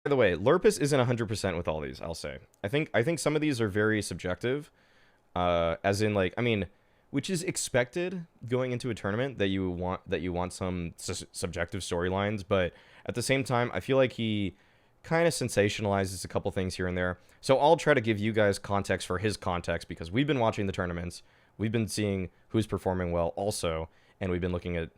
By the way, Lurpus isn't 100% with all these, I'll say. I think some of these are very subjective. As in, like, I mean, which is expected going into a tournament that you want some subjective storylines, but at the same time, I feel like he kind of sensationalizes a couple things here and there. So I'll try to give you guys context for his context because we've been watching the tournaments, we've been seeing who's performing well also, and we've been looking at,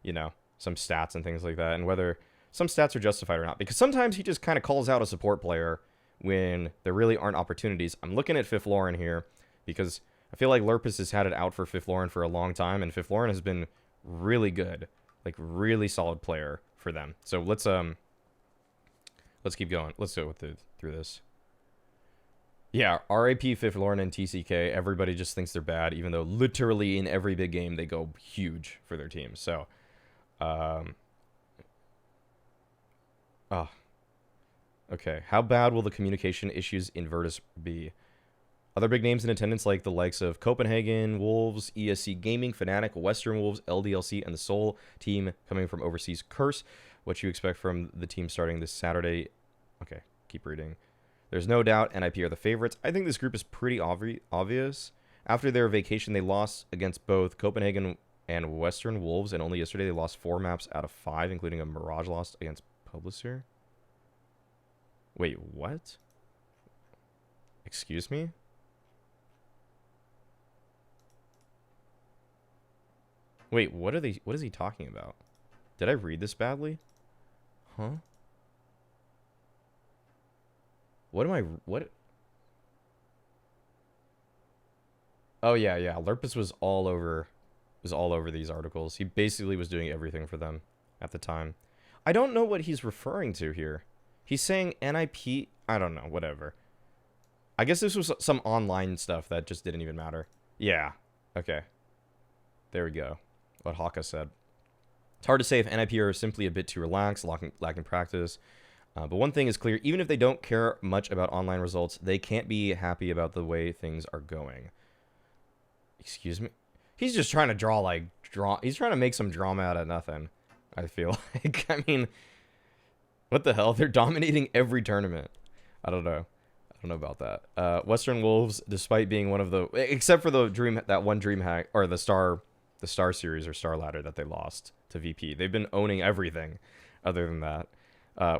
you know, some stats and things like that, and whether some stats are justified or not. Because sometimes he just kind of calls out a support player when there really aren't opportunities. I'm looking at Fifth Lauren here because I feel like Lurpus has had it out for Fifth Lauren for a long time, and Fifth Lauren has been really good, like really solid player for them. So let's keep going. Let's go through this. Yeah, RAP Fifth Lauren and TCK. Everybody just thinks they're bad, even though literally in every big game they go huge for their team. So, okay. How bad will the communication issues in Virtus be? Other big names in attendance like the likes of Copenhagen, Wolves, ESC Gaming, Fnatic, Western Wolves, LDLC, and the Seoul team coming from overseas. Curse, what you expect from the team starting this Saturday. Okay, keep reading. There's no doubt NIP are the favorites. I think this group is pretty obvious. After their vacation, they lost against both Copenhagen and Western Wolves, and only yesterday they lost 4 maps out of 5, including a Mirage loss against Publicir. Wait, what? Excuse me? Wait, what is he talking about? Did I read this badly? Huh? What? Oh yeah, Lurpus was all over these articles. He basically was doing everything for them at the time. I don't know what he's referring to here. He's saying NIP, I don't know, whatever. I guess this was some online stuff that just didn't even matter. Yeah. Okay. There we go. What Hawka said. It's hard to say if NIP are simply a bit too relaxed, lacking practice. But one thing is clear, even if they don't care much about online results, they can't be happy about the way things are going. Excuse me? He's just trying to he's trying to make some drama out of nothing, I feel like. I mean, what the hell? They're dominating every tournament. I don't know. I don't know about that. Western Wolves, despite being one of the... Except for that one DreamHack, or the Star Series or Star Ladder that they lost to VP. They've been owning everything other than that.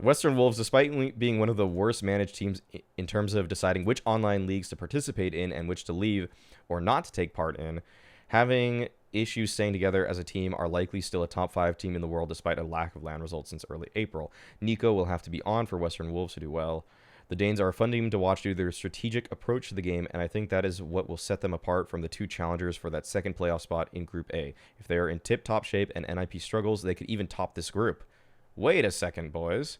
Western Wolves, despite being one of the worst managed teams in terms of deciding which online leagues to participate in and which to leave or not to take part in, having issues staying together as a team, are likely still a top 5 team in the world despite a lack of LAN results since early April. Nico will have to be on for Western Wolves to do well. The Danes are a fun team to watch due to their strategic approach to the game, and I think that is what will set them apart from the 2 challengers for that second playoff spot in Group A. If they are in tip-top shape and NIP struggles, they could even top this group. Wait a second, boys.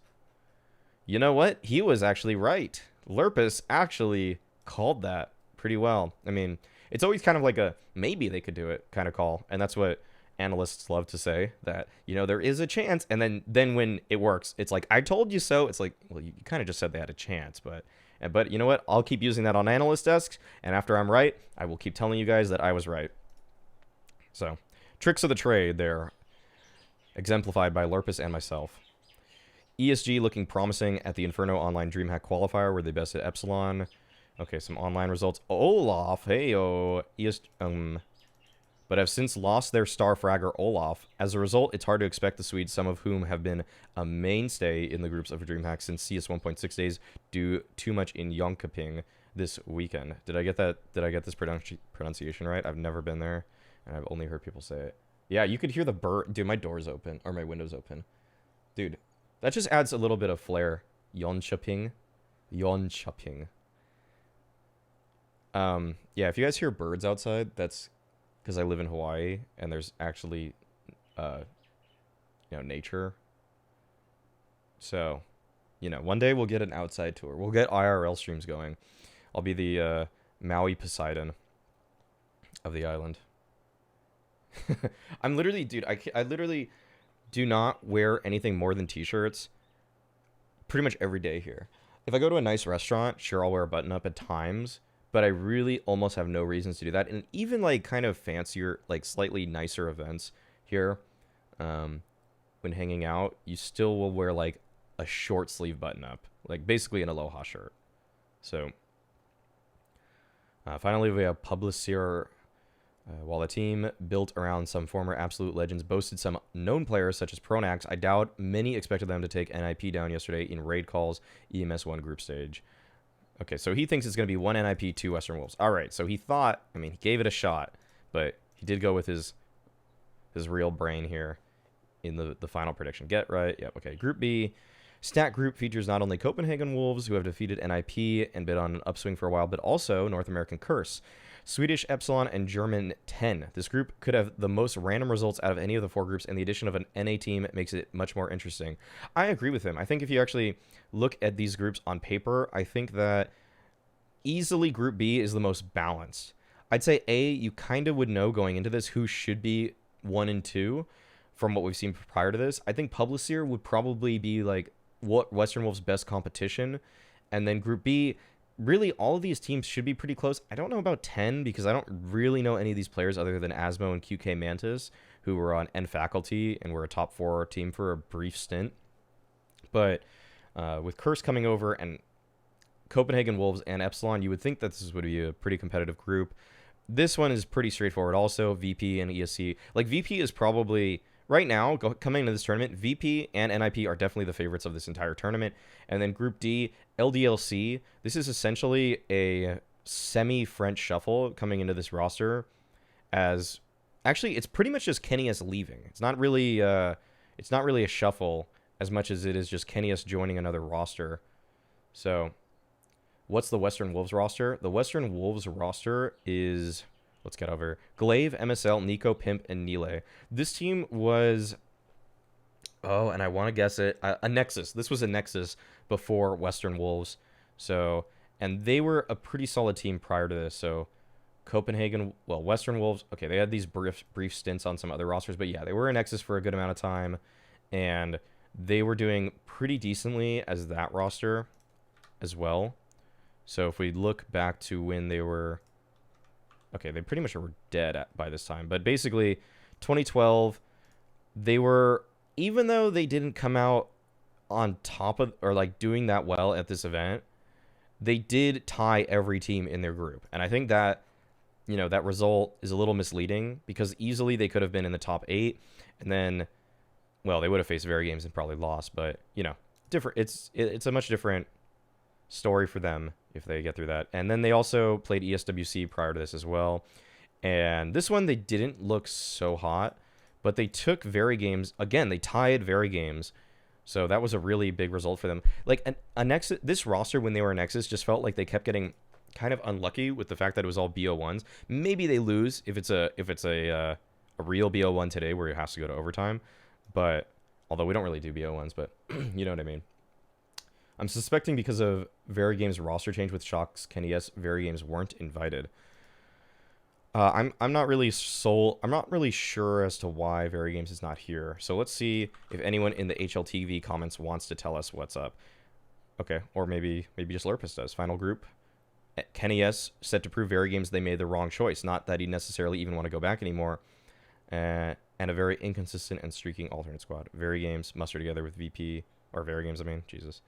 You know what? He was actually right. Lurpus actually called that pretty well. I mean, it's always kind of like a maybe they could do it kind of call, and that's what analysts love to say, that, you know, there is a chance, and then when it works, it's like, I told you so. It's like, well, you kind of just said they had a chance, but you know what? I'll keep using that on analyst desks, and after I'm right, I will keep telling you guys that I was right. So, tricks of the trade there, exemplified by Lurpus and myself. ESG looking promising at the Inferno Online DreamHack qualifier, where they bested Epsilon. Okay, some online results. Olaf, heyo, but have since lost their star fragger Olaf. As a result, it's hard to expect the Swedes, some of whom have been a mainstay in the groups of DreamHack since CS 1.6 days, do too much in Jonkoping this weekend. Did I get that? Did I get this pronunciation right? I've never been there, and I've only heard people say it. Yeah, you could hear the bird. Dude, my door's open, or my window's open. Dude, that just adds a little bit of flair. Jönköping. Jönköping. Yeah, if you guys hear birds outside, that's because I live in Hawaii, and there's actually, you know, nature. So, you know, one day we'll get an outside tour. We'll get IRL streams going. I'll be the Maui Poseidon of the island. I'm literally, dude, I literally do not wear anything more than t-shirts pretty much every day here. If I go to a nice restaurant, sure, I'll wear a button up at times, but I really almost have no reasons to do that. And even like kind of fancier, like slightly nicer events here, when hanging out, you still will wear like a short sleeve button up, like basically an Aloha shirt. So finally, we have Publicir. While the team built around some former absolute legends boasted some known players such as Pronax, I doubt many expected them to take NIP down yesterday in raid calls EMS1 group stage. Okay, so he thinks it's going to be 1 NIP, 2 Western Wolves. All right, so he thought, I mean, he gave it a shot, but he did go with his real brain here in the final prediction. Get right. Yep, okay. Group B. Stat group features not only Copenhagen Wolves, who have defeated NIP and been on an upswing for a while, but also North American Curse, Swedish Epsilon, and German 10. This group could have the most random results out of any of the 4 groups, and the addition of an NA team makes it much more interesting. I agree with him. I think if you actually look at these groups on paper, I think that easily Group B is the most balanced. I'd say A, you kind of would know going into this who should be 1 and 2 from what we've seen prior to this. I think Publicir would probably be like what Western Wolves' best competition. And then Group B, really all of these teams should be pretty close. I don't know about 10 because I don't really know any of these players other than Asmo and QK Mantis, who were on N faculty and were a top 4 team for a brief stint. But with Curse coming over and Copenhagen Wolves and Epsilon, you would think that this would be a pretty competitive group. This one is pretty straightforward also, VP and ESC. Like, VP is probably, right now, coming into this tournament, VP and NIP are definitely the favorites of this entire tournament. And then Group D, LDLC. This is essentially a semi-French shuffle coming into this roster. As actually, it's pretty much just Kenny S leaving. It's not really a shuffle as much as it is just Kenny S joining another roster. So, what's the Western Wolves roster? The Western Wolves roster is, let's get over, Glaive, MSL, Nico, Pimp, and Nile. This team was, oh, and I want to guess it, a Nexus. This was a Nexus before Western Wolves. So, and they were a pretty solid team prior to this. So, Copenhagen, well, Western Wolves, okay, they had these brief stints on some other rosters, but yeah, they were a Nexus for a good amount of time, and they were doing pretty decently as that roster as well. So if we look back to when they were, okay, they pretty much were dead by this time. But basically, 2012, they were, even though they didn't come out on top of, or like doing that well at this event, they did tie every team in their group. And I think that, you know, that result is a little misleading because easily they could have been in the top 8. And then, well, they would have faced Very Games and probably lost. But, you know, different. It's a much different story for them if they get through that. And then they also played ESWC prior to this as well. And this one, they didn't look so hot, but they took Very Games. Again, they tied Very Games. So that was a really big result for them. Like a Nexus, this roster when they were a Nexus just felt like they kept getting kind of unlucky with the fact that it was all BO1s. Maybe they lose if it's a real BO1 today where it has to go to overtime. But although we don't really do BO1s, but you know what I mean. I'm suspecting because of Very Games roster change with Shock's Kenny S, Very Games weren't invited. I'm not really sure as to why Very Games is not here. So let's see if anyone in the HLTV comments wants to tell us what's up. Okay, or maybe just Lurpus does. Final group. Kenny S set to prove Very Games they made the wrong choice. Not that he necessarily even want to go back anymore. And a very inconsistent and streaking alternate squad. Very Games muster together with VP, or Very Games, I mean, Jesus.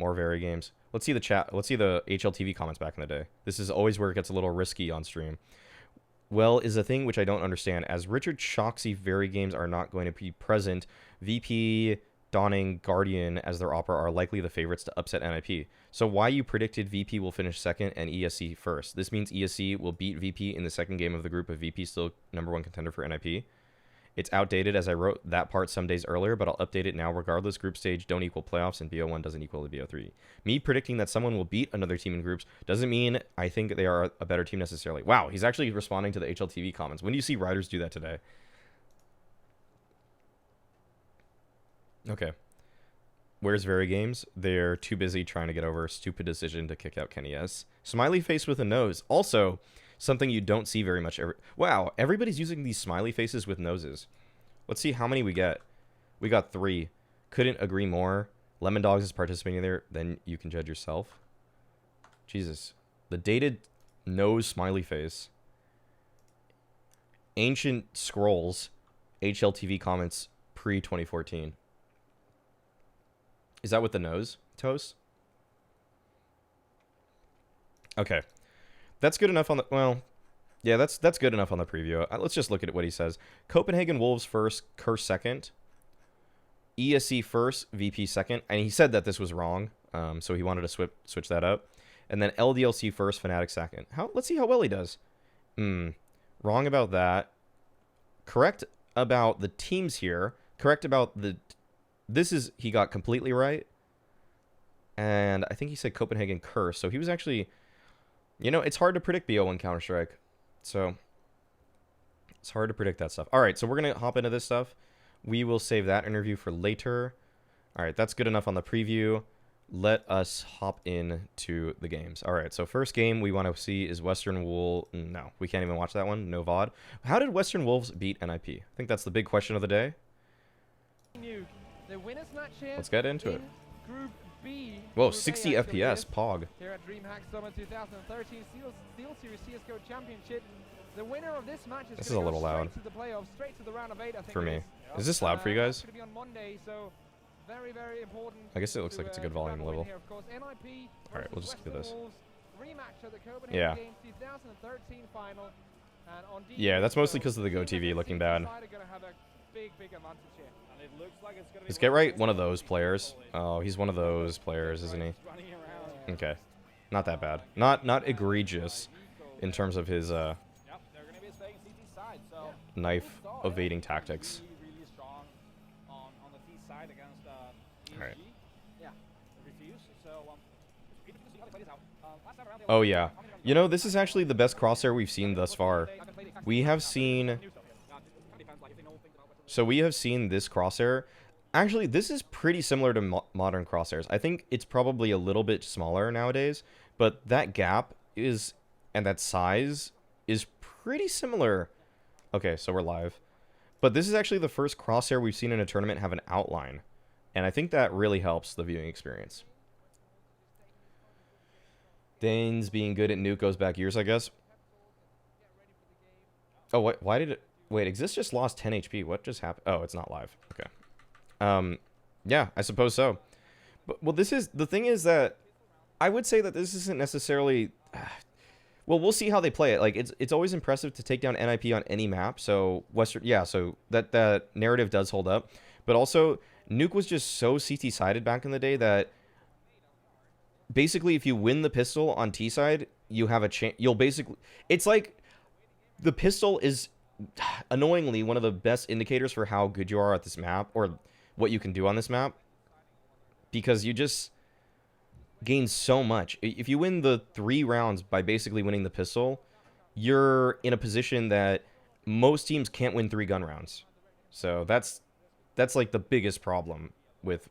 More Very Games. Let's see the chat. Let's see the HLTV comments back in the day. This is always where it gets a little risky on stream. Well, is a thing which I don't understand. As Richard Shoxy Very Games are not going to be present, VP, Dawning, Guardian as their opera are likely the favorites to upset NIP. So why you predicted VP will finish second and ESC first? This means ESC will beat VP in the second game of the group, but VP still #1 contender for NIP. It's outdated as I wrote that part some days earlier, but I'll update it now. Regardless, group stage don't equal playoffs, and BO1 doesn't equal to BO3. Me predicting that someone will beat another team in groups doesn't mean I think they are a better team necessarily. Wow, he's actually responding to the HLTV comments. When do you see writers do that today? Okay. Where's Very Games? They're too busy trying to get over a stupid decision to kick out Kenny S. Smiley face with a nose. Also, something you don't see very much. Wow, everybody's using these smiley faces with noses. Let's see how many we get. We got 3. Couldn't agree more. Lemondogs is participating there. Then you can judge yourself. Jesus. The dated nose smiley face. Ancient Scrolls. HLTV comments pre-2014. Is that with the nose? Toast? Okay. That's good enough on the... Well, yeah, that's good enough on the preview. Let's just look at what he says. Copenhagen Wolves first, Curse second. ESC first, VP second. And he said that this was wrong, so he wanted to switch that up. And then LDLC first, Fnatic second. Let's see how well he does. Wrong about that. Correct about the teams here. Correct about the... He got completely right. And I think he said Copenhagen Curse. So he was actually... You know, it's hard to predict BO1 Counter-Strike. So, it's hard to predict that stuff. All right, so we're going to hop into this stuff. We will save that interview for later. All right, that's good enough on the preview. Let us hop into the games. All right, so first game we want to see is Western Wolves. No, we can't even watch that one. No VOD. How did Western Wolves beat NIP? I think that's the big question of the day. Let's get into it. Whoa, 60 FPS, Pog. Here at DreamHack Summer 2013 Steel Series CSGO Championship. The winner of this match is a little loud to the playoffs, straight to the round of 8, I think for me. Is this loud for you guys? Be on Monday, so very, very important. I guess it looks like it's a good volume level. Here, of course. NIP all right, we'll just do this. Rematch of the Copenhagen Games 2013 final. And on yeah, that's mostly because of the GoTV looking bad. Big advantage here. Let's get right one of those players. Oh, he's one of those players, isn't he? Okay. Not that bad. Not egregious in terms of his knife evading tactics. Alright. Oh yeah. You know, this is actually the best crosshair we've seen thus far. We have seen... So we have seen this crosshair. Actually, this is pretty similar to modern crosshairs. I think it's probably a little bit smaller nowadays, but that gap is, and that size is pretty similar. Okay, so we're live. But this is actually the first crosshair we've seen in a tournament have an outline. And I think that really helps the viewing experience. Dane's being good at nuke goes back years, I guess. Oh, why did it... Wait, Exist just lost 10 HP. What just happened? Oh, it's not live. Okay. Yeah, I suppose so. But, well, the thing is that I would say that this isn't necessarily... well, we'll see how they play it. Like, it's always impressive to take down NIP on any map. So, so that narrative does hold up. But also, Nuke was just so CT-sided back in the day that basically if you win the pistol on T-side, you have a chance... You'll basically... It's like the pistol is... annoyingly one of the best indicators for how good you are at this map or what you can do on this map, because you just gain so much. If you win the 3 rounds by basically winning the pistol, you're in a position that most teams can't win 3 gun rounds. So that's like the biggest problem with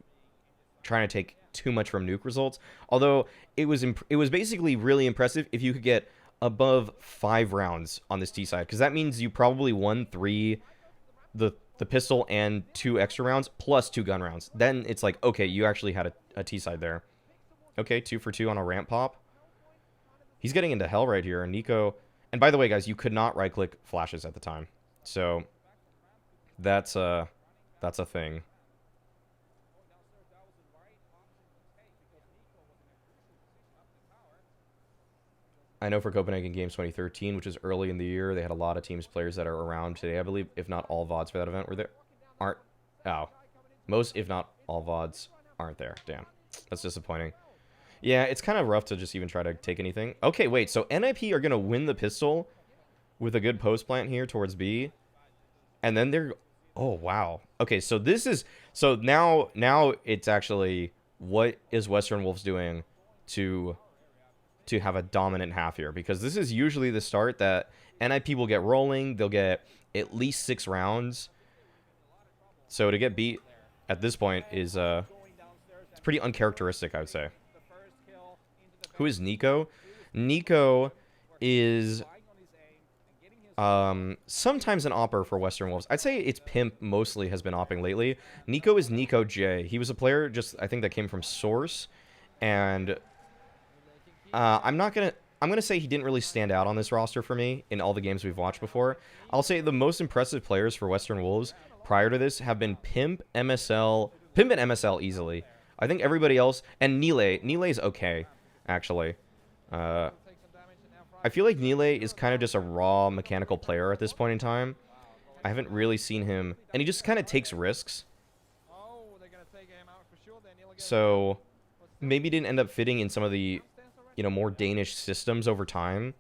trying to take too much from nuke results. Although it was basically really impressive if you could get above 5 rounds on this T side, because that means you probably won 3, the pistol and 2 extra rounds plus 2 gun rounds. Then it's like, okay, you actually had a T side there. Okay, 2 for 2 on a ramp pop. He's getting into hell right here. Nico, and by the way, guys, you could not right click flashes at the time, so that's a thing. I know for Copenhagen Games 2013, which is early in the year, they had a lot of teams players that are around today, I believe, if not all VODs for that event were there. Most, if not all VODs, aren't there. Damn. That's disappointing. Yeah, it's kind of rough to just even try to take anything. Okay, wait, so NIP are going to win the pistol with a good post plant here towards B. And then they're... Oh, wow. Okay, so this is... So now it's actually... What is Western Wolves doing to have a dominant half here? Because this is usually the start that NIP will get rolling. They'll get at least 6 rounds. So to get beat at this point is it's pretty uncharacteristic, I would say. Who is Nico? Nico is sometimes an opper for Western Wolves. I'd say it's Pimp mostly has been opping lately. Nico is Nico J. He was a player I think that came from Source, and I'm gonna say he didn't really stand out on this roster for me in all the games we've watched before. I'll say the most impressive players for Western Wolves prior to this have been Pimp and MSL easily. I think everybody else, and Nilay's okay, actually. Will take some damage, and now I feel like Nilay is kind of just a raw mechanical player at this point in time. I haven't really seen him, and he just kind of takes risks. Oh, they're gonna take him out for sure. Then he'll get So maybe didn't end up fitting in some of the, you know, more Danish systems over time.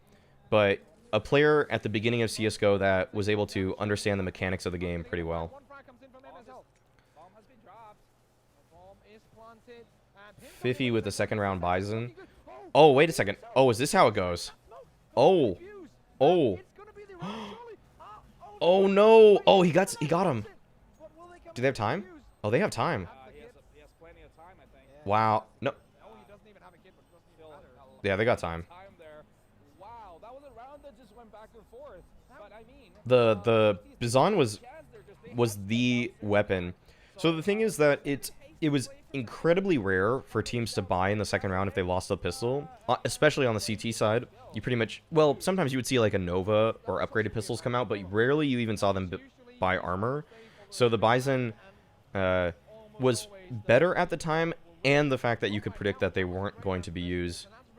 But a player at the beginning of CS:GO that was able to understand the mechanics of the game pretty well. One frag comes in from MSL. Bomb has been dropped. The bomb is planted. And Fifi with the second round Bison. Oh, wait a second. Oh, is this how it goes? Oh. Oh. It's gonna be the right surely. Oh no. Oh, he got him. Do they have time? Oh, they have time. He has plenty of time, I think. Wow. No. No, he doesn't even have a kid, but it doesn't even matter. Yeah, they got time. Time there. Wow, that was a round that just went back and forth. But I mean, The Bizon was the weapon. So the thing is that it was incredibly rare for teams to buy in the second round if they lost the pistol, especially on the CT side. You pretty much, well, sometimes you would see like a Nova or upgraded pistols come out, but rarely you even saw them buy armor. So the Bison was better at the time, and the fact that you could predict that they weren't going to be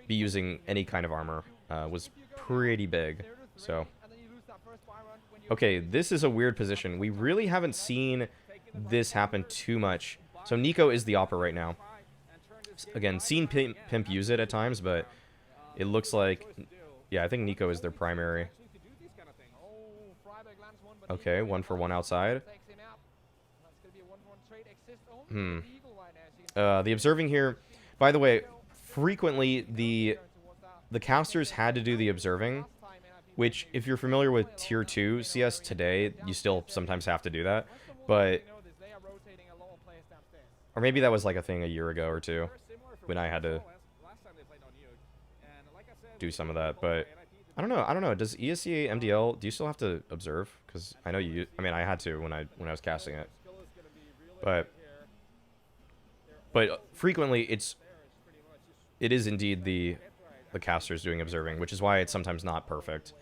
using any kind of armor was pretty big. So, okay, this is a weird position. We really haven't seen this happen too much. So Nico is the opera right now. Again, seen Pimp use it at times, but it looks like, yeah, I think Nico is their primary. Okay, 1-for-1 outside. The observing here, by the way, frequently the casters had to do the observing, which if you're familiar with Tier 2 CS today, you still sometimes have to do that. But, or maybe that was like a thing a year ago or two when I had to do some of that. But I don't know. Does ESCA MDL, do you still have to observe? Because I know you, I mean, I had to when I was casting it. But frequently it is indeed the casters doing observing, which is why it's sometimes not perfect.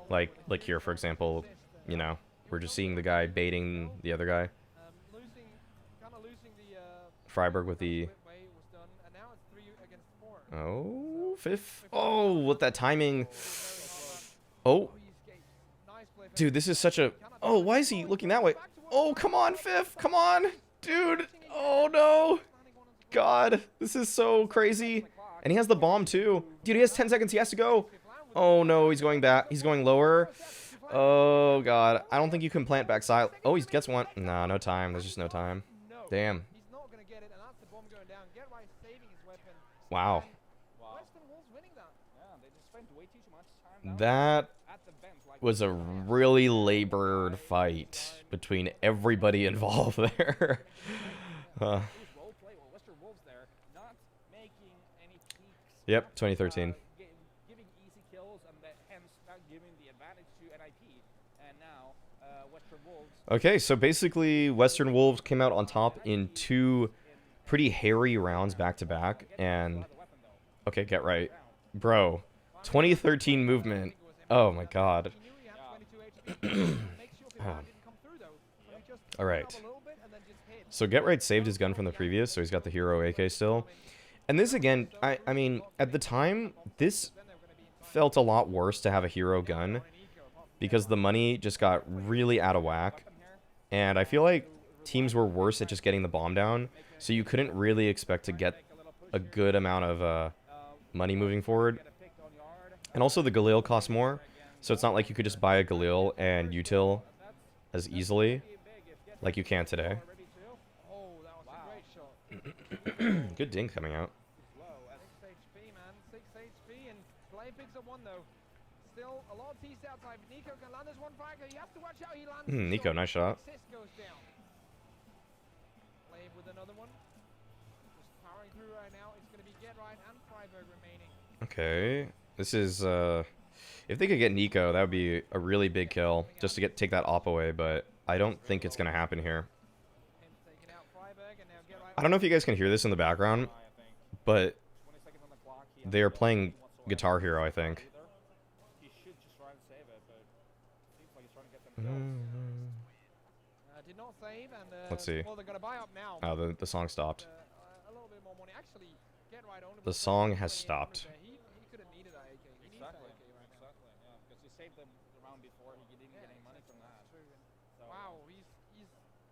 Like here, for example, you know, we're just seeing the guy baiting the other guy. Freiburg with the... Oh, fifth. Oh, with that timing. Oh. Dude, this is such a... Oh, why is he looking that way? Oh, come on, fifth. Come on. Dude. Oh, no. God, this is so crazy. And he has the bomb, too. Dude, he has 10 seconds. He has to go. Oh, no, he's going back. He's going lower. Oh, God. I don't think you can plant backside. Oh, he gets one. Nah, no time. There's just no time. Damn. Wow. That was a really labored fight between everybody involved there. Yep, 2013. Okay, so basically Western Wolves came out on top in 2 pretty hairy rounds back to back, and okay, get right, bro. 2013 movement. Oh my god. All right. So Get Right saved his gun from the previous, so he's got the hero AK still. And this again, I mean, at the time, this felt a lot worse to have a hero gun because the money just got really out of whack. And I feel like teams were worse at just getting the bomb down, so you couldn't really expect to get a good amount of money moving forward. And also the Galil costs more, so it's not like you could just buy a Galil and util as easily like you can today. Good dink coming out. Nico, nice shot. Okay, this is if they could get Nico, that would be a really big kill just to take that op away, but I don't think it's gonna happen here. I don't know if you guys can hear this in the background, but they are playing Guitar Hero, I think. Let's see. Oh, the song stopped. actually get right on. The song has stopped. He could have needed an AK. He needs that AK right now. Exactly. Yeah, because he saved the round before. He didn't get any money from that. So, Wow, he's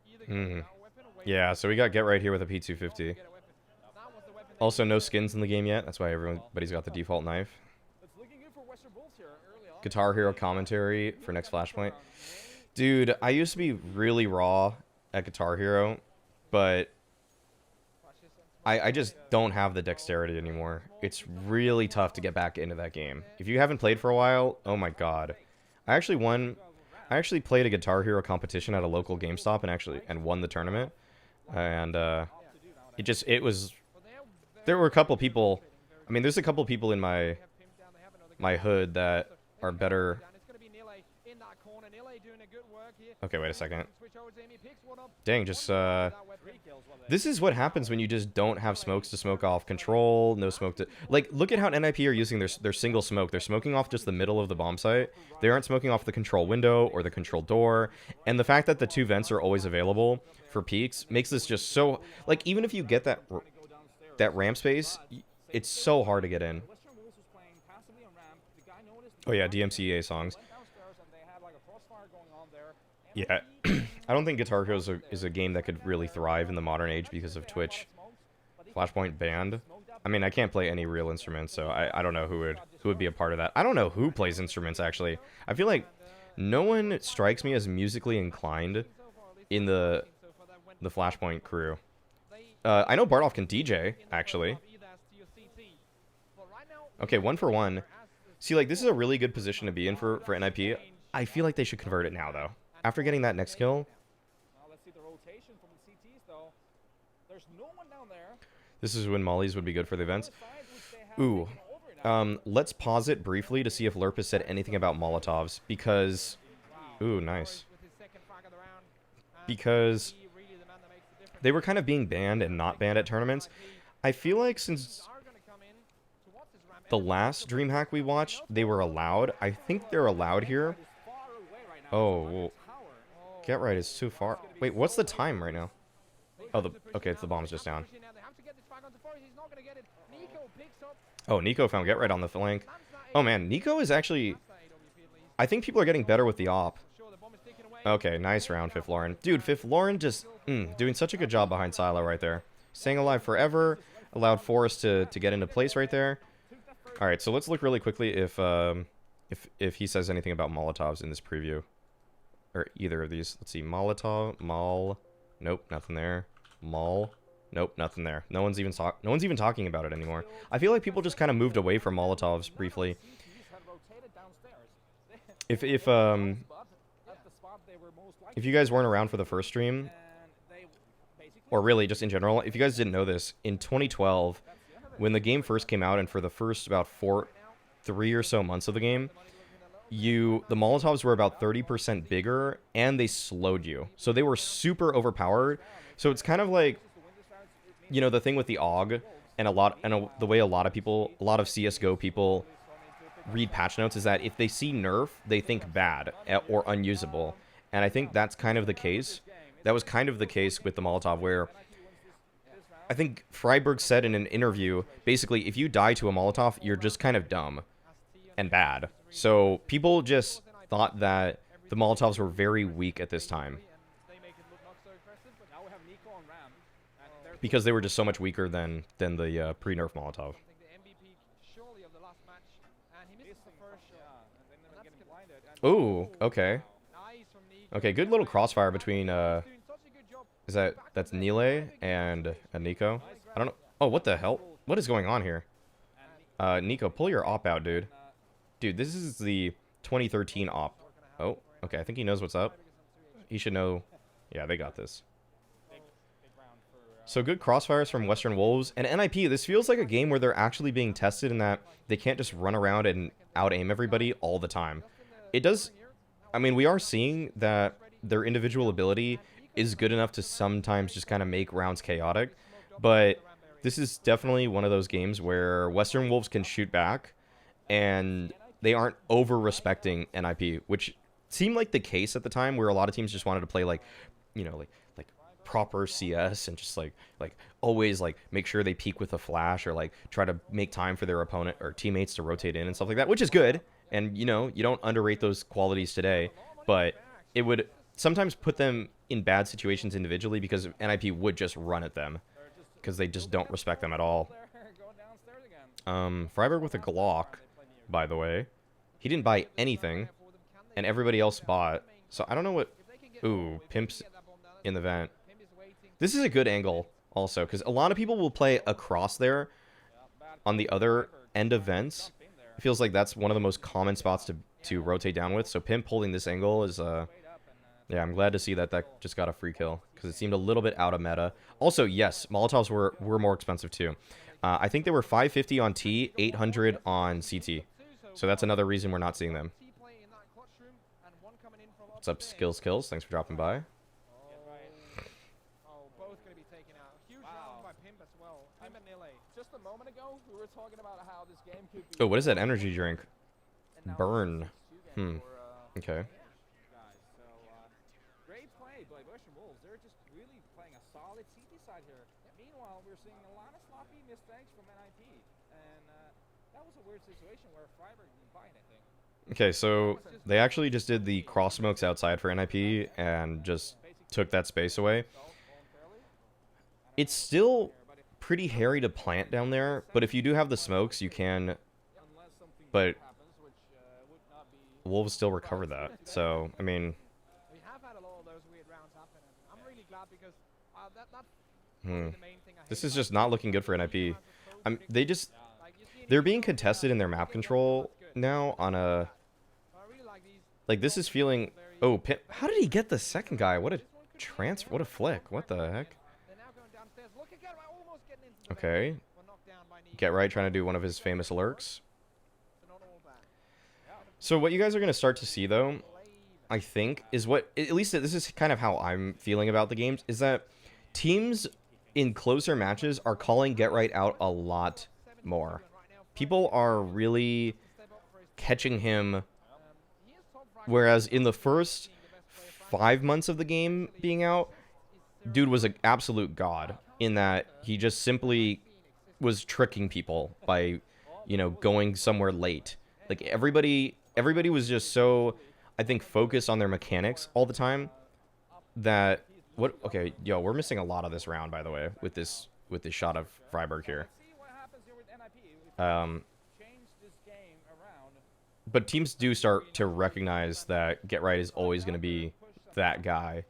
either getting a weapon or Yeah, so we got Get Right here with a P250. get a weapon. That was the weapon. Also, no skins in the game yet. That's why everybody's got the default knife. it's looking good for Western Wolves here early on. Guitar Hero commentary for next Flashpoint. Dude, I used to be really raw at Guitar Hero, but I just don't have the dexterity anymore. It's really tough to get back into that game. If you haven't played for a while, oh my god. I actually played a Guitar Hero competition at a local GameStop and won the tournament. And there were a couple people, I mean, there's a couple people in my hood that are better. Okay, wait a second. Dang, just, this is what happens when you just don't have smokes to smoke off. Control, no smoke to... Like, look at how NIP are using their single smoke. They're smoking off just the middle of the bomb site. They aren't smoking off the control window or the control door. And the fact that the 2 vents are always available for peaks makes this just so... Like, even if you get that ramp space, it's so hard to get in. Oh yeah, DMCA songs. Yeah, I don't think Guitar Hero is a game that could really thrive in the modern age because of Twitch. Flashpoint banned. I mean, I can't play any real instruments, so I don't know who would be a part of that. I don't know who plays instruments, actually. I feel like no one strikes me as musically inclined in the Flashpoint crew. I know Bardoff can DJ, actually. Okay, 1 for 1. See, like, this is a really good position to be in for NIP. I feel like they should convert it now, though. After getting that next kill. Let's see the rotation from the CTs, though. There's no one down there. This is when mollies would be good for the events. Ooh. Let's pause it briefly to see if Lerp has said anything about Molotovs, because... Ooh, nice. Because they were kind of being banned and not banned at tournaments. I feel like since the last DreamHack we watched, they were allowed. I think they're allowed here. Oh, well, Get Right is too far. Wait, what's the time right now? Oh, okay, it's the bomb's just down. Oh, Nico found Get Right on the flank. Oh man, Nico is actually... I think people are getting better with the op. Okay, nice round, Fifth Lauren. Dude, Fifth Lauren just doing such a good job behind Silo right there. Staying alive forever. Allowed Forrest to get into place right there. Alright, so let's look really quickly if he says anything about Molotovs in this preview. Or either of these. Let's see. Molotov. Mol. Nope, nothing there. Mol. Nope, nothing there. No one's even talking about it anymore. I feel like people just kind of moved away from Molotovs briefly. If you guys weren't around for the first stream, or really just in general, if you guys didn't know this, in 2012, when the game first came out and for the first about 3 or so months of the game, the Molotovs were about 30% bigger, and they slowed you. So they were super overpowered. So it's kind of like, you know, the thing with the AUG, and the way a lot of CSGO people read patch notes is that if they see nerf, they think bad or unusable. And I think that's kind of the case. That was kind of the case with the Molotov, where I think Freiberg said in an interview, basically, if you die to a Molotov, you're just kind of dumb and bad. So people just thought that the Molotovs were very weak at this time, because they were just so much weaker than the pre-nerf Molotov. Ooh, okay. Okay, good little crossfire between that's Nile and Nico. I don't know. Oh, what the hell? What is going on here? Nico, pull your op out, dude. Dude, this is the 2013 op. Oh, okay, I think he knows what's up. He should know. Yeah, they got this. So good crossfires from Western Wolves. And NIP, this feels like a game where they're actually being tested in that they can't just run around and out-aim everybody all the time. It does... I mean, we are seeing that their individual ability is good enough to sometimes just kind of make rounds chaotic. But this is definitely one of those games where Western Wolves can shoot back, and they aren't over-respecting NIP, which seemed like the case at the time, where a lot of teams just wanted to play, like, you know, like proper CS and just like always like make sure they peek with a flash or like try to make time for their opponent or teammates to rotate in and stuff like that, which is good. And you know, you don't underrate those qualities today, but it would sometimes put them in bad situations individually because NIP would just run at them because they just don't respect them at all. Freiburg with a Glock, by the way. He didn't buy anything, and everybody else bought. So I don't know what... Ooh, Pimp's in the vent. This is a good angle, also, because a lot of people will play across there on the other end of vents. It feels like that's one of the most common spots to rotate down with. So Pimp holding this angle is... yeah, I'm glad to see that that just got a free kill, because it seemed a little bit out of meta. Also, yes, Molotovs were more expensive, too. I think they were 550 on T, 800 on CT. So that's another reason we're not seeing them. What's up, Skills Kills? Thanks for dropping by. Both going to be taken out. Huge round by Pimp as well. Pimp and Nile. Just a moment ago, we were talking about how this game could be... Oh, what is that energy drink? Burn. Okay. Great play by Bush and Wolves. They're just really playing a solid CT side here. Meanwhile, we're seeing a lot of sloppy mistakes from NIP. And that was a weird situation where Freiburg didn't buy anything. Okay, so they actually just did the cross smokes outside for NIP and just took that space away. It's still pretty hairy to plant down there, but if you do have the smokes, you can. But Wolves still recover that. So, I mean... We have had a lot of those weird rounds happen, and I'm really glad because that's the main thing I hate. This is just not looking good for NIP. They're being contested in their map control now on a... Like, this is feeling... Oh, Pimp... How did he get the second guy? What a transfer... What a flick. What the heck? Okay. Get Right trying to do one of his famous lurks. So what you guys are going to start to see, though, I think, is what... At least this is kind of how I'm feeling about the games, is that teams in closer matches are calling Get Right out a lot more. People are really catching him, whereas in the first 5 months of the game being out, dude was an absolute god in that he just simply was tricking people by, you know, going somewhere late. Like, everybody was just so, I think, focused on their mechanics all the time that... What? Okay, yo, we're missing a lot of this round, by the way, with this shot of Freiburg here. But teams do start to recognize that Get Right is always going to be that guy.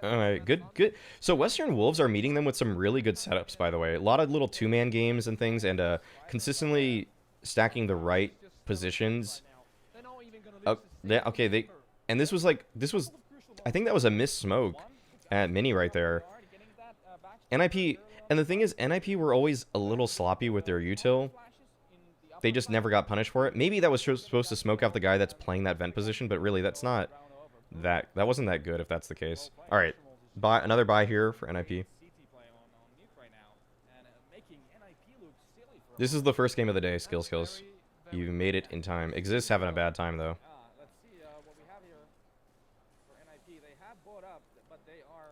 All right, good. So Western Wolves are meeting them with some really good setups, by the way. A lot of little two-man games and things, and consistently stacking the right positions. Okay, and this was, I think that was a missed smoke at Mini right there. NIP, and the thing is, NIP were always a little sloppy with their util. They just never got punished for it. Maybe that was supposed to smoke out the guy that's playing that vent position, but really, that's not that wasn't that good if that's the case. All right, another buy here for NIP. This is the first game of the day, Skills. You made it in time. Exists having a bad time, though.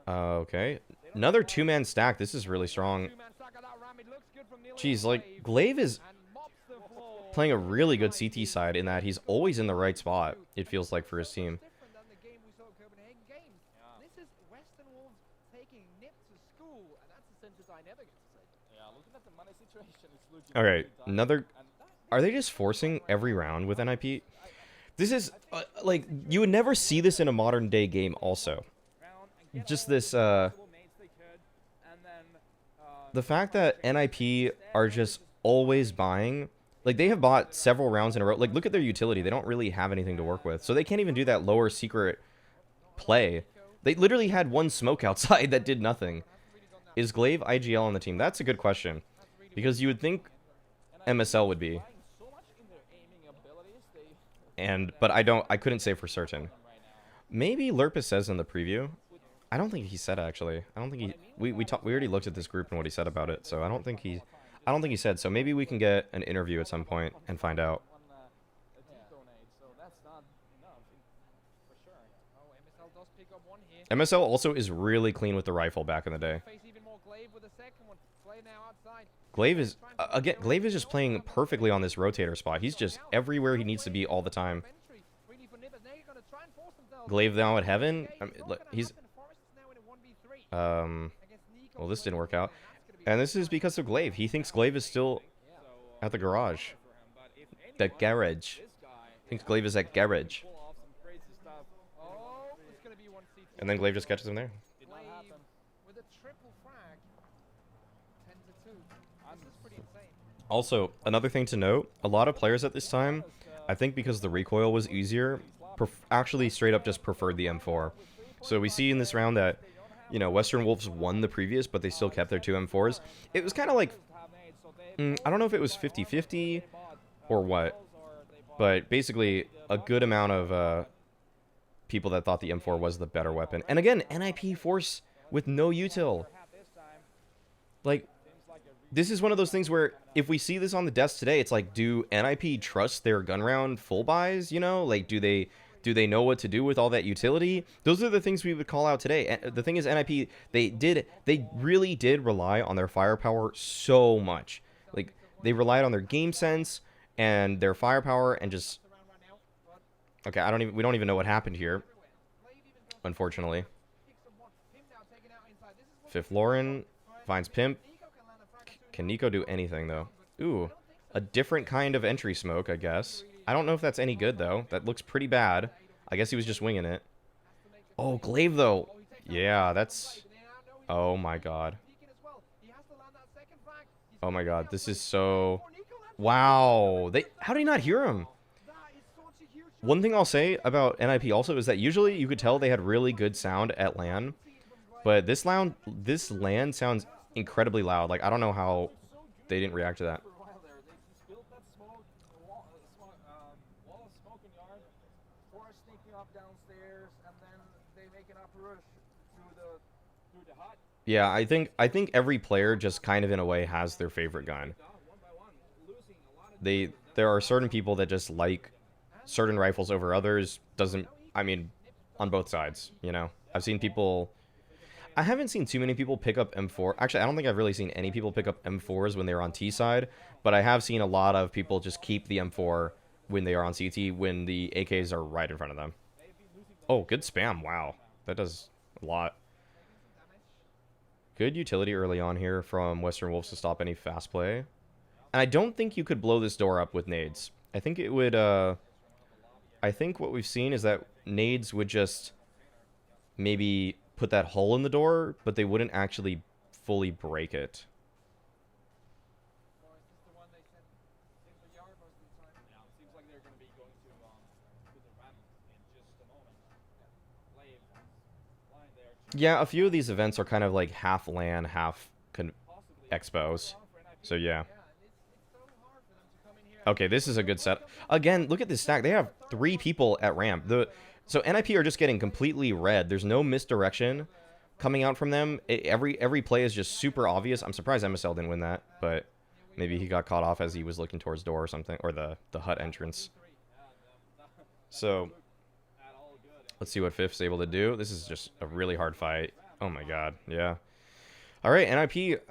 Okay. Another two-man stack. This is really strong. Jeez, like, Glaive is playing a really good CT side in that he's always in the right spot, it feels like, for his team. Alright, another... Are they just forcing every round with NIP? This is, like, you would never see this in a modern-day game also. Just this, the fact that NIP are just always buying... Like, they have bought several rounds in a row. Like, look at their utility. They don't really have anything to work with. So they can't even do that lower secret play. They literally had one smoke outside that did nothing. Is Glaive IGL on the team? That's a good question. Because you would think MSL would be. But I couldn't say for certain. Maybe Lurpus says in the preview. I don't think he said, actually. I don't think he... We already looked at this group and what he said about it, so I don't think he said. So maybe we can get an interview at some point and find out. MSL also is really clean with the rifle back in the day. Face even more Glaive with the second one. Glaive now outside. Glaive is, again, Glaive is just playing perfectly on this rotator spot. He's just everywhere he needs to be all the time. Glaive now at Heaven. I mean, look, he's... Well, this didn't work out. And this is because of Glaive. He thinks Glaive is still at the garage. The garage. Thinks Glaive is at garage. And then Glaive just catches him there. Also, another thing to note, a lot of players at this time, I think because the recoil was easier, actually straight up just preferred the M4. So we see in this round that, you know, Western Wolves won the previous, but they still kept their two M4s. It was kind of like, I don't know if it was 50-50 or what, but basically a good amount of people that thought the M4 was the better weapon. And again, NIP Force with no util. Like, this is one of those things where if we see this on the desk today, it's like, do NIP trust their gun round full buys, you know? Like, do they know what to do with all that utility? Those are the things we would call out today. And the thing is, NIP, they really did rely on their firepower so much. Like, they relied on their game sense and their firepower and just... Okay, we don't even know what happened here, unfortunately. Fifth Lauren finds Pimp. Can Nico do anything, though? Ooh, a different kind of entry smoke, I guess. I don't know if that's any good, though. That looks pretty bad. I guess he was just winging it. Oh, Glaive, though. Yeah, that's... Oh, my God. Oh, my God. This is so... Wow. How did he not hear him? One thing I'll say about NIP also is that usually you could tell they had really good sound at LAN. But this LAN sounds incredibly loud. Like, I don't know how they didn't react to that. Yeah, I think every player just kind of in a way has their favorite gun. There are certain people that just like certain rifles over others. I mean, on both sides, you know. I've seen people... I haven't seen too many people pick up M4. Actually, I don't think I've really seen any people pick up M4s when they're on T side, but I have seen a lot of people just keep the M4 when they are on CT when the AKs are right in front of them. Oh, good spam. Wow. That does a lot. Good utility early on here from Western Wolves to stop any fast play. And I don't think you could blow this door up with nades. I think it would, I think what we've seen is that nades would just maybe put that hole in the door, but they wouldn't actually fully break it. Yeah, a few of these events are kind of like half LAN, half expos. So yeah. Okay, this is a good set. Again, look at this stack. They have 3 people at ramp. So NIP are just getting completely red. There's no misdirection coming out from them. Every play is just super obvious. I'm surprised MSL didn't win that, but maybe he got caught off as he was looking towards door or something, or the hut entrance. So let's see what Fifth's able to do. This is just a really hard fight. Oh my god, yeah. All right, NIP.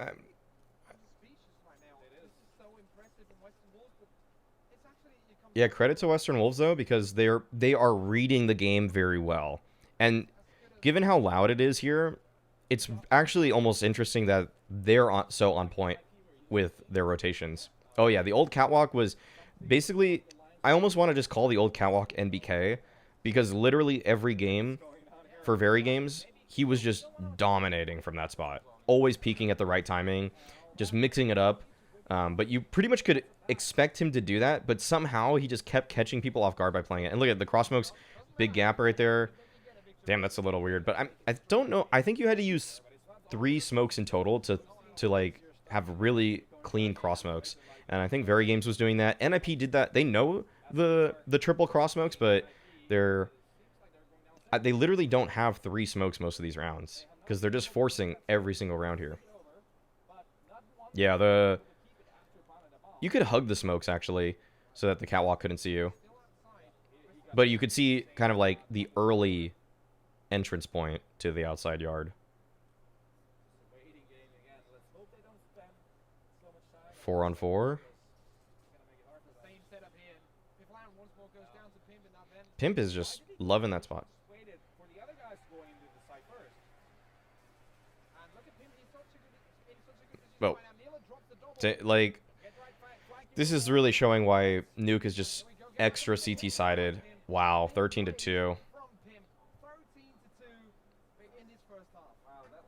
Yeah, credit to Western Wolves, though, because they are reading the game very well. And given how loud it is here, it's actually almost interesting that they're so on point with their rotations. Oh, yeah, the old catwalk was basically... I almost want to just call the old catwalk NBK, because literally every game, for very games, he was just dominating from that spot. Always peaking at the right timing, just mixing it up. But you pretty much could expect him to do that, but somehow he just kept catching people off guard by playing it. And look at the cross smokes, big gap right there. Damn, that's a little weird. But I don't know. I think you had to use 3 smokes in total to like have really clean cross smokes. And I think Very Games was doing that. NIP did that. They know the triple cross smokes, but they literally don't have 3 smokes most of these rounds because they're just forcing every single round here. Yeah, you could hug the smokes, actually, so that the catwalk couldn't see you. But you could see kind of like the early entrance point to the outside yard. Waiting game again. Let's hope they don't spend so much time. 4 on 4. Same setup here. Piplan once more goes down to Pimp in that vent. Pimp is just loving that spot. Waited for the other guys to go into the side first. And look at Pimp, he's in such a good position Oh. right now. Mila drops the double. Like, Get right flank this is really showing why Nuke is just extra CT sided. Wow, 13 to 2. from Pimp. 13 to 2 in this first half. Wow, that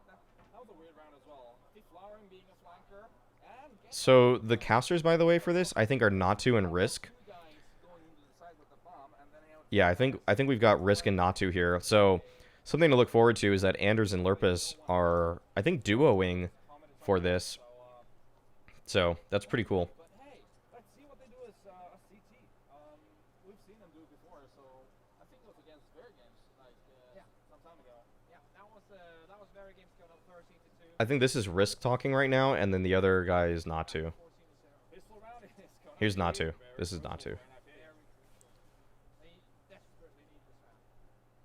was a weird round as well. Flowering being a flanker and So the casters, by the way, for this, I think are Natu and Risk. two guys going into the side with the bomb, and then Yeah, I think we've got Risk and Natu here. So something to look forward to is that Anders and Lurpus are, I think, duoing for this. So that's pretty cool. But hey, let's see what they do as a CT. We've seen them do it before, so I think it was against Fair Games like some time ago. Yeah, that was very games going up 13 to 2. I think this is Risk talking right now, and then the other guy is Natu. 14 to 0. Pistol round is gonna Here's be Natu. very This is crucial Natu. for NIP. They desperately need this round.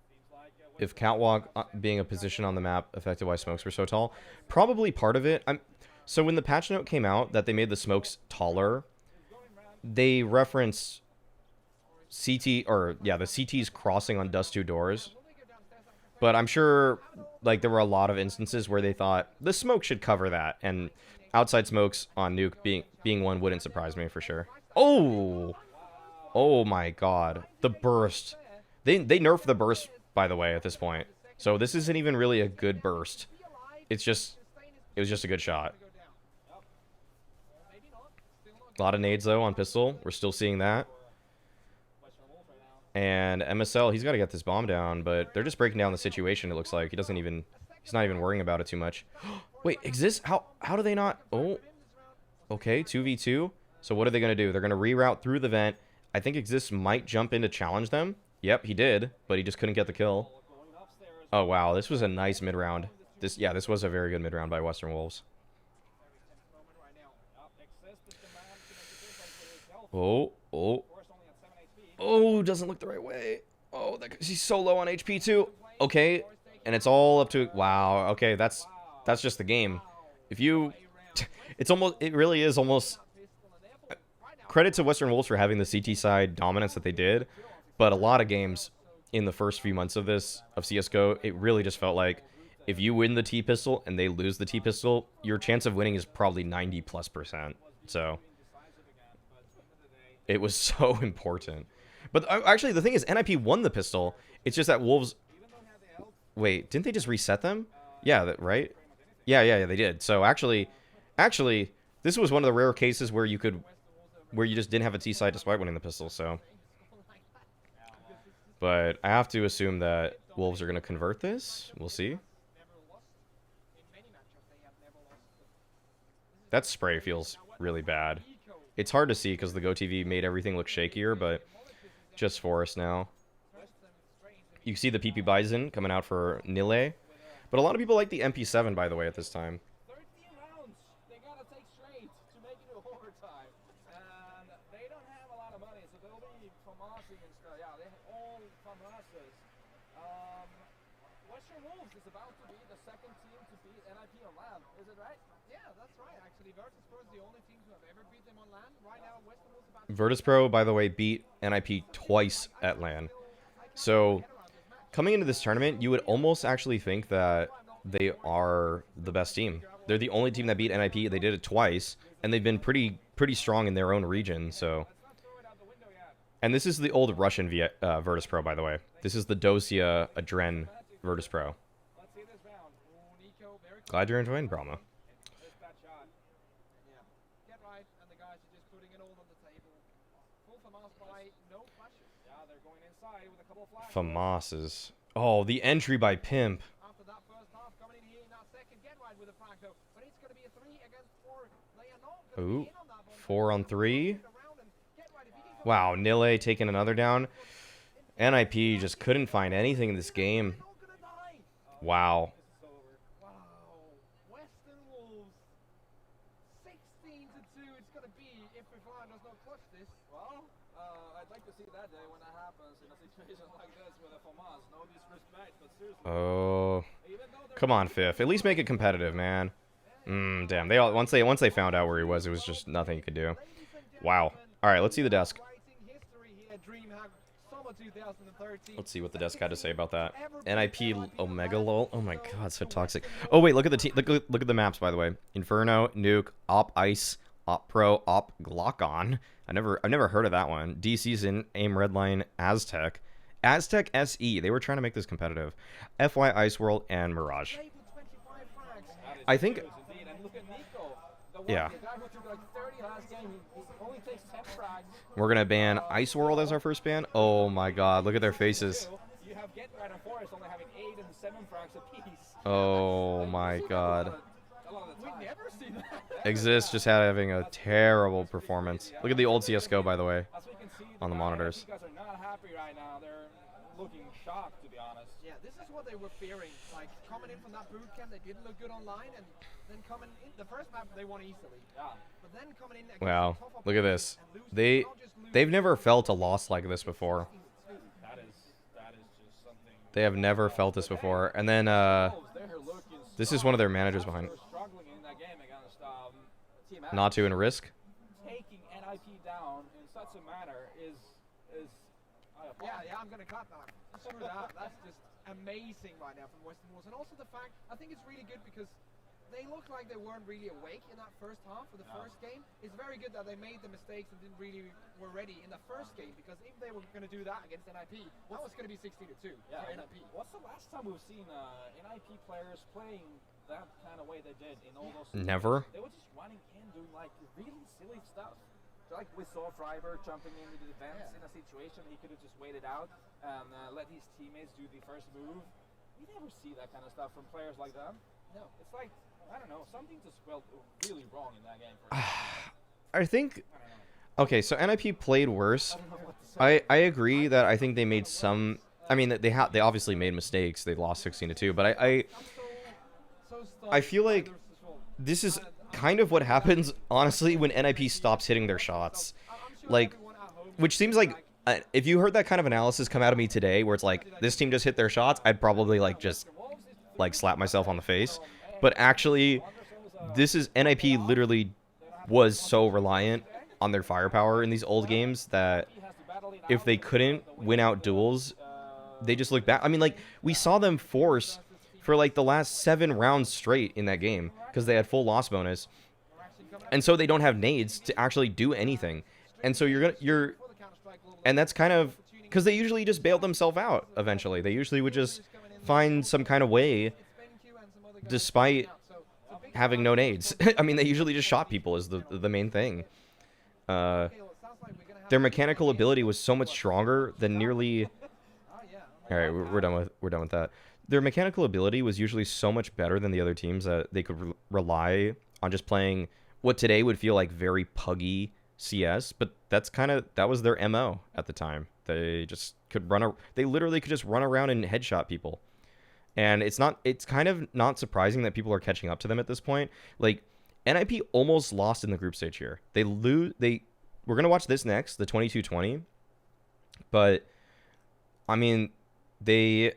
Seems like If Catwalk being a position on the map affected why smokes were so tall, probably part of it. So when the patch note came out that they made the smokes taller, they reference CT, or yeah, the CTs crossing on Dust 2 doors. But I'm sure like there were a lot of instances where they thought the smoke should cover that, and outside smokes on Nuke being one wouldn't surprise me for sure. Oh my god, the burst. They nerfed the burst, by the way, at this point. So this isn't even really a good burst. It was just a good shot. A lot of nades though on pistol. We're still seeing that. And MSL, he's got to get this bomb down, but they're just breaking down the situation. It looks like he's not even worrying about it too much. Wait, exists? How do they not? Oh, okay, 2v2. So what are they gonna do? They're gonna reroute through the vent. I think Exist might jump in to challenge them. Yep, he did, but he just couldn't get the kill. Oh wow, this was a nice mid round. This was a very good mid round by Western Wolves. Oh, doesn't look the right way. Oh, he's so low on HP too. Okay, and it's all up to, wow. Okay, that's just the game. If you, it really is almost, credit to Western Wolves for having the CT side dominance that they did, but a lot of games in the first few months of CSGO, it really just felt like if you win the T-pistol and they lose the T-pistol, your chance of winning is probably 90+%. So it was so important. But actually, the thing is, NIP won the pistol. It's just that Wolves... Wait, didn't they just reset them? Yeah, right? Yeah, they did. So actually, this was one of the rare cases where you just didn't have a T-side despite winning the pistol, so... But I have to assume that Wolves are going to convert this. We'll see. That spray feels really bad. It's hard to see because the GoTV made everything look shakier, but just Forest now. You see the PP Bison coming out for Nile. But a lot of people like the MP7, by the way, at this time. 13 rounds they gotta take straight to make it to overtime. And they don't have a lot of money, so they'll be FAMASing and stuff. Yeah, they have all FAMASes. Western Wolves is about to be the second team to beat NIP on land. Is it right? Yeah, that's right. Actually, Virtus.pro is the only team to have ever beat them on land. Right now, Western Wolves about to Virtus.pro, by the way, beat NIP twice at LAN. So, coming into this tournament, you would almost actually think that they are the best team. They're the only team that beat NIP. They did it twice, and they've been pretty strong in their own region. So, and this is the old Russian Virtus.pro, by the way. This is the Dosia Adren Virtus.pro. Let's see this round. Nico, very Glad you're enjoying Brahma. Missed that shot. yeah. Get right, and the guys are just putting it all on the table. Full FAMAS by no flashes. Yeah, they're going inside with a couple of flashes. FAMAS's. Oh, the entry by Pimp. After that first half, coming in here in that second, get right with a flank though. But it's going to be a 3 against 4. They are not going to Ooh, be in on that one. 4 on 3. Around and get right. If he can come Wow, Nile taking another down. NIP just couldn't find anything in this game. not going to die. Wow. This is over. Wow. Western Wolves. 16 to 2 it's going to be if Fiflan does not clutch this. Well, I'd like to see that day when that happens in a situation like this with a FAMAS. No disrespect, but seriously. Oh, Even though they're come on, Fifth. At least make it competitive, man. Damn. They all once they found out where he was, it was just nothing he could do. Wow. All right, let's see the desk. Let's see what the desk had to say about that. NIP Omega lol. Oh my god, so toxic. Oh wait, look at the team. Look at the maps, by the way. Inferno, Nuke, Op Ice, Op Pro, Op Glockon. I've never heard of that one. D Season, Aim Redline, Aztec, Aztec SE. They were trying to make this competitive. FY Ice World and Mirage. I think. Yeah. We're gonna ban Ice World as our first ban. Oh my god, look at their faces. Oh my god. Exist just having a terrible performance. Look at the old CS:GO, by the way, on the monitors. Guys are not happy right now. They're looking shocked, to be honest. Yeah, this is what they were fearing. Like, coming in from that boot camp, they didn't look good online, and then coming in the first map, they won easily. Yeah. But then coming in against Wow, the top look at this. opponents and losing, not just losing, They've never felt a loss like this before. That is just something. They have never felt this before. And then this is one of their managers behind. They're struggling in that game against Team X. Natu and Risk. Taking NIP down in such a manner is yeah, I'm gonna cut that. Screw that. That's just amazing right now from Western Wolves. And also the fact, I think it's really good because they look like they weren't really awake in that first half for the first game. It's very good that they made the mistakes and didn't really were ready in the first game, because if they were going to do that against NIP, that was going to be 16-2 for NIP. What's the last time we've seen NIP players playing that kind of way they did in all those? Never. They were just running in, doing like really silly stuff. Like we saw Freiberg jumping into the defense in a situation he could have just waited out and let his teammates do the first move. You never see that kind of stuff from players like them. No, it's like, I don't know, something just felt really wrong in that game. I think. Okay, so NIP played worse. I agree that I think they made some. I mean, they obviously made mistakes. They lost 16-2, but I feel like this is kind of what happens, honestly, when NIP stops hitting their shots. Like, which seems like, if you heard that kind of analysis come out of me today, where it's like, this team just hit their shots, I'd probably, like, just, like, slap myself on the face. But actually, this is, NIP literally was so reliant on their firepower in these old games that if they couldn't win out duels, they just looked back. I mean, like, we saw them force for, like, the last 7 rounds straight in that game, because they had full loss bonus, and so they don't have nades to actually do anything, and so and that's kind of because they usually just bailed themselves out. Eventually, they usually would just find some kind of way, despite having no nades. I mean, they usually just shot people is the main thing. Their mechanical ability was so much stronger than nearly. All right, we're done with that. Their mechanical ability was usually so much better than the other teams that they could rely on just playing what today would feel like very puggy CS, but that was their MO at the time. They just could they literally could just run around and headshot people. And it's kind of not surprising that people are catching up to them at this point. Like, NIP almost lost in the group stage here. We're going to watch this next, the 22-20. But I mean, they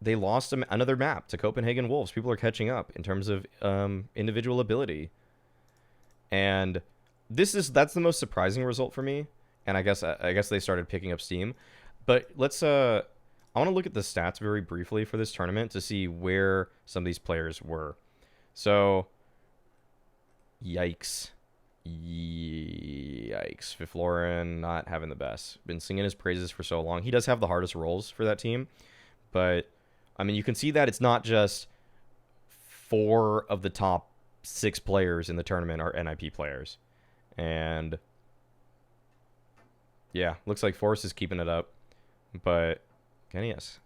lost another map to Copenhagen Wolves. People are catching up in terms of individual ability. And that's the most surprising result for me. And I guess they started picking up steam. But I want to look at the stats very briefly for this tournament to see where some of these players were. So, yikes. Fiflorin not having the best. Been singing his praises for so long. He does have the hardest roles for that team. But, I mean, you can see that it's not just 4 of the top 6 players in the tournament are NIP players. And, yeah, looks like Forrest is keeping it up. But Kenny S,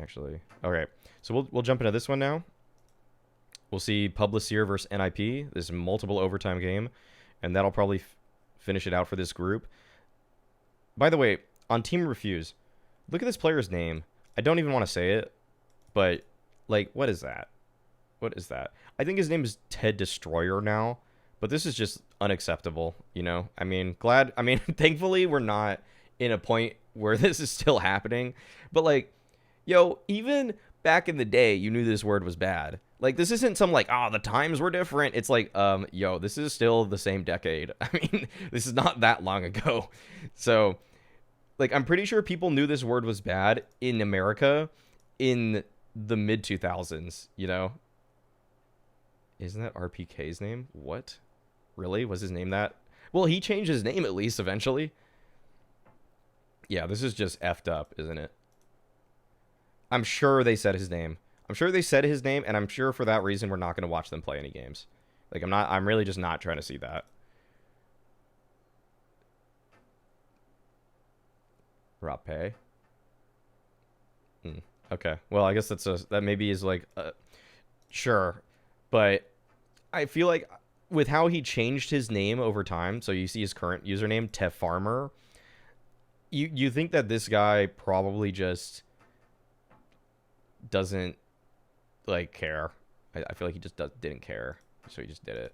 actually. Okay, so we'll jump into this one now. We'll see Publicir versus NIP. This multiple overtime game, and that'll probably finish it out for this group. By the way, on Team Refuse, look at this player's name. I don't even want to say it, but, like, what is that? What is that? I think his name is Ted Destroyer now, but this is just unacceptable, you know? I mean, thankfully we're not in a point where this is still happening. But like, yo, even back in the day, you knew this word was bad. Like, this isn't some like, the times were different. It's like, yo, this is still the same decade. I mean, this is not that long ago. So, like, I'm pretty sure people knew this word was bad in America in the mid 2000s, you know? Isn't that RPK's name? What? Really? Was his name that? Well, he changed his name at least eventually. Yeah, this is just effed up, isn't it? I'm sure they said his name. I'm sure they said his name, and I'm sure for that reason we're not going to watch them play any games. Like, I'm really just not trying to see that. Rape. Okay. Well, I guess that maybe is like, sure. But I feel like with how he changed his name over time, so you see his current username, Tefarmer, you think that this guy probably just doesn't, like, care. I feel like he just didn't care, so he just did it.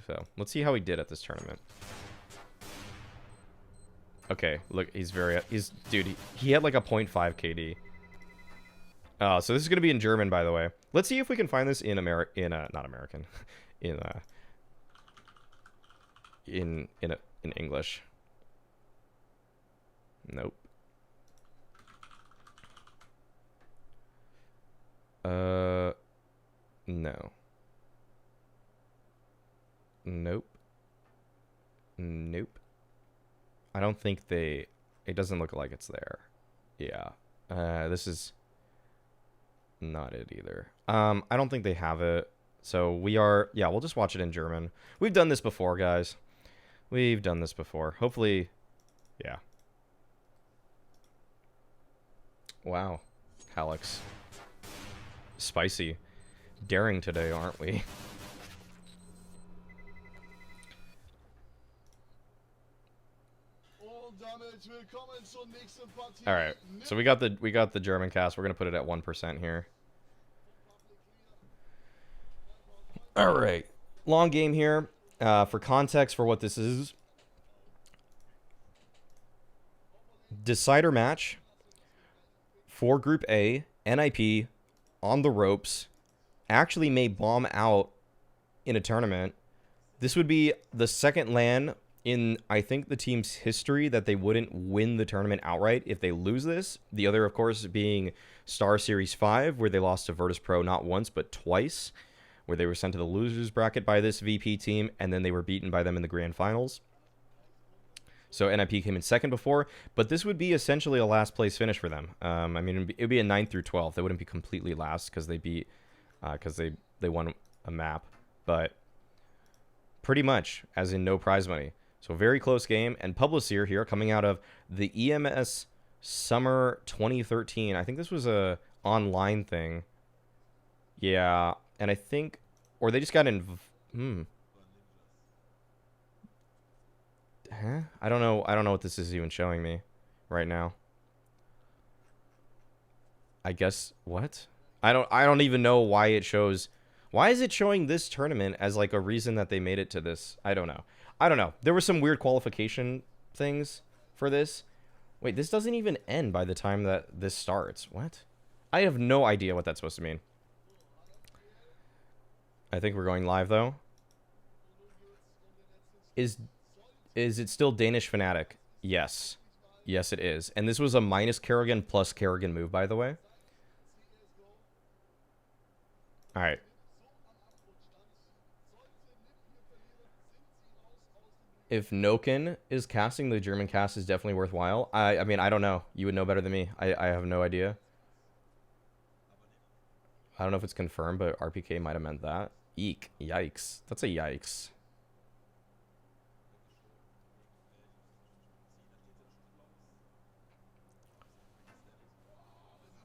So, let's see how he did at this tournament. Okay, look, dude, he had like a 0.5 KD. So this is going to be in German, by the way. Let's see if we can find this in not American, in English. Nope. No. Nope. Nope. I don't think it doesn't look like it's there. Yeah. This is not it either. I don't think they have it. So we'll just watch it in German. We've done this before, guys. We've done this before. Hopefully, yeah. Wow. Alex. Spicy. Daring today, aren't we? All right. So we got the German cast. We're going to put it at 1% here. All right. Long game here. For context for what this is. Decider match for Group A. NIP on the ropes. Actually may bomb out in a tournament. This would be the second LAN in, I think, the team's history that they wouldn't win the tournament outright if they lose this. The other, of course, being Star Series 5, where they lost to Virtus.pro not once, but twice, where they were sent to the losers bracket by this VP team, and then they were beaten by them in the grand finals. So NIP came in second before, but this would be essentially a last place finish for them. I mean, it would be a 9th through 12th. They wouldn't be completely last because they beat, because they won a map, but pretty much, as in no prize money. So very close game, and Publicir here coming out of the EMS Summer 2013. I think this was a online thing. Yeah, and I think, or they just got Huh? I don't know what this is even showing me right now. I guess what? I don't even know why it shows. Why is it showing this tournament as like a reason that they made it to this? I don't know. There were some weird qualification things for this. Wait, this doesn't even end by the time that this starts. What? I have no idea what that's supposed to mean. I think we're going live though. Is it still Danish Fnatic? Yes. Yes, it is. And this was a minus Kerrigan plus Kerrigan move, by the way. All right. If Noken is casting, the German cast is definitely worthwhile. I mean, I don't know. You would know better than me. I have no idea. I don't know if it's confirmed, but RPK might have meant that. Eek. Yikes. That's a yikes.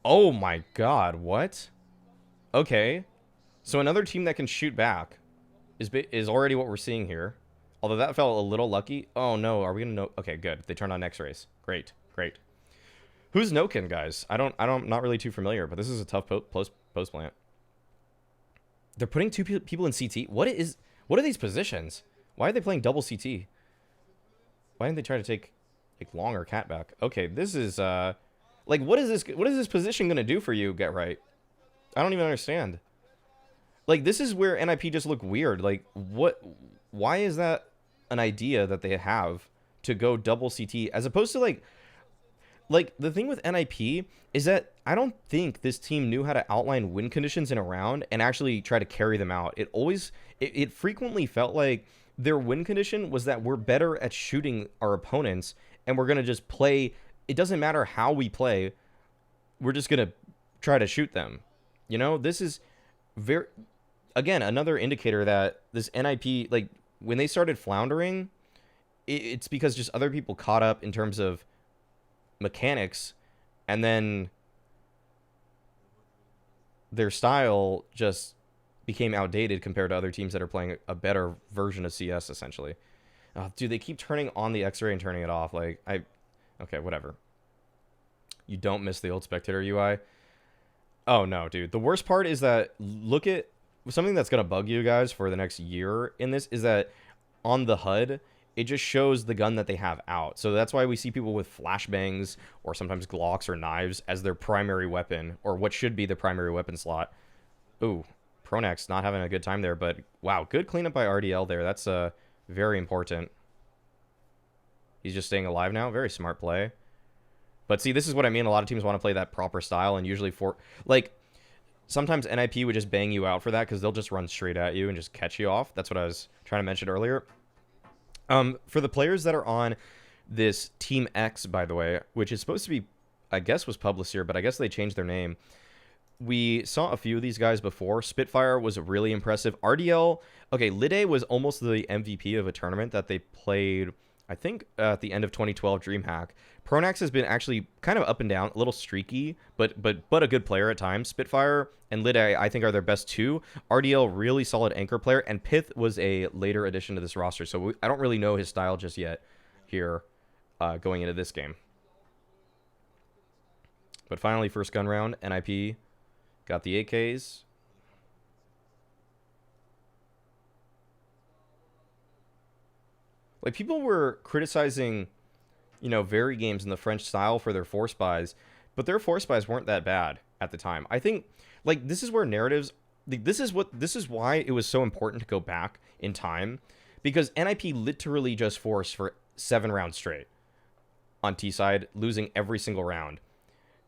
Oh my god, what? Okay. So another team that can shoot back is already what we're seeing here. Although that felt a little lucky. Oh no, are we gonna know? Okay, good. They turned on next race. Great, great. Who's Noken, guys? I'm not really too familiar, but this is a tough post plant. They're putting two people in CT. What are these positions? Why are they playing double CT? Why didn't they try to take Like longer cat back. Okay, this is like what is this position gonna do for you, Get Right? I don't even understand. Like this is where NIP just look weird. Like why is that an idea that they have to go double CT as opposed to like the thing with NIP is that I don't think this team knew how to outline win conditions in a round and actually try to carry them out. It frequently felt like their win condition was that we're better at shooting our opponents and we're going to just play. It doesn't matter how we play. We're just going to try to shoot them. You know, this is very, again, another indicator that this NIP, like when they started floundering, it's because just other people caught up in terms of mechanics, and then their style just became outdated compared to other teams that are playing a better version of CS, essentially. Dude, they keep turning on the X-ray and turning it off. Like, okay, whatever. You don't miss the old spectator UI? Oh, no, dude. The worst part is that, look at something that's going to bug you guys for the next year in this, is that on the HUD, it just shows the gun that they have out. So that's why we see people with flashbangs or sometimes Glocks or knives as their primary weapon, or what should be the primary weapon slot. Ooh, Pronax not having a good time there, but wow, good cleanup by RDL there. That's very important. He's just staying alive now. Very smart play. But see, this is what I mean. A lot of teams want to play that proper style, and usually sometimes NIP would just bang you out for that because they'll just run straight at you and just catch you off. That's what I was trying to mention earlier. For the players that are on this Team X, by the way, which is supposed to be, I guess was Publicir, but I guess they changed their name. We saw a few of these guys before. Spitfire was really impressive. RDL, okay, Lide was almost the MVP of a tournament that they played, I think, at the end of 2012 DreamHack. Pronax has been actually kind of up and down, a little streaky, but a good player at times. Spitfire and Lide, I think, are their best two. RDL, really solid anchor player, and Pith was a later addition to this roster, so I don't really know his style just yet here going into this game. But finally, first gun round, NIP got the AKs. Like, people were criticizing, you know, Very Games in the French style for their force buys, but their force buys weren't that bad at the time. I think, like, this is where narratives, this is why it was so important to go back in time, because NIP literally just forced for 7 rounds straight on T side, losing every single round.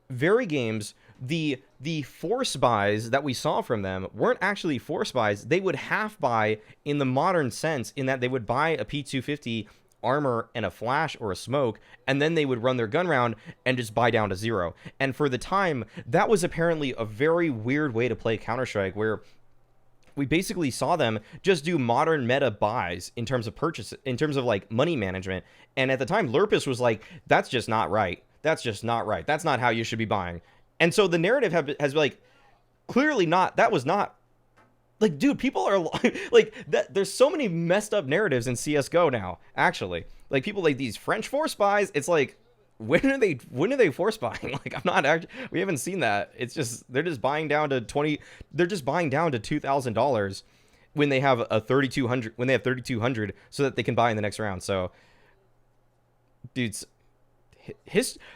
Very Games, the force buys that we saw from them weren't actually force buys. They would half buy in the modern sense, in that they would buy a P250 armor and a flash or a smoke, and then they would run their gun round and just buy down to 0. And for the time, that was apparently a very weird way to play Counter-Strike, where we basically saw them just do modern meta buys in terms of purchase, in terms of like money management. And at the time, Lurpus was like, that's just not right. That's just not right. That's not how you should be buying. And so the narrative has like, clearly not, that was not, like, dude, people are like that. There's so many messed up narratives in CS:GO now, actually. Like, people like these French force buys. It's like, when are they force buying? Like, I'm not actually, we haven't seen that. It's just, they're just buying down to they're just buying down to $2,000 when they have a 3,200, when they have 3,200 so that they can buy in the next round. So, dudes,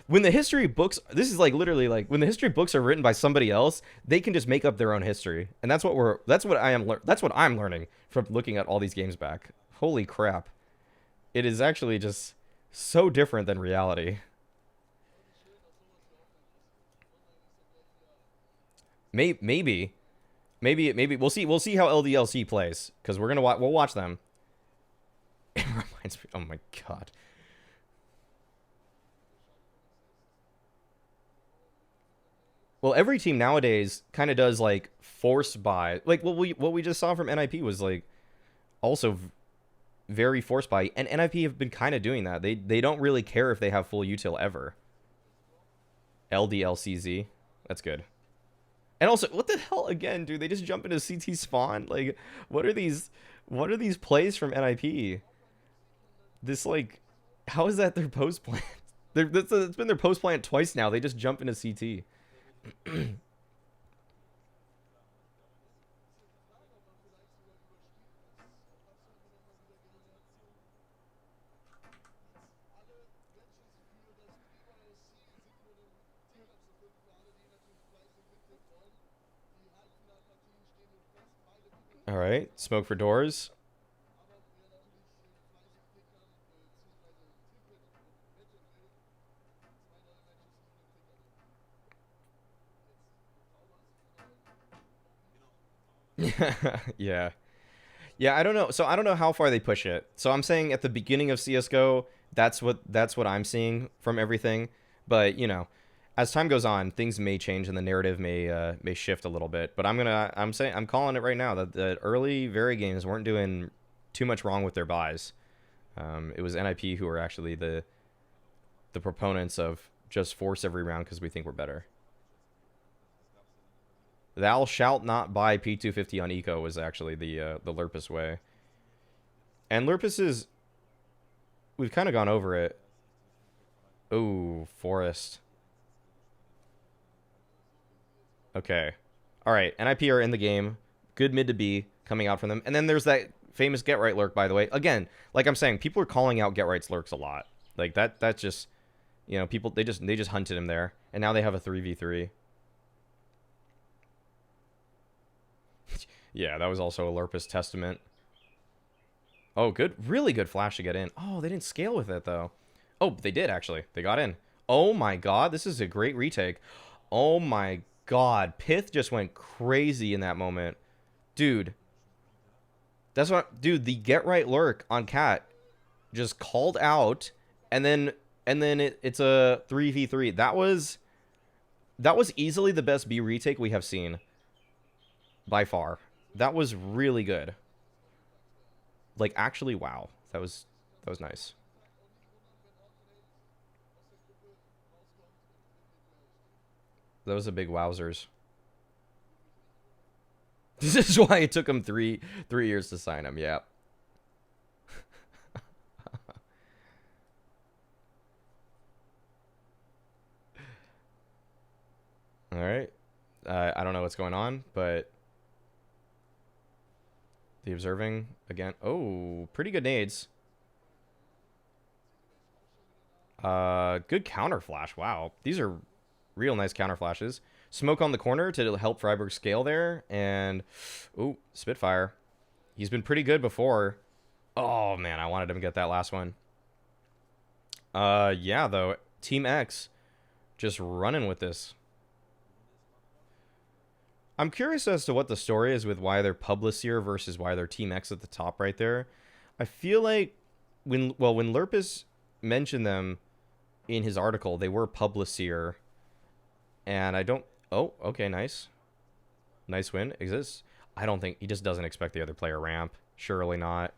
when the history books, this is like literally like when the history books are written by somebody else, they can just make up their own history, and that's what I'm learning from looking at all these games back. Holy crap, it is actually just so different than reality. Maybe we'll see how LDLC plays, because we'll watch them. It reminds me, oh my god. Well, every team nowadays kind of does like force buy. Like what we just saw from NIP was like also very force buy, and NIP have been kind of doing that. They don't really care if they have full util ever. LDLCZ, that's good. And also, what the hell again, dude? They just jump into CT spawn. Like, what are these plays from NIP? This, like, how is that their post plant? It's been their post plant twice now. They just jump into CT. right. Smoke for doors. Yeah. Yeah, I don't know. So I don't know how far they push it. So I'm saying at the beginning of CS:GO, that's what I'm seeing from everything. But, you know, as time goes on, things may change and the narrative may shift a little bit. But I'm calling it right now that the early Very games weren't doing too much wrong with their buys. It was NIP who were actually the proponents of just force every round because we think we're better. Thou shalt not buy P250 on Eco was actually the Lurpus way. And Lurpus is... We've kind of gone over it. Ooh, Forest. Okay. Alright, NIP are in the game. Good mid to B coming out from them. And then there's that famous Get Right lurk, by the way. Again, like I'm saying, people are calling out Get Right's lurks a lot. Like, that's just... You know, people, they just hunted him there. And now they have a 3v3. Yeah, that was also a Lurpus testament. Oh, good. Really good flash to get in. Oh, they didn't scale with it, though. Oh, they did, actually. They got in. Oh, my God. This is a great retake. Oh, my God. Pith just went crazy in that moment. Dude. That's what... Dude, the Get Right lurk on Cat just called out, and then it's a 3v3. That was easily the best B retake we have seen. By far. That was really good. Like, actually, wow. That was nice. That was a big wowzers. This is why it took him three years to sign him, yeah. Alright. I don't know what's going on, but... The observing again. Oh, pretty good nades. Good counter flash. Wow. These are real nice counter flashes. Smoke on the corner to help Freiburg scale there. And, ooh, Spitfire. He's been pretty good before. Oh, man, I wanted him to get that last one. Yeah, though. Team X just running with this. I'm curious as to what the story is with why they're Publicir versus why they're Team X at the top right there. I feel like when Lurpus mentioned them in his article, they were Publicir. And I don't... Oh, okay, nice. Nice win. Exists. I don't think... He just doesn't expect the other player ramp. Surely not.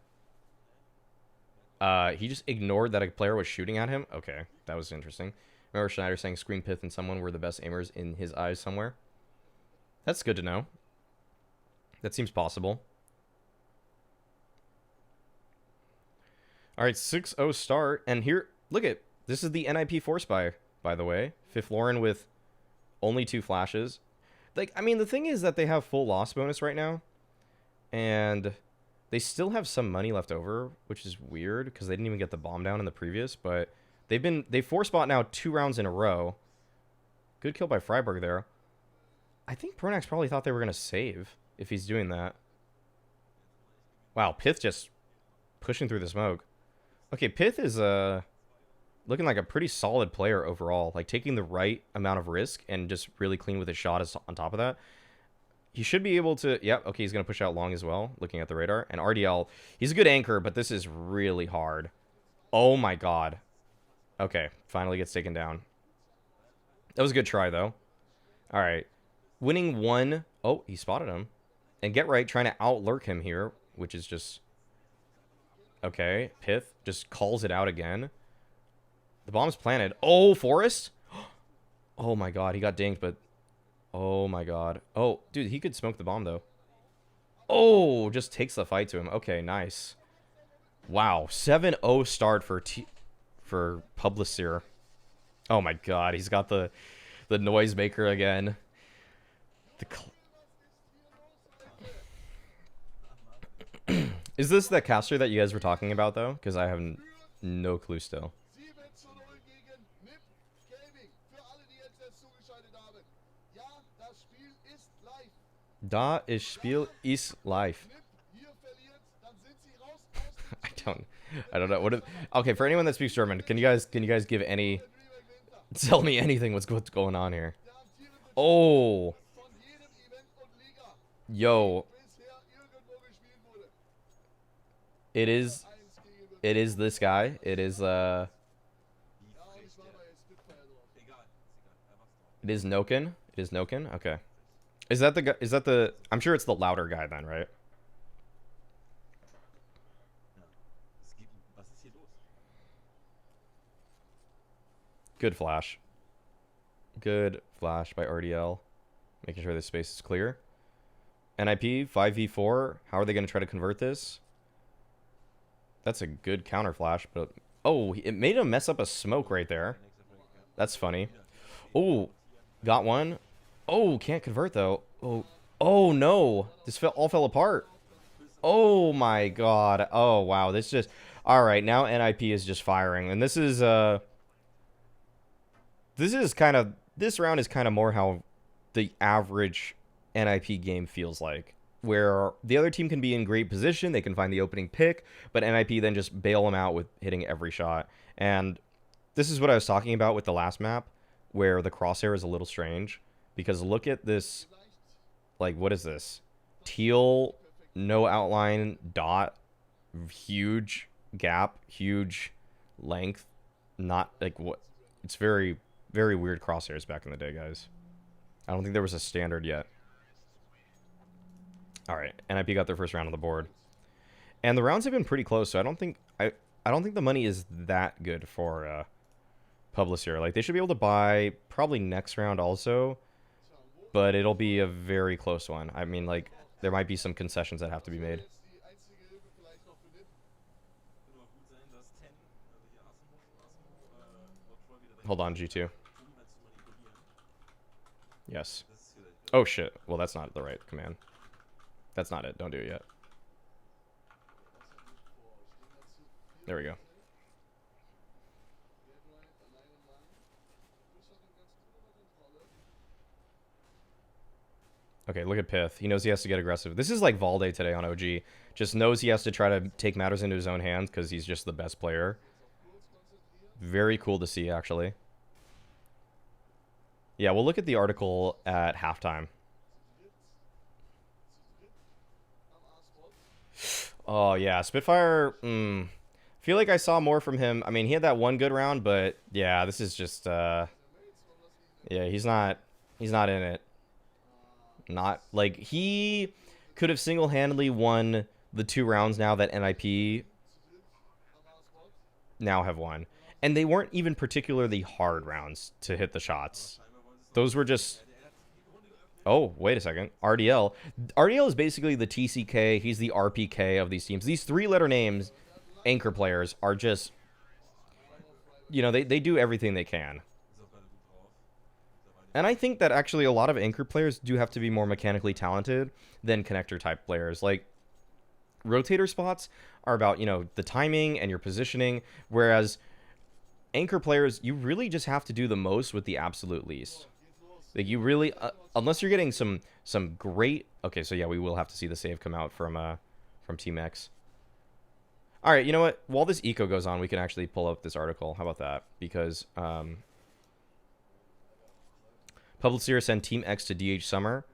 He just ignored that a player was shooting at him. Okay, that was interesting. Remember Schneider saying Screen Pith and someone were the best aimers in his eyes somewhere? That's good to know. That seems possible. All right, 6-0 start. And here, look at, this is the NIP force by the way. Fifth Lauren with only 2 flashes. Like, I mean, the thing is that they have full loss bonus right now. And they still have some money left over, which is weird because they didn't even get the bomb down in the previous. But they force bought now 2 rounds in a row. Good kill by Freiburg there. I think Pronax probably thought they were going to save if he's doing that. Wow, Pith just pushing through the smoke. Okay, Pith is looking like a pretty solid player overall. Like, taking the right amount of risk and just really clean with his shot is on top of that. He should be able to... Yep, okay, he's going to push out long as well, looking at the radar. And RDL, he's a good anchor, but this is really hard. Oh, my God. Okay, finally gets taken down. That was a good try, though. All right. Winning 1. Oh, he spotted him. And Get Right trying to out-lurk him here, which is just... Okay, Pith just calls it out again. The bomb's planted. Oh, Forest? Oh, my God. He got dinged, but... Oh, my God. Oh, dude, he could smoke the bomb, though. Oh, just takes the fight to him. Okay, nice. Wow, 7-0 start for Publicir. Oh, my God. He's got the noisemaker again. Is this the caster that you guys were talking about, though? Because I have no clue still. Das Spiel ist live. I don't know what. Okay, for anyone that speaks German, can you guys give any? Tell me anything. What's going on here? Oh, yo, it is this guy. It is It is Noken. It is Noken. Okay. Is that the guy? Is that the? I'm sure it's the louder guy then, right? Good flash. Good flash by RDL. Making sure this space is clear. NIP 5v4. How are they going to try to convert this? That's a good counter flash, but oh, it made him mess up a smoke right there. That's funny. Oh, got one. Oh, can't convert though. Oh no, this all fell apart. Oh my god. Oh wow, this just all right. Now NIP is just firing, and this round is kind of more how the average NIP game feels like, where the other team can be in great position, they can find the opening pick, but NIP then just bail them out with hitting every shot. And this is what I was talking about with the last map, where the crosshair is a little strange, because look at this, like, what is this? Teal, no outline, dot, huge gap, huge length, not, like, what? It's very, very weird crosshairs back in the day, guys. I don't think there was a standard yet. All right, NIP got their first round on the board, and the rounds have been pretty close. So I don't think the money is that good for Publicir. Like, they should be able to buy probably next round also, but it'll be a very close one. I mean, like, there might be some concessions that have to be made. Hold on, G2. Yes. Oh shit. Well, that's not the right command. That's not it. Don't do it yet. There we go. Okay, look at Pith. He knows he has to get aggressive. This is like Valde today on OG. Just knows he has to try to take matters into his own hands because he's just the best player. Very cool to see, actually. Yeah, we'll look at the article at halftime. Oh, yeah. Spitfire, feel like I saw more from him. I mean, he had that one good round, but yeah, this is just, yeah, he's not in it. Not, like, he could have single-handedly won the 2 rounds now that NIP now have won. And they weren't even particularly hard rounds to hit the shots. Those were just... Oh, wait a second. RDL. RDL is basically the TCK. He's the RPK of these teams. These 3-letter names, anchor players, are just... You know, they do everything they can. And I think that actually a lot of anchor players do have to be more mechanically talented than connector-type players. Like, rotator spots are about, you know, the timing and your positioning, whereas anchor players, you really just have to do the most with the absolute least. Like, you really, unless you're getting some great... Okay, so yeah, we will have to see the save come out from Team X. All right, you know what? While this eco goes on, we can actually pull up this article. How about that? Because Publicir sent Team X to DH Summer.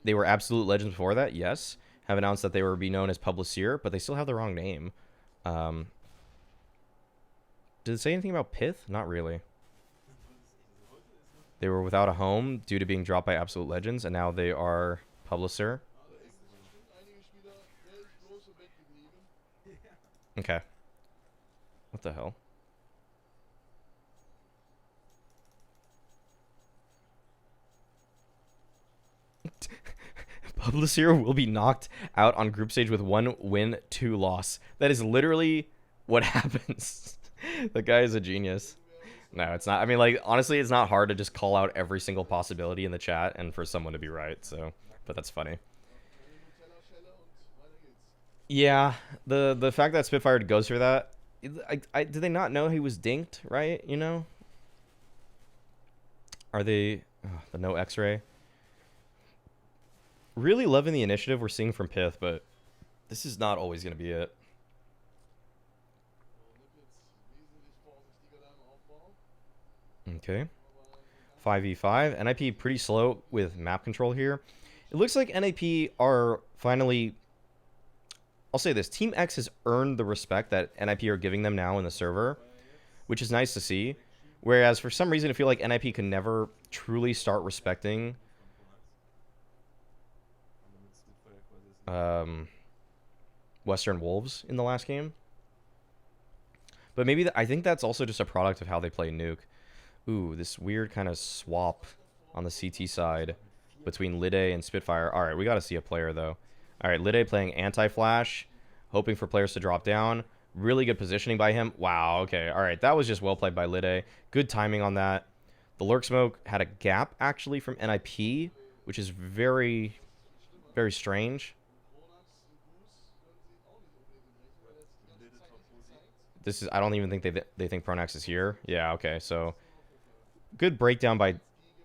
They were absolute legends before that, yes. Have announced that they will be known as Publicir, but they still have the wrong name. Did it say anything about Pith? Not really. They were without a home due to being dropped by Absolute Legends, and now they are Publicir. Okay. What the hell? Publicir will be knocked out on group stage with 1 win, 2 loss. That is literally what happens. The guy is a genius. No, it's not. I mean, like, honestly, it's not hard to just call out every single possibility in the chat and for someone to be right. So, but that's funny. Yeah, the fact that Spitfire goes for that, did they not know he was dinked, right? You know? Are they... Oh, the no X-ray. Really loving the initiative we're seeing from Pith, but this is not always going to be it. Okay. 5v5. NIP pretty slow with map control here. It looks like NIP are finally... I'll say this. Team X has earned the respect that NIP are giving them now in the server, which is nice to see. Whereas for some reason I feel like NIP can never truly start respecting Western Wolves in the last game. But maybe I think that's also just a product of how they play Nuke. Ooh, this weird kind of swap on the CT side between Lide and Spitfire. All right, we got to see a player, though. All right, Lide playing anti-flash, hoping for players to drop down. Really good positioning by him. Wow, okay. All right, that was just well played by Lide. Good timing on that. The Lurk Smoke had a gap, actually, from NIP, which is very, very strange. This is, I don't even think they think Pronax is here. Yeah, okay, so good breakdown by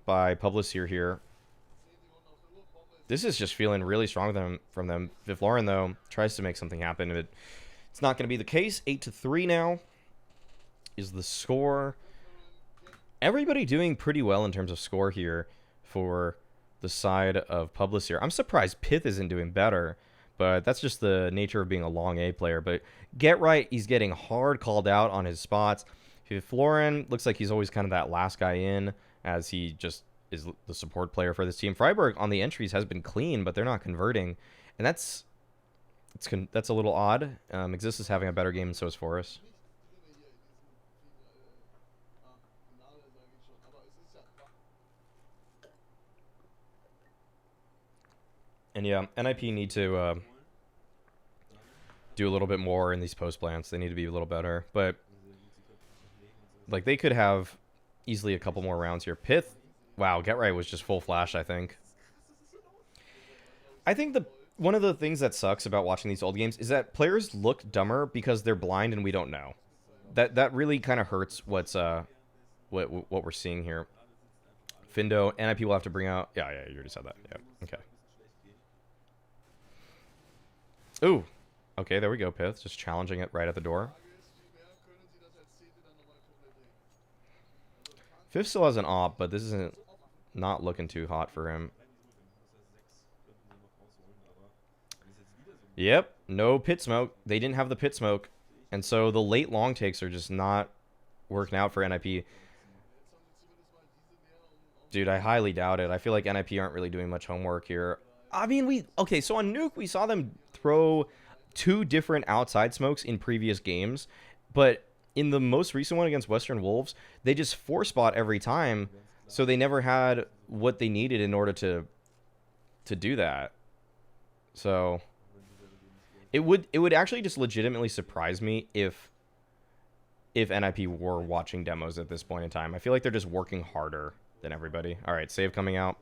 Publicir here. This is just feeling really strong from them. Vifloren, though, tries to make something happen. It's not going to be the case. 8-3 now is the score. Everybody doing pretty well in terms of score here for the side of Publicir. I'm surprised Pith isn't doing better, but that's just the nature of being a long A player. But Get Right, he's getting hard called out on his spots. Florin looks like he's always kind of that last guy in, as he just is the support player for this team. Freiburg on the entries has been clean, but they're not converting, and that's a little odd. Exist is having a better game, and so is Forest. And yeah, NIP need to do a little bit more in these post plants. They need to be a little better, but like they could have easily a couple more rounds here. Pith, wow, Get Right was just full flash. I think one of the things that sucks about watching these old games is that players look dumber because they're blind and we don't know. That really kind of hurts what we're seeing here. Findo, NIP will have to bring out. Yeah, you already said that. Yeah, okay. Ooh, okay, there we go. Pith just challenging it right at the door. Fifth still has an op, but this isn't not looking too hot for him. Yep, no pit smoke. They didn't have the pit smoke, and so the late long takes are just not working out for NIP. Dude, I highly doubt it. I feel like NIP aren't really doing much homework here. I mean, okay, so on Nuke, we saw them throw 2 different outside smokes in previous games, but in the most recent one against Western Wolves, they just 4-spot every time, so they never had what they needed in order to do that. So it would actually just legitimately surprise me if NIP were watching demos at this point in time. I feel like they're just working harder than everybody. All right, save coming out.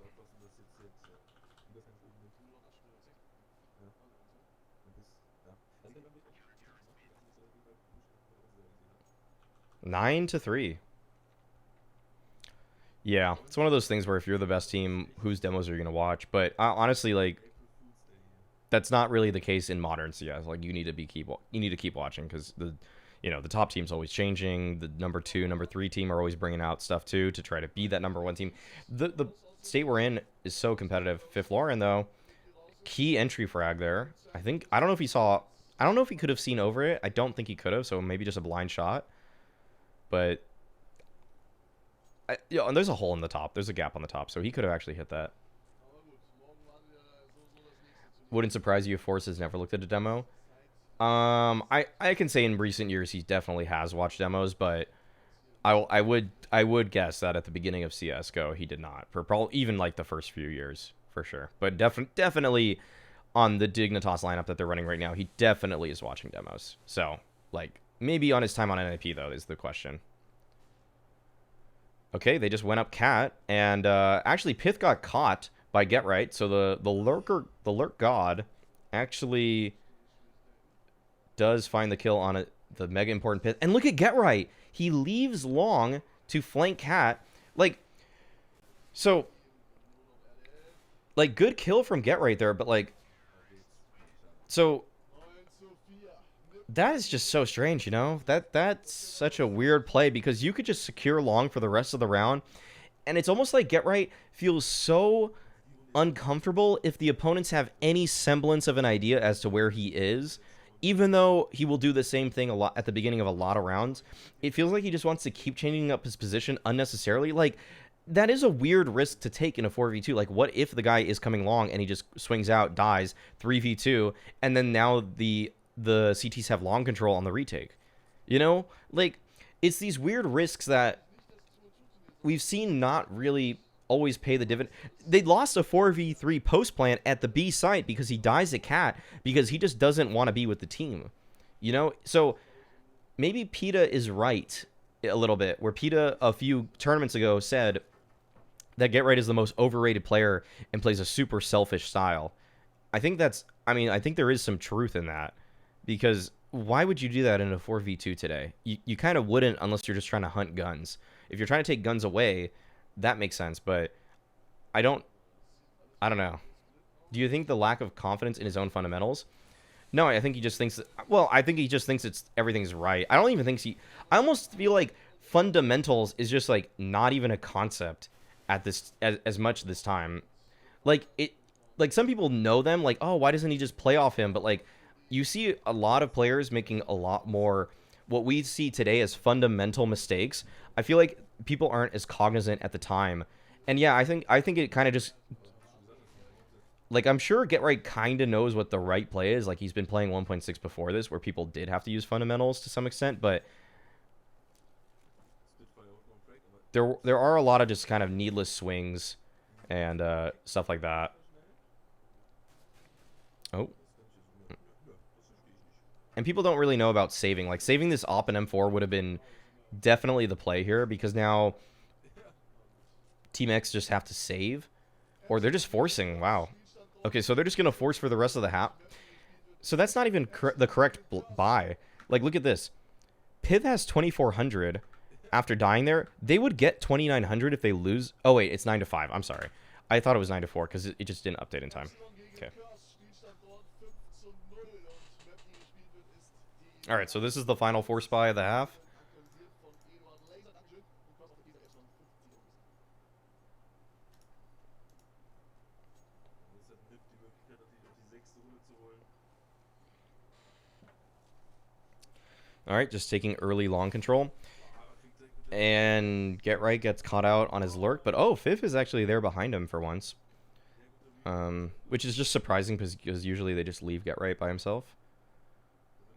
Nine to 3. Yeah, it's one of those things where if you're the best team, whose demos are you gonna watch? But honestly, like, that's not really the case in modern CS. Like, you need to keep watching because the top team's always changing. The number 2, number 3 team are always bringing out stuff too to try to be that number 1 team. The state we're in is so competitive. Vifloren, though, key entry frag there. I don't know if he could have seen over it. I don't think he could have. So maybe just a blind shot. But and there's a hole in the top. There's a gap on the top, so he could have actually hit that. Wouldn't surprise you if Force has never looked at a demo. I can say in recent years he definitely has watched demos, but I would guess that at the beginning of CS:GO he did not. For probably even like the first few years for sure. But definitely on the Dignitas lineup that they're running right now, he definitely is watching demos. So like. Maybe on his time on NIP, though, is the question. Okay, they just went up Cat, and actually Pith got caught by Get Right, so the Lurk God actually does find the kill on the mega important Pith. And look at Get Right! He leaves long to flank Cat. Like, so, like, good kill from Get Right there, but, like, so... That is just so strange, you know? That's such a weird play because you could just secure long for the rest of the round, and it's almost like Get Right feels so uncomfortable if the opponents have any semblance of an idea as to where he is. Even though he will do the same thing a lot at the beginning of a lot of rounds, it feels like he just wants to keep changing up his position unnecessarily. Like, that is a weird risk to take in a 4v2. Like, what if the guy is coming long and he just swings out, dies, 3v2, and then now the CTs have long control on the retake? You know? Like, it's these weird risks that we've seen not really always pay the dividend. They lost a 4v3 post plant at the B site because he dies at cat because he just doesn't want to be with the team. You know? So maybe PETA is right a little bit, where PETA a few tournaments ago said that Get Right is the most overrated player and plays a super selfish style. I think there is some truth in that, because why would you do that in a 4v2 today? You kind of wouldn't unless you're just trying to hunt guns. If you're trying to take guns away, that makes sense, but I don't know. Do you think the lack of confidence in his own fundamentals? No, I think he just thinks it's everything's right. I don't even think I almost feel like fundamentals is just like not even a concept at this as much this time. Like some people know them, like, oh, why doesn't he just play off him? But like, you see a lot of players making a lot more what we see today as fundamental mistakes. I feel like people aren't as cognizant at the time. And yeah, I think it kind of just, like, I'm sure Get Right kind of knows what the right play is. Like, he's been playing 1.6 before this, where people did have to use fundamentals to some extent, but there are a lot of just kind of needless swings and stuff like that. Oh. And people don't really know about saving. Like, saving this op and M4 would have been definitely the play here, because now Team X just have to save, or they're just forcing. Wow. Okay, so they're just going to force for the rest of the half. So that's not even the correct buy. Like, look at this. Piv has 2,400 after dying there. They would get 2,900 if they lose. Oh, wait, it's 9 to 5. I'm sorry. I thought it was 9 to 4 because it just didn't update in time. Okay. All right, so this is the final force buy of the half. All right, just taking early long control. And Get Right gets caught out on his lurk. But, oh, Fifth is actually there behind him for once. Which is just surprising because usually they just leave Get Right by himself.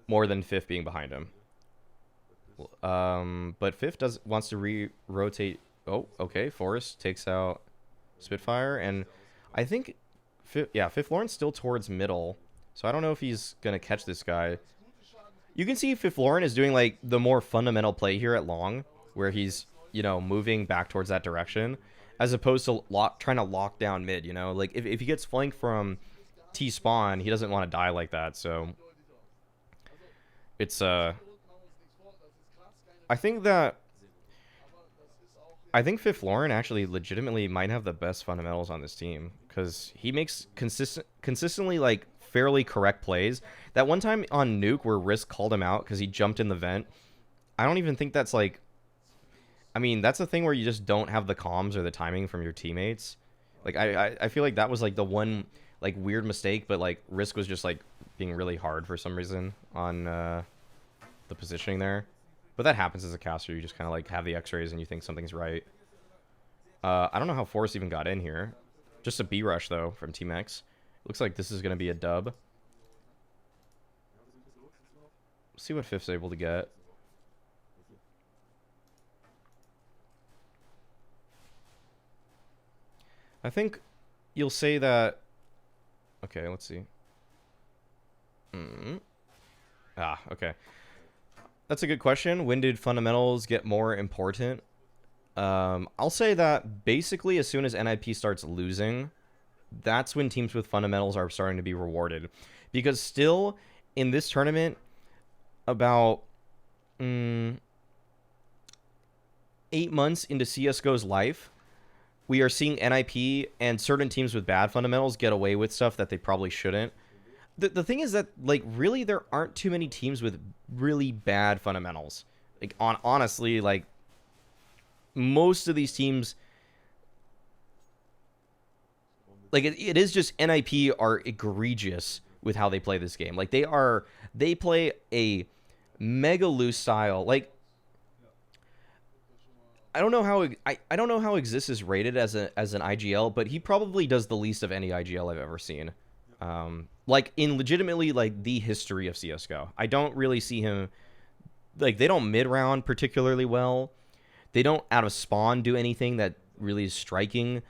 More than Fifth being behind him. But Fifth wants to re-rotate. Oh, okay. Forrest takes out Spitfire. And I think, Fifth Lawrence still towards middle. So I don't know if he's going to catch this guy. You can see Fifth Lauren is doing, like, the more fundamental play here at long, where he's, you know, moving back towards that direction, as opposed to trying to lock down mid, you know? Like, if he gets flanked from T-spawn, he doesn't want to die like that, so it's, I think Fifth Lauren actually legitimately might have the best fundamentals on this team, because he makes consistently, like, fairly correct plays. That one time on Nuke where Risk called him out because he jumped in the vent, I don't even think that's, like, I mean, that's a thing where you just don't have the comms or the timing from your teammates. Like, I feel like that was, like, the one, like, weird mistake, but, like, Risk was just, like, being really hard for some reason on the positioning there. But that happens as a caster. You just kind of, like, have the x-rays and you think something's right. I don't know how Forrest even got in here. Just a B rush, though, from Team X. Looks like this is going to be a dub. See what Fifth's able to get. I think you'll say that... Okay, let's see. Okay. That's a good question. When did fundamentals get more important? I'll say that basically as soon as NIP starts losing, that's when teams with fundamentals are starting to be rewarded. Because still, in this tournament, about 8 months into CSGO's life, we are seeing NIP and certain teams with bad fundamentals get away with stuff that they probably shouldn't. the thing is that, like, really there aren't too many teams with really bad fundamentals. Like, honestly, like, most of these teams, like, it is just NIP are egregious with how they play this game. Like, they play a mega loose style. Like, I don't know how I don't know how Exist is rated as an IGL, but he probably does the least of any IGL I've ever seen. Like, in legitimately, like, the history of CSGO. I don't really see him, like, they don't mid-round particularly well. They don't, out of spawn, do anything that really is striking.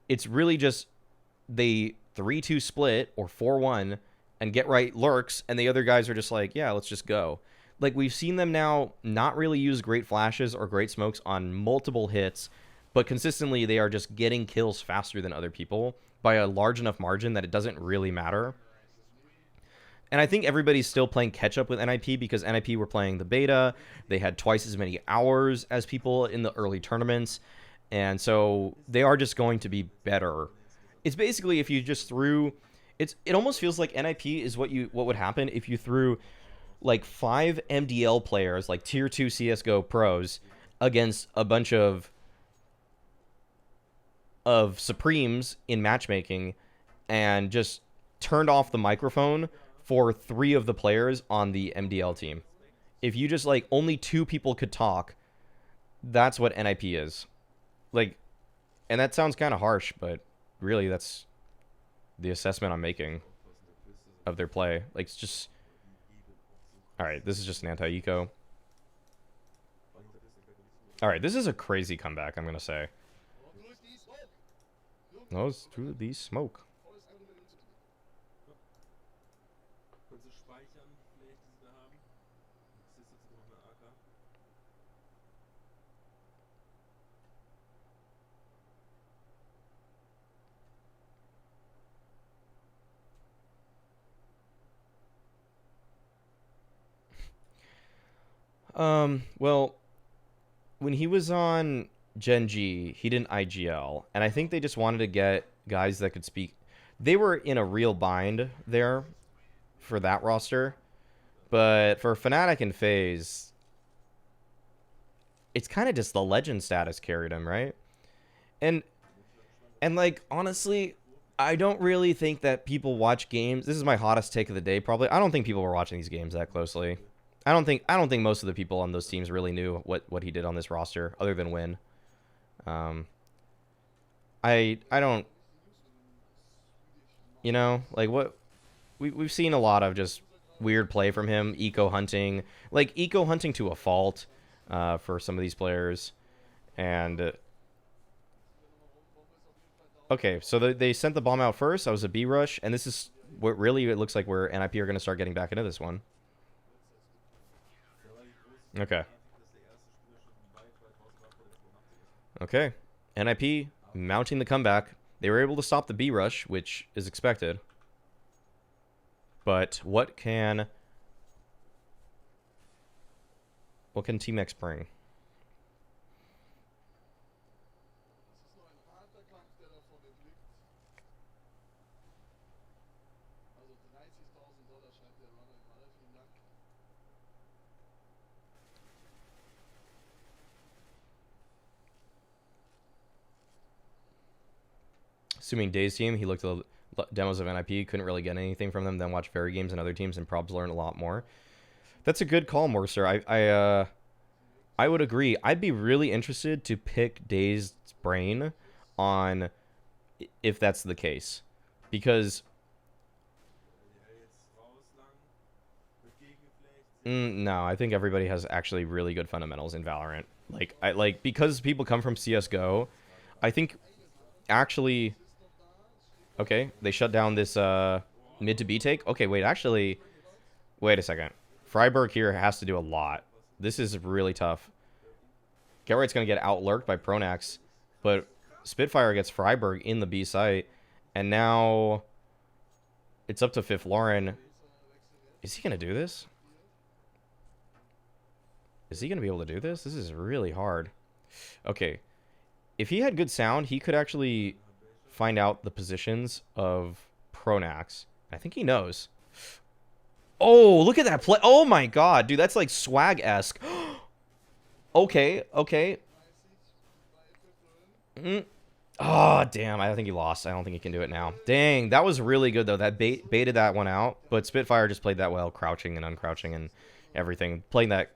It's really just they 3-2 split or 4-1 and get right lurks, and the other guys are just like, yeah, let's just go. Like, we've seen them now not really use great flashes or great smokes on multiple hits, but consistently they are just getting kills faster than other people by a large enough margin that it doesn't really matter. And I think everybody's still playing catch-up with NIP because NIP were playing the beta. They had twice as many hours as people in the early tournaments. And so they are just going to be better. It's basically if you just threw... It almost feels like NIP is what would happen if you threw like 5 MDL players, like tier 2 CSGO pros, against a bunch of Supremes in matchmaking and just turned off the microphone for 3 of the players on the MDL team. If you just, like, only 2 people could talk, that's what NIP is. Like, and that sounds kind of harsh, but really that's the assessment I'm making of their play. Like, it's just... Alright, this is just an anti-eco. Alright, this is a crazy comeback, I'm gonna say. No, it's through the smoke. Well, when he was on Gen G, he didn't IGL, and I think they just wanted to get guys that could speak. They were in a real bind there for that roster, but for Fnatic and FaZe, it's kind of just the legend status carried him, right? And like, honestly, I don't really think that people watch games. This is my hottest take of the day, probably. I don't think people were watching these games that closely. I don't think most of the people on those teams really knew what he did on this roster, other than win. I don't, you know, like, what we've seen a lot of just weird play from him, eco hunting to a fault for some of these players. And okay, so they sent the bomb out first. That was a B rush, and this is what really it looks like where NIP are going to start getting back into this one. Okay. Okay. NIP mounting the comeback. They were able to stop the B rush, which is expected. But what can Team X bring? Assuming Day's team, he looked at the demos of NIP, couldn't really get anything from them, then watched Fairy games and other teams, and probs learned a lot more. That's a good call, Morser. I would agree. I'd be really interested to pick Day's brain on if that's the case. Because... no, I think everybody has actually really good fundamentals in Valorant. Like, because people come from CSGO, I think actually... Okay, they shut down this mid to B take. Okay, wait a second. Freiburg here has to do a lot. This is really tough. Get Right's going to get out-lurked by Pronax, but Spitfire gets Freiburg in the B site, and now it's up to Fifth Lauren. Is he going to do this? Is he going to be able to do this? This is really hard. Okay, if he had good sound, he could actually find out the positions of Pronax. I think he knows. Oh, look at that play. Oh my god, dude, that's like swag-esque. Okay, okay. Oh, damn, I think he lost. I don't think he can do it now. Dang, that was really good, though. That baited that one out, but Spitfire just played that well, crouching and uncrouching and everything. Playing that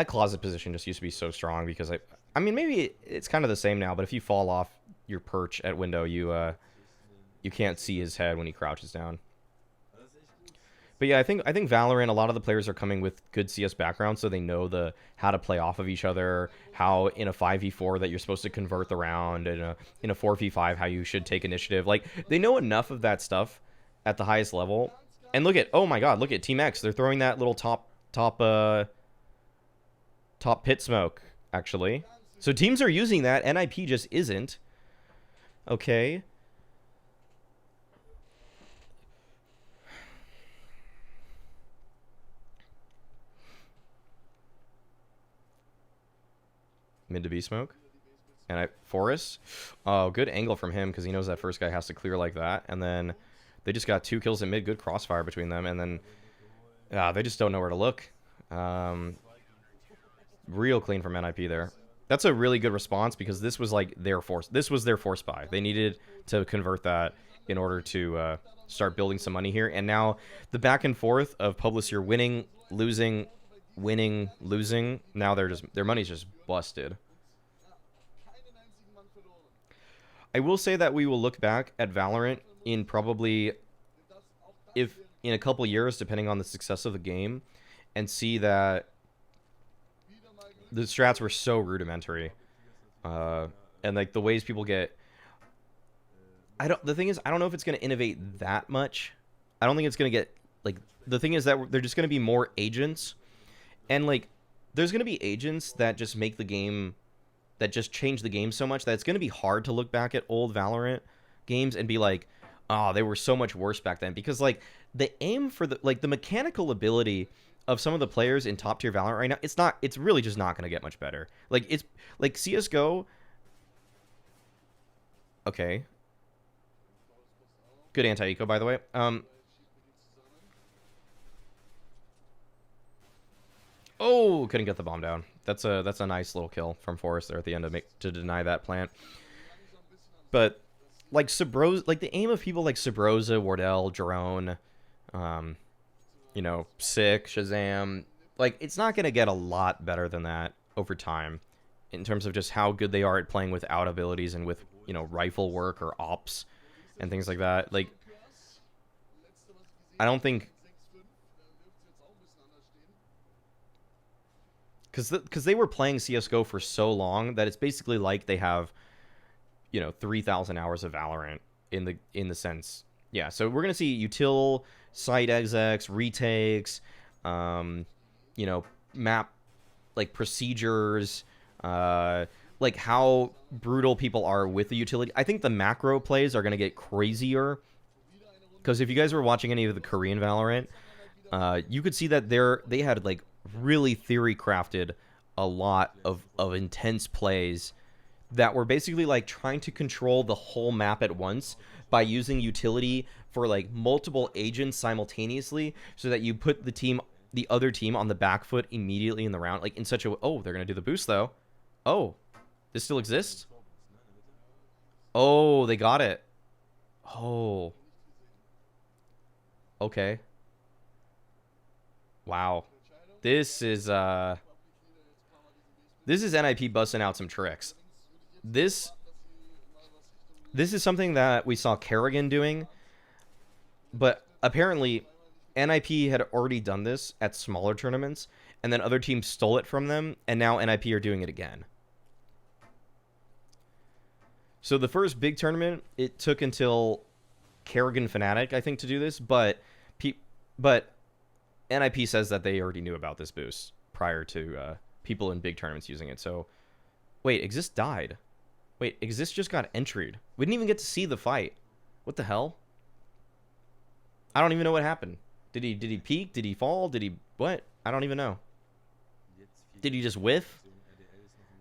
closet position just used to be so strong because I mean, maybe it's kind of the same now, but if you fall off your perch at window, you can't see his head when he crouches down. But yeah, I think Valorant, a lot of the players are coming with good CS backgrounds, so they know how to play off of each other, how in a 5v4 that you're supposed to convert the round, and in a 4v5 how you should take initiative. Like, they know enough of that stuff at the highest level. And look at, oh my god, look at Team X. They're throwing that little top pit smoke, actually. So teams are using that, NIP just isn't. Okay. Mid to B smoke. And Forest. Oh, good angle from him because he knows that first guy has to clear like that. And then they just got 2 kills in mid. Good crossfire between them. And then they just don't know where to look. Real clean from NIP there. That's a really good response because this was like their force. This was their force buy. They needed to convert that in order to start building some money here. And now the back and forth of Publicir winning, losing, winning, losing. Now their money's just busted. I will say that we will look back at Valorant in probably in a couple years, depending on the success of the game, and see that the strats were so rudimentary, and like the ways people get. The thing is, I don't know if it's going to innovate that much. I don't think it's going to get like. The thing is that they're just going to be more agents. And, like, there's going to be agents that just make the game, that just change the game so much that it's going to be hard to look back at old Valorant games and be like, oh, they were so much worse back then. Because, like, the aim for the mechanical ability of some of the players in top tier Valorant right now, it's really just not going to get much better. Like, it's, like, CSGO. Okay. Good anti-eco, by the way. Oh, couldn't get the bomb down. That's a nice little kill from Forrest there at the end to deny that plant. But like Sabrosa, like the aim of people like Sabrosa, Wardell, Jerome, you know, Sick, Shazam, like it's not gonna get a lot better than that over time in terms of just how good they are at playing without abilities and with, you know, rifle work or ops and things like that. Like I don't think because they were playing CSGO for so long that it's basically like they have, you know, 3,000 hours of Valorant in the sense. Yeah, so we're gonna see util, site execs, retakes, you know, map like procedures, like how brutal people are with the utility. I think the macro plays are gonna get crazier because if you guys were watching any of the Korean Valorant, you could see that they had like really theory crafted a lot of intense plays that were basically like trying to control the whole map at once by using utility for like multiple agents simultaneously so that you put the other team on the back foot immediately in the round, like in such a, oh, they're gonna do the boost though. Oh, this still exists? Oh, they got it. Oh, okay. Wow. This is NIP busting out some tricks. This is something that we saw Kerrigan doing, but apparently NIP had already done this at smaller tournaments, and then other teams stole it from them, and now NIP are doing it again. So the first big tournament, it took until Kerrigan Fnatic, I think, to do this, but NIP says that they already knew about this boost prior to people in big tournaments using it. So, wait, Exist died. Wait, Exist just got entried. We didn't even get to see the fight. What the hell? I don't even know what happened. Did he peek? Did he fall? Did he what? I don't even know. Did he just whiff?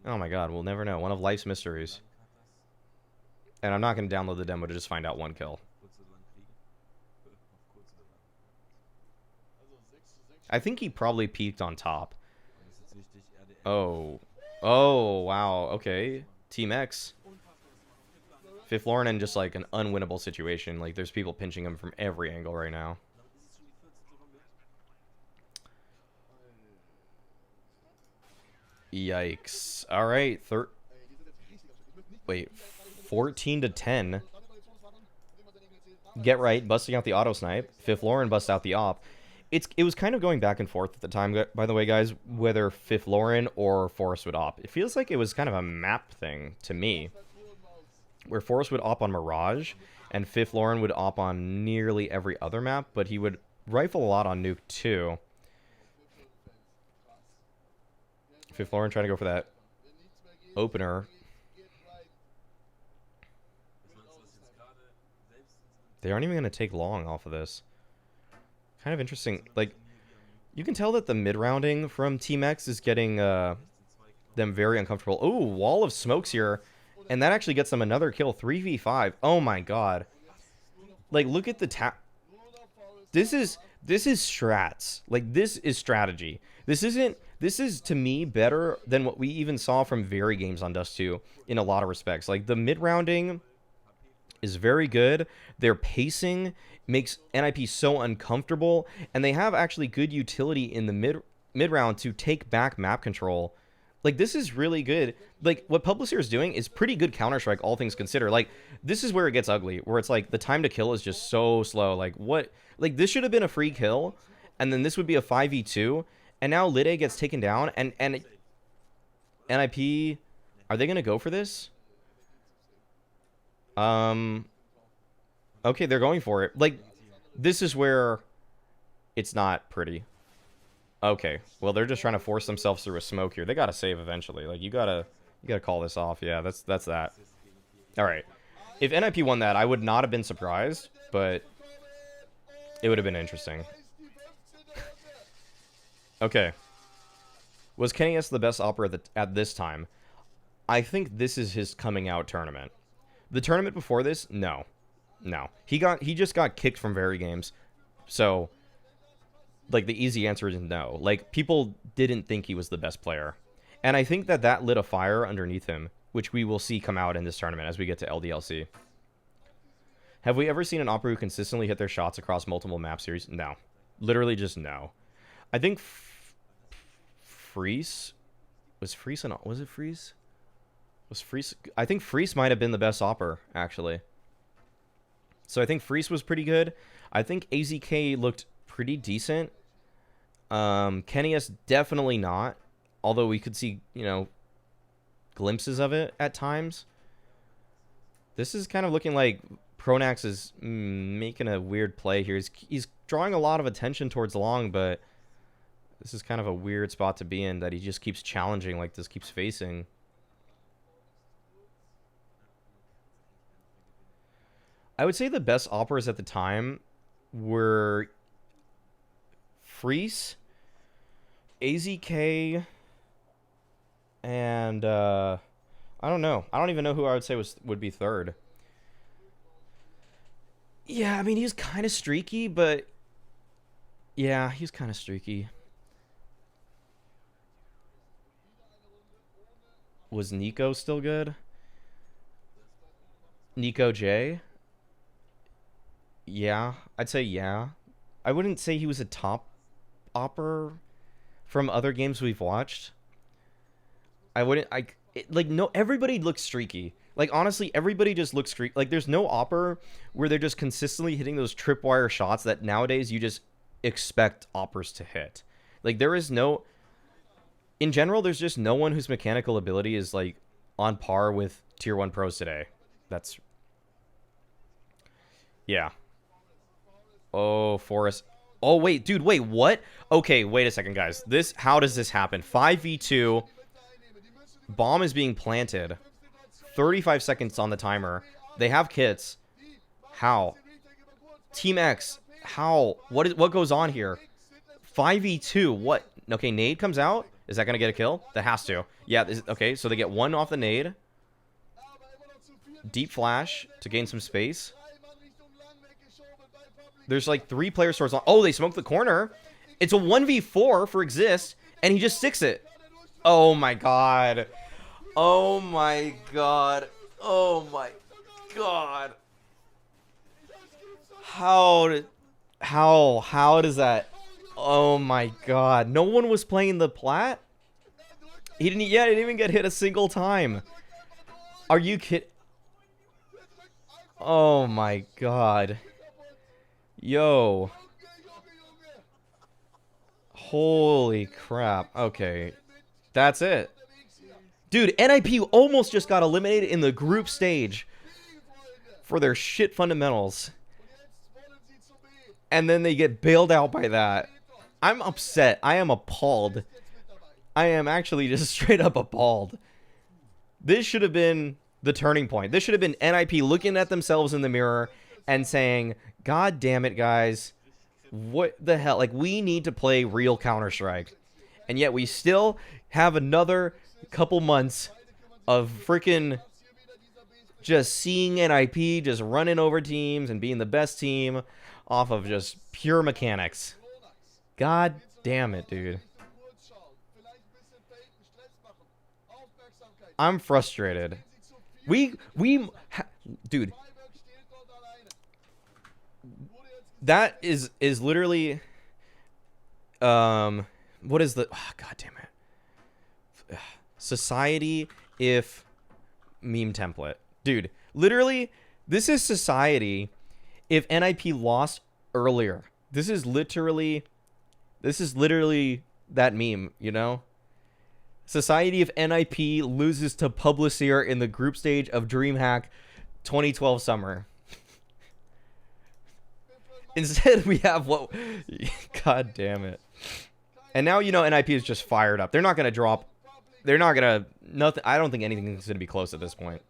Oh my god, we'll never know. One of life's mysteries. And I'm not going to download the demo to just find out one kill. I think he probably peaked on top. Oh. Oh, wow. Okay. Team X. Fifth Lauren in just like an unwinnable situation. Like there's people pinching him from every angle right now. Yikes. All right. Wait. 14-10. Get right, busting out the auto snipe. Fifth Lauren busts out the op. It was kind of going back and forth at the time, by the way, guys, whether Fifth Lauren or Forrest would op. It feels like it was kind of a map thing to me, where Forrest would op on Mirage, and Fifth Lauren would op on nearly every other map, but he would rifle a lot on Nuke too. Fifth Lauren trying to go for that opener. They aren't even going to take long off of this. Kind of interesting. Like, you can tell that the mid-rounding from Team X is getting them very uncomfortable. Oh, wall of smokes here. And that actually gets them another kill. 3v5. Oh my god. Like, look at the This is strats. Like, this is strategy. This is, to me, better than what we even saw from Very Games on Dust 2 in a lot of respects. Like, the mid-rounding is very good. Their pacing makes NIP so uncomfortable, and they have actually good utility in the mid round to take back map control. Like, this is really good. Like, what Publicir is doing is pretty good Counter-Strike, all things considered. Like, this is where it gets ugly, where it's like the time to kill is just so slow. Like, what? Like, this should have been a free kill, and then this would be a 5v2, and now Lide gets taken down, and NIP, are they going to go for this? Okay, they're going for it. Like, this is where it's not pretty. Okay, well, they're just trying to force themselves through a smoke here. They gotta save eventually. Like, you gotta call this off. Yeah, that's that. All right. If NIP won that, I would not have been surprised, but it would have been interesting. Okay. Was Kenny S the best opera at this time? I think this is his coming out tournament. The tournament before this, no. No. He just got kicked from Very Games. So, like, the easy answer is no. Like, people didn't think he was the best player. And I think that lit a fire underneath him, which we will see come out in this tournament as we get to LDLC. Have we ever seen an opera who consistently hit their shots across multiple map series? No. Literally just no. I think Freeze... Was it Freeze? Was Freeze... I think Freeze might have been the best opper, actually. So I think Freeze was pretty good. I think AZK looked pretty decent. Kenny S definitely not. Although we could see, you know, glimpses of it at times. This is kind of looking like Pronax is making a weird play here. He's drawing a lot of attention towards Long, but this is kind of a weird spot to be in that he just keeps challenging like this, keeps facing. I would say the best operas at the time were Freeze, AZK, and I don't know. I don't even know who I would say would be third. Yeah, I mean, he's kind of streaky, but yeah, he's kind of streaky. Was Nico still good? Nico J? Yeah, I'd say yeah. I wouldn't say he was a top opper from other games we've watched. I wouldn't, like, no, everybody looks streaky. Like, honestly, everybody just looks streaky. Like, there's no opper where they're just consistently hitting those tripwire shots that nowadays you just expect oppers to hit. Like, there is no, in general, there's just no one whose mechanical ability is, like, on par with Tier 1 pros today. That's, yeah. Oh, Forrest. Oh, wait, dude, wait, what? Okay, wait a second, guys. How does this happen? 5v2. Bomb is being planted. 35 seconds on the timer. They have kits. How? Team X. How? What goes on here? 5v2. What? Okay, nade comes out. Is that going to get a kill? That has to. Yeah, okay, so they get one off the nade. Deep flash to gain some space. There's like 3 players towards long. Oh, they smoked the corner. It's a 1v4 for exist, and he just sticks it. Oh my god. Oh my god. Oh my god. How does that? Oh my god. No one was playing the plat? He didn't even get hit a single time. Are you kidding? Oh my god. Yo. Holy crap. Okay. That's it. Dude, NIP almost just got eliminated in the group stage for their shit fundamentals. And then they get bailed out by that. I'm upset. I am appalled. I am actually just straight up appalled. This should have been the turning point. This should have been NIP looking at themselves in the mirror and saying, God damn it, guys. What the hell? Like, we need to play real Counter-Strike. And yet we still have another couple months of freaking just seeing NIP just running over teams and being the best team off of just pure mechanics. God damn it, dude. I'm frustrated. Dude. That is literally, what is the, oh, God damn it. Society if meme template. Dude, literally, this is society if NIP lost earlier. This is literally that meme, you know? Society if NIP loses to Publicir in the group stage of DreamHack 2012 summer. Instead, we have what... God damn it. And now, you know, NIP is just fired up. They're not going to drop... They're not going to... Nothing. I don't think anything's going to be close at this point.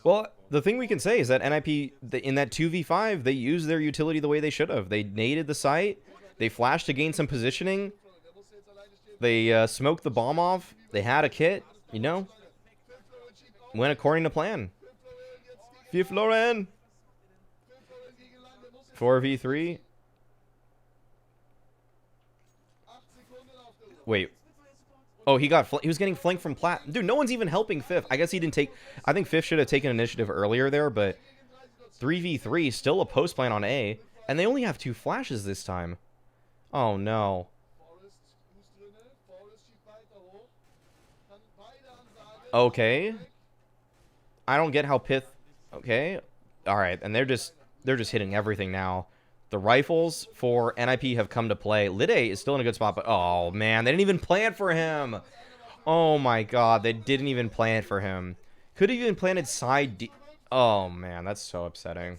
Well, the thing we can say is that NIP, in that 2v5, they used their utility the way they should have. They naded the site. They flashed to gain some positioning. They smoked the bomb off. They had a kit, you know. Went according to plan. Fnatic 4v3. Wait. Oh, he was getting flanked from plat. Dude, no one's even helping Fifth. I guess he didn't take... I think Fifth should have taken initiative earlier there, but 3v3, still a post plan on A, and they only have 2 flashes this time. Oh, no. Okay. I don't get how Pith... Okay. Alright, and they're just hitting everything now. The rifles for NIP have come to play. Lide is still in a good spot, but... Oh, man, they didn't even plan for him. Oh, my God, they didn't even plan for him. Could have even planted side D... Oh, man, that's so upsetting.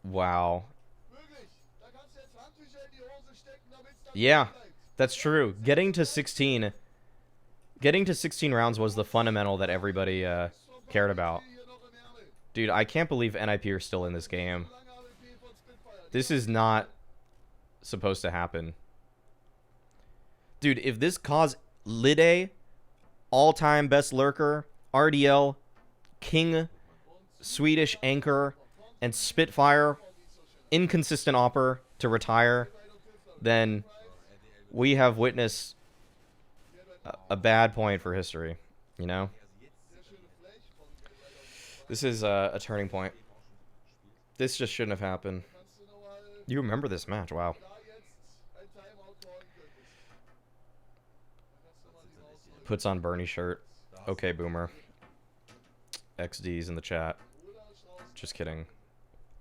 Wow. Yeah, that's true. Getting to 16 rounds was the fundamental that everybody cared about. Dude, I can't believe NIP are still in this game. This is not supposed to happen. Dude, if this caused Lide, all-time best lurker, RDL, King, Swedish Anchor, and Spitfire, inconsistent opper to retire, then we have witnessed a bad point for history, you know? This is a turning point. This just shouldn't have happened. You remember this match, wow. Puts on Bernie shirt. Okay, Boomer. XD's in the chat. Just kidding.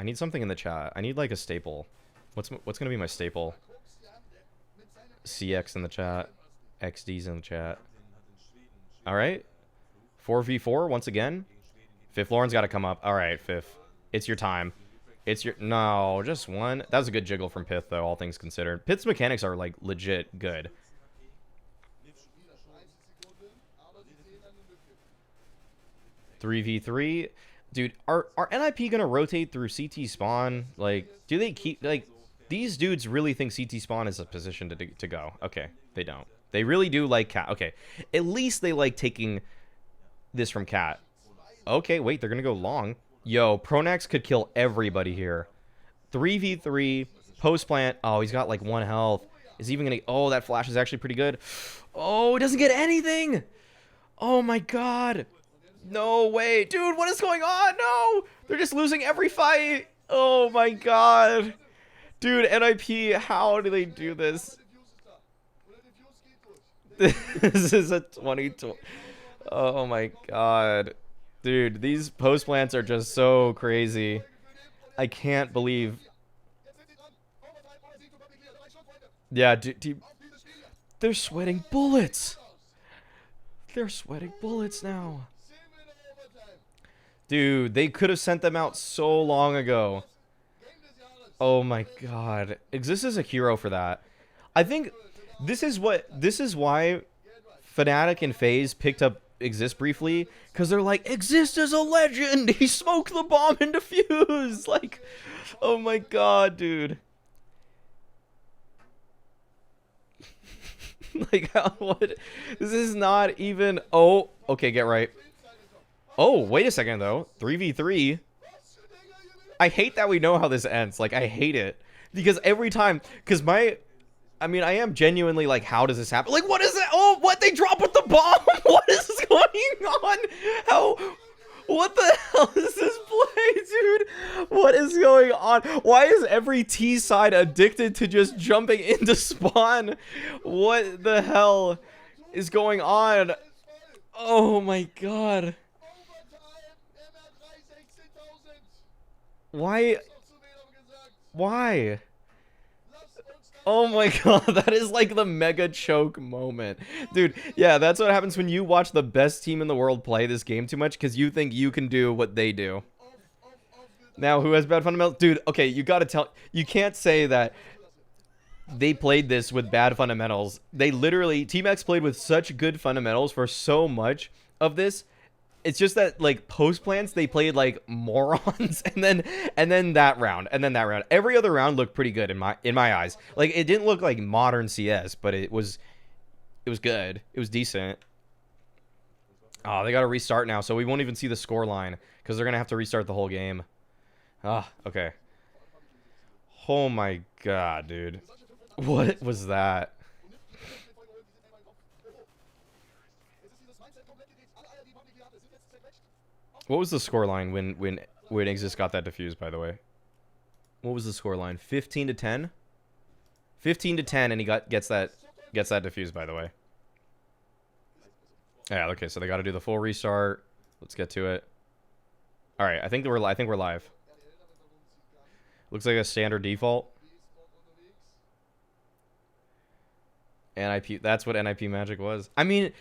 I need something in the chat. I need like a staple. What's gonna be my staple? CX in the chat. XD's in the chat. Alright. 4v4 once again. Fifth Lauren's got to come up. Alright, Fifth. It's your time. It's your... No, just one. That was a good jiggle from Pith, though, all things considered. Pith's mechanics are, like, legit good. .3v3. Dude, are NIP gonna rotate through CT spawn? Like, do they keep... Like, these dudes really think CT spawn is a position to go. Okay, they don't. They really do like Cat. Okay, at least they like taking this from Cat. Okay, wait, they're gonna go long. Yo, Pronax could kill everybody here. 3v3, post plant. Oh, he's got like 1 health. Is he even gonna... Oh, that flash is actually pretty good. Oh, he doesn't get anything! Oh my god! No way! Dude, what is going on? No! They're just losing every fight! Oh my god! Dude, NIP, how do they do this? This is a 2020... Oh my god. Dude, these post plants are just so crazy. I can't believe... Yeah, dude, they're sweating bullets. They're sweating bullets now. Dude, they could have sent them out so long ago. Oh my god. Exist is a hero for that. I think this is why Fnatic and FaZe picked up Exist briefly, because they're like, Exist is a legend. He smoked the bomb and defused. Like, oh my god, dude. Like, what? This is not even... Oh, okay, get right. Oh, wait a second, though. 3v3. I hate that we know how this ends. Like, I hate it. Because every time... Because I mean, I am genuinely like, how does this happen? Like, what is that? Oh, what? They drop with the bomb? What is going on? How... What the hell is this play, dude? What is going on? Why is every T side addicted to just jumping into spawn? What the hell is going on? Oh my god. Why? Why? Oh my god, that is like the mega choke moment. Dude, yeah, that's what happens when you watch the best team in the world play this game too much, because you think you can do what they do. Now, who has bad fundamentals? Dude, okay, you gotta tell... You can't say that they played this with bad fundamentals. They literally... Team X played with such good fundamentals for so much of this. It's just that, like, post plants, they played like morons, and then that round, and then that round. Every other round looked pretty good in my eyes. Like, it didn't look like modern CS, but it was good. It was decent. Oh, they got to restart now, so we won't even see the score line because they're gonna have to restart the whole game. Ah, okay. Oh my god, dude, what was that? What was the scoreline when Exist got that defused, by the way? What was the scoreline? 15 to 10? 15 to 10, and he gets that defused, by the way. Yeah, okay, so they got to do the full restart. Let's get to it. All right, I think we're live. Looks like a standard default. NIP, that's what NIP magic was. I mean,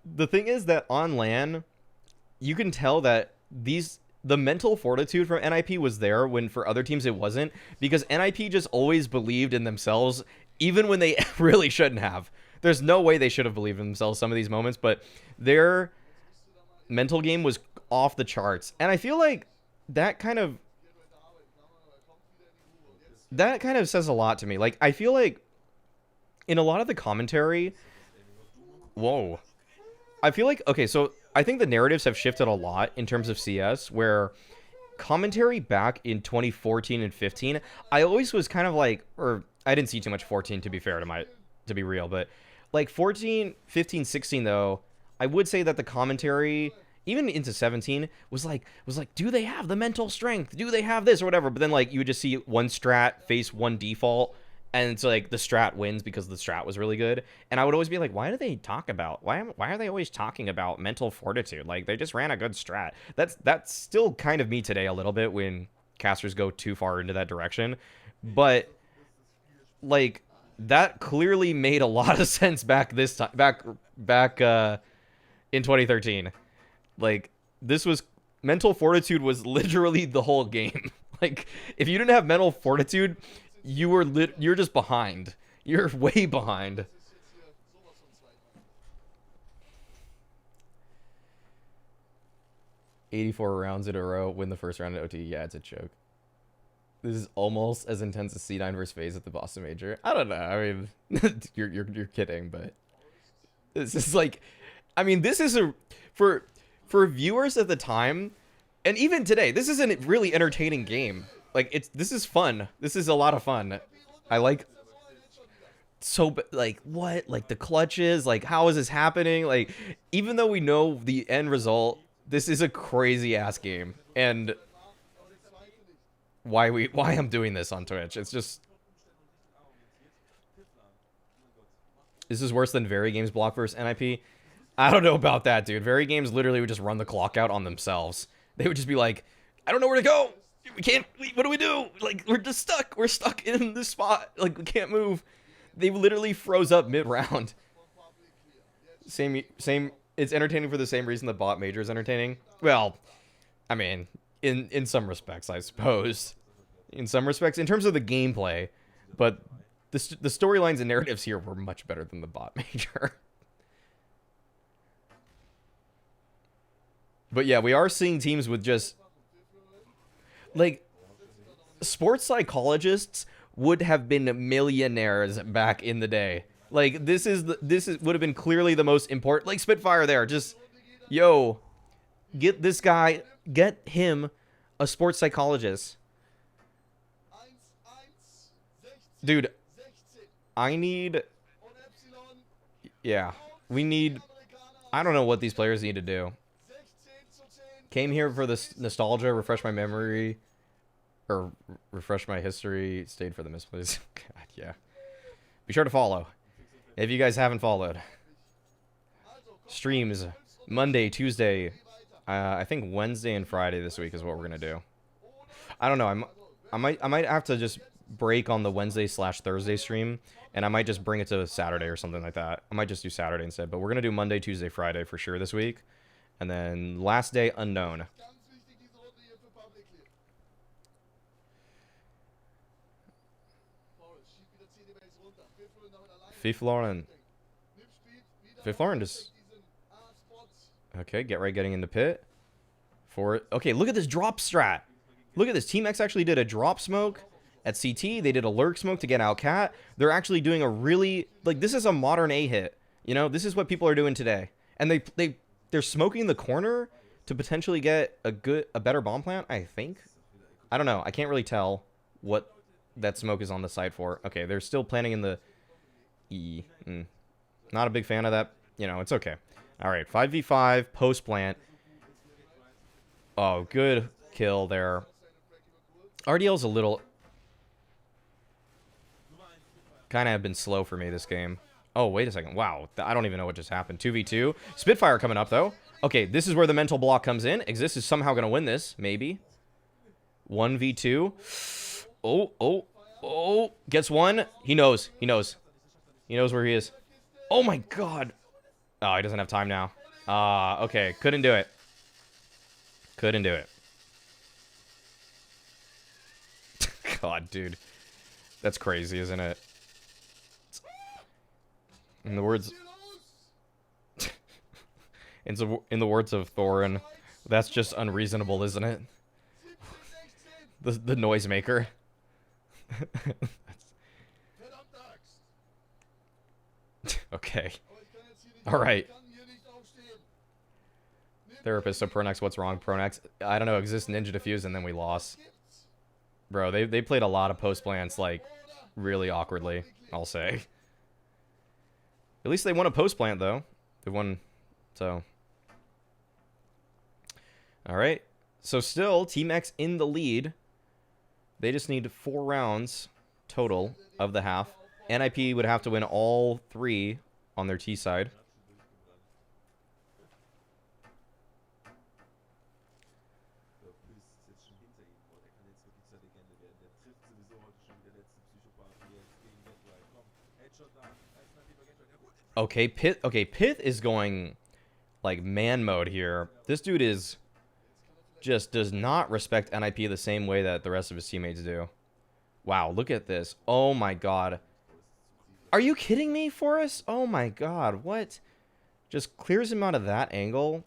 the thing is that on LAN, you can tell that the mental fortitude from NIP was there when for other teams it wasn't, because NIP just always believed in themselves even when they really shouldn't have. There's no way they should have believed in themselves some of these moments, but their mental game was off the charts. And I feel like that kind of says a lot to me. Like, I feel like in a lot of the commentary, whoa. I feel like, okay, so I think the narratives have shifted a lot in terms of CS, where commentary back in 2014 and 15, I always was kind of like, or I didn't see too much 14 to be fair to be real, but like 14, 15, 16 though, I would say that the commentary, even into 17, was like, do they have the mental strength? Do they have this or whatever? But then like you would just see one strat face one default, and it's like the strat wins because the strat was really good. And I would always be like, why do they talk about, why are they always talking about mental fortitude? Like, they just ran a good strat. That's still kind of me today a little bit when casters go too far into that direction. But like, that clearly made a lot of sense back this time, back in 2013. Like, this was, mental fortitude was literally the whole game. Like, if you didn't have mental fortitude, you're just behind. You're way behind. "84 rounds in a row, win the first round at OT." Yeah, it's a joke. This is almost as intense as C9 versus FaZe at the Boston Major. I don't know. I mean, you're kidding, but this is like, I mean, this is for For viewers at the time, and even today, this is a really entertaining game. Like, this is fun. This is a lot of fun. I like... So, like, what? Like, the clutches? Like, how is this happening? Like, even though we know the end result, this is a crazy-ass game. And why I'm doing this on Twitch. It's just... This is worse than Very Games block versus NIP. I don't know about that, dude. Very Games literally would just run the clock out on themselves. They would just be like, I don't know where to go. We can't, what do we do? Like, we're just stuck. We're stuck in this spot. Like, we can't move. They literally froze up mid-round. Same, it's entertaining for the same reason the bot major is entertaining. Well, I mean, in some respects, I suppose. In some respects, in terms of the gameplay. But the storylines and narratives here were much better than the bot major. But yeah, we are seeing teams with just... Like, sports psychologists would have been millionaires back in the day. Like, this would have been clearly the most important... Like, Spitfire there, just... Yo, get this guy... Get him a sports psychologist. Dude, I need... Yeah, we need... I don't know what these players need to do. Came here for this nostalgia, refresh my memory, or refresh my history, stayed for the misplays. God, yeah. Be sure to follow if you guys haven't followed. Streams Monday, Tuesday, I think Wednesday and Friday this week is what we're gonna do. I don't know. I might have to just break on the Wednesday/Thursday stream, and I might just bring it to Saturday or something like that. I might just do Saturday instead, but we're gonna do Monday, Tuesday, Friday for sure this week. And then last day, unknown. Fifloren just... Okay, get right getting in the pit. Okay, look at this drop strat. Look at this. Team X actually did a drop smoke at CT. They did a lurk smoke to get out Cat. They're actually doing a really... Like, this is a modern A hit. You know, this is what people are doing today. And they're smoking the corner to potentially get a better bomb plant, I think. I don't know. I can't really tell what that smoke is on the side for. Okay, they're still planning in the E. Not a big fan of that. You know, it's okay. All right, 5v5, post plant. Oh, good kill there. RDL's a little... Kind of have been slow for me this game. Oh, wait a second. Wow, I don't even know what just happened. 2v2. Spitfire coming up, though. Okay, this is where the mental block comes in. Exist is somehow going to win this, maybe. 1v2. Oh. Gets one. He knows. He knows where he is. Oh, my God. Oh, he doesn't have time now. Okay. Couldn't do it. God, dude. That's crazy, isn't it? In the words... in the words of Thorin, that's just unreasonable, isn't it? The noisemaker. Okay. Alright. Therapist, so Pronax, what's wrong? Pronax, I don't know, Exist Ninja Diffuse, and then we lost. Bro, they played a lot of post plants, like, really awkwardly, I'll say. At least they won a post plant, though. They won, so... Alright. So still, Team X in the lead. They just need 4 rounds total of the half. NIP would have to win all 3 on their T side. Okay, Pith. Okay, Pith is going like man mode here. This dude is just does not respect NIP the same way that the rest of his teammates do. Wow, look at this. Oh my God. Are you kidding me, Forrest? Oh my God, what? Just clears him out of that angle.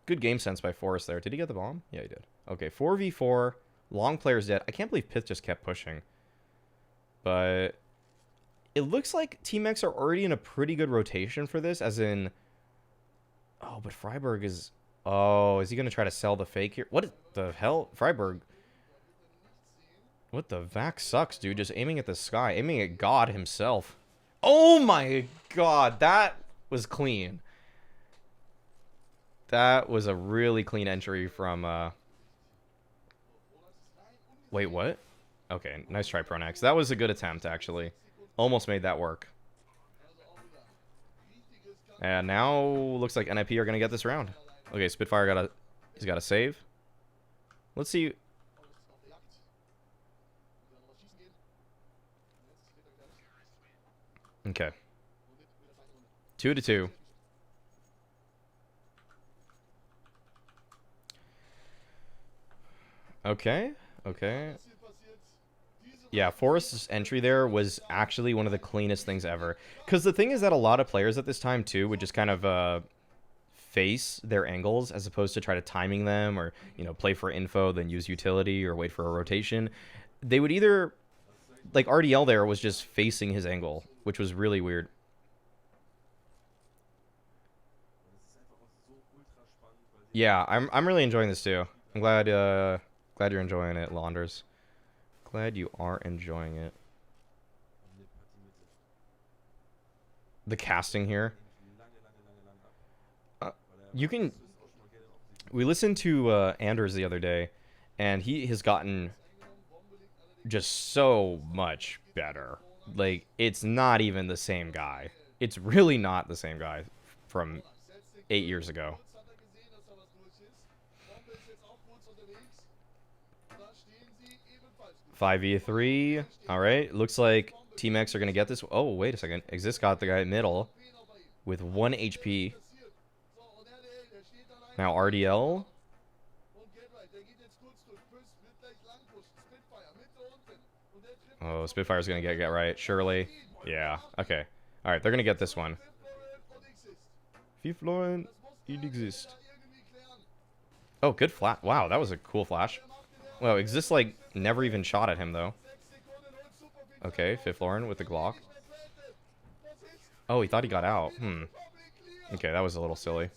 Good game sense by Forrest there. Did he get the bomb? Yeah, he did. Okay, 4v4. Long player's dead. I can't believe Pith just kept pushing. But it looks like Team X are already in a pretty good rotation for this, as in... Oh, but Freiburg is Oh, is he going to try to sell the fake here? What the hell? Freiburg. What the vac sucks, dude. Just aiming at the sky. Aiming at God himself. Oh my god. That was clean. That was a really clean entry from... Wait, what? Okay, nice try, Pronax. That was a good attempt, actually. Almost made that work. And now looks like NIP are going to get this round. Okay, Spitfire he's got a save. Let's see. Okay. 2-2. Okay. Okay. Yeah, Forrest's entry there was actually one of the cleanest things ever. Because the thing is that a lot of players at this time, too, would just kind of face their angles as opposed to try to timing them or, you know, play for info, then use utility or wait for a rotation. They would either... Like, RDL there was just facing his angle, which was really weird. Yeah, I'm really enjoying this, too. I'm glad you're enjoying it, Launders. Glad you are enjoying it. The casting here. We listened to Anders the other day, and he has gotten just so much better. Like, it's not even the same guy. It's really not the same guy from 8 years ago. 5v3. All right. Looks like Team X are going to get this. Oh, wait a second. Exist got the guy middle with 1 HP. Now RDL. Oh, Spitfire's going to get right. Surely. Yeah. Okay. All right. They're going to get this one. Fifloin, it exists. Oh, good flash. Wow, that was a cool flash. Well, Exist, like, never even shot at him, though. Okay, Fiflorin with the Glock. Oh, he thought he got out. Okay, that was a little silly.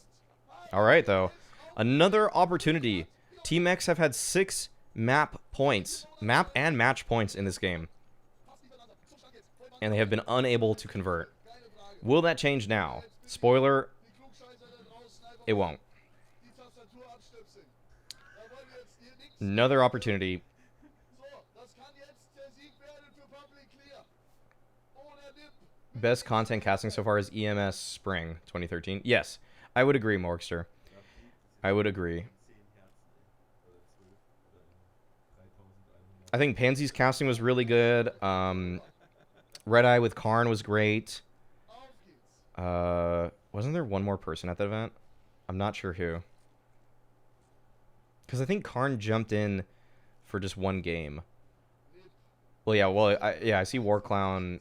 All right, though. Another opportunity. Team X have had 6 map points. Map and match points in this game. And they have been unable to convert. Will that change now? Spoiler, it won't. Another opportunity. Best content casting so far is EMS Spring 2013. Yes, I would agree, Morgster. I would agree. I think Pansy's casting was really good. Red Eye with Karn was great. Wasn't there one more person at that event? I'm not sure who. Because I think Karn jumped in for just one game. Well, yeah, I see War Clown.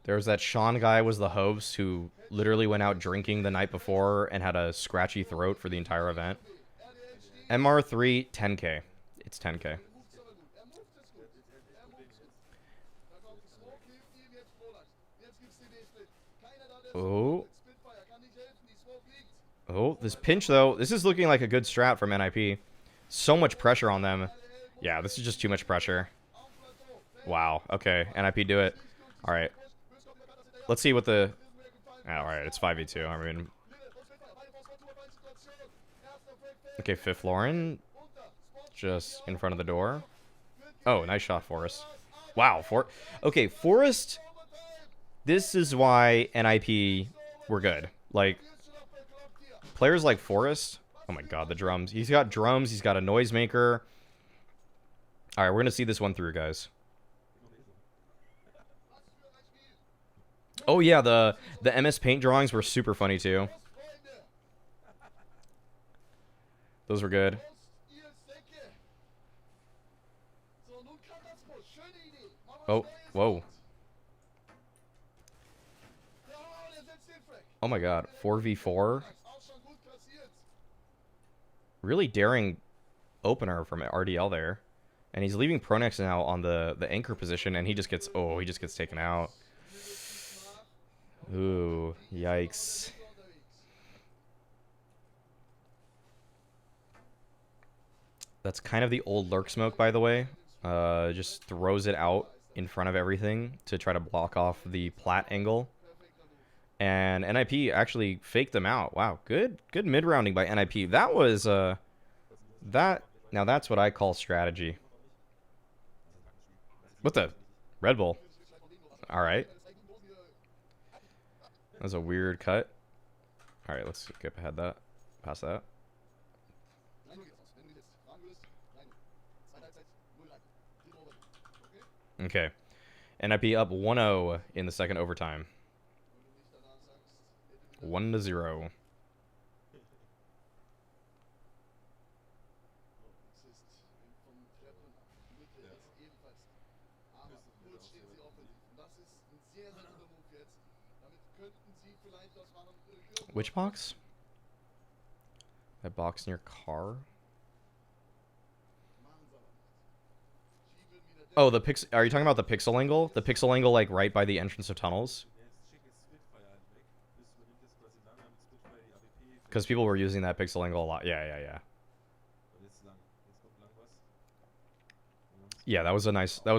There was that Sean guy was the host who literally went out drinking the night before and had a scratchy throat for the entire event. MR3, 10k. It's 10k. Oh. Oh, this pinch, though. This is looking like a good strat from NIP. So much pressure on them. Yeah, this is just too much pressure. Wow. Okay, NIP do it. All right. Let's see what the... All right, it's 5v2. I mean... Okay, Fiflorin. Just in front of the door. Oh, nice shot, Forrest. Wow. Okay, Forrest... This is why NIP were good. Like... Players like Forrest, oh my god, the drums. He's got drums, he's got a noisemaker. Alright, we're going to see this one through, guys. Oh yeah, the MS Paint drawings were super funny too. Those were good. Oh, whoa. Oh my god, 4v4? Really daring opener from RDL there. And he's leaving Pronex now on the anchor position, and he just gets taken out. Ooh, yikes. That's kind of the old lurk smoke, by the way. Just throws it out in front of everything to try to block off the plat angle. And NIP actually faked them out. Wow, good mid rounding by NIP. That was that. Now that's what I call strategy. What the Red Bull? All right, that was a weird cut. All right, let's skip ahead that, past that. Okay, NIP up 1-0 in the second overtime. 1-0. Which box? That box near car? Oh, the pix. Are you talking about the pixel angle? The pixel angle, like right by the entrance of tunnels? Because people were using that pixel angle a lot. Yeah. Yeah, that was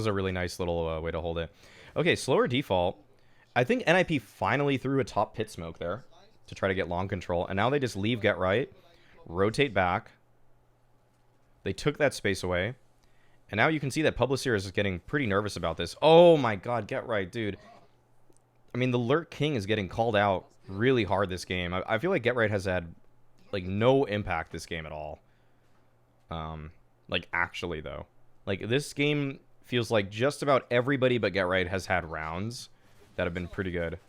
a really nice little way to hold it. Okay, slower default. I think NIP finally threw a top pit smoke there to try to get long control, and now they just leave get right, rotate back. They took that space away, and now you can see that Publicir is getting pretty nervous about this. Oh my god, get right, dude. I mean, the Lurk King is getting called out really hard this game. I feel like get right has had like no impact this game at all. Like actually though, like this game feels like just about everybody but get right has had rounds that have been pretty good.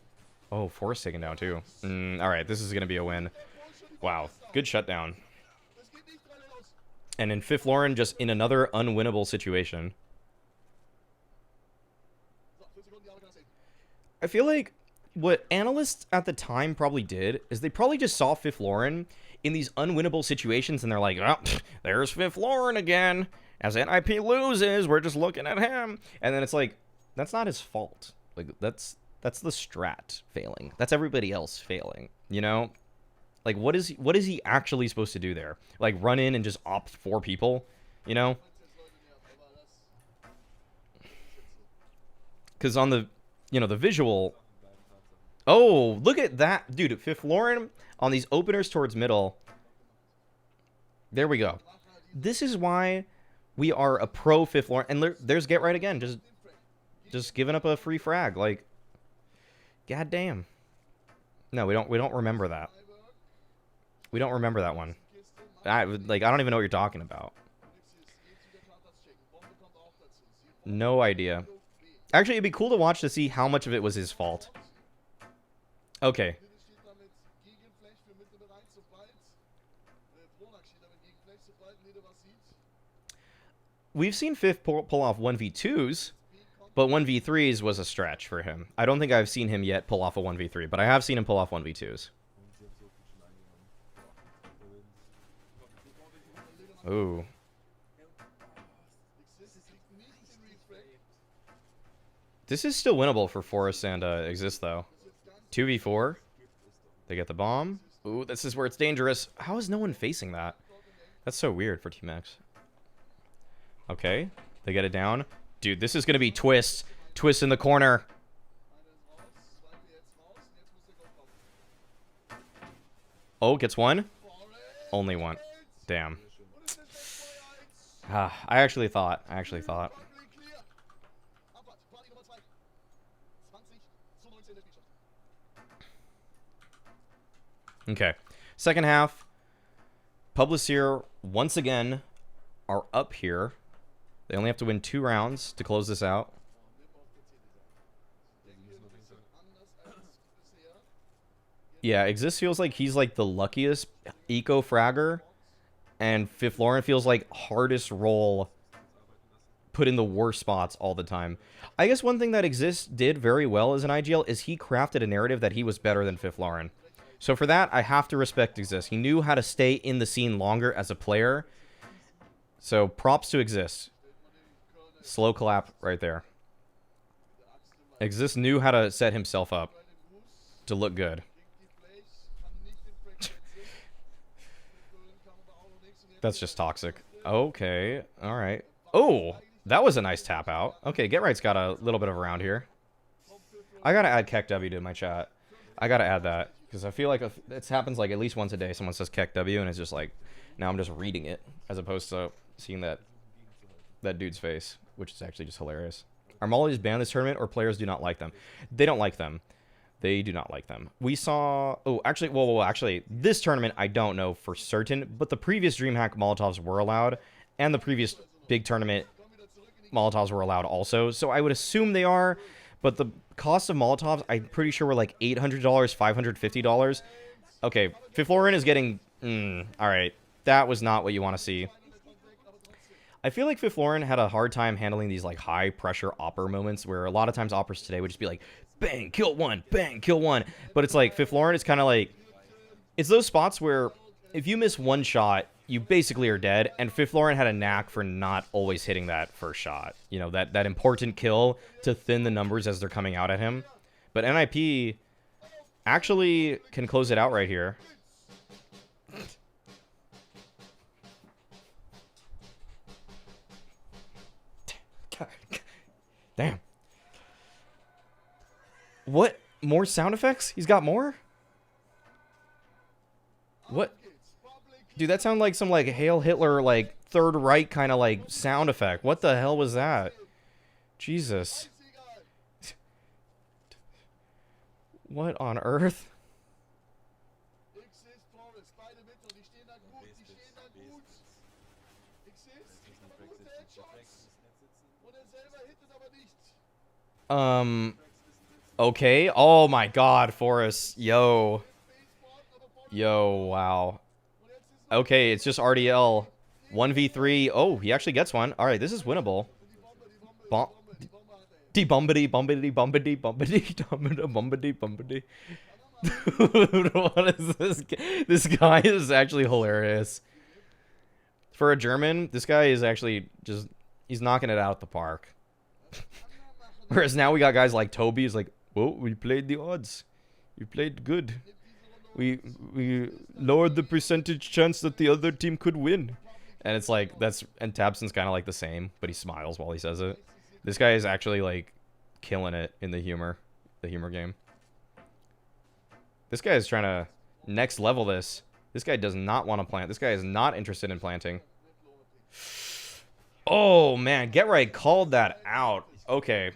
Oh, Forest taken down too. All right, this is gonna be a win. Wow, good shutdown. And in Fifth Lauren, just in another unwinnable situation. I feel like what analysts at the time probably did is they probably just saw Fifth Lauren in these unwinnable situations, and they're like, oh, there's Fifth Lauren again. As NIP loses, we're just looking at him. And then it's like, that's not his fault. Like, that's the strat failing. That's everybody else failing, you know? Like, what is he actually supposed to do there? Like, run in and just opt 4 people, you know? Because on the, you know, the visual... Oh, look at that. Dude, Fifth Lauren on these openers towards middle. There we go. This is why we are a pro Fifth Lauren. And there's Get Right again. Just giving up a free frag. Like, goddamn. No, we don't remember that. We don't remember that one. I don't even know what you're talking about. No idea. Actually, it'd be cool to watch to see how much of it was his fault. Okay. We've seen Fifth pull off 1v2s, but 1v3s was a stretch for him. I don't think I've seen him yet pull off a 1v3, but I have seen him pull off 1v2s. Ooh. This is still winnable for Forest and Exist, though. 2v4. They get the bomb. Ooh, this is where it's dangerous. How is no one facing that? That's so weird for Team X. Okay. They get it down. Dude, this is going to be Twist. Twist in the corner. Oh, gets one? Only one. Damn. I actually thought. Okay. Second half. Publicir, once again, are up here. They only have to win 2 rounds to close this out. Yeah, Exist feels like he's like the luckiest eco-fragger. And Fifth Lauren feels like hardest role put in the worst spots all the time. I guess one thing that Exist did very well as an IGL is he crafted a narrative that he was better than Fifth Lauren. So for that, I have to respect Exist. He knew how to stay in the scene longer as a player. So props to Exist. Slow clap right there. Exist knew how to set himself up to look good. That's just toxic. Okay, all right. Oh, that was a nice tap out. Okay, Get Right's got a little bit of a round here. I gotta add Keck W to my chat. I gotta add that because I feel like if it happens like at least once a day. Someone says Keck W, and it's just like now I'm just reading it as opposed to seeing that dude's face, which is actually just hilarious. Are Mollies banned this tournament, or players do not like them? They don't like them. They do not like them. We saw... Oh, actually, well, actually, this tournament, I don't know for certain, but the previous DreamHack Molotovs were allowed, and the previous big tournament Molotovs were allowed also, so I would assume they are, but the cost of Molotovs, I'm pretty sure were like $800, $550. Okay, Fiflorin is getting... alright, that was not what you want to see. I feel like Fiflorin had a hard time handling these like high pressure opper moments where a lot of times oppers today would just be like, bang, kill one, bang, kill one. But it's like Fiflorin is kind of like, it's those spots where if you miss one shot, you basically are dead. And Fiflorin had a knack for not always hitting that first shot. You know, that important kill to thin the numbers as they're coming out at him. But NIP actually can close it out right here. Damn. What? More sound effects? He's got more? What? Dude, that sounded like some like Hail Hitler like Third Reich kind of like sound effect. What the hell was that? Jesus. What on earth? Okay. Oh my god, Forrest. Yo. Yo, wow. Okay, it's just RDL. 1v3. Oh, he actually gets one. Alright, this is winnable. Bumbity, bumbity, bumbity, bumbity, bumbity, bumbity. Dude, what is this? This guy is actually hilarious. For a German, this guy is actually just... He's knocking it out of the park. Whereas now we got guys like Toby who's like, well, we played the odds. We played good. We lowered the percentage chance that the other team could win. And it's like, that's... And Tabson's kind of like the same, but he smiles while he says it. This guy is actually, like, killing it in the humor game. This guy is trying to next level this. This guy does not want to plant. This guy is not interested in planting. Oh, man. Get Right called that out. Okay.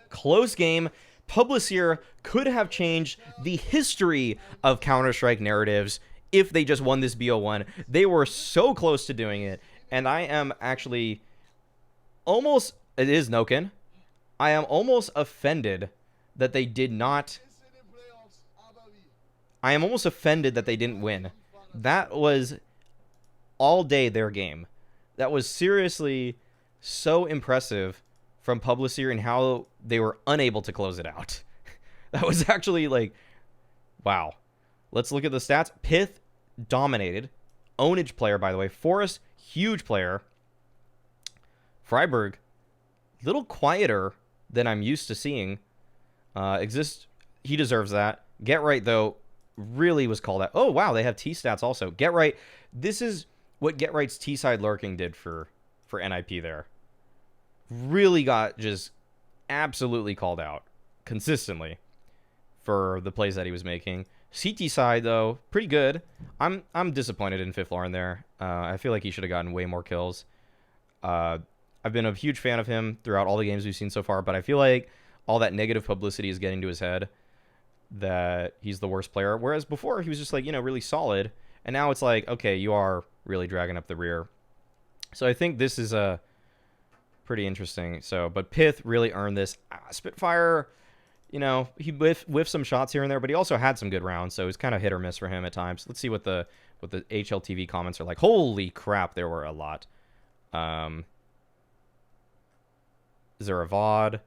Close game. Publicir could have changed the history of Counter-Strike narratives if they just won this BO1. They were so close to doing it, and I am actually almost... It is Noken. I am almost offended that they did not... I am almost offended that they didn't win. That was all day their game. That was seriously so impressive from Publicir and how they were unable to close it out. That was actually like, wow. Let's look at the stats. Pith dominated. Ownage player, by the way. Forrest, huge player. Freiburg, little quieter than I'm used to seeing. Exist, he deserves that. Get Right, though, really was called out. Oh, wow, they have T-stats also. Get Right, this is what Get Right's T-side lurking did for NIP there. Really got just absolutely called out consistently for the plays that he was making. CT side, though, pretty good. I'm disappointed in Fiflorin there. I feel like he should have gotten way more kills. I've been a huge fan of him throughout all the games we've seen so far, but I feel like all that negative publicity is getting to his head that he's the worst player. Whereas before, he was just like, you know, really solid. And now it's like, okay, you are really dragging up the rear. So I think this is a pretty interesting. So, but Pith really earned this. Spitfire, you know, he whiffed some shots here and there, but he also had some good rounds. So it was kind of hit or miss for him at times. Let's see what the HLTV comments are like. Holy crap, there were a lot. Is there a VOD?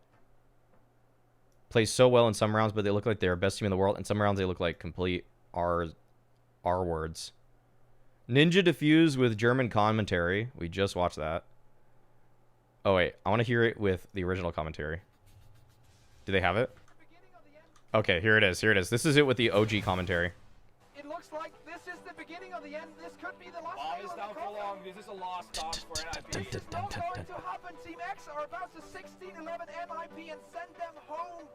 Plays so well in some rounds, but they look like they're best team in the world. In some rounds, they look like complete R words. Ninja Diffuse with German commentary. We just watched that. Oh, wait. I want to hear it with the original commentary. Do they have it? Okay, here it is. Here it is. This is it with the OG commentary. It looks like this is the beginning of at the end. This could be the last Bomb nail is on down the for coffin. long. This is a lost dance for NIP. This is not going to happen. Team X are about to 16-11 NIP and send them home.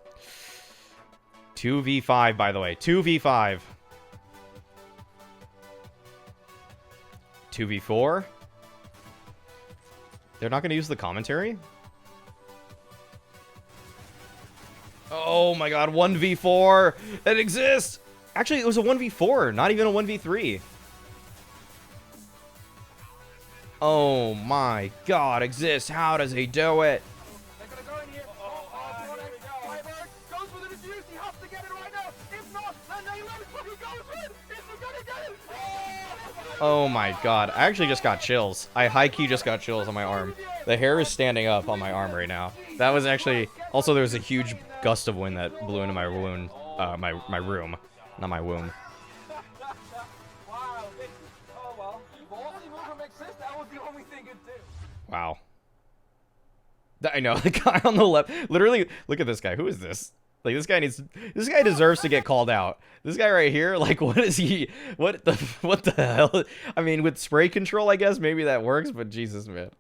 2v5, by the way. 2v5. 2v4? They're not going to use the commentary? Oh my god, 1v4! That exists! Actually, it was a 1v4, not even a 1v3. Oh my god, exists. How does he do it? They're gonna go in here. Firebird goes for the defuse. He has to get it right now. If not, then they let it. He goes in. Is he gonna get it? Oh my god, I actually just got chills. I high-key just got chills on my arm. The hair is standing up on my arm right now. That was actually... Also, there was a huge gust of wind that blew into my wound, my room. Not my womb. Wow. Oh well. The only move from Exist, that was the only thing it did. Wow. I know, the guy on the left... Literally, look at this guy. Who is this? Like, this guy deserves to get called out. This guy right here, like, what is he... What the hell? I mean, with spray control, I guess, maybe that works, but Jesus, man.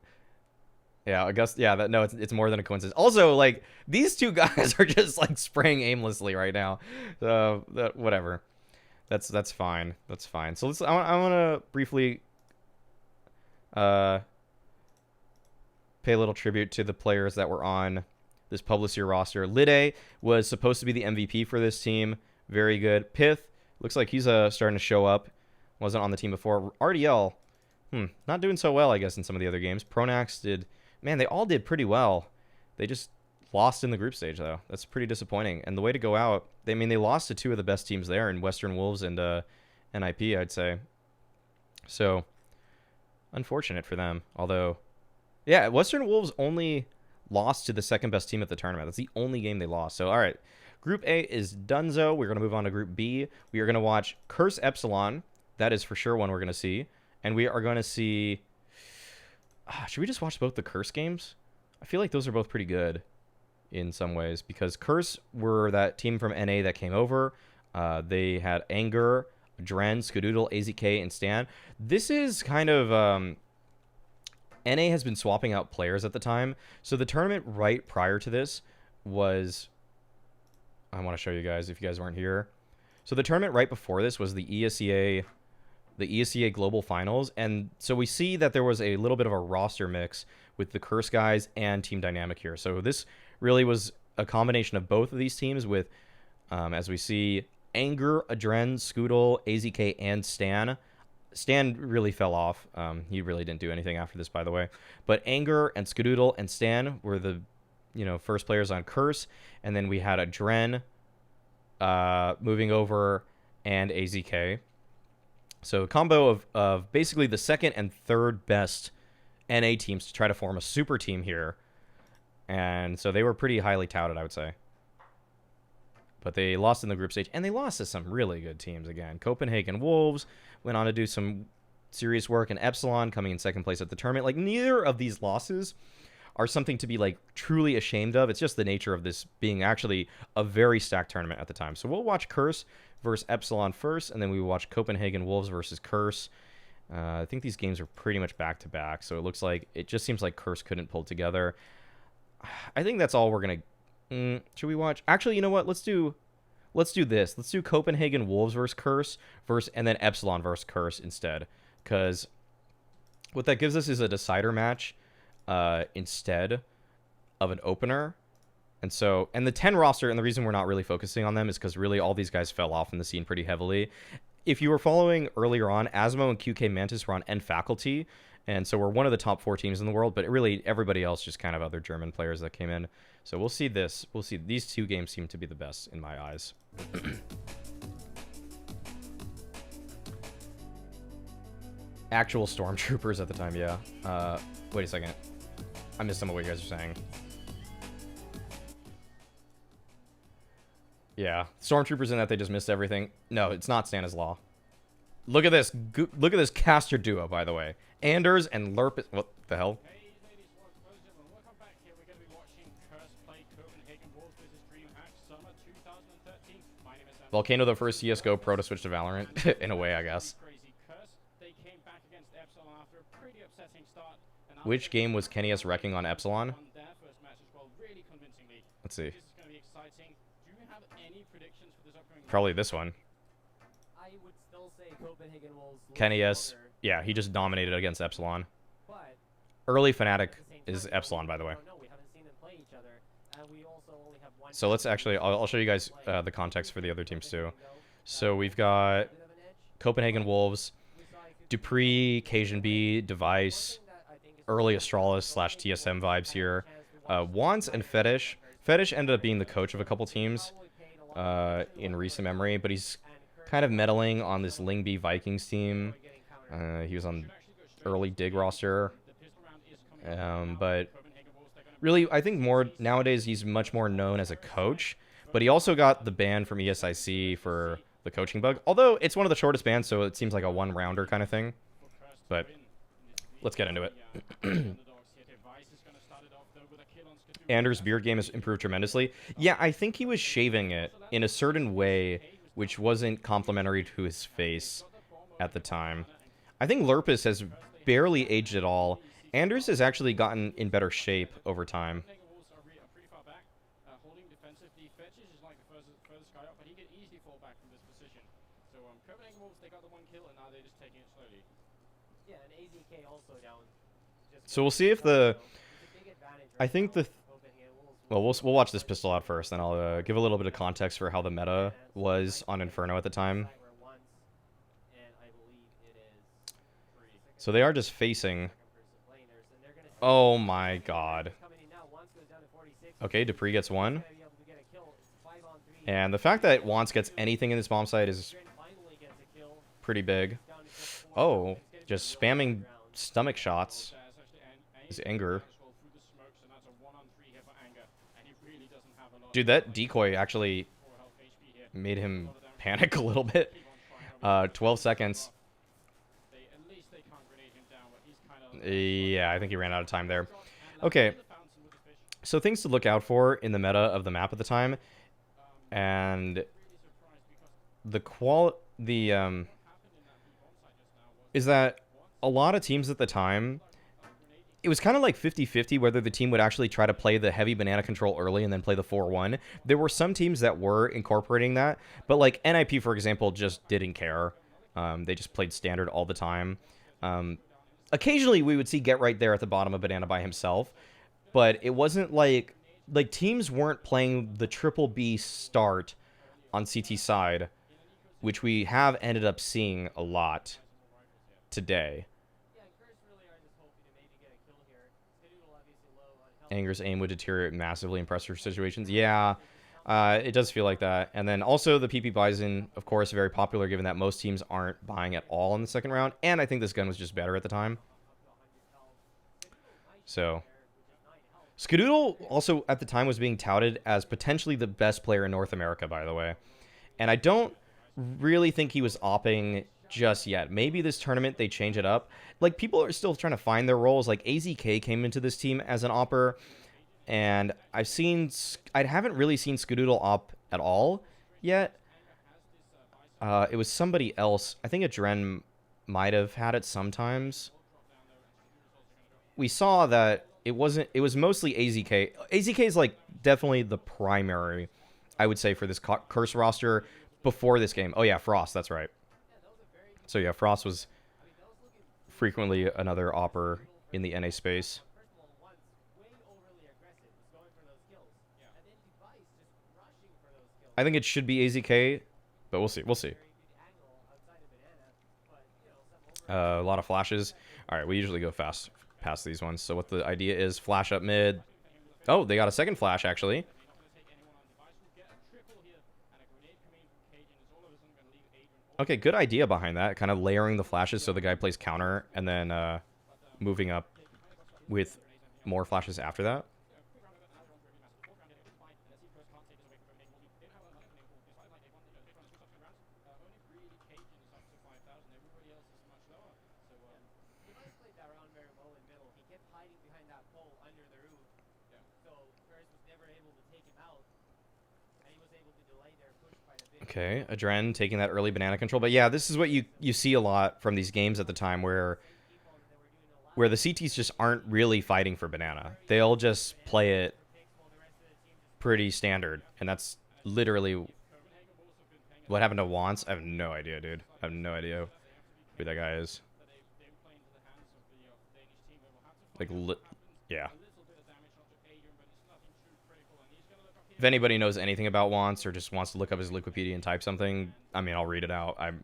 Yeah, I guess, yeah, no, it's more than a coincidence. Also, like, these two guys are just, like, spraying aimlessly right now. So, whatever. That's fine. That's fine. So, I want to briefly pay a little tribute to the players that were on this Publicir roster. Lide was supposed to be the MVP for this team. Very good. Pith, looks like he's starting to show up. Wasn't on the team before. RDL, not doing so well, I guess, in some of the other games. Pronax did... Man, they all did pretty well. They just lost in the group stage, though. That's pretty disappointing. And the way to go out... they lost to two of the best teams there in Western Wolves and NIP, I'd say. So, unfortunate for them. Although, yeah, Western Wolves only lost to the second best team at the tournament. That's the only game they lost. So, all right. Group A is donezo. We're going to move on to Group B. We are going to watch Curse Epsilon. That is for sure one we're going to see. And we are going to see... should we just watch both the Curse games? I feel like those are both pretty good in some ways. Because Curse were that team from NA that came over. They had Anger, Dren, Skadoodle, AZK, and Stan. This is kind of... NA has been swapping out players at the time. So the tournament right prior to this was... I want to show you guys if you guys weren't here. So the tournament right before this was the ESEA Global Finals. And so we see that there was a little bit of a roster mix with the Curse guys and Team Dynamic here. So this really was a combination of both of these teams with, as we see, Anger, Adren, Scoodle, AZK, and Stan. Stan really fell off. He really didn't do anything after this, by the way. But Anger and Skadoodle and Stan were the, first players on Curse. And then we had Adren moving over and AZK. So a combo of basically the second and third best NA teams to try to form a super team here. And so they were pretty highly touted, I would say. But they lost in the group stage, and they lost to some really good teams again. Copenhagen Wolves went on to do some serious work, and Epsilon coming in second place at the tournament. Like, neither of these losses are something to be, like, truly ashamed of. It's just the nature of this being actually a very stacked tournament at the time. So we'll watch Curse versus Epsilon first, and then we watch Copenhagen Wolves versus Curse. I think these games are pretty much back-to-back, so it just seems like Curse couldn't pull together. I think that's all we're going to... should we watch? Actually, you know what? Let's do this. Let's do Copenhagen Wolves versus Curse and then Epsilon versus Curse instead. Because what that gives us is a decider match instead of an opener. And the 10 roster, and the reason we're not really focusing on them is because really all these guys fell off in the scene pretty heavily. If you were following earlier on, Asmo and QK Mantis were on N faculty. And so we're one of the top 4 teams in the world, but really everybody else just kind of other German players that came in. So we'll see this. We'll see. These two games seem to be the best in my eyes. Actual stormtroopers at the time, yeah. Wait a second. I missed some of what you guys are saying. Yeah, stormtroopers in that they just missed everything. No, it's not Santa's Law. Look at this. Look at this caster duo, by the way. Anders and Lerp. What the hell? Hey, ladies, welcome back here. We're going to be watching Curse play Copenhagen Wolves versus DreamHack Summer 2013. My name is Volcano, the first CSGO pro to switch to Valorant. In a way, I guess. Crazy Curse. after a pretty upsetting start. And Which game was Kenny S wrecking on Epsilon? won their first match as well, really convincingly. Let's see. This is going to be exciting. Do you have any predictions for this upcoming Probably this one. I would still say Copenhagen Wolves. Kenny S. Yeah, he just dominated against Epsilon. But Early Fnatic at the same is time, Epsilon, by the way. we don't know. We haven't seen them play each other, and we also only have one. So let's actually, I'll show you guys the context for the other teams too. So we've got Copenhagen Wolves, Dupree, Cajun B, Device, early Astralis / TSM vibes here. Wands and Fetish. Fetish ended up being the coach of a couple teams in recent memory, but he's kind of meddling on this Lingby Vikings team. He was on early Dig roster. But really, I think more nowadays he's much more known as a coach. But he also got the ban from ESIC for the coaching bug. Although it's one of the shortest bans, so it seems like a one-rounder kind of thing. But let's get into it. Anders' beard game has improved tremendously. Yeah, I think he was shaving it in a certain way which wasn't complimentary to his face at the time. I think Lurpus has barely aged at all. Anders has actually gotten in better shape over time. So we'll see if the... I think the... Well, we'll watch this pistol out first, then I'll give a little bit of context for how the meta was on Inferno at the time. So they are just facing... Oh my god. Okay, Dupree gets one. And the fact that Wance gets anything in this bomb site is pretty big. Oh, just spamming stomach shots is Anger. Dude, that decoy actually made him panic a little bit. 12 seconds. Yeah, I think he ran out of time there. Okay. So things to look out for in the meta of the map at the time. And is that a lot of teams at the time, it was kind of like 50-50 whether the team would actually try to play the heavy banana control early and then play the 4-1. There were some teams that were incorporating that, but like NIP, for example, just didn't care. They just played standard all the time. Occasionally, we would see Get Right there at the bottom of banana by himself, but it wasn't like teams weren't playing the triple B start on CT side, which we have ended up seeing a lot today. Anger's aim would deteriorate massively in pressure situations. Yeah, it does feel like that. And then also the PP Bison, of course, very popular given that most teams aren't buying at all in the second round. And I think this gun was just better at the time. So, Skadoodle also at the time was being touted as potentially the best player in North America, by the way. And I don't really think he was opping just yet. Maybe this tournament they change it up. Like, people are still trying to find their roles. Like, AZK came into this team as an opper, and I haven't really seen Skadoodle op at all yet. It was somebody else. I think a Dren might have had it sometimes. We saw that it was mostly AZK. AZK is like definitely the primary, I would say, for this Curse roster before this game. Oh yeah, Frost, that's right. So yeah, Frost was frequently another opper in the NA space. I think it should be AZK, but we'll see. We'll see. A lot of flashes. All right, we usually go fast past these ones. So what the idea is, flash up mid. Oh, they got a second flash, actually. Okay, good idea behind that. Kind of layering the flashes so the guy plays counter and then moving up with more flashes after that. Okay, Adren taking that early banana control. But yeah, this is what you see a lot from these games at the time where where the CTs just aren't really fighting for banana. They'll just play it pretty standard, and that's literally what happened to Wants. I have no idea, dude. I have no idea who that guy is. Like, yeah. If anybody knows anything about Wants or just wants to look up his Wikipedia and type something, I mean, I'll read it out. I'm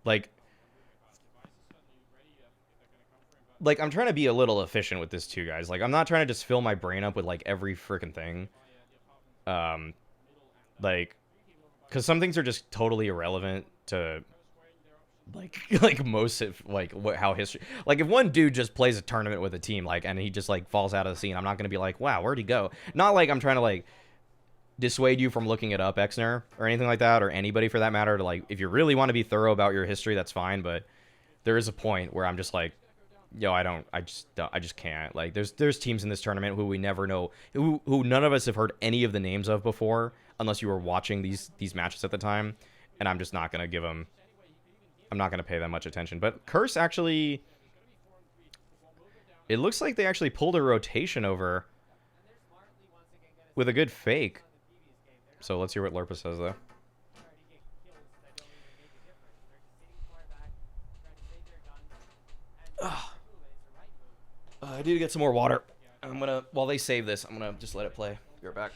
like I'm trying to be a little efficient with this too, guys. Like, I'm not trying to just fill my brain up with like every freaking thing. Like, because some things are just totally irrelevant to like most of like how history. Like, if one dude just plays a tournament with a team, like, and he just like falls out of the scene, I'm not gonna be like, wow, where'd he go? Not like I'm trying to like dissuade you from looking it up, Exner, or anything like that, or anybody for that matter. To like, if you really want to be thorough about your history, that's fine. But there is a point where I'm just like, yo, I just can't. Like, there's teams in this tournament who we never know, who none of us have heard any of the names of before, unless you were watching these matches at the time, and I'm just not gonna give them. I'm not gonna pay that much attention. But Curse actually, it looks like they actually pulled a rotation over with a good fake. So let's hear what Lerpa says though. I need to get some more water. I'm gonna, while they save this, I'm gonna just let it play. Be right back.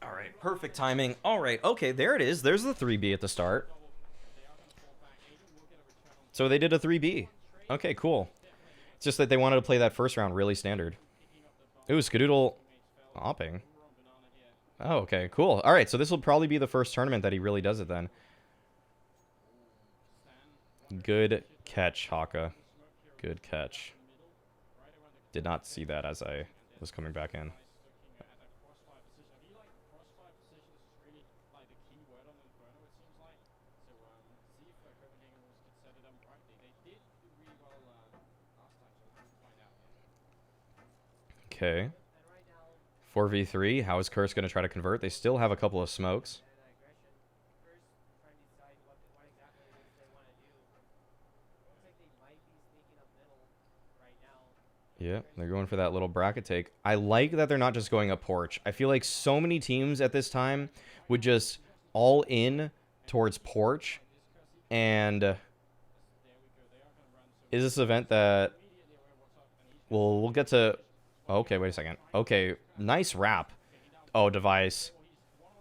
All right, perfect timing. All right, okay, there it is. There's the 3B at the start. So they did a 3B. Okay, cool. It's just that they wanted to play that first round really standard. Ooh, Skadoodle opping. Oh, okay, cool. All right, so this will probably be the first tournament that he really does it then. Good catch, Haka. Good catch. Did not see that as I was coming back in. Okay. 4v3. How is Curse going to try to convert? They still have a couple of smokes. Yeah, they're going for that little bracket take. I like that they're not just going up porch. I feel like so many teams at this time would just all in towards porch. And is this event that... Well, we'll get to... Okay, wait a second. Okay, nice wrap. Oh, device.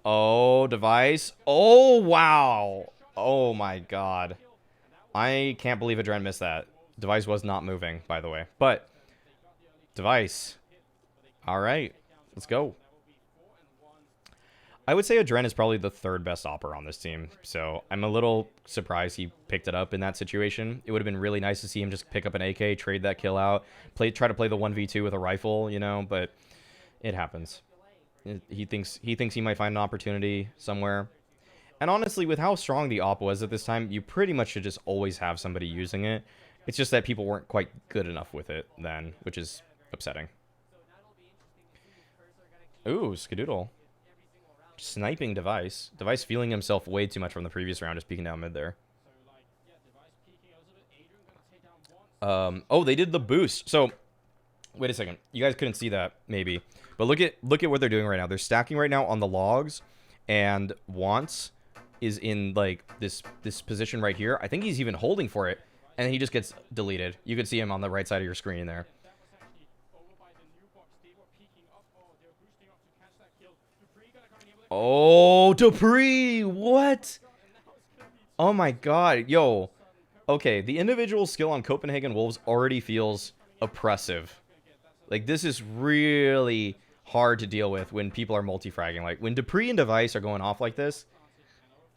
Oh, device. Oh, wow. Oh, my God. I can't believe Adren missed that. Device was not moving, by the way. But, device. All right, let's go. I would say Adren is probably the third best opper on this team. So I'm a little surprised he picked it up in that situation. It would have been really nice to see him just pick up an AK, trade that kill out, try to play the 1v2 with a rifle, you know, but it happens. He thinks he might find an opportunity somewhere. And honestly, with how strong the op was at this time, you pretty much should just always have somebody using it. It's just that people weren't quite good enough with it then, which is upsetting. Ooh, Skadoodle. Sniping Device. Device feeling himself way too much from the previous round, just peeking down mid there. Oh, they did the boost. So, wait a second. You guys couldn't see that, maybe. But look at what they're doing right now. They're stacking right now on the logs, and Wants is in like this position right here. I think he's even holding for it, and he just gets deleted. You can see him on the right side of your screen there. Oh, Dupree! What? Oh my God. Yo. Okay, the individual skill on Copenhagen Wolves already feels oppressive. Like, this is really hard to deal with when people are multi-fragging. Like, when Dupree and Device are going off like this,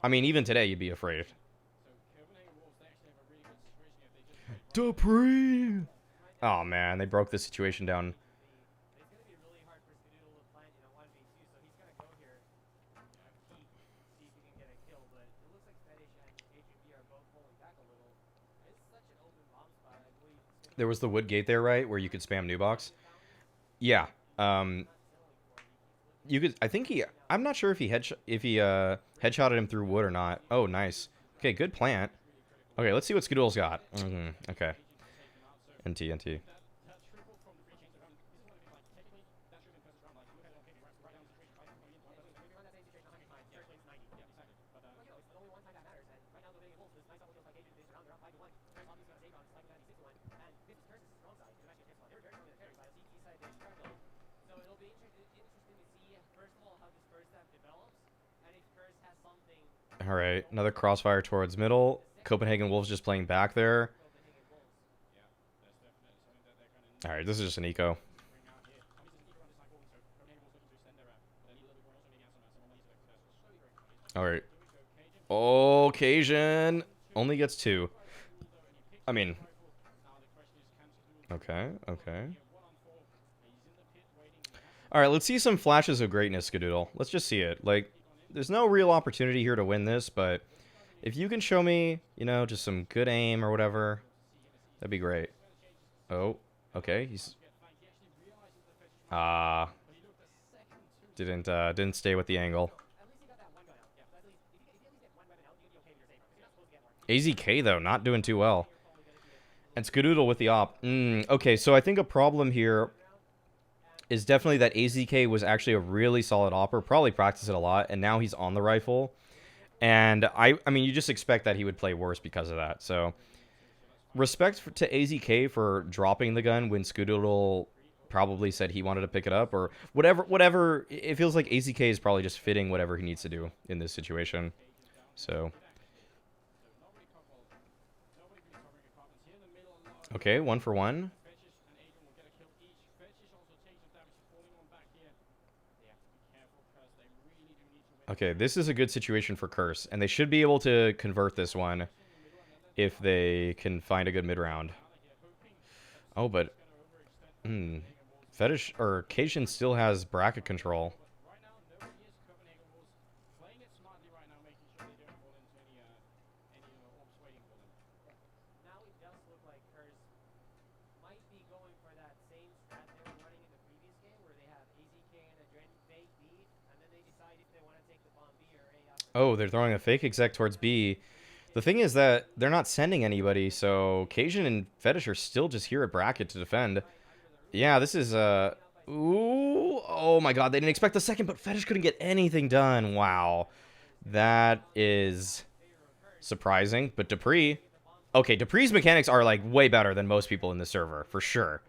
I mean, even today, you'd be afraid. Dupree! Oh, man, they broke this situation down. It's going to be really hard for Skadoodle to plant, 1v2, so he's going to go here, peek, see if he can get a kill, but it looks like Fetish and HB are both pulling back a little. It's such an open bomb spot, I believe. There was the wood gate there, right, where you could spam new box? Yeah. You could. I think he. I'm not sure if he headshotted him through wood or not. Oh, nice. Okay, good plant. Okay, let's see what Skadoodle's got. Okay. NT. All right, another crossfire towards middle. Copenhagen Wolves just playing back there. All right, this is just an eco. All right. Oh, Cajun only gets 2. I mean, okay. All right, let's see some flashes of greatness, Skadoodle. Let's just see it. Like, there's no real opportunity here to win this, but if you can show me, just some good aim or whatever, that'd be great. Oh, okay. He's didn't stay with the angle. AZK though, not doing too well. And Skadoodle with the op. Okay, so I think a problem here is definitely that AZK was actually a really solid opper, probably practiced it a lot, and now he's on the rifle. And I mean, you just expect that he would play worse because of that. So, respect to AZK for dropping the gun when Skadoodle probably said he wanted to pick it up, or whatever. It feels like AZK is probably just fitting whatever he needs to do in this situation. So, okay, 1 for 1. Okay, this is a good situation for Curse, and they should be able to convert this one if they can find a good mid-round. Oh, but Fetish or Cajun still has bracket control. Oh, they're throwing a fake exec towards B. The thing is that they're not sending anybody, so Cajun and Fetish are still just here at bracket to defend. Yeah, this is ooh, oh my god, they didn't expect the second, but Fetish couldn't get anything done. Wow. That is surprising, but Dupree. Okay, Dupree's mechanics are like way better than most people in the server, for sure.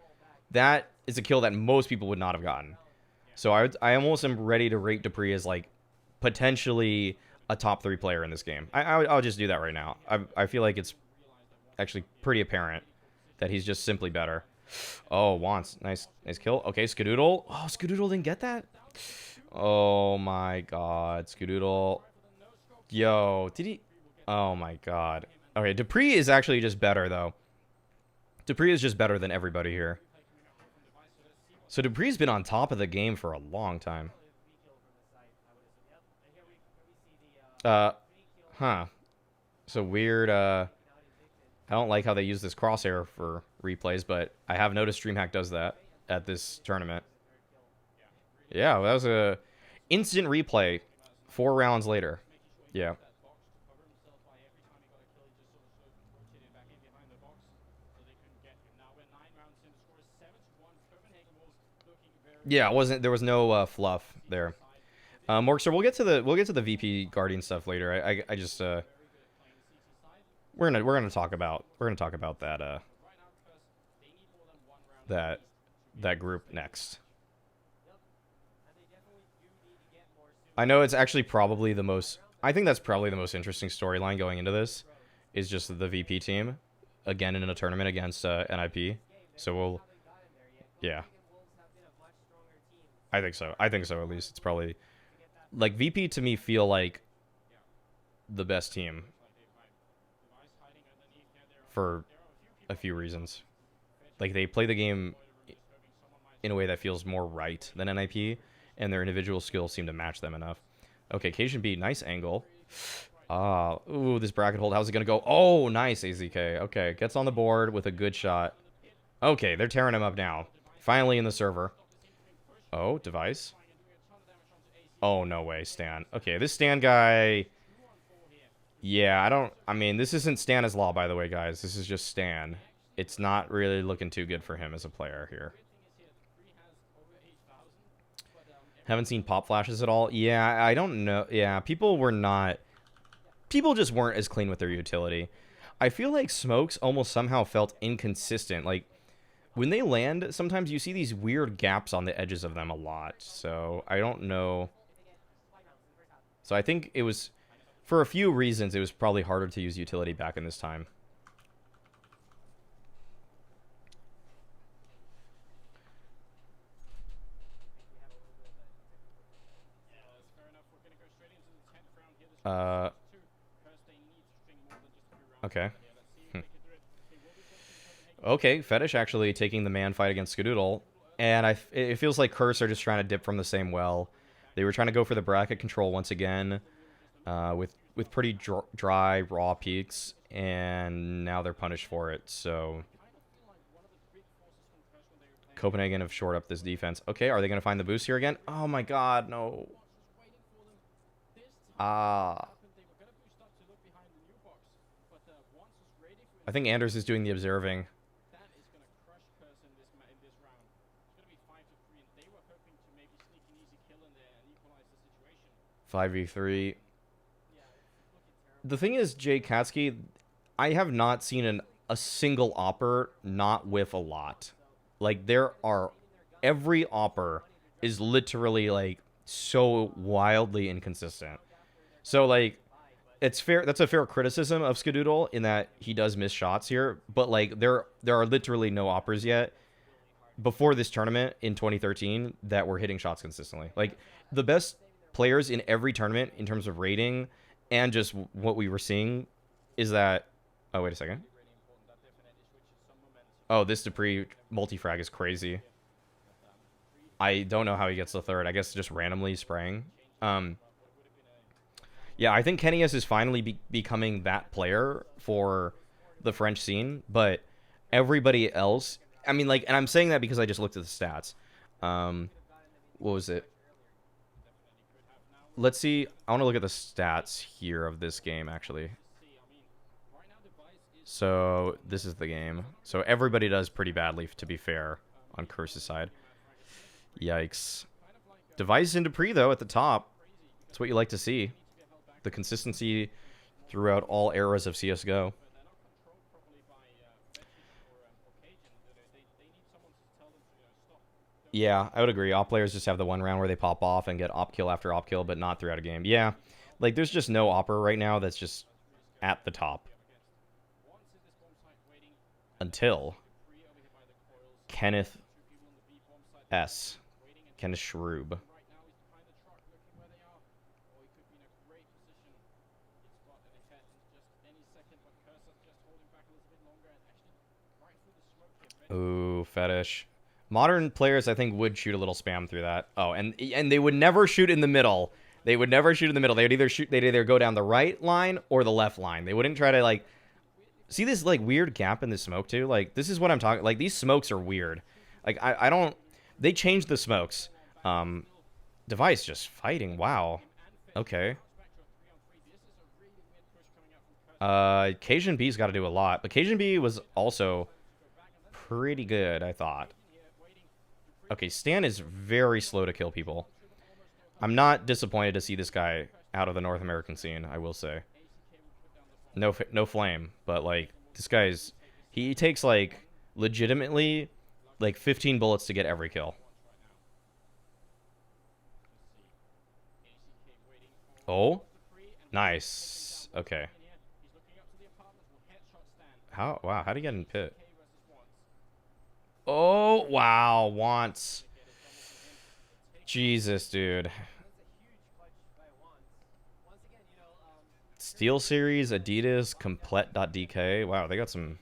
That is a kill that most people would not have gotten. So I almost am ready to rate Dupree as like potentially a top 3 player in this game. I'll just do that right now. I feel like it's actually pretty apparent that he's just simply better. Oh, Wants. Nice kill. Okay, Skadoodle. Oh, Skadoodle didn't get that? Oh my god, Skadoodle. Yo, did he? Oh my god. Okay, Dupree is actually just better, though. Dupree is just better than everybody here. So Dupree's been on top of the game for a long time. Huh. So weird, I don't like how they use this crosshair for replays, but I have noticed DreamHack does that at this tournament. Yeah, that was a instant replay 4 rounds later. Yeah. Yeah, there was no fluff there. Morkster, we'll get to the VP Guardian stuff later. I just we're gonna talk about that group next. I know it's actually probably the most. I think that's probably the most interesting storyline going into this, is just the VP team again in a tournament against NIP. So we'll, yeah. I think so. I think so, at least. It's probably, like, VP to me feel like the best team for a few reasons. Like, they play the game in a way that feels more right than NIP, and their individual skills seem to match them enough. Okay, Cajun B, nice angle. Ooh, this bracket hold, how's it gonna go? Oh, nice, AZK. Okay, gets on the board with a good shot. Okay, they're tearing him up now. Finally in the server. Oh, device. Oh, no way, Stan. Okay, this Stan guy... Yeah, I mean, this isn't Stan as Law, by the way, guys. This is just Stan. It's not really looking too good for him as a player here. Haven't seen pop flashes at all. Yeah, I don't know. Yeah, people just weren't as clean with their utility. I feel like smokes almost somehow felt inconsistent. Like, when they land, sometimes you see these weird gaps on the edges of them a lot. So, I don't know. So, I think it was, for a few reasons, it was probably harder to use utility back in this time. Okay. Okay, Fetish actually taking the man fight against Skadoodle. And it feels like Curse are just trying to dip from the same well. They were trying to go for the bracket control once again, with pretty dry, raw peaks, and now they're punished for it. So Copenhagen have shored up this defense. Okay, are they going to find the boost here again? Oh my god, no. I think Anders is doing the observing. 5v3. The thing is, Jay Katsky, I have not seen a single opper not whiff a lot. Like, every opper is literally, like, so wildly inconsistent. So, like, it's fair. That's a fair criticism of Skadoodle in that he does miss shots here. But, like, there are literally no oppers yet before this tournament in 2013 that were hitting shots consistently. Like, the best players in every tournament in terms of rating and just what we were seeing is that... Oh, wait a second. Oh, this Dupree multi-frag is crazy. I don't know how he gets the third. I guess just randomly spraying. Yeah, I think Kennyus is finally becoming that player for the French scene, but everybody else... I mean, like, and I'm saying that because I just looked at the stats. What was it? Let's see. I want to look at the stats here of this game, actually. So, this is the game. So, everybody does pretty badly, to be fair, on Curse's side. Yikes. Device and Dupree, though, at the top. That's what you like to see. The consistency throughout all eras of CSGO. Yeah, I would agree. Op players just have the one round where they pop off and get op kill after op kill, but not throughout a game. Yeah, like there's just no opper right now that's just at the top. Until Kenneth S. Kenneth Shroob. Ooh, Fetish. Modern players, I think, would shoot a little spam through that. Oh, and they would never shoot in the middle. They would never shoot in the middle. They'd either go down the right line or the left line. They wouldn't try to, like... See this, like, weird gap in the smoke, too? Like, this is what I'm talking... Like, these smokes are weird. Like, I don't... They changed the smokes. Device just fighting. Wow. Okay. Cajun B's got to do a lot. But Cajun B was also pretty good, I thought. Okay, Stan is very slow to kill people. I'm not disappointed to see this guy out of the North American scene, I will say. No flame, but, like, this guy's... He takes, like, legitimately, like, 15 bullets to get every kill. Oh? Nice. Okay. Wow, how did he get in pit? Wow, wants. Jesus, dude. That's a huge clutch by once. Once again, you know, Steel Series, Adidas, Complete.dk. Wow, they got some.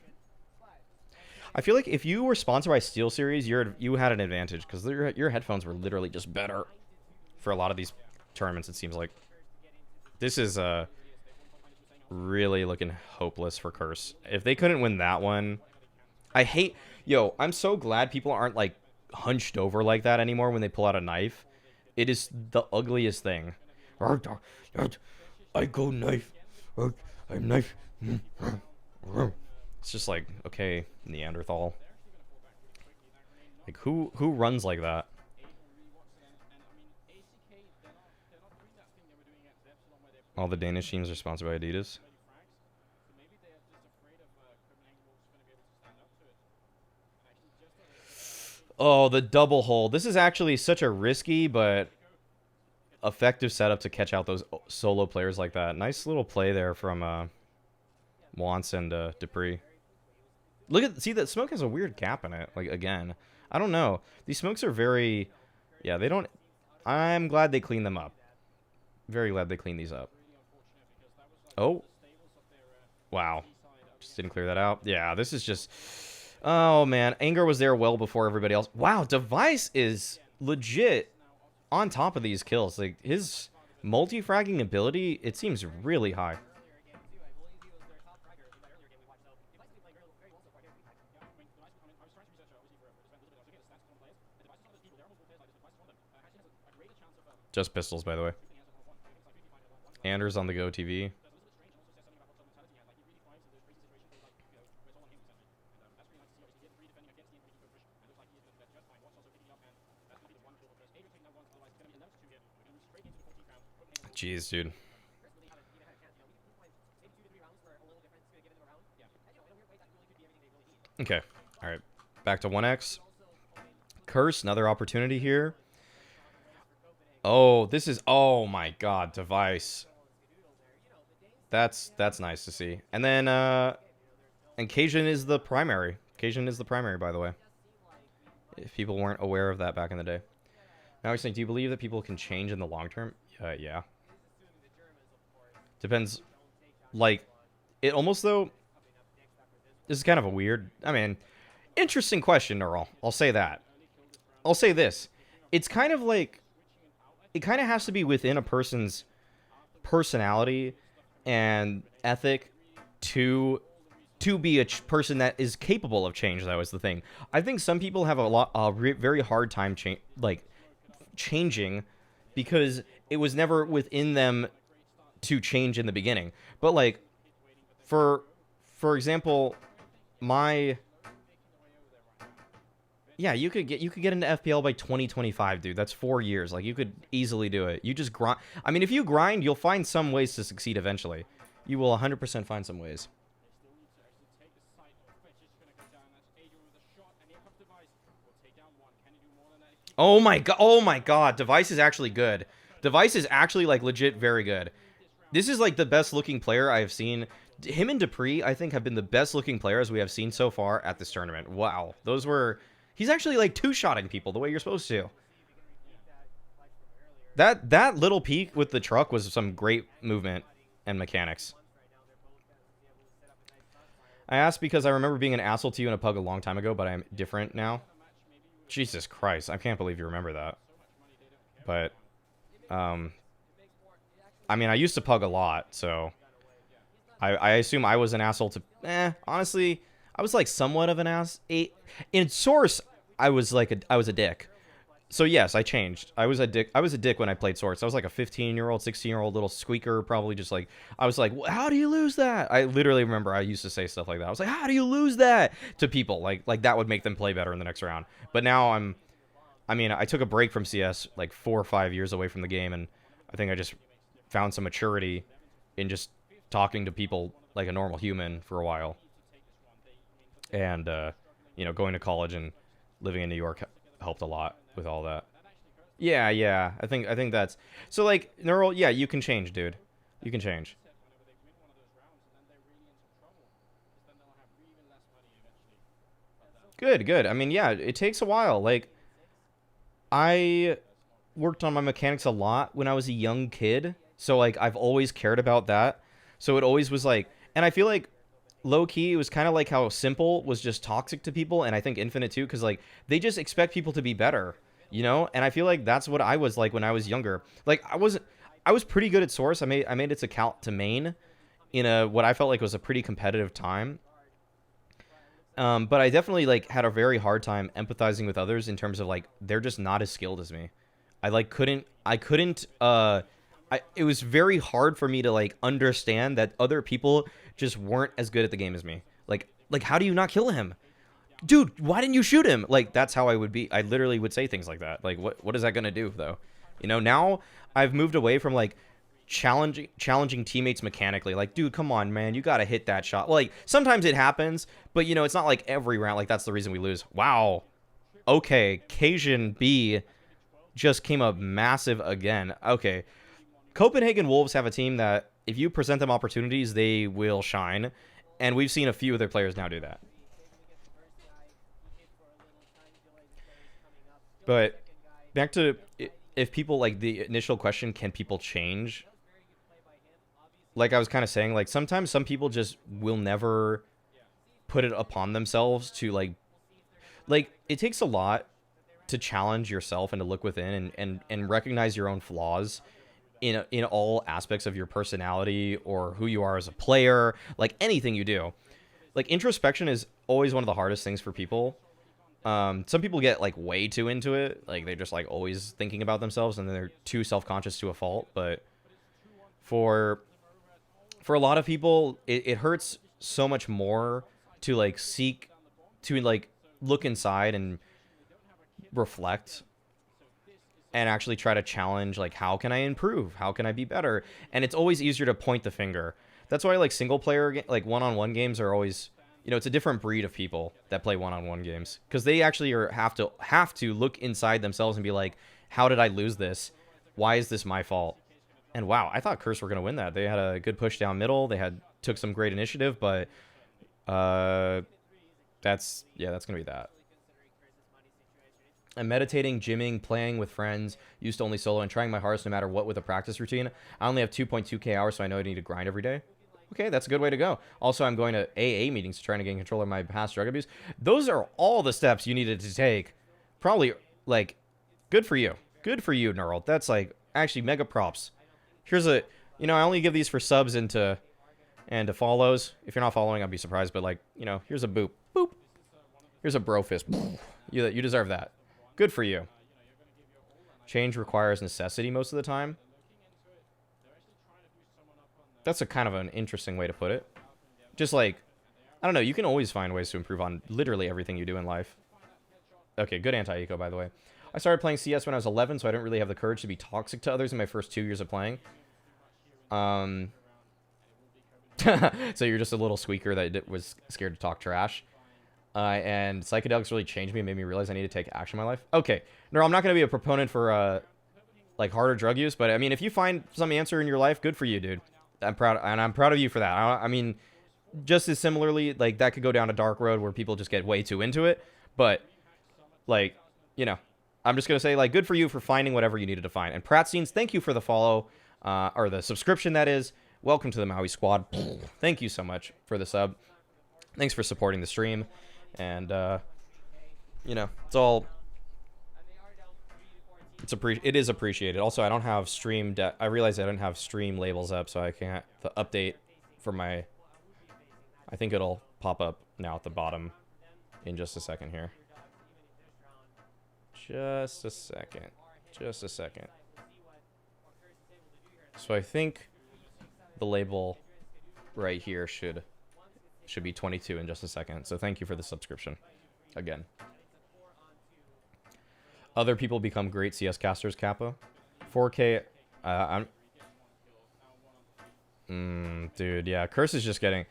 I feel like if you were sponsored by Steel Series, you had an advantage because your headphones were literally just better for a lot of these tournaments. It seems like this is really looking hopeless for Curse. If they couldn't win that one, I'm so glad people aren't like hunched over like that anymore when they pull out a knife. It is the ugliest thing. I go knife. I'm knife. It's just like, okay, Neanderthal. Like who runs like that? All the Danish teams are sponsored by Adidas. Oh, the double hole. This is actually such a risky but effective setup to catch out those solo players like that. Nice little play there from Wants and Dupree. See, that smoke has a weird gap in it. Like, again, I don't know. These smokes are very... Yeah, they don't... I'm glad they cleaned them up. Very glad they cleaned these up. Oh. Wow. Just didn't clear that out. Yeah, this is just... Oh, man. Anger was there well before everybody else. Wow, Device is legit on top of these kills. Like, his multi-fragging ability, it seems really high. Just pistols, by the way. Anders on the Go TV. Jeez, dude. Okay. All right. Back to 1x. Curse, another opportunity here. Oh, this is... Oh, my God. Device. That's nice to see. And then, and Cajun is the primary. Cajun is the primary, by the way. If people weren't aware of that back in the day. Now he's saying, do you believe that people can change in the long term? Yeah. Depends. Like, it almost, though... This is kind of a weird... I mean, interesting question, Neural. I'll say that. I'll say this. It's kind of like... It kind of has to be within a person's personality and ethic to be a person that is capable of change, though, is the thing. I think some people have a very hard time changing because it was never within them to change in the beginning. But, like, for example, yeah, you could get into FPL by 2025, dude. That's 4 years. Like, you could easily do it. You just grind. I mean, if you grind, you'll find some ways to succeed eventually. You will 100% find some ways. Oh my god. Device is actually good. Device is actually, like, legit very good. This is, like, the best looking player I have seen. Him and Dupree, I think, have been the best looking players we have seen so far at this tournament. Wow. Those were... He's actually, like, two-shotting people the way you're supposed to. That little peek with the truck was some great movement and mechanics. I asked because I remember being an asshole to you in a pug a long time ago, but I'm different now. Jesus Christ, I can't believe you remember that. But, I mean, I used to pug a lot, so... I assume I was an asshole to... honestly... I was like somewhat of an ass. In Source, I was a dick. So yes, I changed. I was a dick when I played Source. I was like a 15-year-old, 16-year-old little squeaker, probably just like, I was like, how do you lose that? I literally remember I used to say stuff like that. I was like, how do you lose that to people? Like that would make them play better in the next round. But now I took a break from CS like 4 or 5 years away from the game, and I think I just found some maturity in just talking to people like a normal human for a while. And, going to college and living in New York helped a lot with all that. Yeah. I think that's... So, like, Neural, yeah, you can change, dude. You can change. Good, good. I mean, yeah, it takes a while. Like, I worked on my mechanics a lot when I was a young kid. So, like, I've always cared about that. So it always was like, and I feel like low key, it was kind of like how Simple was just toxic to people. And I think Infinite too, because, like, they just expect people to be better, you know? And I feel like that's what I was like when I was younger. Like, I was pretty good at Source. I made its account to main in a, what I felt like was a pretty competitive time. But I definitely like had a very hard time empathizing with others in terms of like they're just not as skilled as me. It was very hard for me to like understand that other people just weren't as good at the game as me. Like how do you not kill him? Dude, why didn't you shoot him? Like that's how I would be. I literally would say things like that. Like what is that going to do though? You know, now I've moved away from like challenging teammates mechanically. Like, dude, come on, man, you gotta hit that shot. Like, sometimes it happens, but you know, it's not like every round. Like, that's the reason we lose. Wow. Okay, Cajun B just came up massive again. Okay, Copenhagen Wolves have a team that if you present them opportunities, they will shine, and we've seen a few of their players now do that. But back to if people like the initial question, can people change? Like I was kind of saying, like sometimes some people just will never put it upon themselves to like it takes a lot to challenge yourself and to look within and recognize your own flaws in all aspects of your personality or who you are as a player, like anything you do. Like introspection is always one of the hardest things for people. Some people get like way too into it, like they're just like always thinking about themselves and they're too self-conscious to a fault. But for a lot of people, it hurts so much more to like seek to like look inside and reflect and actually try to challenge, like, how can I improve? How can I be better? And it's always easier to point the finger. That's why like single player, like one-on-one games are always, you know, it's a different breed of people that play one-on-one games because they actually have to look inside themselves and be like, how did I lose this? Why is this my fault? And wow, I thought Curse were going to win that. They had a good push down middle. They took some great initiative, but that's going to be that. I'm meditating, gymming, playing with friends, used to only solo, and trying my hardest no matter what with a practice routine. I only have 2.2k hours, so I know I need to grind every day. Okay, that's a good way to go. Also, I'm going to AA meetings to try to gain control of my past drug abuse. Those are all the steps you needed to take. Probably, like, good for you. Good for you, Neural. That's, like, actually mega props. Here's a, you know, I only give these for subs and to follows. If you're not following, I'd be surprised. But, like, you know, here's a boop. Boop. Here's a bro fist. You deserve that. Good for you. Change requires necessity most of the time. That's a kind of an interesting way to put it. Just like, I don't know, you can always find ways to improve on literally everything you do in life. Okay, good anti-eco, by the way. I started playing CS when I was 11, so I didn't really have the courage to be toxic to others in my first 2 years of playing. So you're just a little squeaker that was scared to talk trash. And psychedelics really changed me and made me realize I need to take action in my life. Okay, no, I'm not going to be a proponent for like harder drug use, but I mean, if you find some answer in your life, good for you, dude. I'm proud of you for that. I mean, just as similarly, like that could go down a dark road where people just get way too into it. But like, you know, I'm just gonna say like, good for you for finding whatever you needed to find. And Pratsteins, thank you for the follow, or the subscription. That is, welcome to the Maui squad. Thank you so much for the sub. Thanks for supporting the stream. And you know, it is appreciated. Also, I don't have stream. I realized I don't have stream labels up, so I can't the update for my. I think it'll pop up now at the bottom in just a second here. Just a second. Just a second. So I think the label right here should be 22 in just a second. So thank you for the subscription again. Other people become great CS casters, Kappa. 4K. Dude, yeah. Curse is just getting.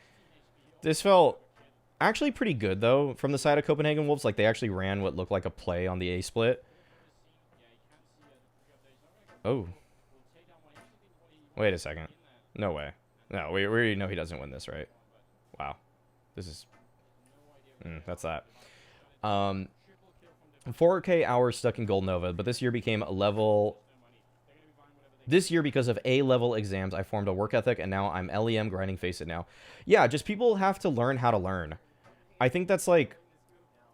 This felt actually pretty good though from the side of Copenhagen Wolves. Like they actually ran what looked like a play on the A split. Oh. Wait a second. No way. No, we already know he doesn't win this, right? Wow. This is... that's that. 4K hours stuck in Gold Nova, but this year became a level. This year, because of A-level exams, I formed a work ethic, and now I'm LEM grinding face it now. Yeah, just people have to learn how to learn. I think that's like,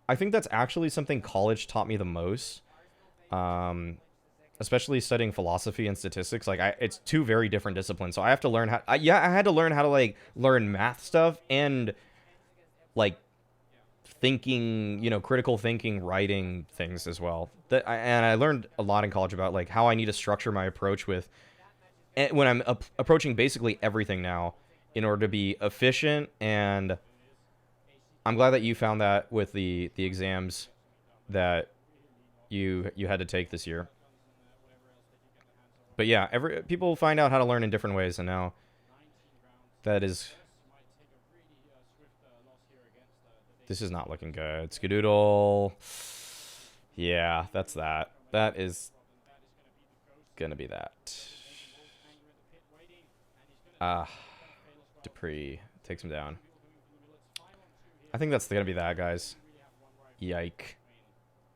I think that's actually something college taught me the most. Especially studying philosophy and statistics. Like, it's two very different disciplines. So I have to learn how, I had to learn how to, like, learn math stuff and, like, thinking, you know, critical thinking, writing things as well. And I learned a lot in college about, like, how I need to structure my approach with, when I'm approaching basically everything now in order to be efficient. And I'm glad that you found that with the exams that you had to take this year. But yeah, people find out how to learn in different ways, and now that is... This is not looking good. Skadoodle. Yeah, that's that. That is gonna be that. Dupree takes him down. I think that's gonna be that, guys. Yike.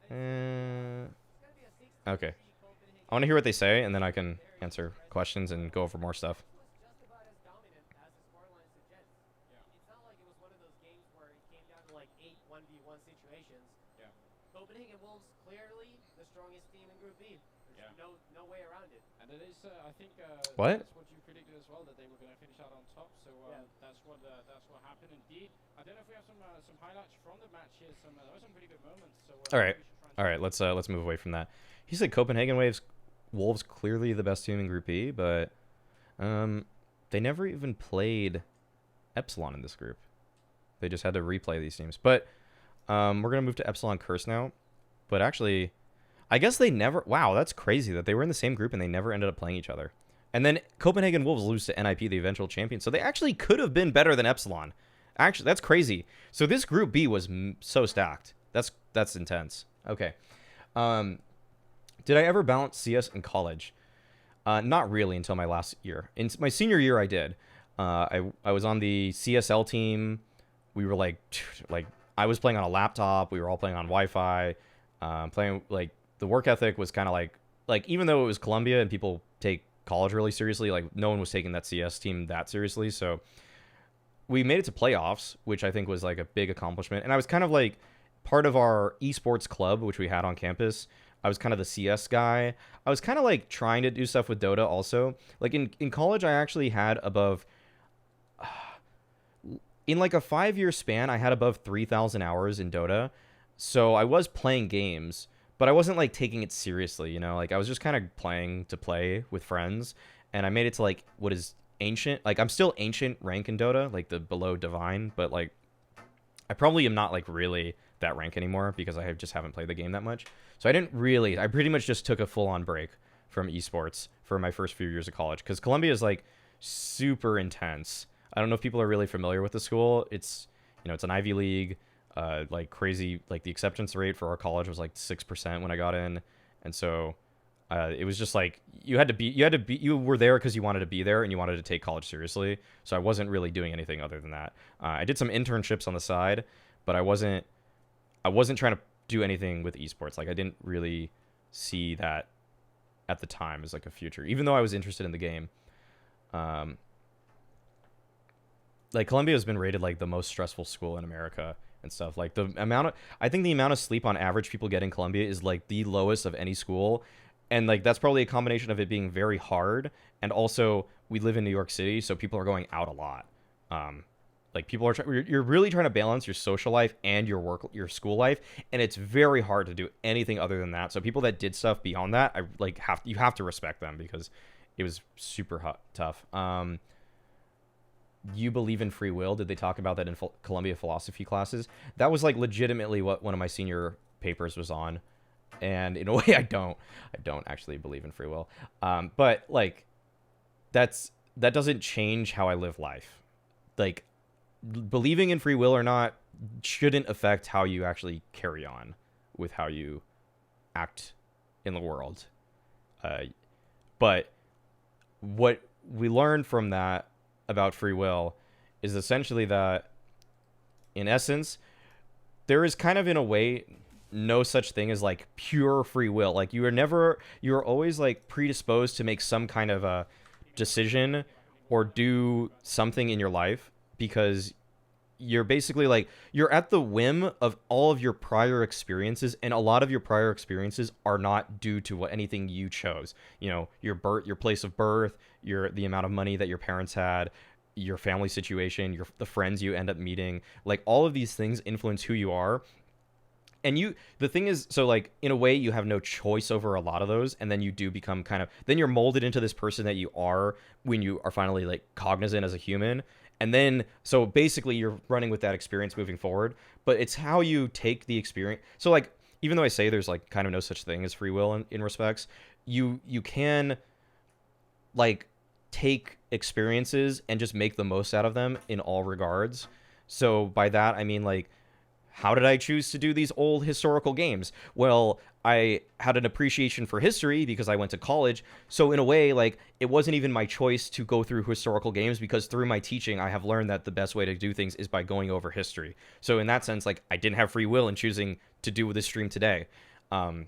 Okay. I want to hear what they say, and then I can answer questions and go over more stuff. Just about as dominant as the scoreline suggests. It's not like it was one of those games where it came down to like 8 1v1 situations. Yeah. Copenhagen Wolves clearly the strongest team in Group B. There's no way around it. And it is, I think, What? that's what you predicted as well, that they were going to finish out on top. So that's what happened indeed. I don't know if we have some highlights from the match here. There were some pretty good moments. So All right. Let's move away from that. He said Copenhagen Wolves clearly the best team in Group B, but they never even played Epsilon in this group. They just had to replay these teams. But we're gonna move to Epsilon Curse now. But actually, I guess they never... Wow, that's crazy that they were in the same group and they never ended up playing each other. And then Copenhagen Wolves lose to NIP, the eventual champion. So they actually could have been better than Epsilon. Actually, that's crazy. So this Group B was so stacked. That's intense. Okay. Did I ever balance CS in college? Not really until my last year. In my senior year, I did. I was on the CSL team. We were like I was playing on a laptop. We were all playing on Wi-Fi. Playing, like, the work ethic was kind of like even though it was Columbia and people take college really seriously, like no one was taking that CS team that seriously. So we made it to playoffs, which I think was like a big accomplishment. And I was kind of like part of our esports club, which we had on campus. I was kind of the CS guy. I was kind of like trying to do stuff with Dota also. Like in college, I actually had above, in like a 5-year span, I had above 3,000 hours in Dota. So I was playing games, but I wasn't like taking it seriously, you know? Like I was just kind of playing to play with friends. And I made it to like what is ancient. Like I'm still ancient rank in Dota, like the below divine. But like I probably am not like really that rank anymore because I just haven't played the game that much. So I pretty much just took a full-on break from esports for my first few years of college because Columbia is like super intense. I don't know if people are really familiar with the school. It's, you know, it's an Ivy League, like crazy, like the acceptance rate for our college was like 6% when I got in. And so it was just like you were there because you wanted to be there and you wanted to take college seriously. So I wasn't really doing anything other than that. I did some internships on the side, but I wasn't trying to do anything with esports. Like I didn't really see that at the time as like a future, even though I was interested in the game. Like Columbia has been rated like the most stressful school in America and stuff. Like I think the amount of sleep on average people get in Columbia is like the lowest of any school. And like, that's probably a combination of it being very hard. And also we live in New York City, so people are going out a lot. Like people are you're really trying to balance your social life and your school life, and it's very hard to do anything other than that. So people that did stuff beyond that, you have to respect them because it was super tough. You believe in free will? Did they talk about that in Columbia philosophy classes? That was like legitimately what one of my senior papers was on, and in a way, I don't actually believe in free will. But like that doesn't change how I live life. Like, believing in free will or not shouldn't affect how you actually carry on with how you act in the world. But what we learned from that about free will is essentially that, in essence, there is kind of, in a way, no such thing as like pure free will. Like you're always like predisposed to make some kind of a decision or do something in your life because you're basically like, you're at the whim of all of your prior experiences, and a lot of your prior experiences are not due to anything you chose. You know, your place of birth, the amount of money that your parents had, your family situation, the friends you end up meeting, like all of these things influence who you are. And the thing is, so like in a way you have no choice over a lot of those, and then you do become then you're molded into this person that you are when you are finally like cognizant as a human. And then, so basically you're running with that experience moving forward, but it's how you take the experience. So like, even though I say there's like kind of no such thing as free will in respects, you can like take experiences and just make the most out of them in all regards. So by that, I mean like, how did I choose to do these old historical games? Well, I had an appreciation for history because I went to college. So in a way, like, it wasn't even my choice to go through historical games, because through my teaching, I have learned that the best way to do things is by going over history. So in that sense, like, I didn't have free will in choosing to do this stream today. And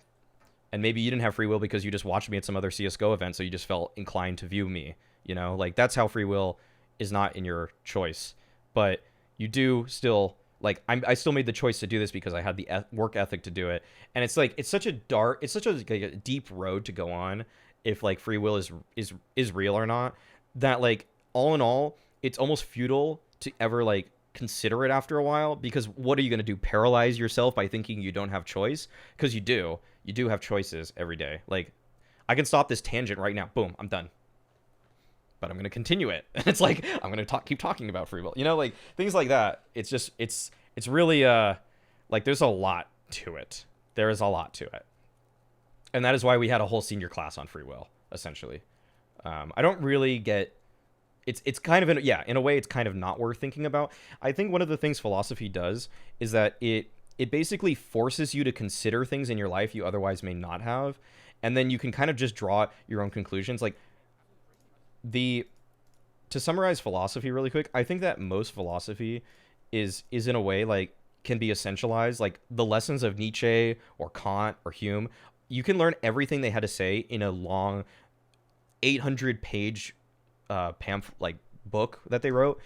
maybe you didn't have free will because you just watched me at some other CSGO event, so you just felt inclined to view me, you know? Like, that's how free will is not in your choice. But you do still... Like, I still made the choice to do this because I had the work ethic to do it. And it's like, it's such a deep road to go on if like free will is real or not, that like all in all, it's almost futile to ever like consider it after a while, because what are you going to do? Paralyze yourself by thinking you don't have choice? Because you do have choices every day. Like, I can stop this tangent right now. Boom, I'm done. But I'm going to continue it. And it's like, I'm going to keep talking about free will. You know, like, things like that. It's just, it's really, like, there's a lot to it. There is a lot to it. And that is why we had a whole senior class on free will, essentially. I don't really get, it's kind of, in a way, it's kind of not worth thinking about. I think one of the things philosophy does is that it basically forces you to consider things in your life you otherwise may not have. And then you can kind of just draw your own conclusions. Like, to summarize philosophy really quick, I think that most philosophy is in a way like can be essentialized. Like the lessons of Nietzsche or Kant or Hume, you can learn everything they had to say in a long 800-page like book that they wrote.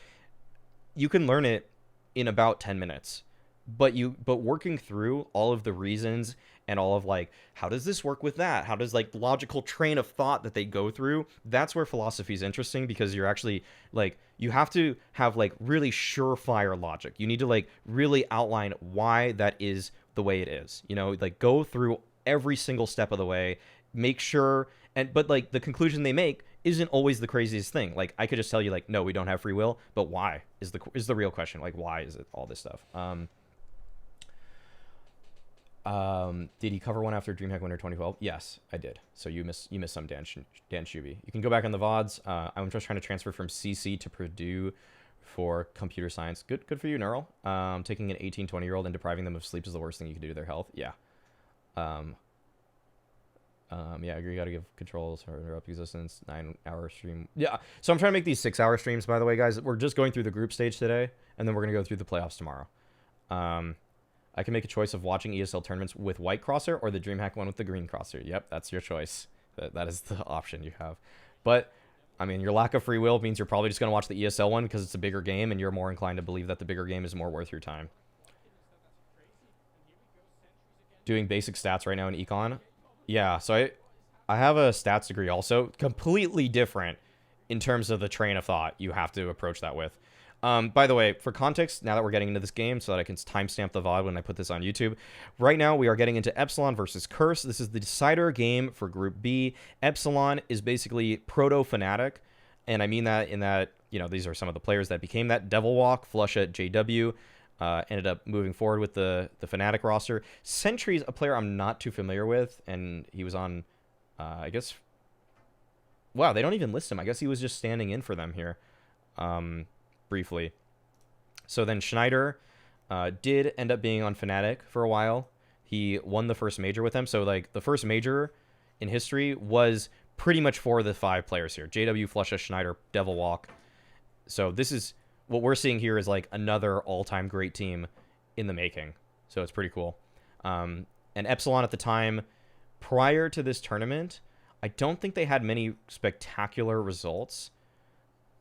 You can learn it in about 10 minutes. But working through all of the reasons and all of like, how does this work with that? How does like logical train of thought that they go through? That's where philosophy is interesting, because you're actually like, you have to have like really surefire logic. You need to like really outline why that is the way it is, you know, like go through every single step of the way, make sure. But like the conclusion they make isn't always the craziest thing. Like I could just tell you like, no, we don't have free will, but why is the real question. Like, why is it all this stuff? Did he cover one after DreamHack Winter 2012? Yes, I did. So you missed some Dan Shuby. You can go back on the VODs. I'm just trying to transfer from CC to Purdue for computer science. Good for you, Neural. Taking an 18, 20-year-old and depriving them of sleep is the worst thing you can do to their health. Yeah. Yeah, I agree. You gotta give controls for interrupt existence. 9-hour stream. Yeah. So I'm trying to make these 6-hour streams, by the way, guys. We're just going through the group stage today, and then we're gonna go through the playoffs tomorrow. I can make a choice of watching ESL tournaments with white crosshair or the DreamHack one with the green crosshair. Yep, that's your choice. That is the option you have. But, I mean, your lack of free will means you're probably just going to watch the ESL one because it's a bigger game, and you're more inclined to believe that the bigger game is more worth your time. Doing basic stats right now in Econ. Yeah, so I have a stats degree also. Completely different in terms of the train of thought you have to approach that with. By the way, for context, now that we're getting into this game so that I can timestamp the VOD when I put this on YouTube, right now we are getting into Epsilon versus Curse. This is the decider game for Group B. Epsilon is basically proto-Fnatic, and I mean that in that, you know, these are some of the players that became that. Devil Walk, Flusha, JW, ended up moving forward with the Fnatic roster. Sentry's a player I'm not too familiar with, and he was on, I guess... Wow, they don't even list him. I guess he was just standing in for them here. Briefly. So then Schneider did end up being on Fnatic for a while. He won the first major with them. So like the first major in history was pretty much for the 5 players here. JW, Flusha, Schneider, Devil Walk. So this is what we're seeing here is like another all-time great team in the making. So it's pretty cool. And Epsilon at the time, prior to this tournament, I don't think they had many spectacular results.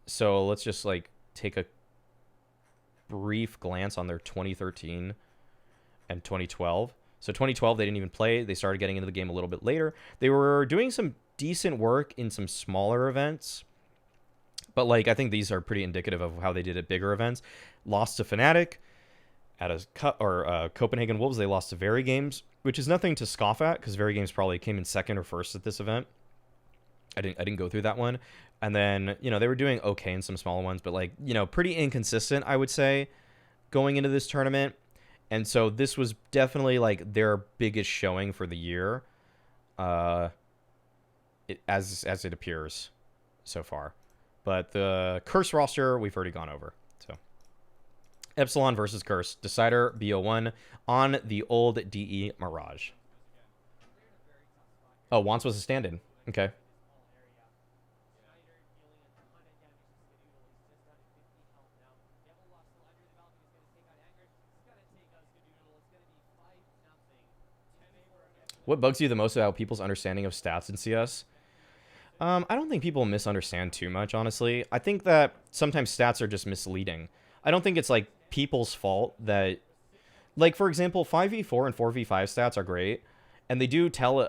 So let's just like take a brief glance on their 2013 and 2012. So 2012, they didn't even play. They started getting into the game a little bit later. They were doing some decent work in some smaller events. But like, I think these are pretty indicative of how they did at bigger events. Lost to Fnatic at a Copenhagen Wolves. They lost to Very Games, which is nothing to scoff at because Very Games probably came in second or first at this event. I didn't go through that one. And then, you know, they were doing okay in some smaller ones, but like, you know, pretty inconsistent, I would say, going into this tournament. And so this was definitely like their biggest showing for the year, as it appears so far. But the Curse roster, we've already gone over. So Epsilon versus Curse. Decider BO1 on the old DE Mirage. Oh, once was a stand-in. Okay. What bugs you the most about people's understanding of stats in CS? I don't think people misunderstand too much, honestly. I think that sometimes stats are just misleading. I don't think it's like people's fault that, like, for example, 5v4 and 4v5 stats are great, and they do tell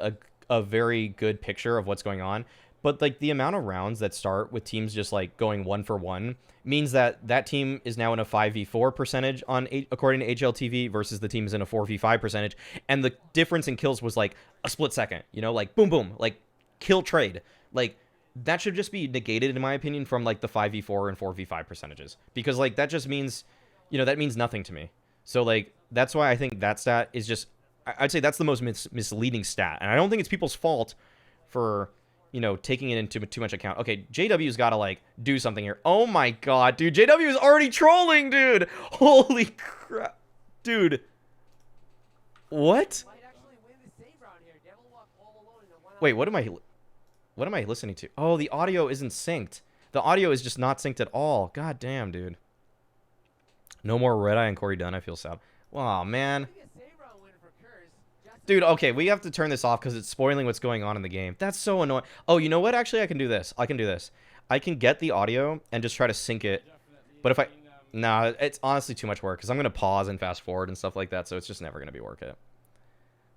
a very good picture of what's going on. But like the amount of rounds that start with teams just like going 1-for-1 means that that team is now in a 5v4 percentage according to HLTV versus the team is in a 4v5 percentage. And the difference in kills was like a split second, you know, like boom, boom, like kill trade. Like that should just be negated in my opinion from like the 5v4 and 4v5 percentages, because like that just means, you know, that means nothing to me. So like, that's why I think that stat is just, I'd say that's the most misleading stat. And I don't think it's people's fault for, you know, taking it into too much account. Okay, JW's got to, like, do something here. Oh, my God, dude. JW is already trolling, dude. Holy crap. Dude. What? Wait, what am I listening to? Oh, the audio isn't synced. The audio is just not synced at all. God damn, dude. No more Red Eye and Corey Dunn. I feel sad. Wow, man. Dude, okay, we have to turn this off because it's spoiling what's going on in the game. That's so annoying. Oh, you know what? Actually, I can do this. I can get the audio and just try to sync it. But if I... Nah, it's honestly too much work because I'm going to pause and fast forward and stuff like that, so it's just never going to be worth it.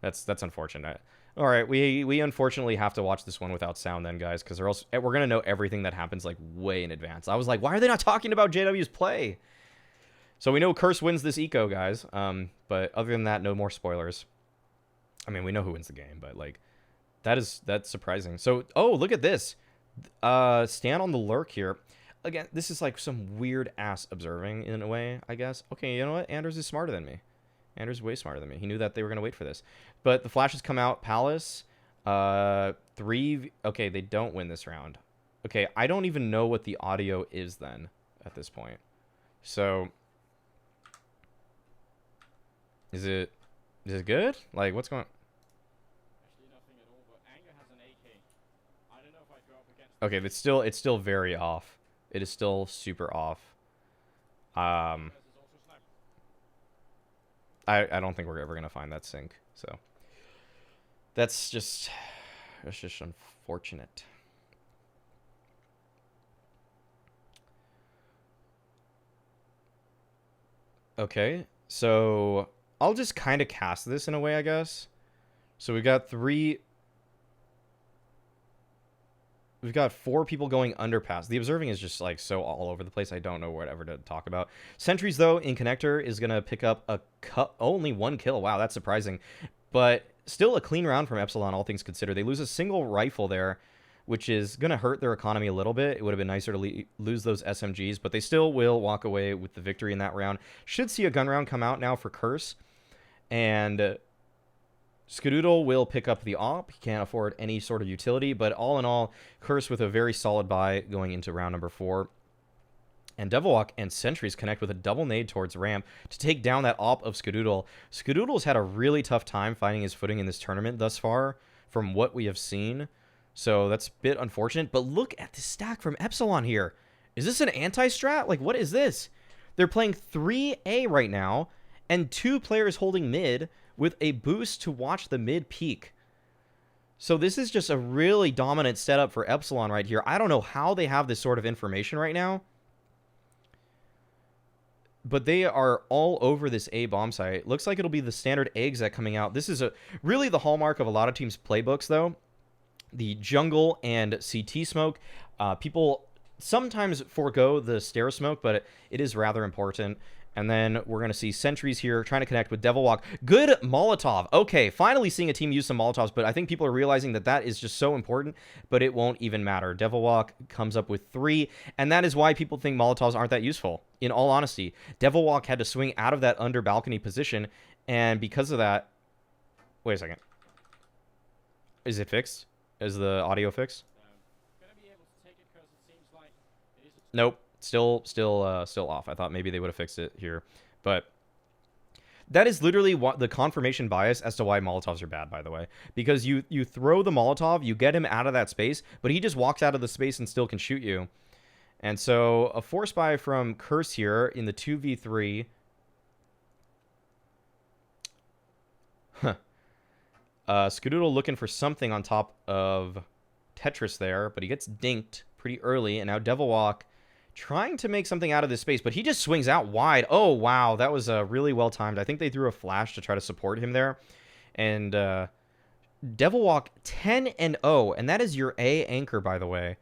That's unfortunate. All right, we unfortunately have to watch this one without sound then, guys, because or else we're going to know everything that happens, like, way in advance. I was like, why are they not talking about JW's play? So we know Curse wins this eco, guys. But other than that, no more spoilers. I mean, we know who wins the game, but like, that's surprising. So, oh, look at this. Stand on the lurk here. Again, this is like some weird ass observing in a way, I guess. Okay, you know what? Anders is smarter than me. Anders is way smarter than me. He knew that they were gonna wait for this. But the flashes come out. Palace, 3. Okay, they don't win this round. Okay, I don't even know what the audio is then at this point. So, is it good? Like, what's going on? Okay, it's still very off. It is still super off. I don't think we're ever gonna find that sync. So that's just unfortunate. Okay, so I'll just kind of cast this in a way, I guess. So we've got 4 people going underpass. The observing is just like so all over the place. I don't know whatever to talk about. Sentries, though, in connector is going to pick up only 1 kill. Wow, that's surprising. But still a clean round from Epsilon, all things considered. They lose a single rifle there, which is going to hurt their economy a little bit. It would have been nicer to lose those SMGs, but they still will walk away with the victory in that round. Should see a gun round come out now for Curse. And Skadoodle will pick up the AWP. He can't afford any sort of utility, but all in all, Curse with a very solid buy going into round number 4. And Devilwalk and Sentries connect with a double nade towards ramp to take down that AWP of Skadoodle. Skadoodle's had a really tough time finding his footing in this tournament thus far, from what we have seen. So that's a bit unfortunate. But look at the stack from Epsilon here. Is this an anti-strat? Like, what is this? They're playing 3A right now, and 2 players holding mid with a boost to watch the mid peak. So this is just a really dominant setup for Epsilon right here. I don't know how they have this sort of information right now, but they are all over this A bomb site. Looks like it'll be the standard A exec coming out. This is really the hallmark of a lot of teams' playbooks, though. The jungle and CT smoke. People sometimes forego the stair smoke, but it is rather important. And then we're going to see sentries here trying to connect with Devil Walk. Good Molotov. Okay, finally seeing a team use some Molotovs, but I think people are realizing that that is just so important, but it won't even matter. Devil Walk comes up with 3, and that is why people think Molotovs aren't that useful. In all honesty, Devil Walk had to swing out of that under balcony position, and because of that... Wait a second. Is it fixed? Is the audio fixed? Gonna be able to take it because it seems like it is a Nope. Still off. I thought maybe they would have fixed it here, but that is literally what the confirmation bias as to why Molotovs are bad, by the way, because you throw the Molotov, you get him out of that space, but he just walks out of the space and still can shoot you. And so a force buy from Curse here in the 2v3. Skadoodle looking for something on top of Tetris there, but he gets dinked pretty early, and now Devil Walk trying to make something out of this space, but he just swings out wide. Oh, wow. That was really well timed. I think they threw a flash to try to support him there. And Devil Walk 10-0, and that is your A anchor, by the way.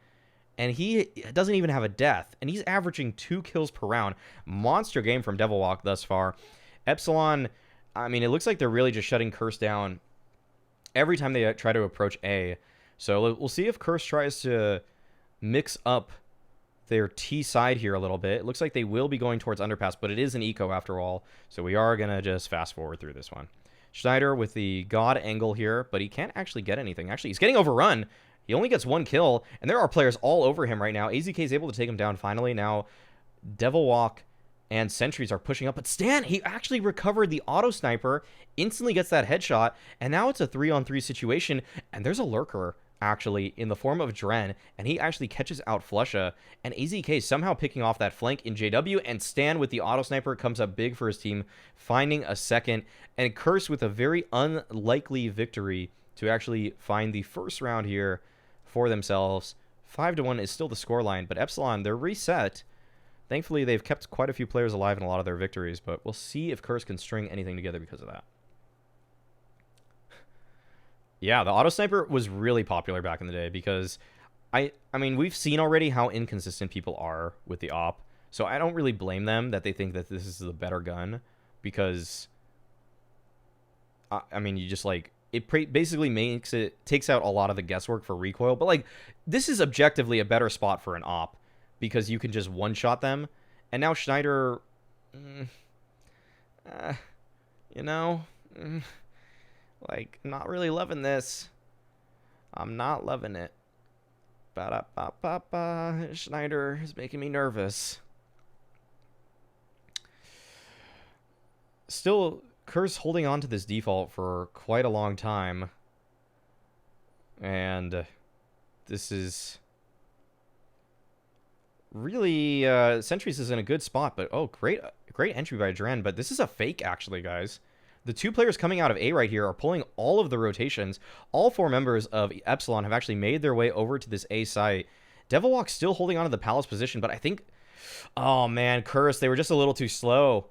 And he doesn't even have a death, and he's averaging 2 kills per round. Monster game from Devil Walk thus far. Epsilon, I mean, it looks like they're really just shutting Curse down every time they try to approach A. So we'll see if Curse tries to mix up their T side here a little bit. It looks like they will be going towards underpass, but it is an eco after all, so we are going to just fast forward through this one. Schneider with the God angle here, but he can't actually get anything. Actually, he's getting overrun. He only gets 1 kill, and there are players all over him right now. AZK is able to take him down finally. Now, Devil Walk and sentries are pushing up, but Stan, he actually recovered the auto sniper, instantly gets that headshot, and now it's a 3-on-3 situation, and there's a lurker actually in the form of Dren, and he actually catches out Flusha, and AZK somehow picking off that flank in JW, and Stan with the auto sniper comes up big for his team, finding a second, and Curse with a very unlikely victory to actually find the first round here for themselves. 5-1 is still the scoreline, but Epsilon, they're reset. Thankfully, they've kept quite a few players alive in a lot of their victories, but we'll see if Curse can string anything together because of that. Yeah, the auto sniper was really popular back in the day because I mean, we've seen already how inconsistent people are with the op. So I don't really blame them that they think that this is the better gun because I mean, you just like it basically takes out a lot of the guesswork for recoil, but like this is objectively a better spot for an op because you can just one-shot them. And now Schneider you know, like, not really loving this. I'm not loving it. Ba-da-ba-ba-ba. Schneider is making me nervous. Still, Curse holding on to this default for quite a long time. And this is really... Sentries is in a good spot, but oh, great entry by Dren. But this is a fake, actually, guys. The 2 players coming out of A right here are pulling all of the rotations. All 4 members of Epsilon have actually made their way over to this A site. Devil Walk still holding on to the Palace position, but I think... Oh, man, Curse, they were just a little too slow.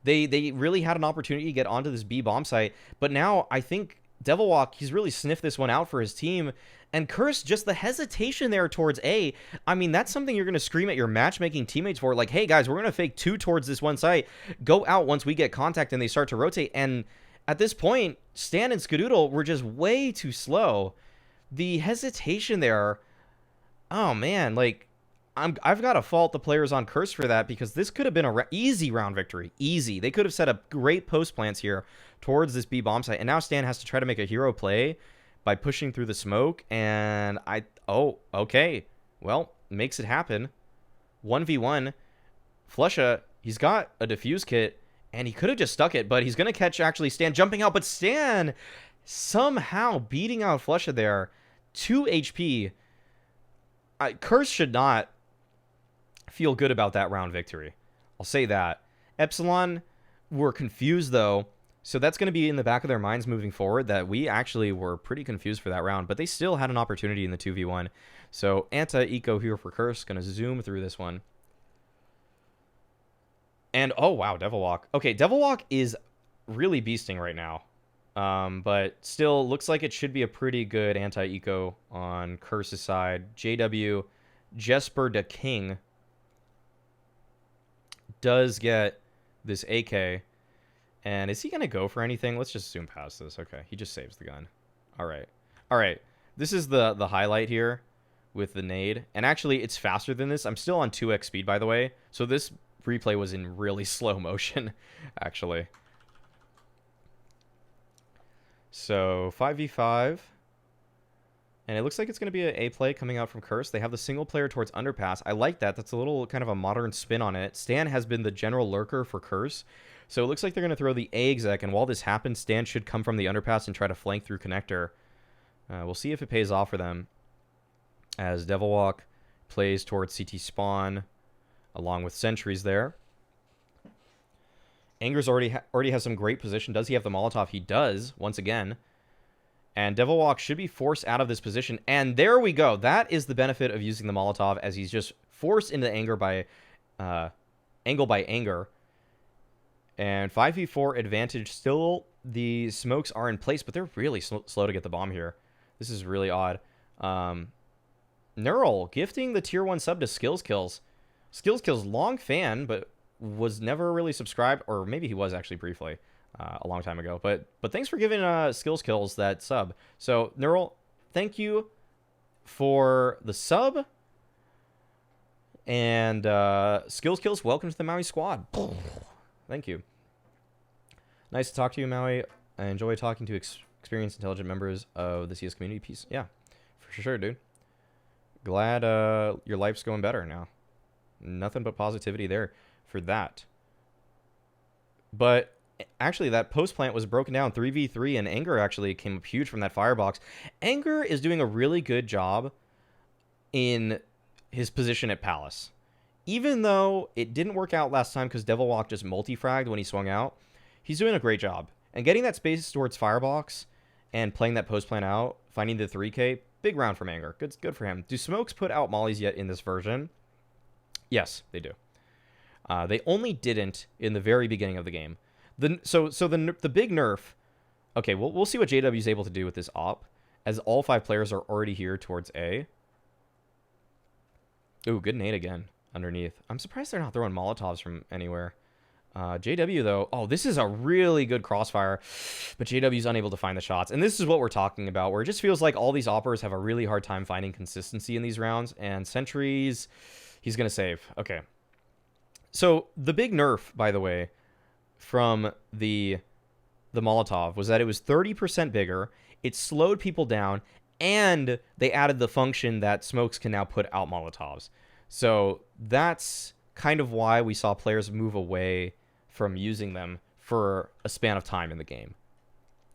They really had an opportunity to get onto this B bomb site, but now I think Devil Walk, he's really sniffed this one out for his team. And Curse, just the hesitation there towards A, I mean, that's something you're going to scream at your matchmaking teammates for. Like, hey, guys, we're going to fake 2 towards this one site. Go out once we get contact and they start to rotate. And at this point, Stan and Skadoodle were just way too slow. The hesitation there, oh, man, like, I've got to fault the players on Curse for that because this could have been an easy round victory. Easy. They could have set up great post plants here towards this B bomb site. And now Stan has to try to make a hero play by pushing through the smoke, and oh, okay. Well, makes it happen. 1v1. Flusha, he's got a defuse kit, and he could have just stuck it, but he's going to catch actually Stan jumping out, but Stan somehow beating out Flusha there. 2 HP. Curse should not feel good about that round victory. I'll say that. Epsilon, were confused, though. So that's going to be in the back of their minds moving forward, that we actually were pretty confused for that round. But they still had an opportunity in the 2v1. So anti-eco here for Curse. Going to zoom through this one. And, oh, wow, Devil Walk. Okay, Devil Walk is really beasting right now. But still, looks like it should be a pretty good anti-eco on Curse's side. JW, Jesper the King, does get this AK. And is he going to go for anything? Let's just zoom past this. Okay, he just saves the gun. All right. All right. This is the highlight here with the nade. And actually, it's faster than this. I'm still on 2x speed, by the way. So this replay was in really slow motion, actually. So 5v5. And it looks like it's going to be an A play coming out from Curse. They have the single player towards underpass. I like that. That's a little kind of a modern spin on it. Stan has been the general lurker for Curse. So it looks like they're going to throw the A exec. And while this happens, Stan should come from the underpass and try to flank through connector. We'll see if it pays off for them. As Devil Walk plays towards CT spawn along with sentries there. Anger's already has some great position. Does he have the Molotov? He does, once again. And Devil Walk should be forced out of this position. And there we go. That is the benefit of using the Molotov, as he's just forced into anger by angle by anger. And 5v4 advantage. Still, the smokes are in place, but they're really slow to get the bomb here. This is really odd. Neural gifting the tier 1 sub to Skills Kills. Skills Kills, long fan, but was never really subscribed, or maybe he was actually briefly a long time ago. But thanks for giving Skills Kills that sub. So Neural, thank you for the sub. And Skills Kills, welcome to the Maui squad. Thank you. Nice to talk to you, Maui. I enjoy talking to experienced, intelligent members of the CS community. Peace. Yeah, for sure, dude. Glad your life's going better now. Nothing but positivity there for that. But actually, that post plant was broken down 3v3, and Anger actually came up huge from that firebox. Anger is doing a really good job in his position at Palace. Even though it didn't work out last time because Devil Walk just multi-fragged when he swung out, he's doing a great job. And getting that space towards firebox and playing that post plant out, finding the 3K, big round from Anger. Good for him. Do smokes put out mollies yet in this version? Yes, they do. They only didn't in the very beginning of the game. So the big nerf. Okay, we'll see what JW is able to do with this op, as all 5 players are already here towards A. Ooh, good nade again underneath. I'm surprised they're not throwing Molotovs from anywhere. JW, though, oh, this is a really good crossfire, but JW's unable to find the shots. And this is what we're talking about, where it just feels like all these operas have a really hard time finding consistency in these rounds. And sentries, he's going to save. Okay. So the big nerf, by the way, from the Molotov was that it was 30% bigger, it slowed people down, and they added the function that smokes can now put out Molotovs. So that's kind of why we saw players move away from using them for a span of time in the game.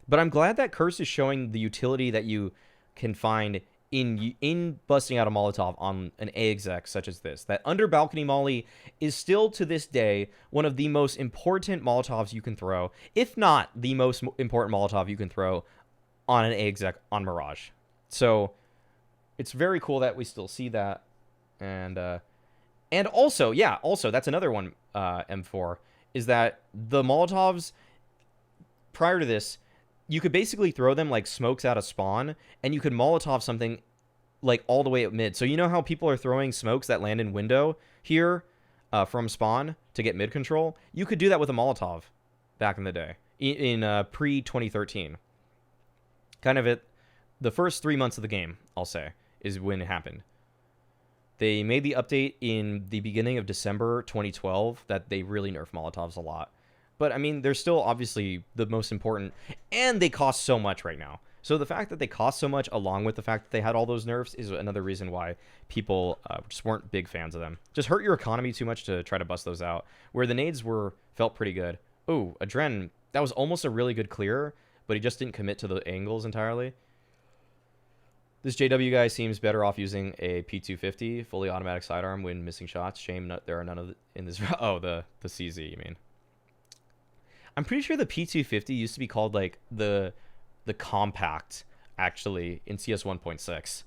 But I'm glad that Curse is showing the utility that you can find in busting out a Molotov on an A exec such as this. That under balcony molly is still to this day one of the most important Molotovs you can throw, if not the most important Molotov you can throw on an A exec on Mirage. So it's very cool that we still see that. And also, yeah, also that's another one, M4, is that the Molotovs prior to this, you could basically throw them like smokes out of spawn, and you could Molotov something like all the way at mid. So you know how people are throwing smokes that land in window here from spawn to get mid control? You could do that with a Molotov back in the day, in pre-2013. Kind of the first 3 months of the game, I'll say, is when it happened. They made the update in the beginning of December 2012 that they really nerfed Molotovs a lot. But, I mean, they're still obviously the most important, and they cost so much right now. So the fact that they cost so much, along with the fact that they had all those nerfs, is another reason why people just weren't big fans of them. Just hurt your economy too much to try to bust those out. Where the nades felt pretty good. Oh, Adren, that was almost a really good clear, but he just didn't commit to the angles entirely. This JW guy seems better off using a P250 fully automatic sidearm when missing shots. Shame there are none of in this. Oh, the CZ, you mean? I'm pretty sure the P250 used to be called like the compact actually in CS 1.6.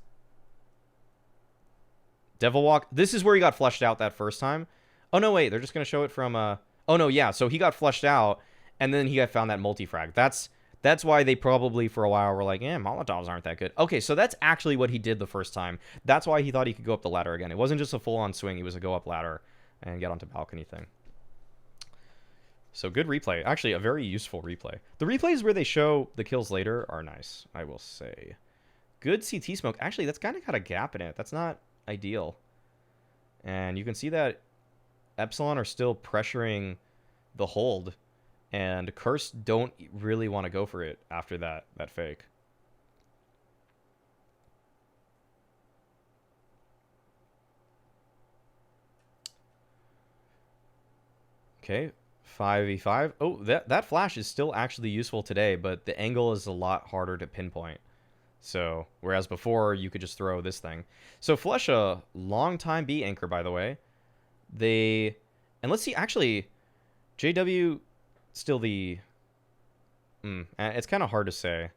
Devil Walk. This is where he got flushed out that first time. Oh no, wait, they're just gonna show it from oh no, yeah, so he got flushed out and then he got found that multi-frag. That's why they probably for a while were like, Molotovs aren't that good. Okay, so that's actually what he did the first time. That's why he thought he could go up the ladder again. It wasn't just a full-on swing, it was a go up ladder and get onto balcony thing. So good replay. Actually, a very useful replay. The replays where they show the kills later are nice, I will say. Good CT smoke. Actually, that's kind of got a gap in it. That's not ideal. And you can see that Epsilon are still pressuring the hold. And Curse don't really want to go for it after that fake. Okay, 5v5. Oh, that flash is still actually useful today, but the angle is a lot harder to pinpoint. So, whereas before, you could just throw this thing. So, Flush, a long-time B anchor, by the way. And let's see, actually, JW still the... it's kind of hard to say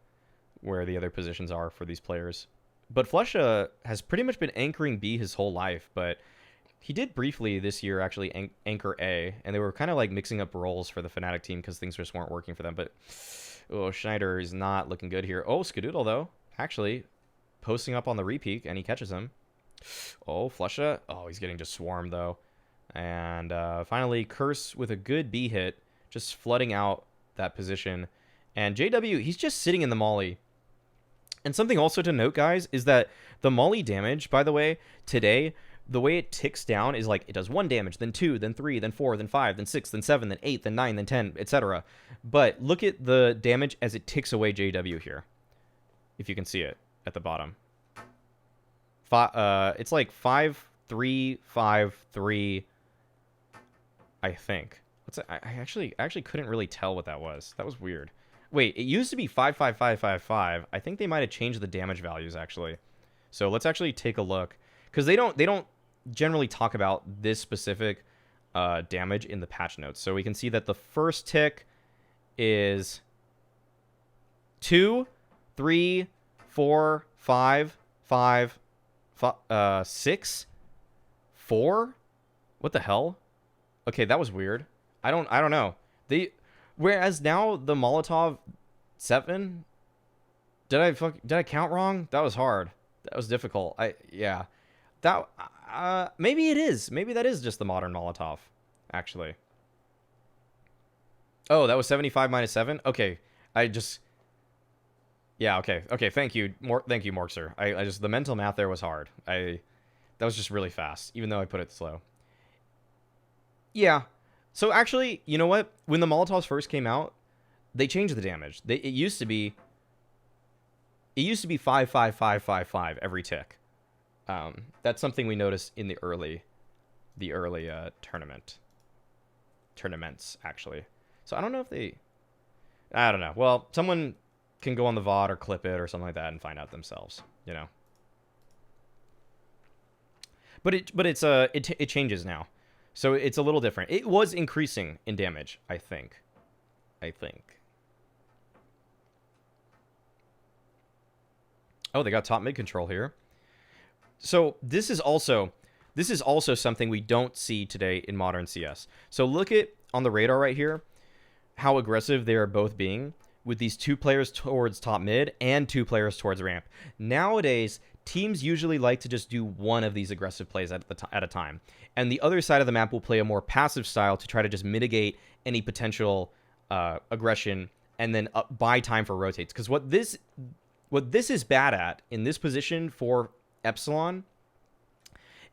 where the other positions are for these players. But Flush has pretty much been anchoring B his whole life, but he did briefly this year actually anchor A, and they were kind of like mixing up roles for the Fnatic team because things just weren't working for them. But, oh, Schneider is not looking good here. Oh, Skadoodle, though, actually posting up on the repeak, and he catches him. Oh, Flusha. Oh, he's getting just swarmed, though. And finally, Curse with a good B hit, just flooding out that position. And JW, he's just sitting in the molly. And something also to note, guys, is that the molly damage, by the way, today, the way it ticks down is like it does 1 damage, then 2, then 3, then 4, then 5, then 6, then 7, then 8, then 9, then 10, etc. But look at the damage as it ticks away JW here, if you can see it at the bottom. It's like 5, 3, 5, 3, I think. I actually couldn't really tell what that was. That was weird. Wait, it used to be 5, 5, 5, 5, 5. I think they might have changed the damage values, actually. So let's actually take a look. Because they don't generally talk about this specific damage in the patch notes. So we can see that the first tick is 2, 3, 4, 5, 5, 6, 4? What the hell? Okay, that was weird. I don't know. Whereas now the Molotov 7, did I count wrong? That was hard. That was difficult. Yeah. That maybe it is. Maybe that is just the modern Molotov, actually. Oh, that was 75 minus 7? Okay. Yeah, okay. Okay, thank you. Thank you, Morkser. I just the mental math there was hard. That was just really fast, even though I put it slow. Yeah. So actually, you know what? When the Molotovs first came out, they changed the damage. It used to be 5, 5, 5, 5, 5 every tick. That's something we noticed in the early tournaments, actually. So I don't know if I don't know. Well, someone can go on the VOD or clip it or something like that and find out themselves, you know. But it changes now. So it's a little different. It was increasing in damage, I think. Oh, they got top mid control here. So this is also something we don't see today in modern CS. So look at on the radar right here how aggressive they are both being with these 2 players towards top mid and 2 players towards ramp. Nowadays, teams usually like to just do one of these aggressive plays at a time. And the other side of the map will play a more passive style to try to just mitigate any potential aggression and then buy time for rotates. Because what this is bad at in this position for Epsilon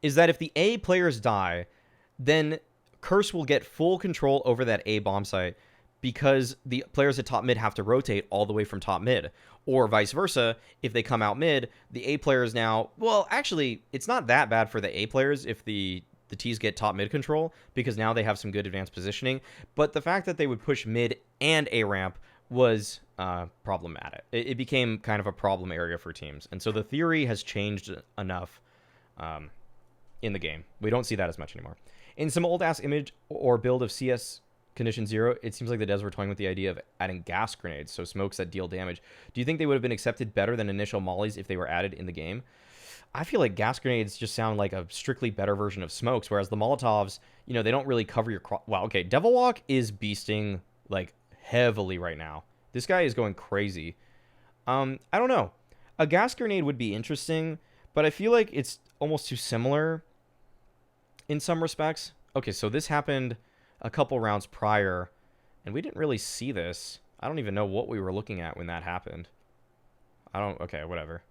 is that if the A players die, then Curse will get full control over that A bomb site because the players at top mid have to rotate all the way from top mid. Or vice versa, if they come out mid, the A players now... Well, actually, it's not that bad for the A players if the T's get top mid control, because now they have some good advanced positioning. But the fact that they would push mid and A ramp was problematic. It became kind of a problem area for teams. And so the theory has changed enough in the game. We don't see that as much anymore. In some old-ass image or build of CS Condition 0, it seems like the devs were toying with the idea of adding gas grenades, so smokes that deal damage. Do you think they would have been accepted better than initial mollies if they were added in the game? I feel like gas grenades just sound like a strictly better version of smokes, whereas the Molotovs, you know, they don't really cover your... Wow, okay, Devil Walk is beasting, like, heavily right now. This guy is going crazy. I don't know. A gas grenade would be interesting, but I feel like it's almost too similar in some respects. Okay, so this happened a couple rounds prior, and we didn't really see this. I don't even know what we were looking at when that happened. Okay, whatever.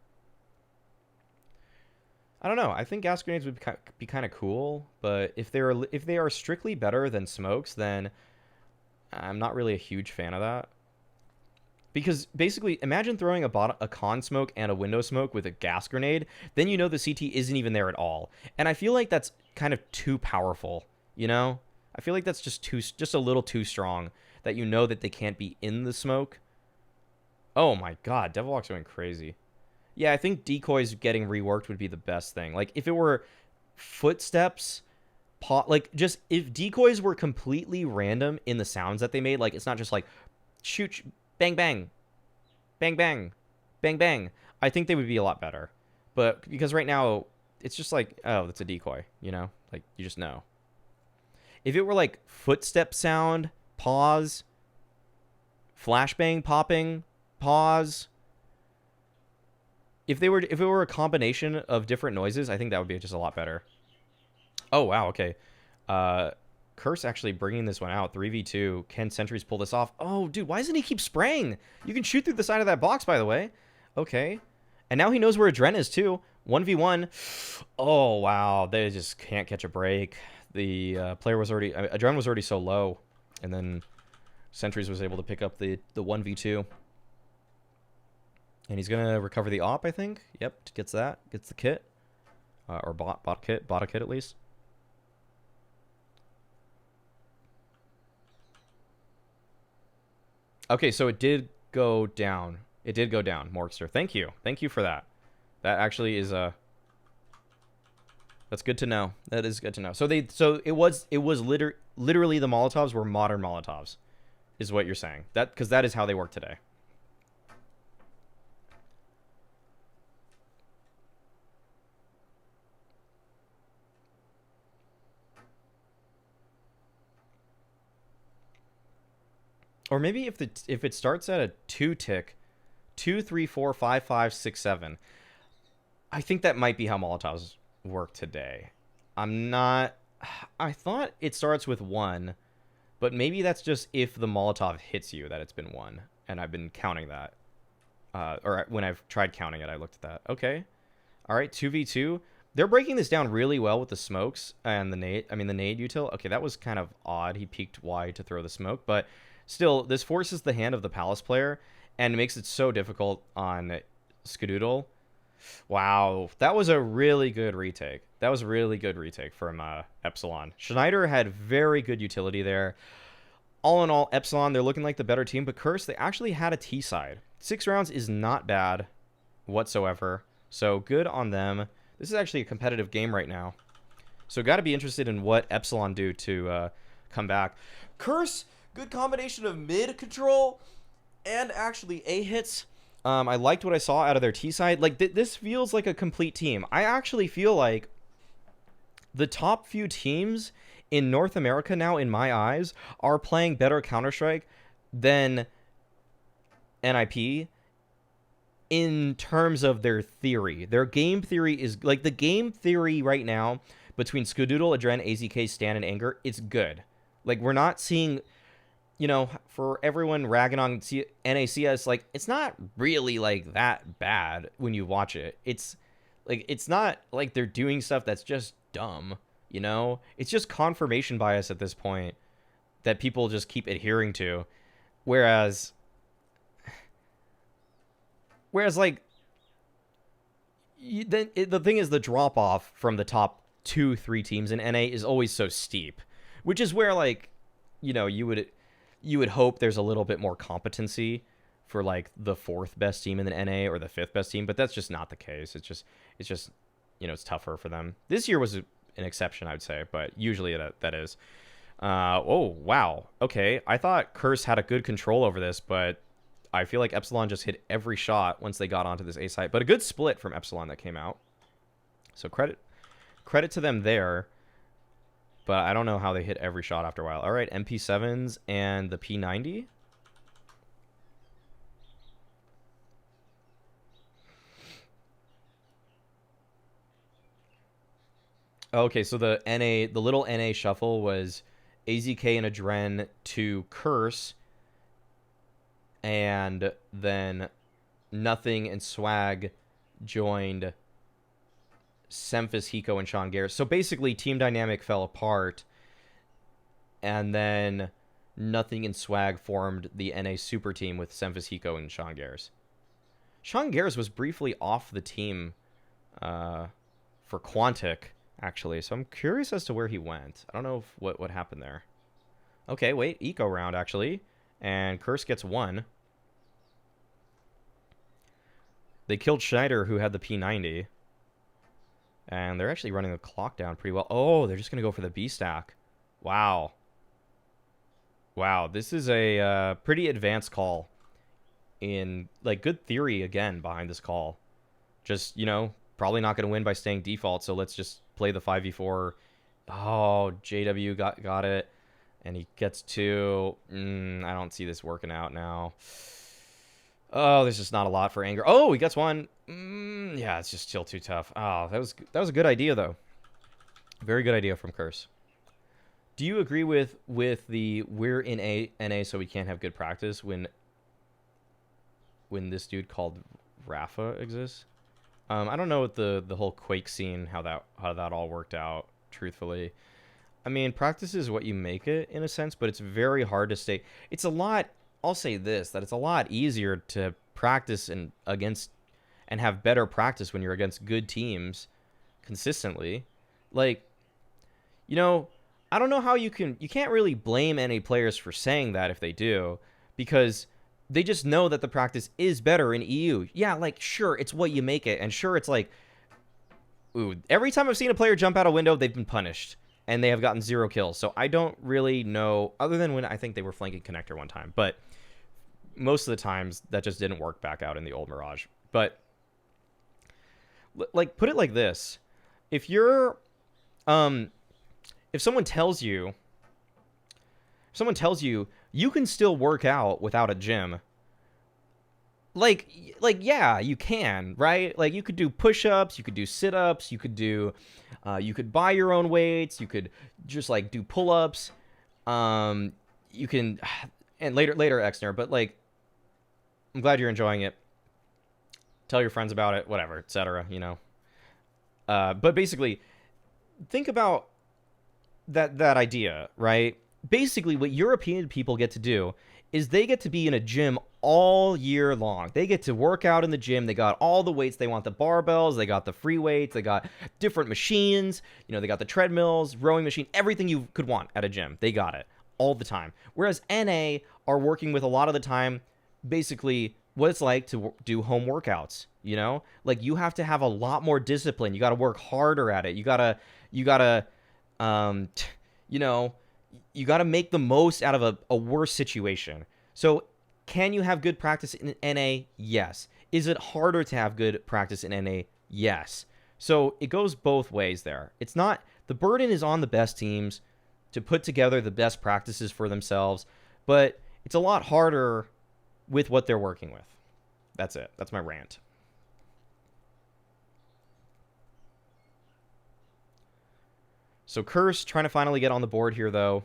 I don't know. I think gas grenades would be kind of cool, but if they are strictly better than smokes, then I'm not really a huge fan of that. Because basically, imagine throwing a con smoke and a window smoke with a gas grenade, then you know the CT isn't even there at all. And I feel like that's kind of too powerful, you know? I feel like that's just a little too strong, that you know that they can't be in the smoke. Oh my god, Devilwalk's going crazy. Yeah, I think decoys getting reworked would be the best thing. Like, if it were footsteps, like, just if decoys were completely random in the sounds that they made, like, it's not just like, shoot, bang, bang, bang, bang, bang, bang, I think they would be a lot better. But because right now, it's just like, oh, that's a decoy, you know? Like, you just know. If it were like footstep sound, pause, flashbang popping, pause. If it were a combination of different noises, I think that would be just a lot better. Oh wow, okay. Curse actually bringing this one out. 3v2. Can sentries pull this off? Oh, dude, why doesn't he keep spraying? You can shoot through the side of that box, by the way. Okay. And now he knows where Adren is, too. 1v1. Oh, wow. They just can't catch a break. The player was already... Adren was already so low. And then Sentries was able to pick up the 1v2. And he's going to recover the op, I think. Yep, gets that. Gets the kit. Or bought a kit at least. Okay, so it did go down. It did go down, Morkster. Thank you. Thank you for that. That actually is that's good to know. That is good to know. So it was literally the Molotovs were modern Molotovs, is what you're saying. Because that is how they work today. Or maybe if it starts at a 2 tick, 2, 3, 4, 5, 5, 6, 7. I think that might be how Molotovs work today. I thought it starts with 1, but maybe that's just if the Molotov hits you that it's been 1, and I've been counting that. Or when I've tried counting it, I looked at that. Okay. All right, 2v2. They're breaking this down really well with the smokes and the nade. I mean, the nade util. Okay, that was kind of odd. He peeked wide to throw the smoke, but still, this forces the hand of the Palace player and makes it so difficult on Skadoodle. Wow, that was a really good retake. That was a really good retake from Epsilon. Schneider had very good utility there. All in all, Epsilon, they're looking like the better team, but Curse, they actually had a T side. 6 rounds is not bad whatsoever, so good on them. This is actually a competitive game right now. So got to be interested in what Epsilon do to come back. Curse, good combination of mid control and actually A hits. I liked what I saw out of their T side. Like, this feels like a complete team. I actually feel like the top few teams in North America now, in my eyes, are playing better Counter-Strike than NIP in terms of their theory. Their game theory is, like, the game theory right now between Skadoodle, Adren, AZK, Stan, and Anger, it's good. Like, we're not seeing... You know, for everyone ragging on NACS, like, it's not really, like, that bad when you watch it. It's, like, it's not like they're doing stuff that's just dumb, you know? It's just confirmation bias at this point that people just keep adhering to. Whereas, like, the thing is, the drop-off from the top 2-3 teams in NA is always so steep. Which is where, like, you know, you would hope there's a little bit more competency for, like, the 4th best team in the NA or the 5th best team, but that's just not the case. It's just you know, it's tougher for them. This year was an exception, I would say, but usually that is. Oh, wow. Okay, I thought Curse had a good control over this, but I feel like Epsilon just hit every shot once they got onto this A site. But a good split from Epsilon that came out. So credit to them there. But I don't know how they hit every shot after a while. All right, MP7s and the P90. Okay, so the little NA shuffle was AZK and Adren to Curse, and then Nothing and Swag joined Semphis, Hiko, and Sean Garrett. So basically, team dynamic fell apart, and then Nothing and Swag formed the NA super team with Semphis, Hiko, and Sean Garrett. Sean Garrett was briefly off the team for Quantic, actually, so I'm curious as to where he went. I don't know what happened there. Okay, wait, eco round, actually, and Curse gets 1. They killed Schneider, who had the P90, and they're actually running the clock down pretty well. Oh, they're just going to go for the B stack. Wow. Wow, this is a pretty advanced call in, like, good theory, again, behind this call. Just, you know, probably not going to win by staying default, so let's just play the 5v4. Oh, JW got it, and he gets 2. I don't see this working out now. Oh, there's just not a lot for Anger. Oh, he gets 1. Yeah, it's just still too tough. Oh, that was a good idea, though. Very good idea from Curse. Do you agree with the we're in NA so we can't have good practice when this dude called Rafa exists? I don't know what the whole Quake scene, how that all worked out, truthfully. I mean, practice is what you make it, in a sense, but it's very hard to stay. It's a lot, I'll say this, that it's a lot easier to practice and have better practice when you're against good teams consistently. Like, you know, I don't know how you can't really blame any players for saying that if they do, because they just know that the practice is better in EU. Yeah, like, sure, it's what you make it, and sure, it's like, ooh, every time I've seen a player jump out a window, they've been punished, and they have gotten 0 kills. So I don't really know, other than when I think they were flanking Connector one time, but most of the times that just didn't work back out in the old Mirage. But, like, put it like this. If you're, if someone tells you you can still work out without a gym, like yeah, you can, right? Like, you could do push-ups, you could do sit-ups, you could buy your own weights, you could just, like, do pull-ups, you can, and later Exner, but, like, I'm glad you're enjoying it. Tell your friends about it, whatever, etc., you know. But basically, think about that idea, right? Basically, what European people get to do is they get to be in a gym all year long. They get to work out in the gym. They got all the weights. They want the barbells. They got the free weights. They got different machines. You know, they got the treadmills, rowing machine, everything you could want at a gym. They got it all the time. Whereas NA are working with, a lot of the time, basically what it's like to do home workouts, you know? Like, you have to have a lot more discipline. You got to work harder at it. You got to you know, you got to make the most out of a worse situation. So, can you have good practice in NA? Yes. Is it harder to have good practice in NA? Yes. So, it goes both ways there. It's not, the burden is on the best teams to put together the best practices for themselves, but it's a lot harder with what they're working with. That's it. That's my rant. So Curse trying to finally get on the board here, though.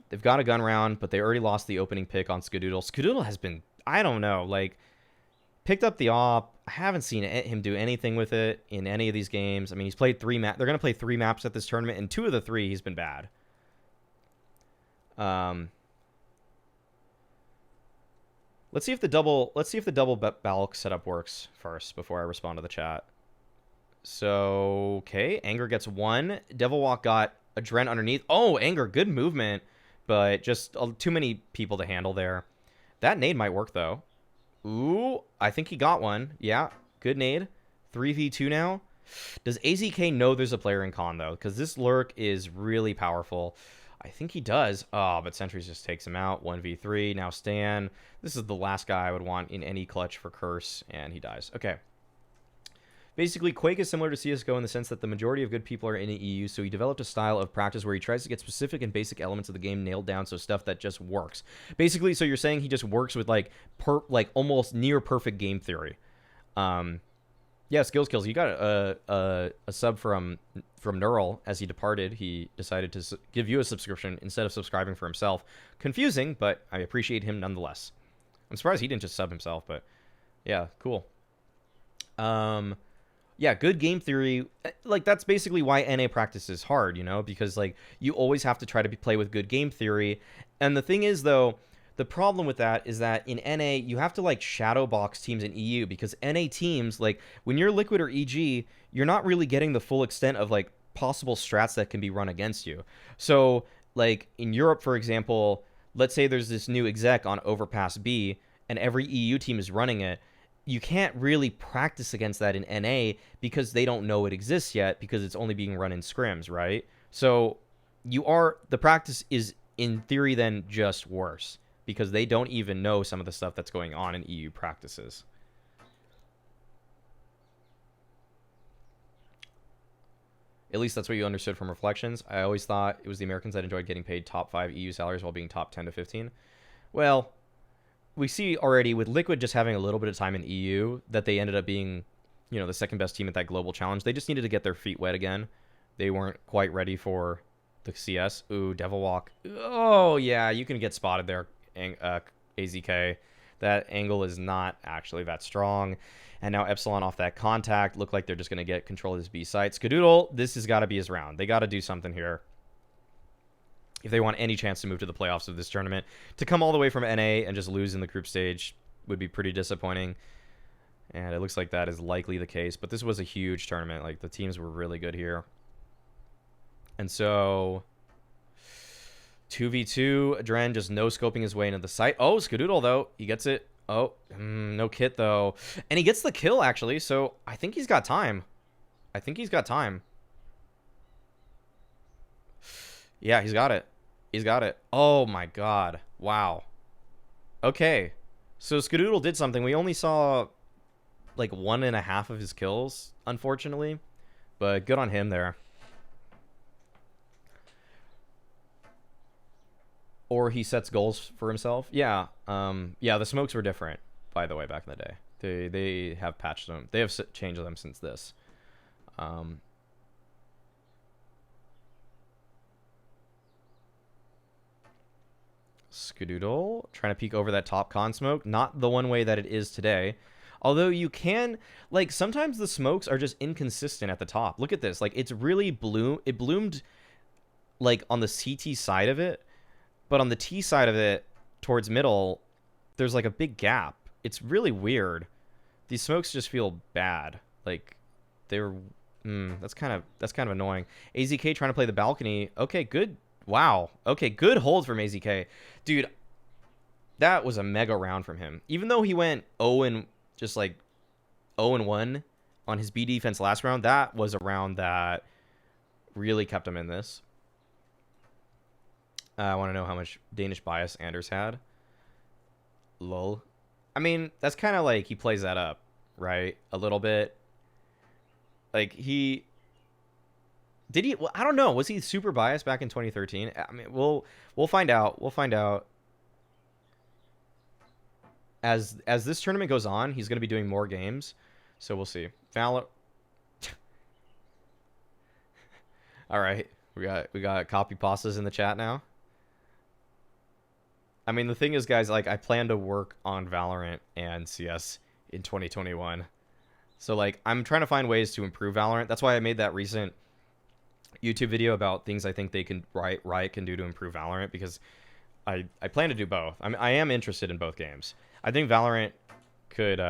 They've got a gun round, but they already lost the opening pick on Skadoodle. Skadoodle has been, I don't know, like, picked up the op. I haven't seen him do anything with it in any of these games. I mean, he's played 3 maps. They're going to play 3 maps at this tournament, and 2 of the 3 he's been bad. Let's see if the double Balk setup works first before I respond to the chat. So, okay, Anger gets 1. Devil Walk got a Dren underneath. Oh, Anger, good movement, but just too many people to handle there. That nade might work, though. Ooh, I think he got one. Yeah, good nade. 3v2 now. Does AZK know there's a player in con, though? Because this lurk is really powerful. I think he does. Oh, but Sentries just takes him out. 1v3. Now Stan. This is the last guy I would want in any clutch for Curse, and he dies. Okay. Basically, Quake is similar to CSGO in the sense that the majority of good people are in the EU, so he developed a style of practice where he tries to get specific and basic elements of the game nailed down, so stuff that just works. Basically, so you're saying he just works with, like, almost near perfect game theory. Yeah, skills kills. You got a sub from Neural as he departed. He decided to give you a subscription instead of subscribing for himself. Confusing, but I appreciate him nonetheless. I'm surprised he didn't just sub himself, but yeah, cool. Yeah, good game theory. Like, that's basically why NA practice is hard, you know, because, like, you always have to try to play with good game theory. And the thing is, though, the problem with that is that in NA, you have to, like, shadow box teams in EU, because NA teams, like, when you're Liquid or EG, you're not really getting the full extent of, like, possible strats that can be run against you. So, like, in Europe, for example, let's say there's this new exec on Overpass B, and every EU team is running it. You can't really practice against that in NA because they don't know it exists yet, because it's only being run in scrims, right? So the practice is in theory then just worse, because they don't even know some of the stuff that's going on in EU practices. At least that's what you understood from Reflections. I always thought it was the Americans that enjoyed getting paid top 5 EU salaries while being top 10 to 15. Well, we see already with Liquid just having a little bit of time in EU that they ended up being, you know, the second best team at that global challenge. They just needed to get their feet wet again. They weren't quite ready for the CS. Ooh, Devil Walk. Oh, yeah, you can get spotted there, AZK. That angle is not actually that strong. And now Epsilon off that contact. Look like they're just going to get control of this B site. Skadoodle, this has got to be his round. They got to do something here if they want any chance to move to the playoffs of this tournament. To come all the way from NA and just lose in the group stage would be pretty disappointing. And it looks like that is likely the case. But this was a huge tournament. Like, the teams were really good here. And so 2v2, Adren just no-scoping his way into the site. Oh, Skadoodle, though. He gets it. Oh, no kit, though. And he gets the kill, actually. So I think he's got time. Yeah, he's got it. He's got it. Oh, my God. Wow. Okay. So Skadoodle did something. We only saw, like, 1.5 of his kills, unfortunately. But good on him there. Or he sets goals for himself. Yeah. Yeah, the smokes were different, by the way, back in the day. They have patched them. They have changed them since this. Skadoodle trying to peek over that top con smoke. Not the one way that it is today. Although you can, like, sometimes the smokes are just inconsistent at the top. Look at this. Like, it's really it bloomed, like, on the CT side of it. But on the T side of it, towards middle, there's, like, a big gap. It's really weird. These smokes just feel bad. Like, they're... that's kind of annoying. AZK trying to play the balcony. Okay, good. Wow. Okay, good hold from AZK. Dude, that was a mega round from him. Even though he went 0-1 on his B defense last round, that was a round that really kept him in this. I want to know how much Danish bias Anders had. Lol. I mean, that's kind of like he plays that up, right? A little bit. Like, he... Did he... Well, I don't know. Was he super biased back in 2013? I mean, we'll find out. We'll find out. As this tournament goes on, he's going to be doing more games. So we'll see. Valor... All right. We got copy pastas in the chat now. I mean, the thing is, guys, like, I plan to work on Valorant and CS in 2021. So, like, I'm trying to find ways to improve Valorant. That's why I made that recent YouTube video about things I think Riot can do to improve Valorant, because I plan to do both. I am interested in both games. I think Valorant could,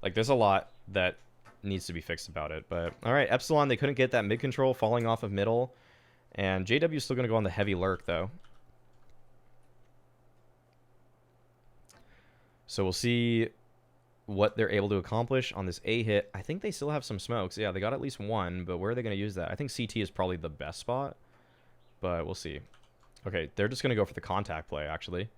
like, there's a lot that needs to be fixed about it. But, all right, Epsilon, they couldn't get that mid control falling off of middle. And JW is still going to go on the heavy lurk, though. So we'll see what they're able to accomplish on this A hit. I think they still have some smokes. Yeah, they got at least one, but where are they going to use that? I think CT is probably the best spot, but we'll see. Okay, they're just going to go for the contact play, actually.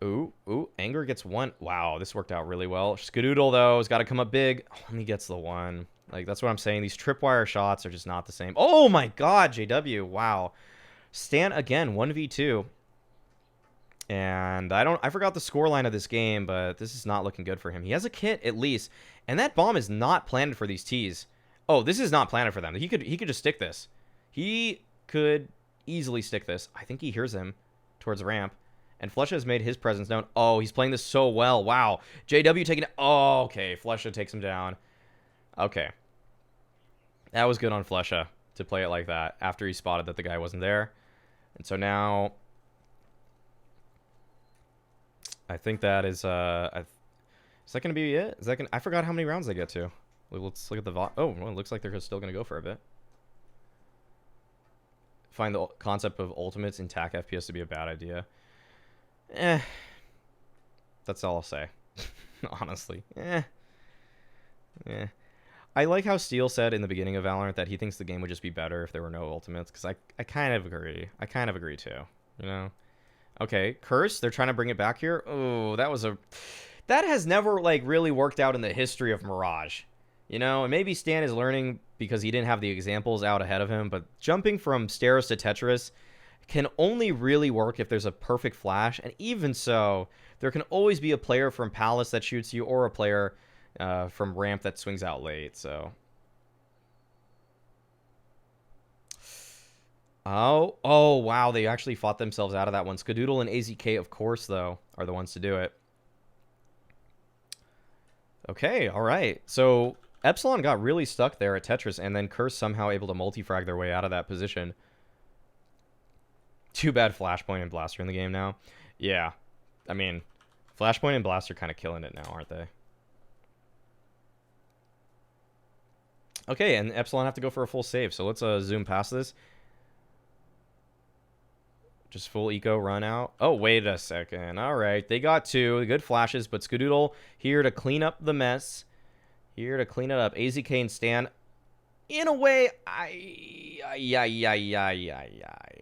Ooh, Anger gets one. Wow, this worked out really well. Skadoodle, though, has got to come up big. Oh, and he gets the one. Like, that's what I'm saying. These tripwire shots are just not the same. Oh, my God, JW. Wow. Stan, again, 1v2. And I forgot the scoreline of this game, but this is not looking good for him. He has a kit, at least. And that bomb is not planted for these Ts. Oh, this is not planted for them. He could just stick this. He could easily stick this. I think he hears him towards ramp. And Flesha has made his presence known. Oh, he's playing this so well. Wow. JW taking it. Oh, okay. Flesha takes him down. Okay. That was good on Flesha to play it like that after he spotted that the guy wasn't there. And so now I think that is that going to be it? Is that I forgot how many rounds they get to. Let's look at the oh, well, it looks like they're still going to go for a bit. Find the concept of ultimates in TAC FPS to be a bad idea. That's all I'll say. Honestly. I like how Steel said in the beginning of Valorant that he thinks the game would just be better if there were no ultimates, because I kind of agree. I kind of agree too, you know? Okay, Curse, they're trying to bring it back here. Oh, that has never, like, really worked out in the history of Mirage. You know, and maybe Stan is learning because he didn't have the examples out ahead of him, but jumping from Steros to Tetris can only really work if there's a perfect flash, and even so, there can always be a player from Palace that shoots you, or a player from ramp that swings out late, so. Oh, wow, they actually fought themselves out of that one. Skadoodle and AZK, of course, though, are the ones to do it. Okay, all right. So Epsilon got really stuck there at Tetris, and then Curse somehow able to multi-frag their way out of that position. Too bad Flashpoint and Blaster in the game now. Yeah, I mean, Flashpoint and Blaster kind of killing it now, aren't they? Okay, and Epsilon have to go for a full save, so let's zoom past this. Just full eco run out. Oh, wait a second. All right, they got two good flashes, but Skadoodle here to clean up the mess. Here to clean it up. AZK and Stan. In a way,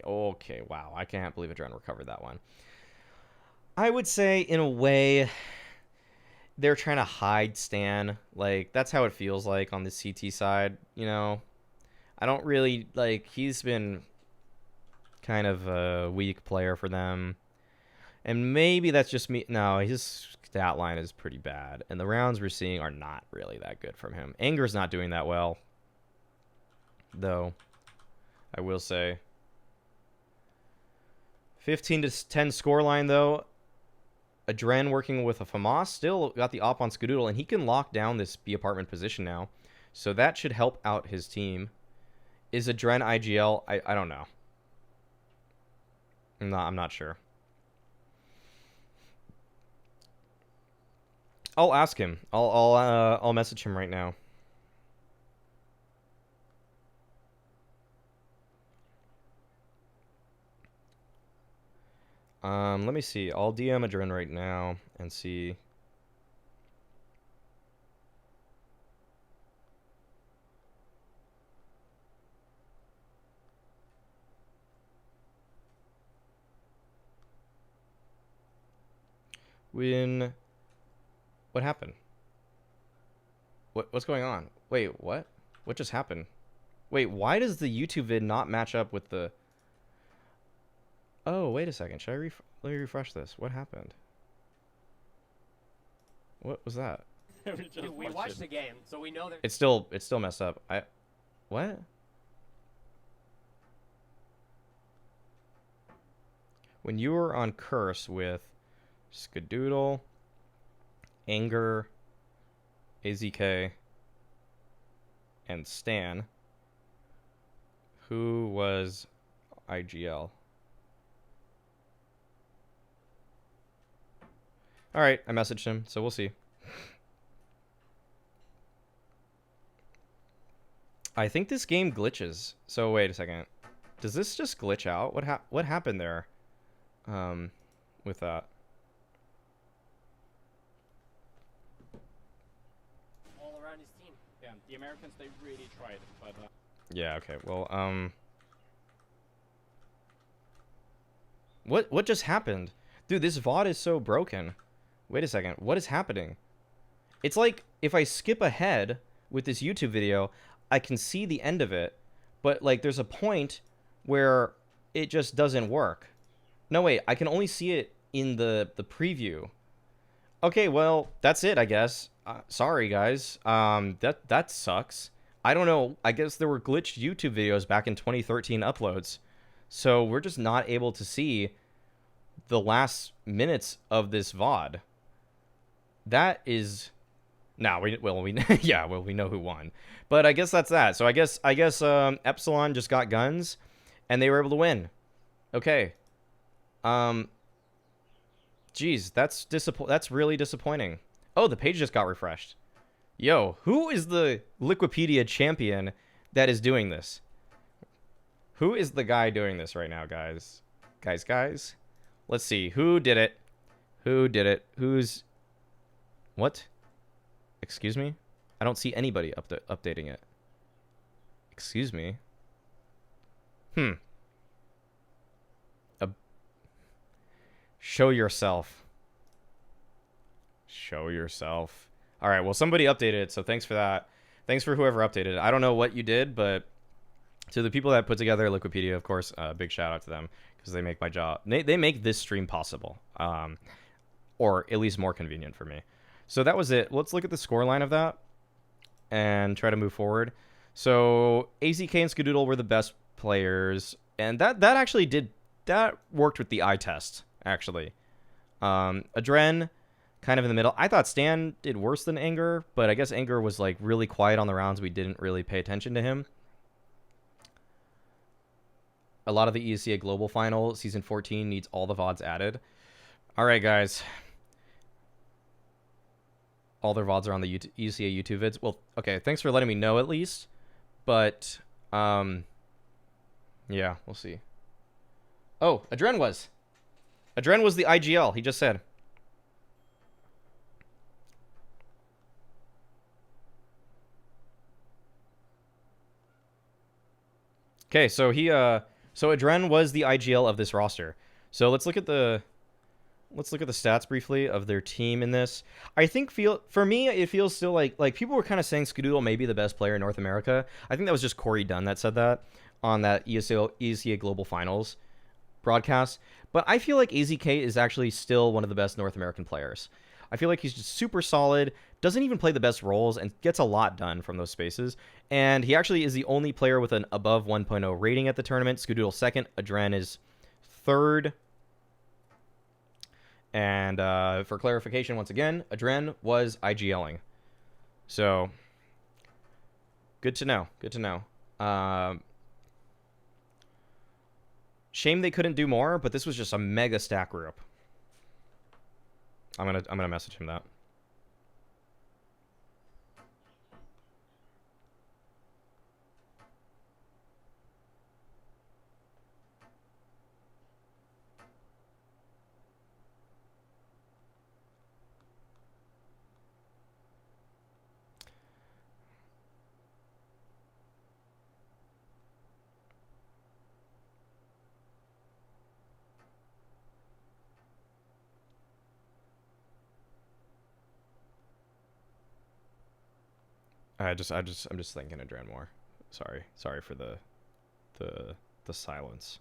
okay, wow. I can't believe Adren recovered that one. I would say, in a way, they're trying to hide Stan. Like, that's how it feels like on the CT side, you know? I don't really, like, he's been kind of a weak player for them. And maybe that's just me. No, his stat line is pretty bad. And the rounds we're seeing are not really that good from him. Anger's not doing that well, though, I will say. 15 to 10 scoreline, though. Adren working with a FAMAS still got the op on Skadoodle, and he can lock down this B apartment position now. So that should help out his team. Is Adren IGL? I don't know. I'm not sure. I'll ask him. I'll message him right now. Let me see. I'll DM Adren right now and see. What happened? What's going on? Wait, what? What just happened? Wait, why does the YouTube vid not match up with the... Oh, wait a second. Should I let me refresh this? What happened? What was that? Dude, we watched the game, so we know that It's still messed up. What? When you were on Curse with Skadoodle, Anger, AZK, and Stan, who was IGL? Alright, I messaged him, so we'll see. I think this game glitches. So wait a second. Does this just glitch out? What happened there? With that. around his team. Yeah, the Americans, they really tried, but Yeah, okay. Well, what just happened? Dude, this VOD is so broken. Wait a second. What is happening? It's like if I skip ahead with this YouTube video, I can see the end of it, but like there's a point where it just doesn't work. No, wait, I can only see it in the preview. Okay, well, that's it, I guess. Sorry, guys. That sucks. I don't know. I guess there were glitched YouTube videos back in 2013 uploads. So we're just not able to see the last minutes of this VOD. That is... Nah, we yeah, well, we know who won. But I guess that's that. So I guess Epsilon just got guns, and they were able to win. Okay. Geez, that's really disappointing. Oh, the page just got refreshed. Yo, who is the Liquipedia champion that is doing this? Who is the guy doing this right now, guys? Guys? Let's see. Who did it? Who's... What? Excuse me? I don't see anybody updating it. Excuse me? Show yourself. Show yourself. All right, well, somebody updated it, so thanks for that. Thanks for whoever updated it. I don't know what you did, but to the people that put together Liquipedia, of course, big shout out to them because they make my job. They make this stream possible, or at least more convenient for me. So that was it. Let's look at the scoreline of that and try to move forward. So AZK and Skadoodle were the best players, and that actually worked with the eye test, actually. Adren, kind of in the middle. I thought Stan did worse than Anger, but I guess Anger was like really quiet on the rounds. We didn't really pay attention to him. A lot of the ESEA Global Final, Season 14, needs all the VODs added. All right, guys. All their VODs are on the ESEA YouTube vids. Well, okay, thanks for letting me know at least. But, yeah, we'll see. Oh, Adren was the IGL, he just said. Okay, so so Adren was the IGL of this roster. So let's look at the stats briefly of their team in this. I think for me it feels still like people were kind of saying Skadoodle may be the best player in North America. I think that was just Corey Dunn that said that on that ESEA Global Finals broadcast. But I feel like AZK is actually still one of the best North American players. I feel like he's just super solid, doesn't even play the best roles, and gets a lot done from those spaces. And he actually is the only player with an above 1.0 rating at the tournament. Skadoodle second, Adren is third. And for clarification, once again, Adren was IGLing. So, good to know. Good to know. Shame they couldn't do more, but this was just a mega stack group. I'm gonna message him that. I'm just thinking Adren more. Sorry for the silence.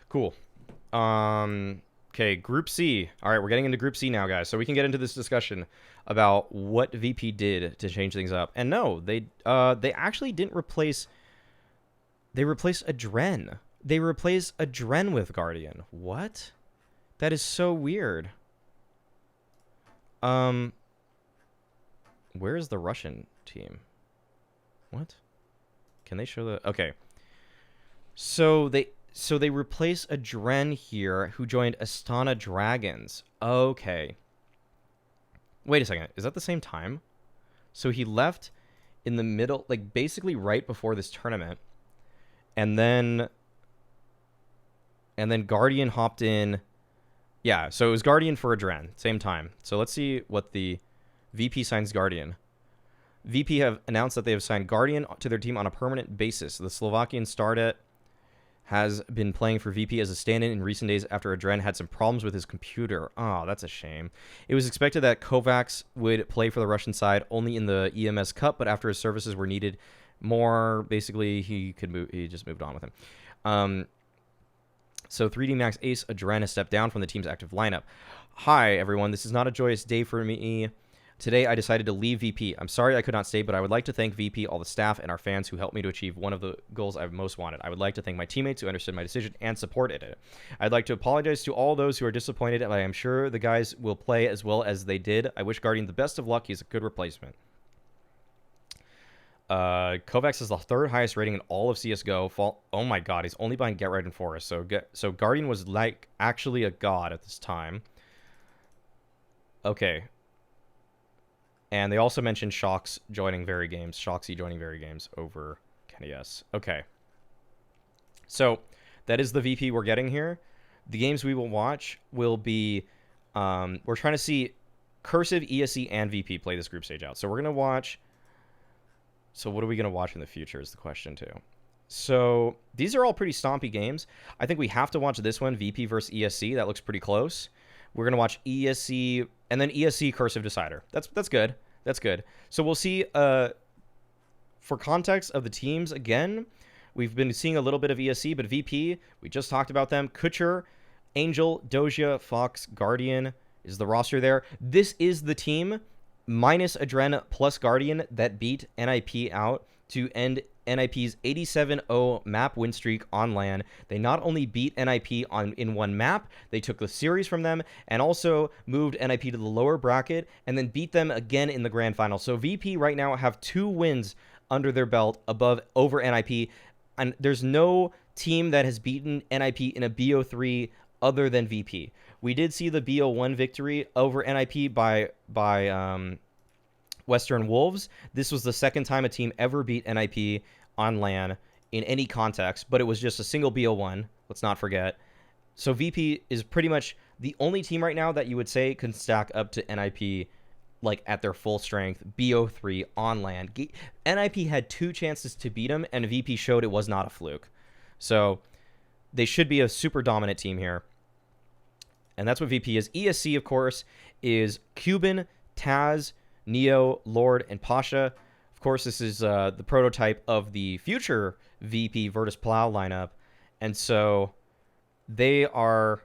Cool. Okay, Group C. All right, we're getting into Group C now, guys. So we can get into this discussion about what VP did to change things up. And no, they actually didn't replace. They replaced Adren. They replaced Adren with Guardian. What? That is so weird. Where is the Russian team? What? Can they show the... Okay. So they replace Adren here, who joined Astana Dragons. Okay. Wait a second. Is that the same time? So he left in the middle, like basically right before this tournament. And then Guardian hopped in. Yeah, so it was Guardian for Adren, same time. So let's see what the VP signs Guardian. VP have announced that they have signed Guardian to their team on a permanent basis. The Slovakian starlet has been playing for VP as a stand-in in recent days after Adren had some problems with his computer. Oh, that's a shame. It was expected that Kovacs would play for the Russian side only in the EMS Cup, but after his services were needed more, basically he could move. He just moved on with him. So 3D Max Ace Adren has stepped down from the team's active lineup. Hi, everyone. This is not a joyous day for me. Today, I decided to leave VP. I'm sorry I could not stay, but I would like to thank VP, all the staff, and our fans who helped me to achieve one of the goals I've most wanted. I would like to thank my teammates who understood my decision and supported it. I'd like to apologize to all those who are disappointed, and I am sure the guys will play as well as they did. I wish Guardian the best of luck. He's a good replacement. Kovacs is the third highest rating in all of CSGO. Oh my god, he's only behind Get Right and Forest. So Guardian was like actually a god at this time. Okay. And they also mentioned Shoxy joining Very Games over Kenny S. Okay. So that is the VP we're getting here. The games we will watch will be, we're trying to see Cursive, ESC, and VP play this group stage out. So we're going to watch, so what are we going to watch in the future is the question too. So these are all pretty stompy games. I think we have to watch this one, VP versus ESC. That looks pretty close. We're going to watch ESC and then ESC Cursive Decider. That's good. That's good. So we'll see, for context of the teams, again, we've been seeing a little bit of ESC, but VP, we just talked about them. Kutcher, Angel, Doja, Fox, Guardian is the roster there. This is the team minus Adren plus Guardian that beat NIP out to end NIP's 87-0 map win streak on LAN. They not only beat NIP in one map, they took the series from them and also moved NIP to the lower bracket and then beat them again in the grand final. So VP right now have 2 wins under their belt over NIP, and there's no team that has beaten NIP in a BO3 other than VP. We did see the BO1 victory over NIP by Western Wolves. This was the second time a team ever beat NIP on LAN in any context, but it was just a single BO1. Let's not forget. So VP is pretty much the only team right now that you would say can stack up to NIP like at their full strength, BO3 on LAN. NIP had 2 chances to beat them, and VP showed it was not a fluke. So they should be a super dominant team here. And that's what VP is. ESC, of course, is Cuban, Taz, Neo, Lord, and Pasha. Of course, this is the prototype of the future VP Virtus Plow lineup. And so they are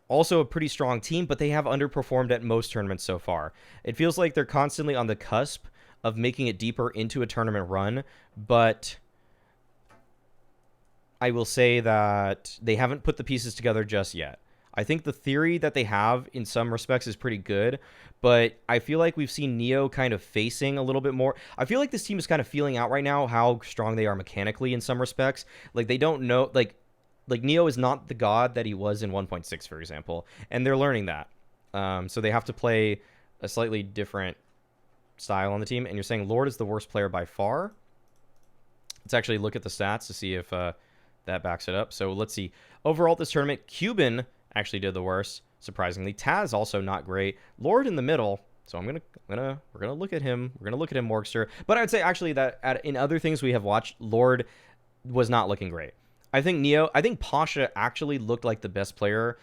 also a pretty strong team, but they have underperformed at most tournaments so far. It feels like they're constantly on the cusp of making it deeper into a tournament run, but I will say that they haven't put the pieces together just yet. I think the theory that they have in some respects is pretty good, but I feel like we've seen Neo kind of facing a little bit more. I feel like this team is kind of feeling out right now how strong they are mechanically in some respects. Like they don't know, like Neo is not the god that he was in 1.6, for example, and they're learning that. So they have to play a slightly different style on the team. And you're saying Lord is the worst player by far? Let's actually look at the stats to see if that backs it up. So let's see. Overall, this tournament, Cuban actually did the worst, surprisingly. Taz also not great. Lord in the middle. So we're gonna look at him. We're gonna look at him, Morgster. But I would say actually that in other things we have watched, Lord was not looking great. I think Pasha actually looked like the best player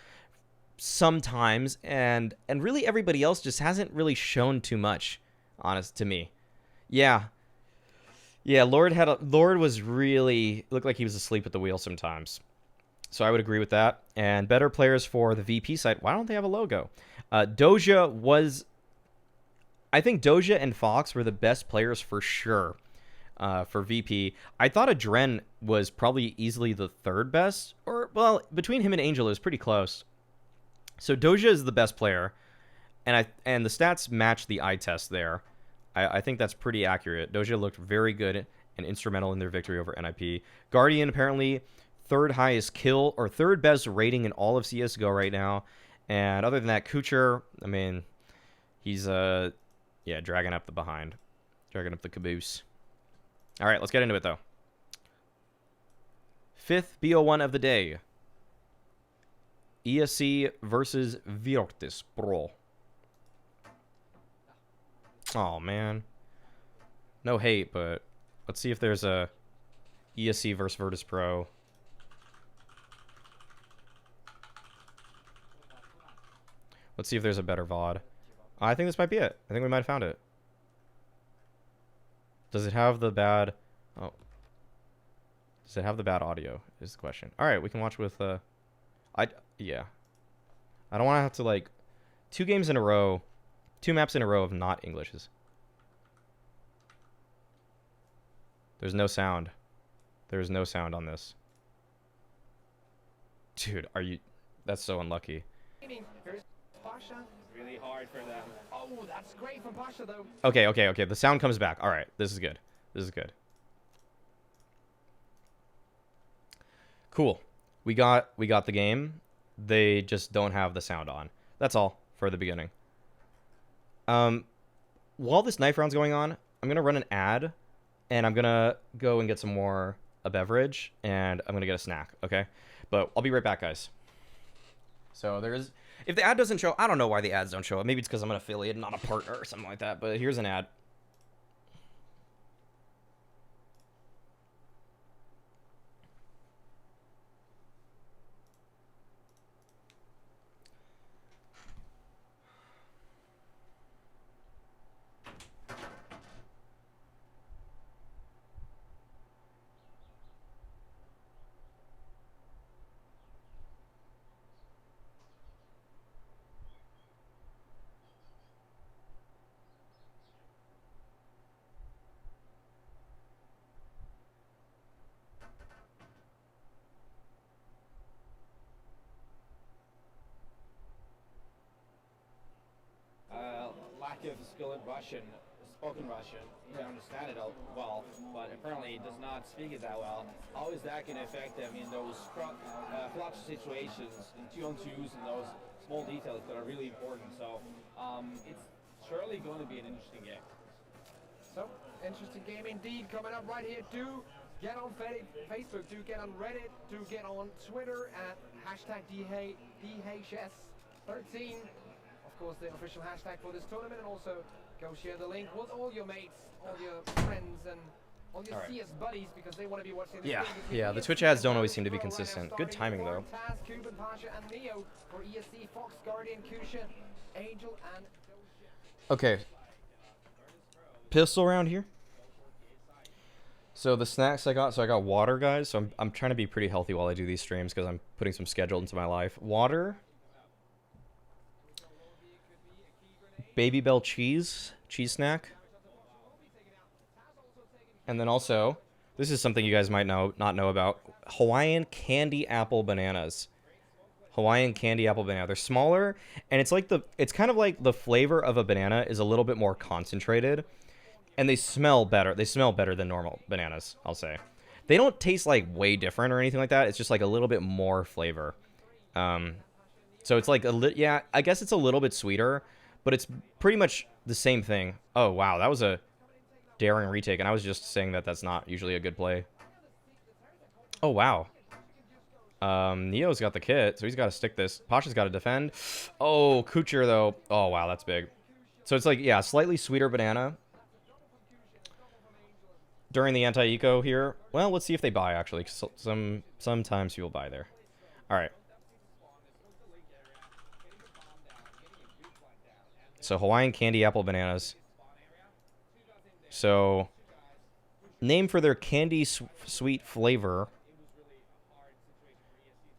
sometimes, and really everybody else just hasn't really shown too much, honest to me. Yeah. Yeah, Lord was really looked like he was asleep at the wheel sometimes. So I would agree with that. And better players for the VP side. Why don't they have a logo? Doja was... I think Doja and Fox were the best players for sure for VP. I thought Adren was probably easily the 3rd best. Or, well, between him and Angel, it was pretty close. So Doja is the best player. And the stats match the eye test there. I think that's pretty accurate. Doja looked very good and instrumental in their victory over NIP. Guardian, apparently... 3rd highest kill or 3rd best rating in all of CSGO right now. And other than that, Kutcher, I mean, he's dragging up the behind. Dragging up the caboose. All right, let's get into it though. 5th BO1 of the day. ESC versus Virtus Pro. Oh, man. No hate, but let's see if there's a ESC versus Virtus Pro. Let's see if there's a better VOD. I think this might be it. I think we might have found it. Does it have the bad... Oh. Does it have the bad audio is the question. All right, we can watch with... Yeah. I don't want to have to, like... 2 games in a row... 2 maps in a row of not Englishes. There's no sound. There's no sound on this. Dude, are you... That's so unlucky. Here's Pasha. Really hard for them. Oh, that's great from Pasha, though. Okay. The sound comes back. All right, this is good. This is good. Cool. We got the game. They just don't have the sound on. That's all for the beginning. While this knife round's going on, I'm gonna run an ad, and I'm gonna go and get some more a beverage, and I'm gonna get a snack. Okay, but I'll be right back, guys. So there's, if the ad doesn't show, I don't know why the ads don't show up. Maybe it's because I'm an affiliate, not a partner or something like that. But here's an ad. Lack of skill in Russian, spoken Russian, you can understand it well, but apparently he does not speak it that well. How is that going to affect them in those clutch situations, in 2-on-2s, and those small details that are really important? So it's surely going to be an interesting game. So, interesting game indeed coming up right here. Do get on Facebook, do get on Reddit, do get on Twitter at hashtag DHS13. Of course, the official hashtag for this tournament, and also go share the link with all your mates, all your friends, and all your CS buddies, because they want to be watching this game. Yeah, the Twitch ads don't always seem to be consistent. Good timing, though. Taz, Cuban, Pasha, and Neo for ESC, Fox, Guardian, Kusha, Angel, and Doja. Okay. Pistol round here. So the snacks I got water, guys. So I'm trying to be pretty healthy while I do these streams because I'm putting some schedule into my life. Water. Baby Bell cheese snack. And then also, this is something you guys might not know about, Hawaiian candy apple bananas. Hawaiian candy apple banana. They're smaller, and it's kind of like the flavor of a banana is a little bit more concentrated, and they smell better. They smell better than normal bananas, I'll say. They don't taste like way different or anything like that. It's just like a little bit more flavor. So it's like yeah, I guess it's a little bit sweeter, but it's pretty much the same thing. Oh, wow. That was a daring retake, and I was just saying that that's not usually a good play. Oh, wow. Neo's got the kit, so he's got to stick this. Pasha's got to defend. Oh, Kucher, though. Oh, wow. That's big. So it's like, yeah, slightly sweeter banana. During the anti-eco here. Well, let's see if they buy, actually. Sometimes people buy there. All right. So Hawaiian candy apple bananas. So name for their candy sweet flavor.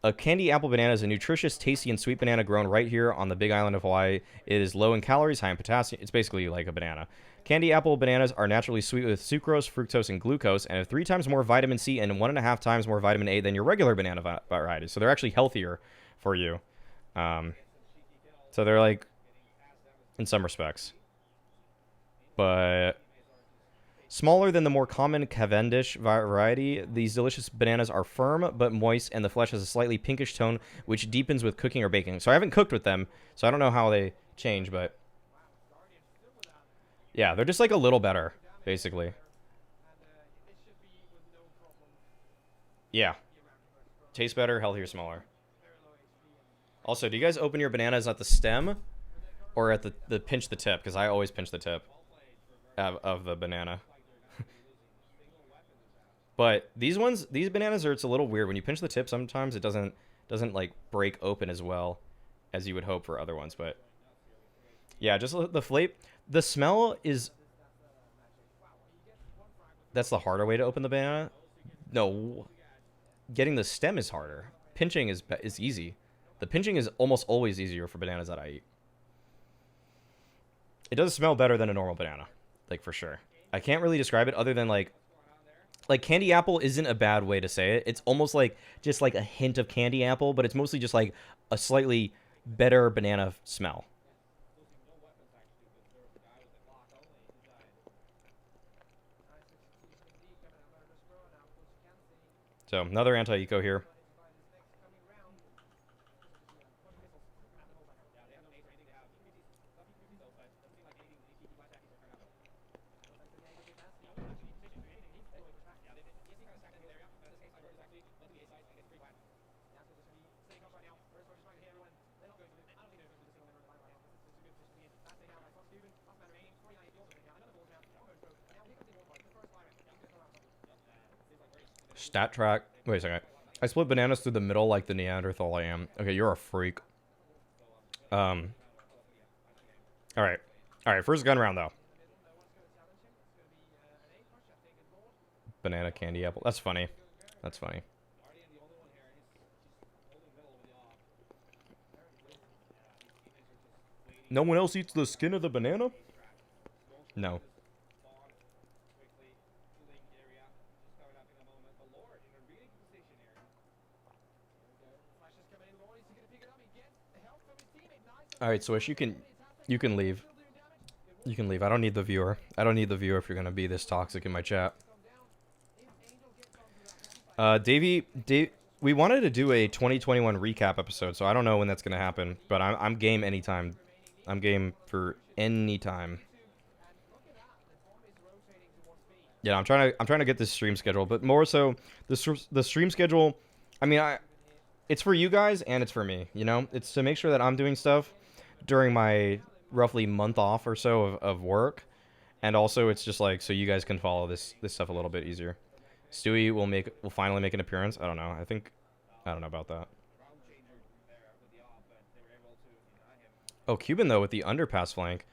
A candy apple banana is a nutritious, tasty, and sweet banana grown right here on the big island of Hawaii. It is low in calories, high in potassium. It's basically like a banana. Candy apple bananas are naturally sweet with sucrose, fructose, and glucose, and have 3 times more vitamin C and 1.5 times more vitamin A than your regular banana varieties. So they're actually healthier for you. So they're like, in some respects, but smaller than the more common Cavendish variety. These delicious bananas are firm but moist, and the flesh has a slightly pinkish tone, which deepens with cooking or baking. So I haven't cooked with them, so I don't know how they change, but yeah, they're just like a little better, basically. Yeah, tastes better, healthier, smaller. Also, do you guys open your bananas at the stem or at the pinch the tip? Because I always pinch the tip of the banana. But these bananas it's a little weird. When you pinch the tip, sometimes it doesn't like break open as well as you would hope for other ones. But yeah, just the flavor, the smell is. That's the harder way to open the banana. No, getting the stem is harder. Pinching is easy. The pinching is almost always easier for bananas that I eat. It does smell better than a normal banana, like for sure. I can't really describe it other than like candy apple isn't a bad way to say it. It's almost like just like a hint of candy apple, but it's mostly just like a slightly better banana smell. So another anti-eco here. Stat track. Wait a second. I split bananas through the middle like the Neanderthal I am. Okay, you're a freak. All right. All right, first gun round, though. Banana, candy, apple. That's funny. That's funny. No one else eats the skin of the banana? No. All right, Swish, you can leave. You can leave. I don't need the viewer. I don't need the viewer if you're gonna be this toxic in my chat. Davey, we wanted to do a 2021 recap episode, so I don't know when that's gonna happen, but I'm game anytime. I'm game for any time. Yeah, I'm trying to get this stream schedule, but more so the stream schedule. I mean, it's for you guys and it's for me. You know, it's to make sure that I'm doing stuff during my roughly month off or so of work, and also it's just like so you guys can follow this stuff a little bit easier. Stewie will finally make an appearance. I don't know. I don't know about that. Oh, Cuban though with the underpass flank.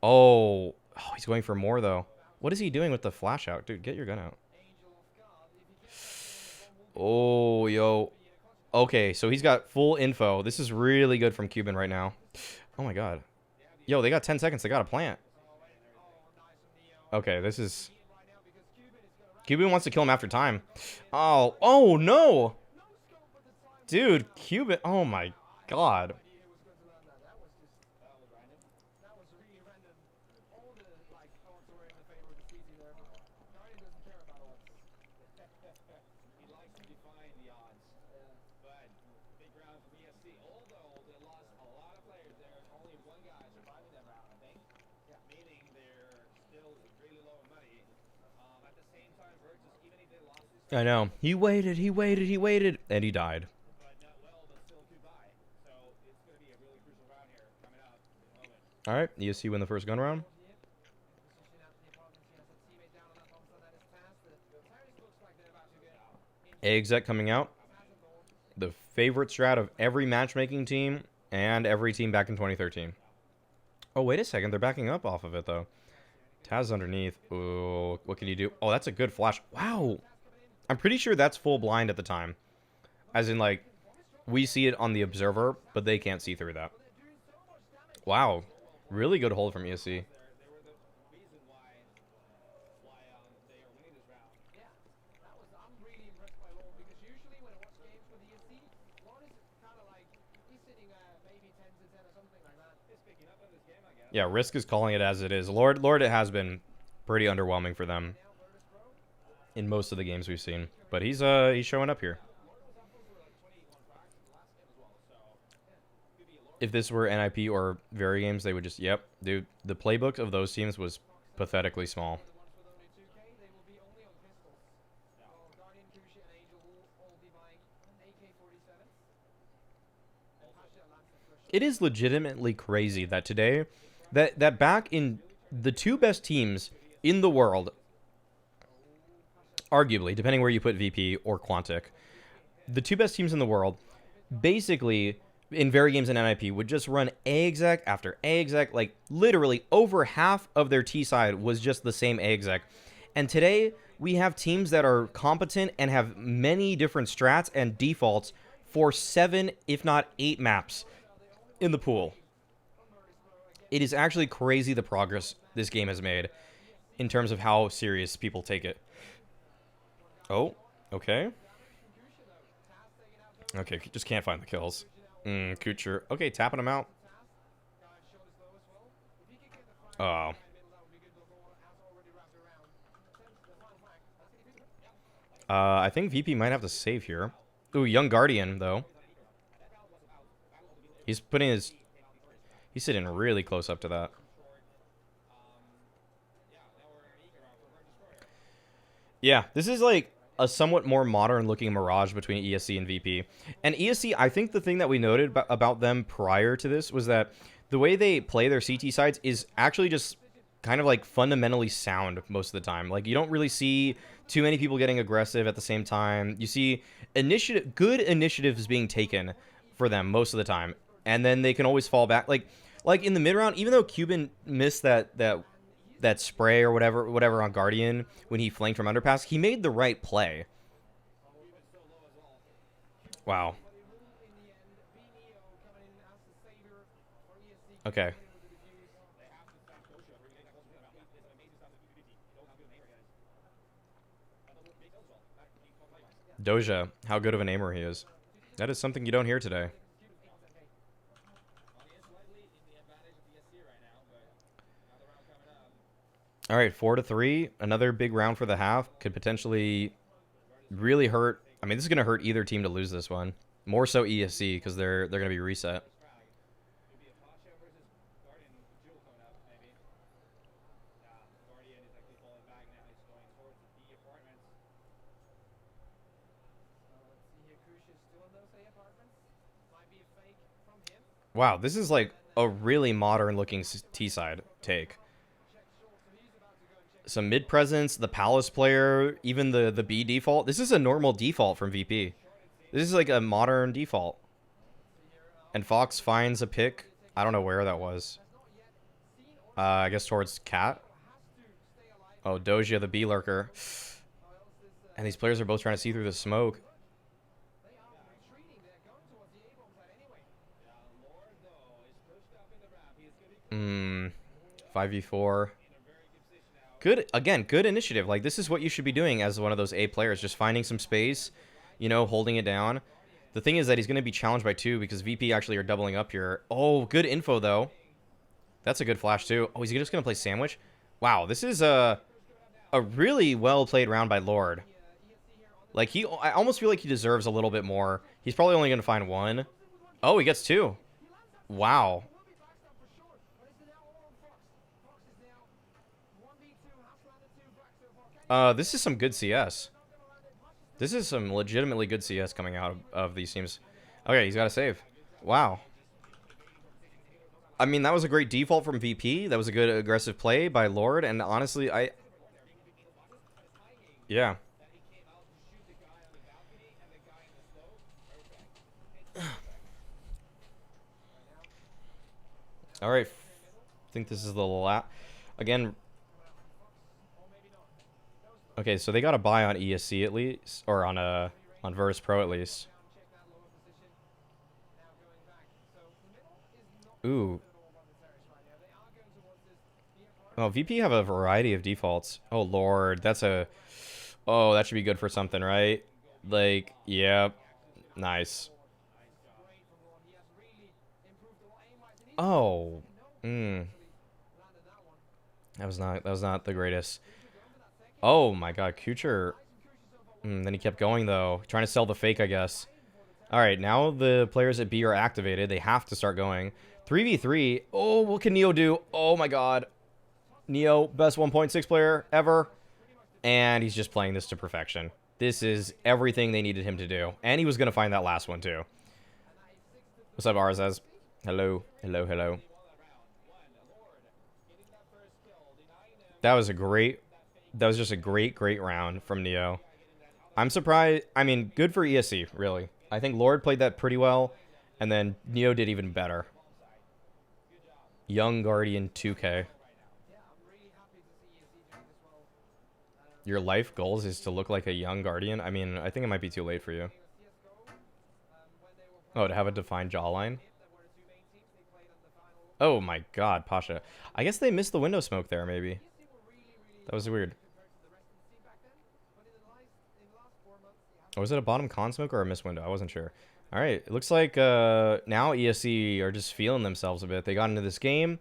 Oh, he's going for more though. What is he doing with the flash out, dude? Get your gun out. Oh, yo. Okay, so he's got full info. This is really good from Cuban right now. Oh my god. Yo, they got 10 seconds. They got a plant. Okay, this is... Cuban wants to kill him after time. Oh no! Dude, Cuban... Oh my god. I know. He waited, and he died. Alright, ESC win the first gun round. Exec coming out. The favorite strat of every matchmaking team and every team back in 2013. Oh, wait a second. They're backing up off of it, though. Taz underneath. Ooh, what can you do? Oh, that's a good flash. Wow. I'm pretty sure that's full blind at the time. As in, like, we see it on the observer, but they can't see through that. Wow. Really good hold from ESC. Yeah, Risk is calling it as it is. Lord, it has been pretty underwhelming for them in most of the games we've seen, but he's showing up here. If this were NIP or Very Games, they would just, yep, dude. The playbook of those teams was pathetically small. It is legitimately crazy that today, that back in the two best teams in the world, arguably, depending where you put VP or Quantic, the two best teams in the world, basically, in Very Games and NIP, would just run A exec after A exec. Like, literally, over half of their T side was just the same A exec. And today, we have teams that are competent and have many different strats and defaults for 7, if not 8 maps in the pool. It is actually crazy the progress this game has made in terms of how serious people take it. Oh, okay. Okay, just can't find the kills. Kucher. Okay, tapping him out. Oh. I think VP might have to save here. Ooh, Young Guardian, though. He's putting his... He's sitting really close up to that. Yeah, this is like a somewhat more modern-looking Mirage between ESC and VP. And ESC, I think the thing that we noted about them prior to this was that the way they play their CT sides is actually just kind of like fundamentally sound most of the time. Like, you don't really see too many people getting aggressive at the same time. You see good initiatives being taken for them most of the time, and then they can always fall back. Like in the mid round, even though Cuban missed that spray or whatever on Guardian when he flanked from underpass, he made the right play. Wow. Okay. Doja, how good of an aimer he is. That is something you don't hear today. All right, 4-3. Another big round for the half. Could potentially really hurt. I mean, this is going to hurt either team to lose this one. More so ESC because they're going to be reset. Wow, this is like a really modern looking T-side take. Some mid presence, the Palace player, even the B default. This is a normal default from VP. This is like a modern default. And Fox finds a pick. I don't know where that was. I guess towards Cat. Oh, Doja, the B lurker. And these players are both trying to see through the smoke. 5v4. Good, again, good initiative. Like, this is what you should be doing as one of those A players. Just finding some space, you know, holding it down. The thing is that he's going to be challenged by 2 because VP actually are doubling up here. Oh, good info, though. That's a good flash, too. Oh, he's just going to play sandwich? Wow, this is a really well-played round by Lord. Like, I almost feel like he deserves a little bit more. He's probably only going to find 1. Oh, he gets 2. Wow. This is some good CS. This is some legitimately good CS coming out of these teams. Okay, he's got to save. Wow. I mean, that was a great default from VP. That was a good aggressive play by Lord. And honestly, yeah. All right. I think this is the last. Again. Okay, so they got a buy on ESC at least, or on Virtus Pro at least. Ooh. Oh, VP have a variety of defaults. Oh Lord, oh, that should be good for something, right? Like, yeah, nice. Oh, that was not the greatest. Oh my god, Kucher. Then he kept going, though. Trying to sell the fake, I guess. Alright, now the players at B are activated. They have to start going. 3v3. Oh, what can Neo do? Oh my god. Neo, best 1.6 player ever. And he's just playing this to perfection. This is everything they needed him to do. And he was going to find that last one, too. What's up, Arzaz? Hello, hello, hello. That was a great. That was just a great round from Neo. I'm surprised. I mean, good for ESC, really. I think Lord played that pretty well, and then Neo did even better. Young Guardian 2K. Your life goals is to look like a young Guardian? I mean, I think it might be too late for you. Oh, to have a defined jawline? Oh my god, Pasha. I guess they missed the window smoke there, maybe. That was weird. Oh, was it a bottom con smoke or a miss window? I wasn't sure. Alright, it looks like now ESC are just feeling themselves a bit. They got into this game.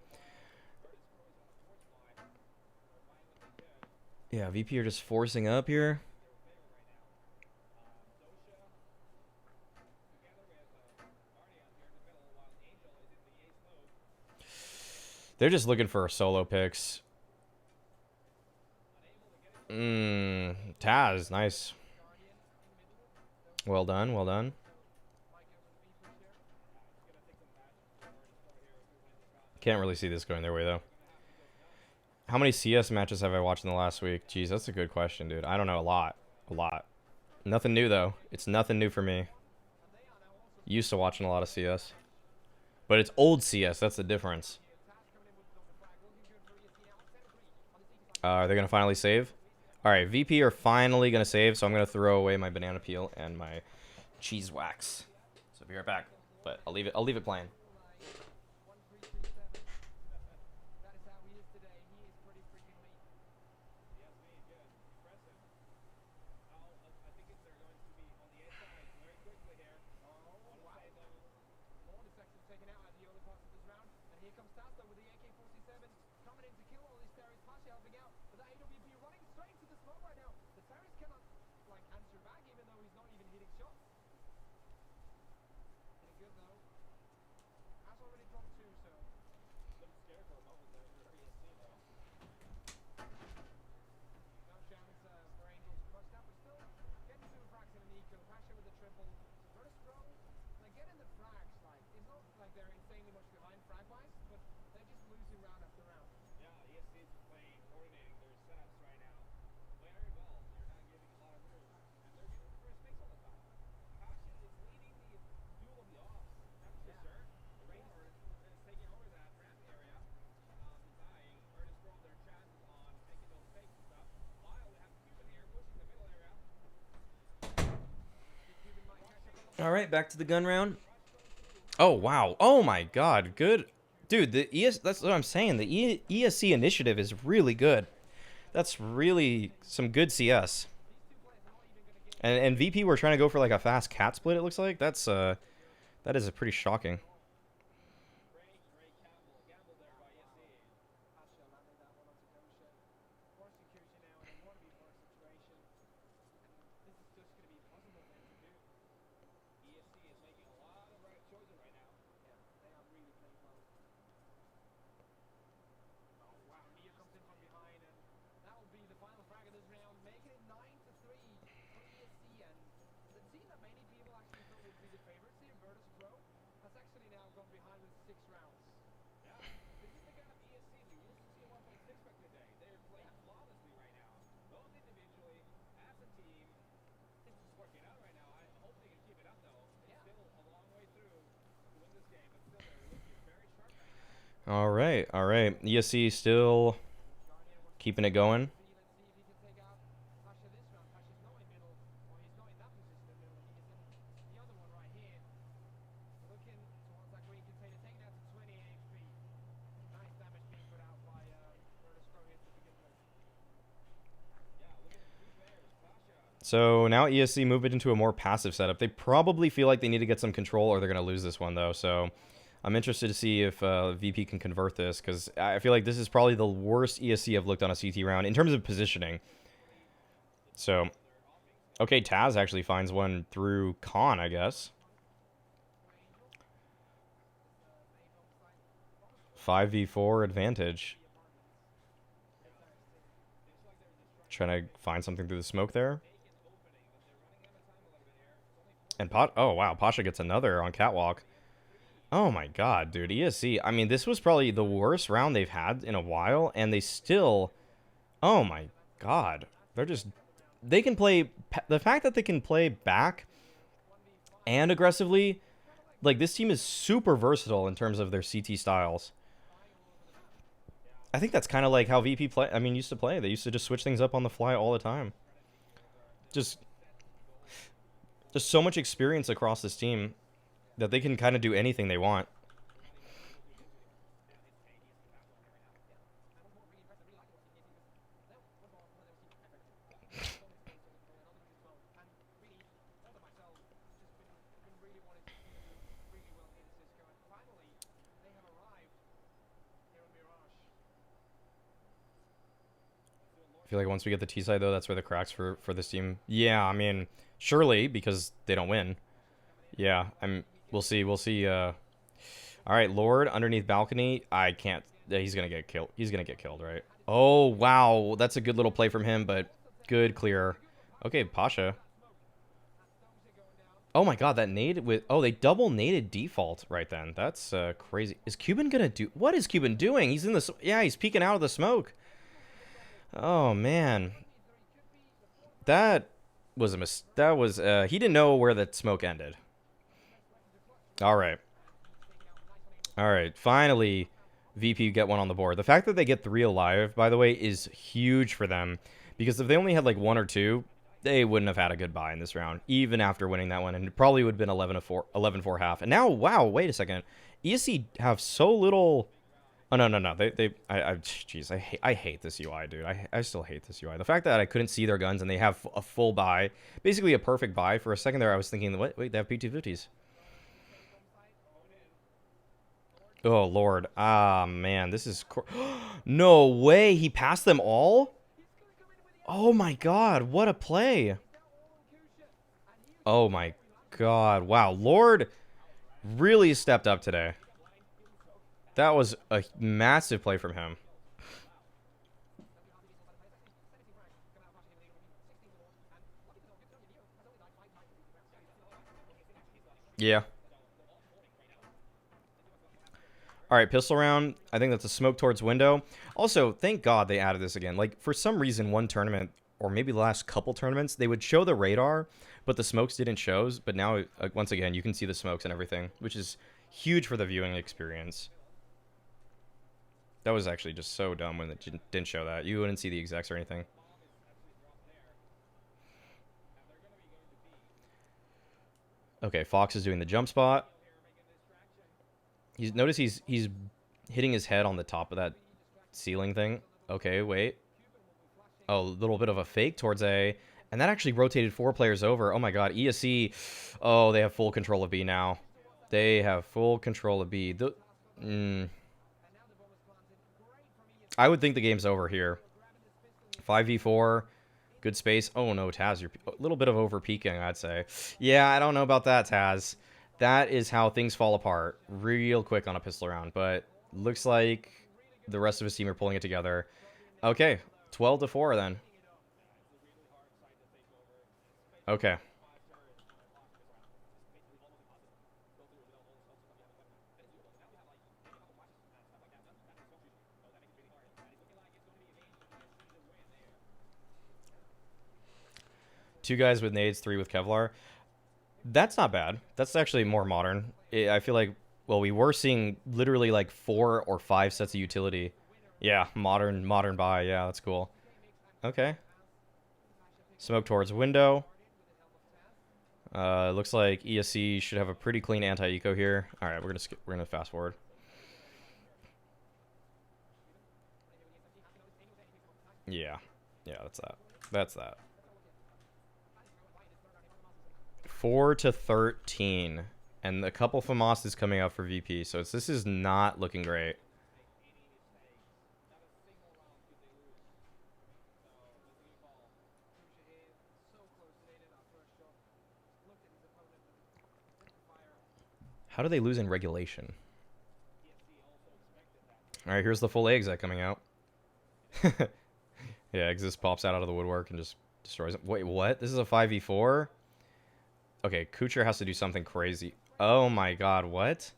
Yeah, VP are just forcing up here. They're just looking for solo picks. Taz, nice. Well done, well done. Can't really see this going their way, though. How many CS matches have I watched in the last week? Jeez, that's a good question, dude. I don't know, a lot. A lot. Nothing new, though. It's nothing new for me. Used to watching a lot of CS. But it's old CS, that's the difference. Are they going to finally save? Alright, VP are finally going to save, so I'm going to throw away my banana peel and my cheese wax. So I'll be right back. But I'll leave it playing. All right, back to the gun round. Oh, wow. Oh, my God. Good. Dude, that's what I'm saying. The ESC initiative is really good. That's really some good CS. And VP were trying to go for like a fast cat split, it looks like. That is a pretty shocking. All right. ESC still keeping it going. So now ESC move it into a more passive setup. They probably feel like they need to get some control or they're going to lose this one, though. So I'm interested to see if VP can convert this, because I feel like this is probably the worst ESC I've looked on a CT round in terms of positioning. So, okay, Taz actually finds one through Khan, I guess. 5v4 advantage. Trying to find something through the smoke there. And oh wow, Pasha gets another on catwalk. Oh my god, dude. ESC. I mean, this was probably the worst round they've had in a while, and they still... Oh my god. They're just... They can play... The fact that they can play back and aggressively... Like, this team is super versatile in terms of their CT styles. I think that's kind of like how VP play... I mean, used to play. They used to just switch things up on the fly all the time. Just so much experience across this team that they can kind of do anything they want. I feel like once we get the T side, though, that's where the cracks for this team. Yeah, I mean, surely, because they don't win. Yeah, we'll see. We'll see. All right, Lord, underneath balcony. I can't. He's going to get killed. He's going to get killed, right? Oh, wow. That's a good little play from him, but good clear. Okay, Pasha. Oh, my God, that nade with... Oh, they double naded default right then. That's crazy. Is Cuban going to do... What is Cuban doing? He's in the... Yeah, he's peeking out of the smoke. Oh, man. That was a That was... he didn't know where the smoke ended. All right. All right. Finally, VP get one on the board. The fact that they get 3 alive, by the way, is huge for them. Because if they only had like 1 or 2, they wouldn't have had a good buy in this round, even after winning that one. And it probably would have been 11-4 half. And now, wow, wait a second. ESC have so little... Oh, no. Jeez, I hate this UI, dude. I still hate this UI. The fact that I couldn't see their guns and they have a full buy, basically a perfect buy. For a second there, I was thinking, what? Wait, they have P250s. Oh, Lord. Ah, man, this is... No way, he passed them all? Oh, my God, what a play. Oh, my God. Wow, Lord really stepped up today. That was a massive play from him. Yeah. All right, pistol round. I think that's a smoke towards window. Also, thank God they added this again. Like, for some reason, one tournament, or maybe the last couple tournaments, they would show the radar, but the smokes didn't show. But now, once again, you can see the smokes and everything, which is huge for the viewing experience. That was actually just so dumb when it didn't show that. You wouldn't see the execs or anything. Okay, Fox is doing the jump spot. Notice he's hitting his head on the top of that ceiling thing. Okay, wait. Oh, a little bit of a fake towards A. And that actually rotated 4 players over. Oh my God, ESC. Oh, they have full control of B now. They have full control of B. I would think the game's over here. 5v4. Good space. Oh no, Taz, you're a little bit of over peeking, I'd say. Yeah, I don't know about that, Taz. That is how things fall apart real quick on a pistol round. But looks like the rest of his team are pulling it together. Okay, 12-4 then. Okay. Two guys with nades, 3 with Kevlar. That's not bad. That's actually more modern. I feel like, well, we were seeing literally like 4 or 5 sets of utility. Yeah, modern buy. Yeah, that's cool. Okay. Smoke towards window. Looks like ESC should have a pretty clean anti-eco here. All right, we're gonna fast forward. Yeah, that's that. That's that. 4-13, and a couple FAMAS is coming out for VP, so this is not looking great. How do they lose in regulation? All right, here's the full A exec coming out. Yeah, Exist pops out of the woodwork and just destroys it. Wait, what? This is a 5v4? Okay, Kucher has to do something crazy. Oh my God, what?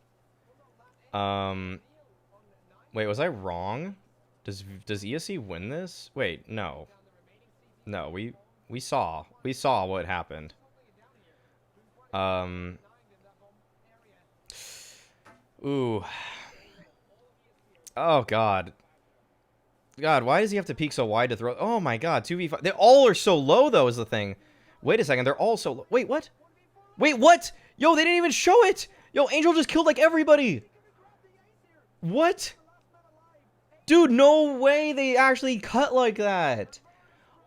Wait, was I wrong? Does ESC win this? Wait, no. No, we saw what happened. Ooh. Oh god. God, why does he have to peek so wide to throw? Oh my god, 2v5. They all are so low though is the thing. Wait a second, they're all so low. Wait, what? Wait, what? Yo, they didn't even show it. Yo, Angel just killed like everybody. What? Dude, no way they actually cut like that.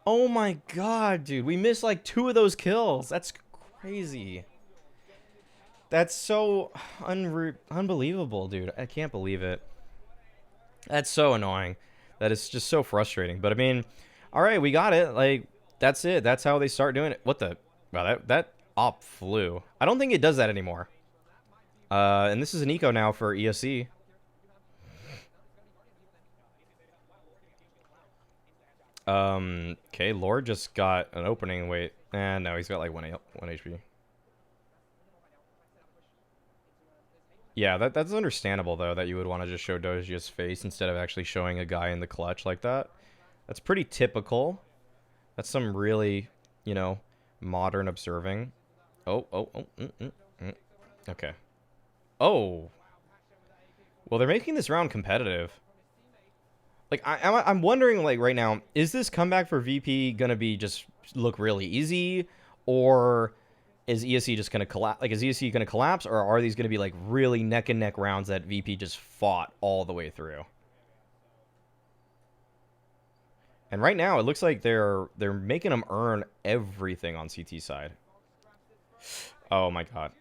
Oh my god, dude. We missed like 2 of those kills. That's crazy. That's so unbelievable, dude. I can't believe it. That's so annoying. That is just so frustrating. But I mean, all right, we got it. Like, that's it. That's how they start doing it. What the? Wow, that op flew. I don't think it does that anymore. And this is an eco now for ESC. Okay, Lord just got an opening. Wait, and no, he's got like 1 HP. Yeah, that's understandable though, that you would want to just show Dojia's face instead of actually showing a guy in the clutch like that. That's pretty typical. That's some really, you know, modern observing. Okay. Oh. Well, they're making this round competitive. Like, I'm wondering, like, right now, is this comeback for VP gonna be just look really easy, or is ESC just gonna collapse? Like, is ESC gonna collapse, or are these gonna be like really neck and neck rounds that VP just fought all the way through? And right now, it looks like they're making them earn everything on CT side. Oh my god.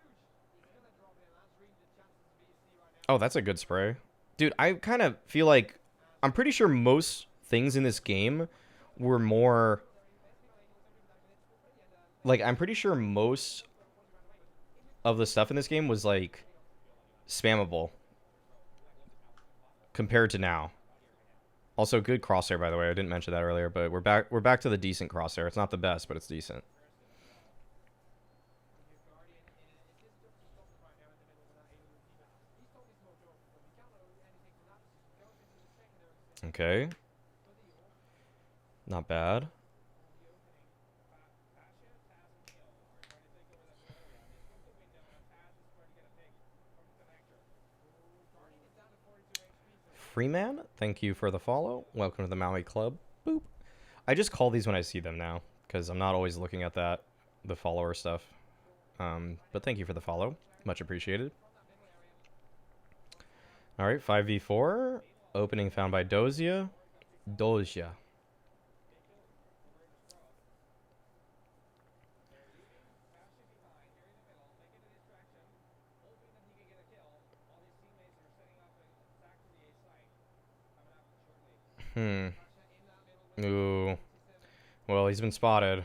Oh, that's a good spray, dude. I kind of feel like I'm pretty sure most things in this game were more like, I'm pretty sure most of the stuff in this game was like spammable compared to now. Also, good crosshair, by the way. I didn't mention that earlier, but we're back to the decent crosshair. It's not the best, but it's decent. Okay. Not bad. Freeman, thank you for the follow. Welcome to the Maui Club. Boop. I just call these when I see them now, because I'm not always looking at the follower stuff. But thank you for the follow. Much appreciated. All right, 5v4. Opening found by Doja. Ooh. Well, he's been spotted.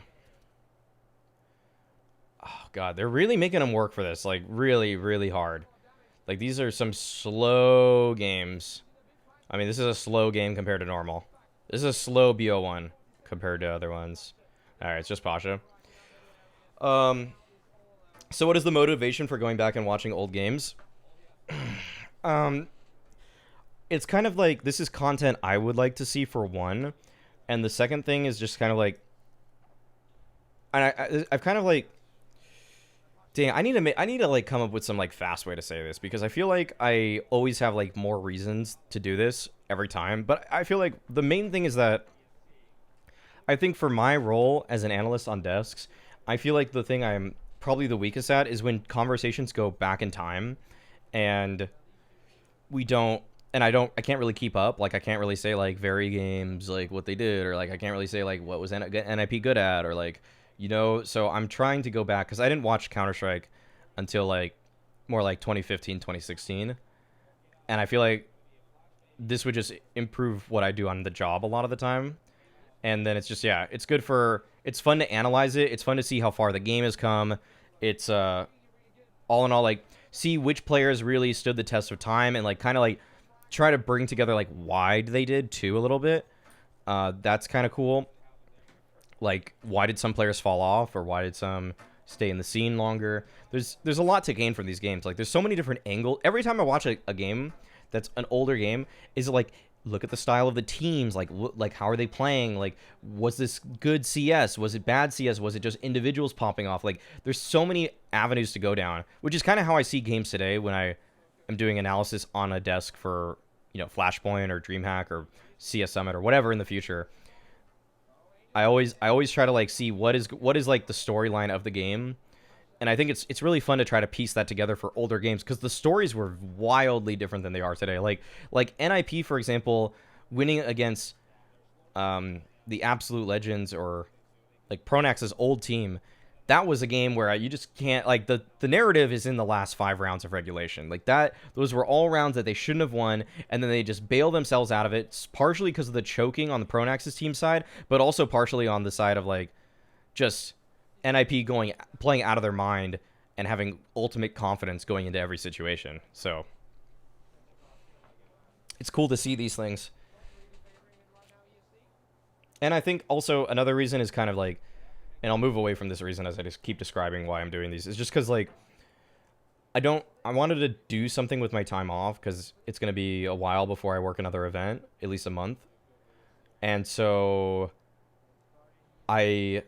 Oh, God. They're really making him work for this. Like, really, really hard. Like, these are some slow games. I mean, this is a slow game compared to normal. This is a slow BO1 compared to other ones. Alright, it's just Pasha. So what is the motivation for going back and watching old games? It's kind of like, this is content I would like to see, for one. And the second thing is just kind of like, and I've kind of like, dang, I need to like come up with some like fast way to say this, because I feel like I always have like more reasons to do this every time. But I feel like the main thing is that I think for my role as an analyst on desks, I feel like the thing I'm probably the weakest at is when conversations go back in time and I can't really keep up. Like, I can't really say like very games, like what they did, or like I can't really say like what was NIP good at, or like, you know. So I'm trying to go back, because I didn't watch Counter-Strike until like more like 2015, 2016, and I feel like this would just improve what I do on the job a lot of the time. And then it's just, yeah, it's fun to analyze it. It's fun to see how far the game has come. It's all in all, like, see which players really stood the test of time, and like kind of like try to bring together like why they did too a little bit. That's kind of cool. Like, why did some players fall off, or why did some stay in the scene longer. There's a lot to gain from these games. Like, there's so many different angles. Every time I watch a game that's an older game, is like, look at the style of the teams. Like how are they playing? Like, was this good CS? Was it bad CS? Was it just individuals popping off? Like, there's so many avenues to go down, which is kind of how I see games today when I am doing analysis on a desk for, you know, Flashpoint or DreamHack or CS Summit or whatever in the future. I always try to like see what is like the storyline of the game, and I think it's really fun to try to piece that together for older games, because the stories were wildly different than they are today. Like NIP, for example, winning against the Absolute Legends or like Pronax's old team. That was a game where you just can't, like, the narrative is in the last 5 rounds of regulation. Like, those were all rounds that they shouldn't have won, and then they just bail themselves out of it, partially because of the choking on the Pronax's team side, but also partially on the side of, like, just NIP playing out of their mind and having ultimate confidence going into every situation. So it's cool to see these things. And I think also another reason is kind of like, and I'll move away from this reason as I just keep describing why I'm doing these, is just because, like, I wanted to do something with my time off, because it's going to be a while before I work another event, at least a month. And so I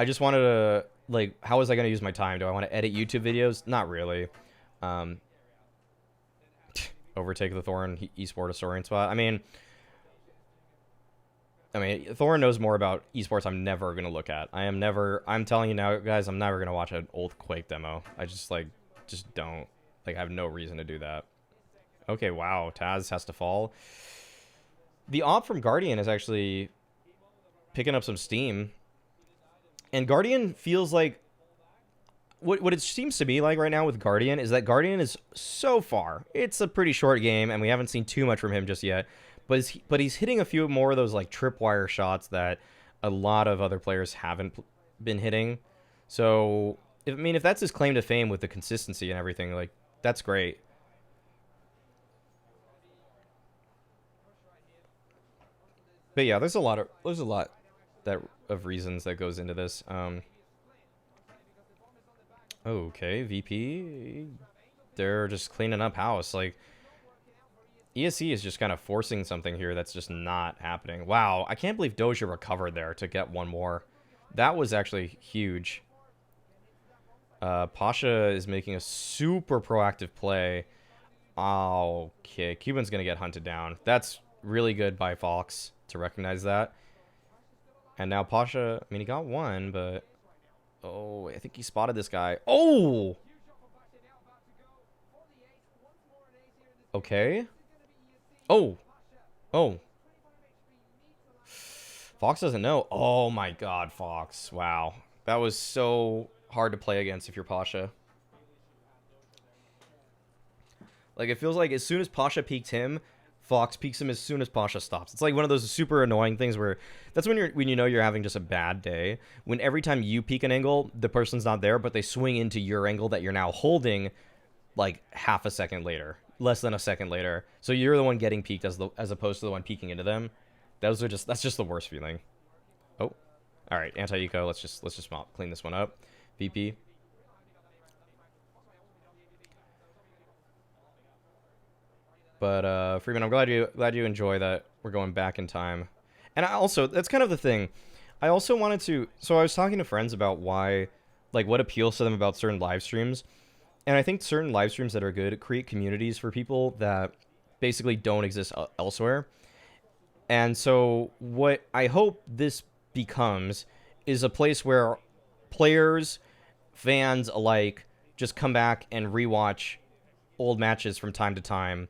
just wanted to, like, how was I going to use my time? Do I want to edit YouTube videos? Not really. Overtake the Thorin eSport historian spot. I mean, Thorin knows more about esports I'm never going to look at. I'm telling you now, guys, I'm never going to watch an old Quake demo. I just don't. Like, I have no reason to do that. Okay, wow. Taz has to fall. The op from Guardian is actually picking up some steam. And Guardian feels like... What it seems to be like right now with Guardian is that Guardian is so far. It's a pretty short game, and we haven't seen too much from him just yet. But he's hitting a few more of those, like, tripwire shots that a lot of other players haven't been hitting. So, if that's his claim to fame with the consistency and everything, like, that's great. But yeah, there's a lot of reasons that goes into this. Okay, VP, they're just cleaning up house. Like, ESC is just kind of forcing something here that's just not happening. Wow, I can't believe Doja recovered there to get one more. That was actually huge. Pasha is making a super proactive play. Okay, Cuban's going to get hunted down. That's really good by Fox to recognize that. And now Pasha, he got one, but... Oh, I think he spotted this guy. Oh! Okay. Oh. Oh. Fox doesn't know. Oh my god, Fox. Wow. That was so hard to play against if you're Pasha. Like, it feels like as soon as Pasha peeked him, Fox peeks him as soon as Pasha stops. It's like one of those super annoying things where that's when you know you're having just a bad day. When every time you peek an angle, the person's not there, but they swing into your angle that you're now holding like half a second later. Less than a second later. So you're the one getting peeked as opposed to the one peeking into them. That's just the worst feeling. Oh. Alright, anti-eco, let's just clean this one up. VP. But Freeman, I'm glad you enjoy that we're going back in time. And I also, that's kind of the thing. I also wanted to, so I was talking to friends about why, like, what appeals to them about certain live streams. And I think certain live streams that are good create communities for people that basically don't exist elsewhere. And so what I hope this becomes is a place where players, fans alike, just come back and rewatch old matches from time to time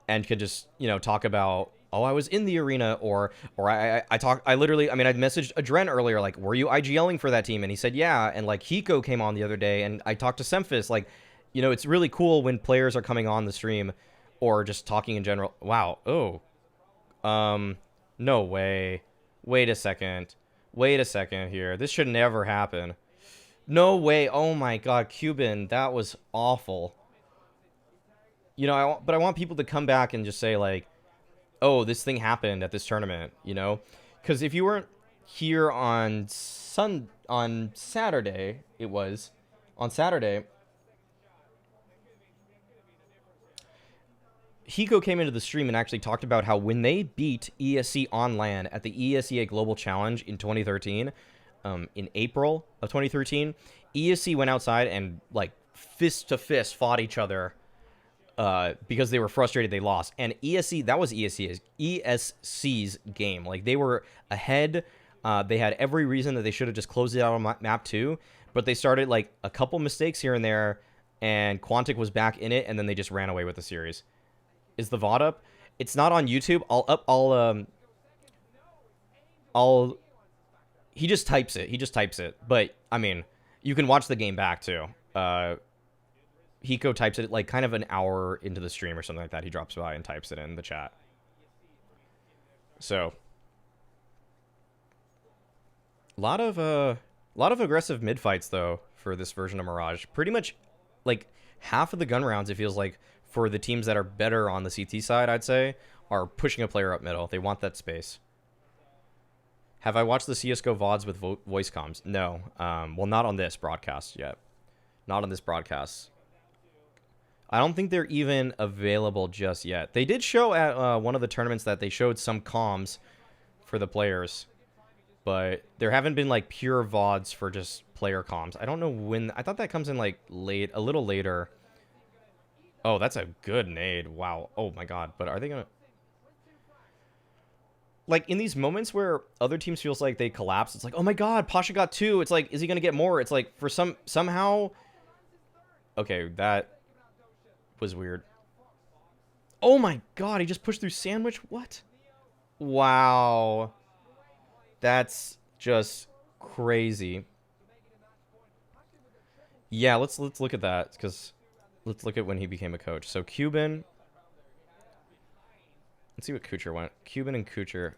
and could just, you know, talk about, oh, I was in the arena, or I messaged Adren earlier, like, were you IGLing for that team? And he said, yeah. And like Hiko came on the other day, and I talked to Semphis. Like, you know, it's really cool when players are coming on the stream or just talking in general. Wow. Oh. No way. Wait a second here. This should never happen. No way. Oh my god, Cuban, that was awful. You know, but I want people to come back and just say, like, oh, this thing happened at this tournament, you know? Because if you weren't here on Saturday, on Saturday, Hiko came into the stream and actually talked about how when they beat ESC on LAN at the ESEA Global Challenge in 2013, in April of 2013, ESC went outside and like fist to fist fought each other because they were frustrated they lost. And ESC, that was ESC's game. Like, they were ahead. They had every reason that they should have just closed it out on map 2, but they started like a couple mistakes here and there, and Quantic was back in it, and then they just ran away with the series. Is the VOD up? It's not on YouTube. He just types it. But I mean, you can watch the game back too. Hiko types it like kind of an hour into the stream or something like that. He drops by and types it in the chat. So a lot of aggressive mid fights though for this version of Mirage. Pretty much like half of the gun rounds, it feels like, for the teams that are better on the CT side, I'd say, are pushing a player up middle. They want that space. Have I watched the CSGO VODs with voice comms? No. Well, not on this broadcast yet. Not on this broadcast. I don't think they're even available just yet. They did show at one of the tournaments that they showed some comms for the players, but there haven't been like pure VODs for just player comms. I don't know when. I thought that comes in like late, a little later. Oh, that's a good nade. Wow. Oh my god. But are they gonna, like, in these moments where other teams feels like they collapse, it's like, oh my god, Pasha got 2. It's like, is he gonna get more? It's like, for somehow. Okay, that was weird. Oh my god, he just pushed through sandwich. What? Wow. That's just crazy. Yeah, let's look at that, because let's look at when he became a coach. So Cuban. Let's see what Kucher went. Cuban and Kucher.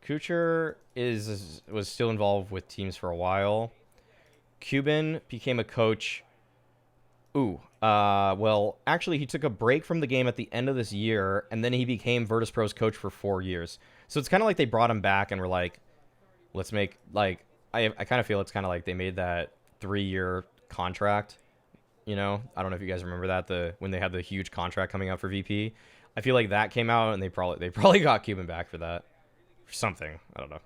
Kucher was still involved with teams for a while. Cuban became a coach. Well, actually, he took a break from the game at the end of this year, and then he became Virtus.pro's coach for 4 years. So it's kind of like they brought him back and were like, let's make, like, I kind of feel it's kind of like they made that 3-year contract. You know, I don't know if you guys remember that, when they had the huge contract coming out for VP. I feel like that came out, and they probably got Cuban back for that, for something. I don't know.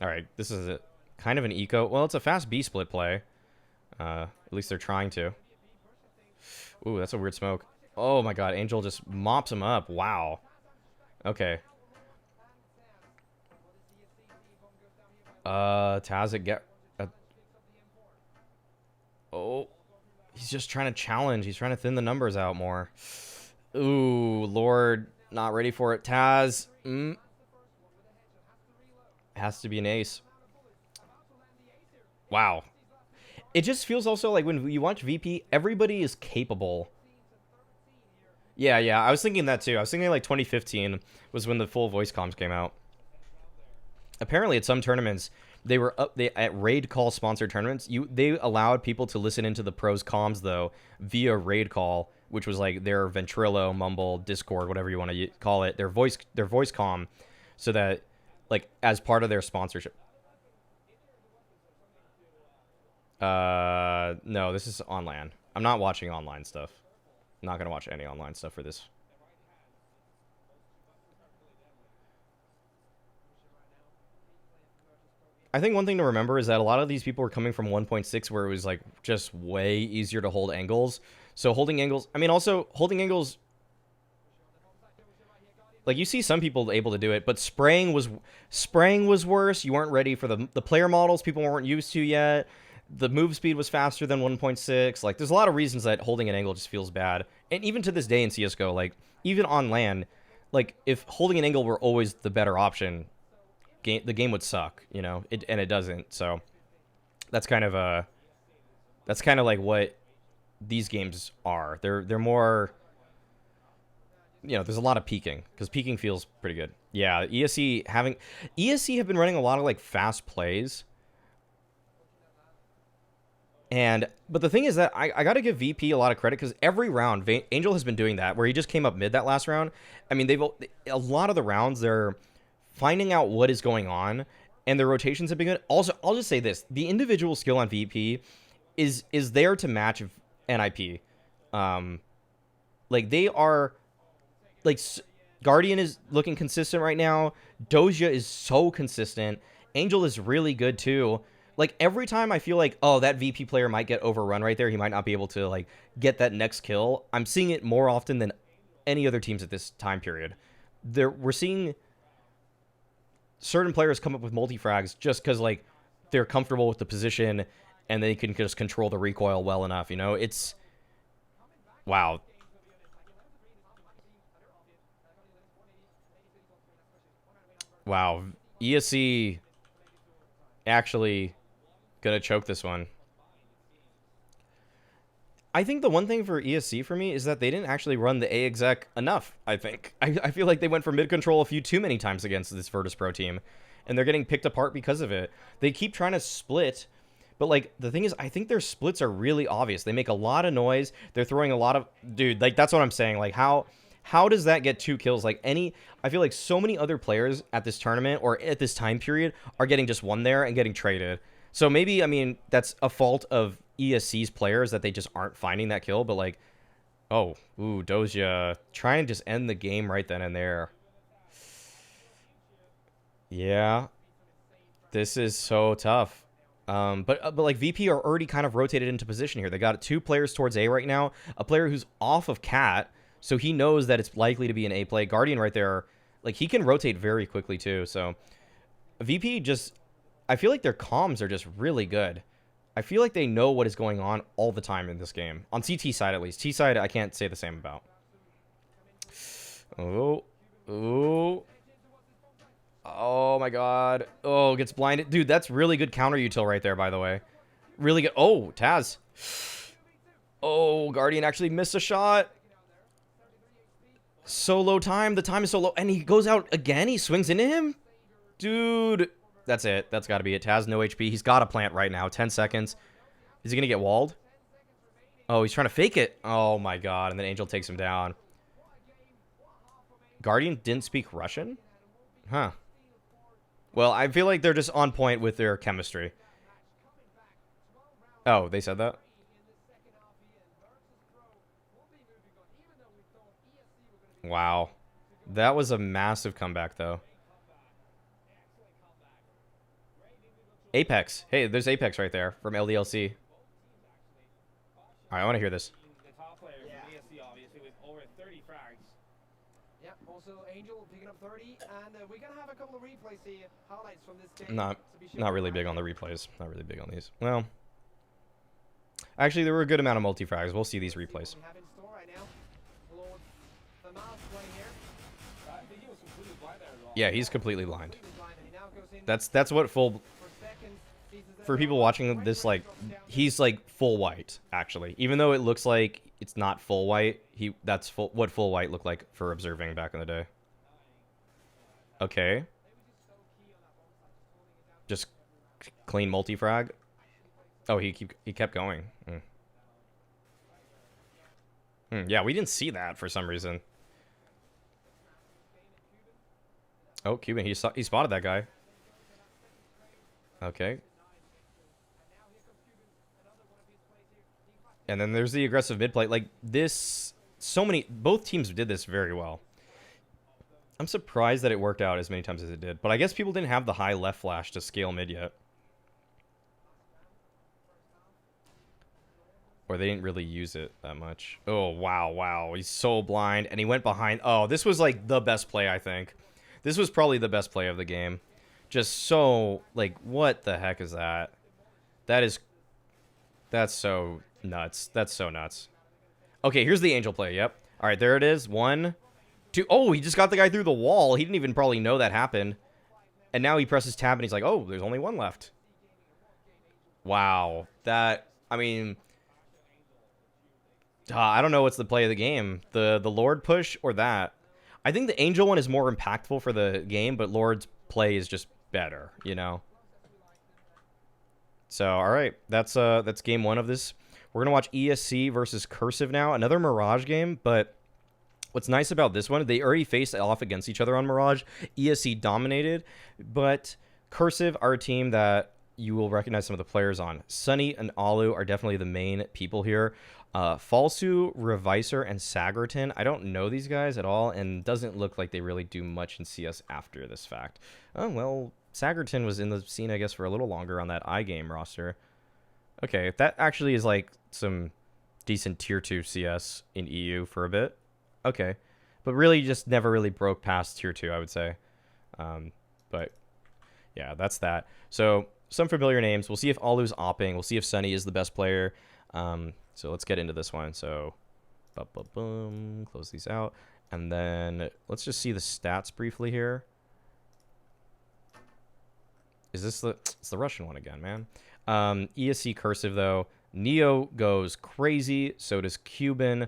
All right, this is kind of an eco. Well, it's a fast B split play. At least they're trying to. Ooh, that's a weird smoke. Oh my god, Angel just mops him up. Wow. Okay. Taz get. Oh. He's just trying to challenge. He's trying to thin the numbers out more. Ooh, Lord. Not ready for it. Taz. Has to be an ace. Wow. It just feels also like when you watch VP, everybody is capable. Yeah. I was thinking that too. I was thinking like 2015 was when the full voice comms came out. Apparently at some tournaments, at raid call sponsored tournaments, they allowed people to listen into the pros comms though via raid call, which was like their Ventrilo, Mumble, Discord, whatever you want to call it, their voice comm, so that like as part of their sponsorship. No, this is on LAN. I'm not watching online stuff. I'm not gonna watch any online stuff for this. I think one thing to remember is that a lot of these people were coming from 1.6 where it was like just way easier to hold angles. So holding angles, I mean, also holding angles, like you see some people able to do it, but spraying was worse. You weren't ready for the player models people weren't used to yet. The move speed was faster than 1.6. Like there's a lot of reasons that holding an angle just feels bad. And even to this day in CSGO, like even on LAN, like if holding an angle were always the better option, the game would suck, you know, and it doesn't. So that's kind of like what these games are. They're more, you know, there's a lot of peeking because peeking feels pretty good. Yeah, ESC have been running a lot of like fast plays. But the thing is that I got to give VP a lot of credit because every round Angel has been doing that where he just came up mid that last round. I mean, a lot of the rounds they're finding out what is going on and their rotations have been good. Also, I'll just say this: the individual skill on VP is there to match NIP. Like they are, like Guardian is looking consistent right now. Doja is so consistent. Angel is really good too. Like every time I feel like, oh, that VP player might get overrun right there, he might not be able to like get that next kill. I'm seeing it more often than any other teams at this time period. We're seeing certain players come up with multi-frags just because like they're comfortable with the position and they can just control the recoil well enough. You know, it's wow. Wow, ESC actually gonna choke this one. I think the one thing for ESC for me is that they didn't actually run the A exec enough, I think. I feel like they went for mid control a few too many times against this Virtus Pro team, and they're getting picked apart because of it. They keep trying to split, but like the thing is, I think their splits are really obvious. They make a lot of noise. They're throwing a lot of... Dude, like that's what I'm saying. Like how does that get 2 kills? Like I feel like so many other players at this tournament or at this time period are getting just 1 there and getting traded. So maybe, I mean, that's a fault of ESC's players that they just aren't finding that kill. But like, oh, ooh, Doja, try and just end the game right then and there. Yeah, this is so tough. But like VP are already kind of rotated into position here. They got 2 players towards A right now. A player who's off of Cat. So he knows that it's likely to be an A play. Guardian right there, like he can rotate very quickly too. So VP just, I feel like their comms are just really good. I feel like they know what is going on all the time in this game. On CT side at least. T side I can't say the same about. Oh. Oh my god. Oh, gets blinded. Dude, that's really good counter util right there, by the way. Really good. Oh, Taz. Oh, Guardian actually missed a shot. So low time. The time is so low. And he goes out again. He swings into him. Dude. That's it. That's got to be it. Taz, no HP. He's got to plant right now. 10 seconds. Is he going to get walled? Oh, he's trying to fake it. Oh, my God. And then Angel takes him down. Guardian didn't speak Russian? Huh. Well, I feel like they're just on point with their chemistry. Oh, they said that? Wow. That was a massive comeback, though. Apex. Hey, there's Apex right there from LDLC. Alright, I want to hear this. The top player from ESC, obviously, with over 30 frags. Yeah, also Angel picking up 30, and we're going to have a couple of replays here, highlights from this game. Not really big on the replays. Not really big on these. Well, actually, there were a good amount of multi-frags. We'll see these replays. We have in store right now. Lord Famal's playing here. I think he was completely blind there as well. Yeah, he's completely blind. Completely blind, and he now goes in That's what full... for seconds. For people watching this, like, he's like full white, actually. Even though it looks like it's not full white, that's what full white looked like for observing back in the day. Okay. Just clean multi-frag. Oh, he kept going. Yeah, we didn't see that for some reason. Oh, Cuban, he spotted that guy. Okay. And then there's the aggressive mid play. Like this, both teams did this very well. I'm surprised that it worked out as many times as it did. But I guess people didn't have the high left flash to scale mid yet. Or they didn't really use it that much. Oh, wow. He's so blind. And he went behind. Oh, this was like the best play, I think. This was probably the best play of the game. Just so, like, what the heck is that? That's so nuts. That's so nuts. Okay, here's the Angel play. Yep. All right, there it is. 1, 2. Oh, he just got the guy through the wall. He didn't even probably know that happened. And now he presses tab and he's like, oh, there's only 1 left. Wow. That, I mean, I don't know what's the play of the game. The Lord push or that. I think the Angel one is more impactful for the game, but Lord's play is just better, you know? So, all right, that's game 1 of this. We're going to watch ESC versus Cursive now. Another Mirage game, but what's nice about this one, they already faced off against each other on Mirage. ESC dominated, but Cursive are a team that you will recognize some of the players on. Sunny and Alu are definitely the main people here. Falsu, Revisor, and Sagerton. I don't know these guys at all, and doesn't look like they really do much in CS after this fact. Oh, well, Sagerton was in the scene, I guess, for a little longer on that iGame roster. Okay, that actually is like some decent tier 2 CS in EU for a bit. Okay, but really just never really broke past tier 2, I would say. But yeah, that's that. So some familiar names. We'll see if Alu's opping. We'll see if Sunny is the best player. So let's get into this one. So, boom, close these out. And then let's just see the stats briefly here. Is this the... It's the Russian one again, man. ESC Cursive, though. Neo goes crazy. So does Cuban.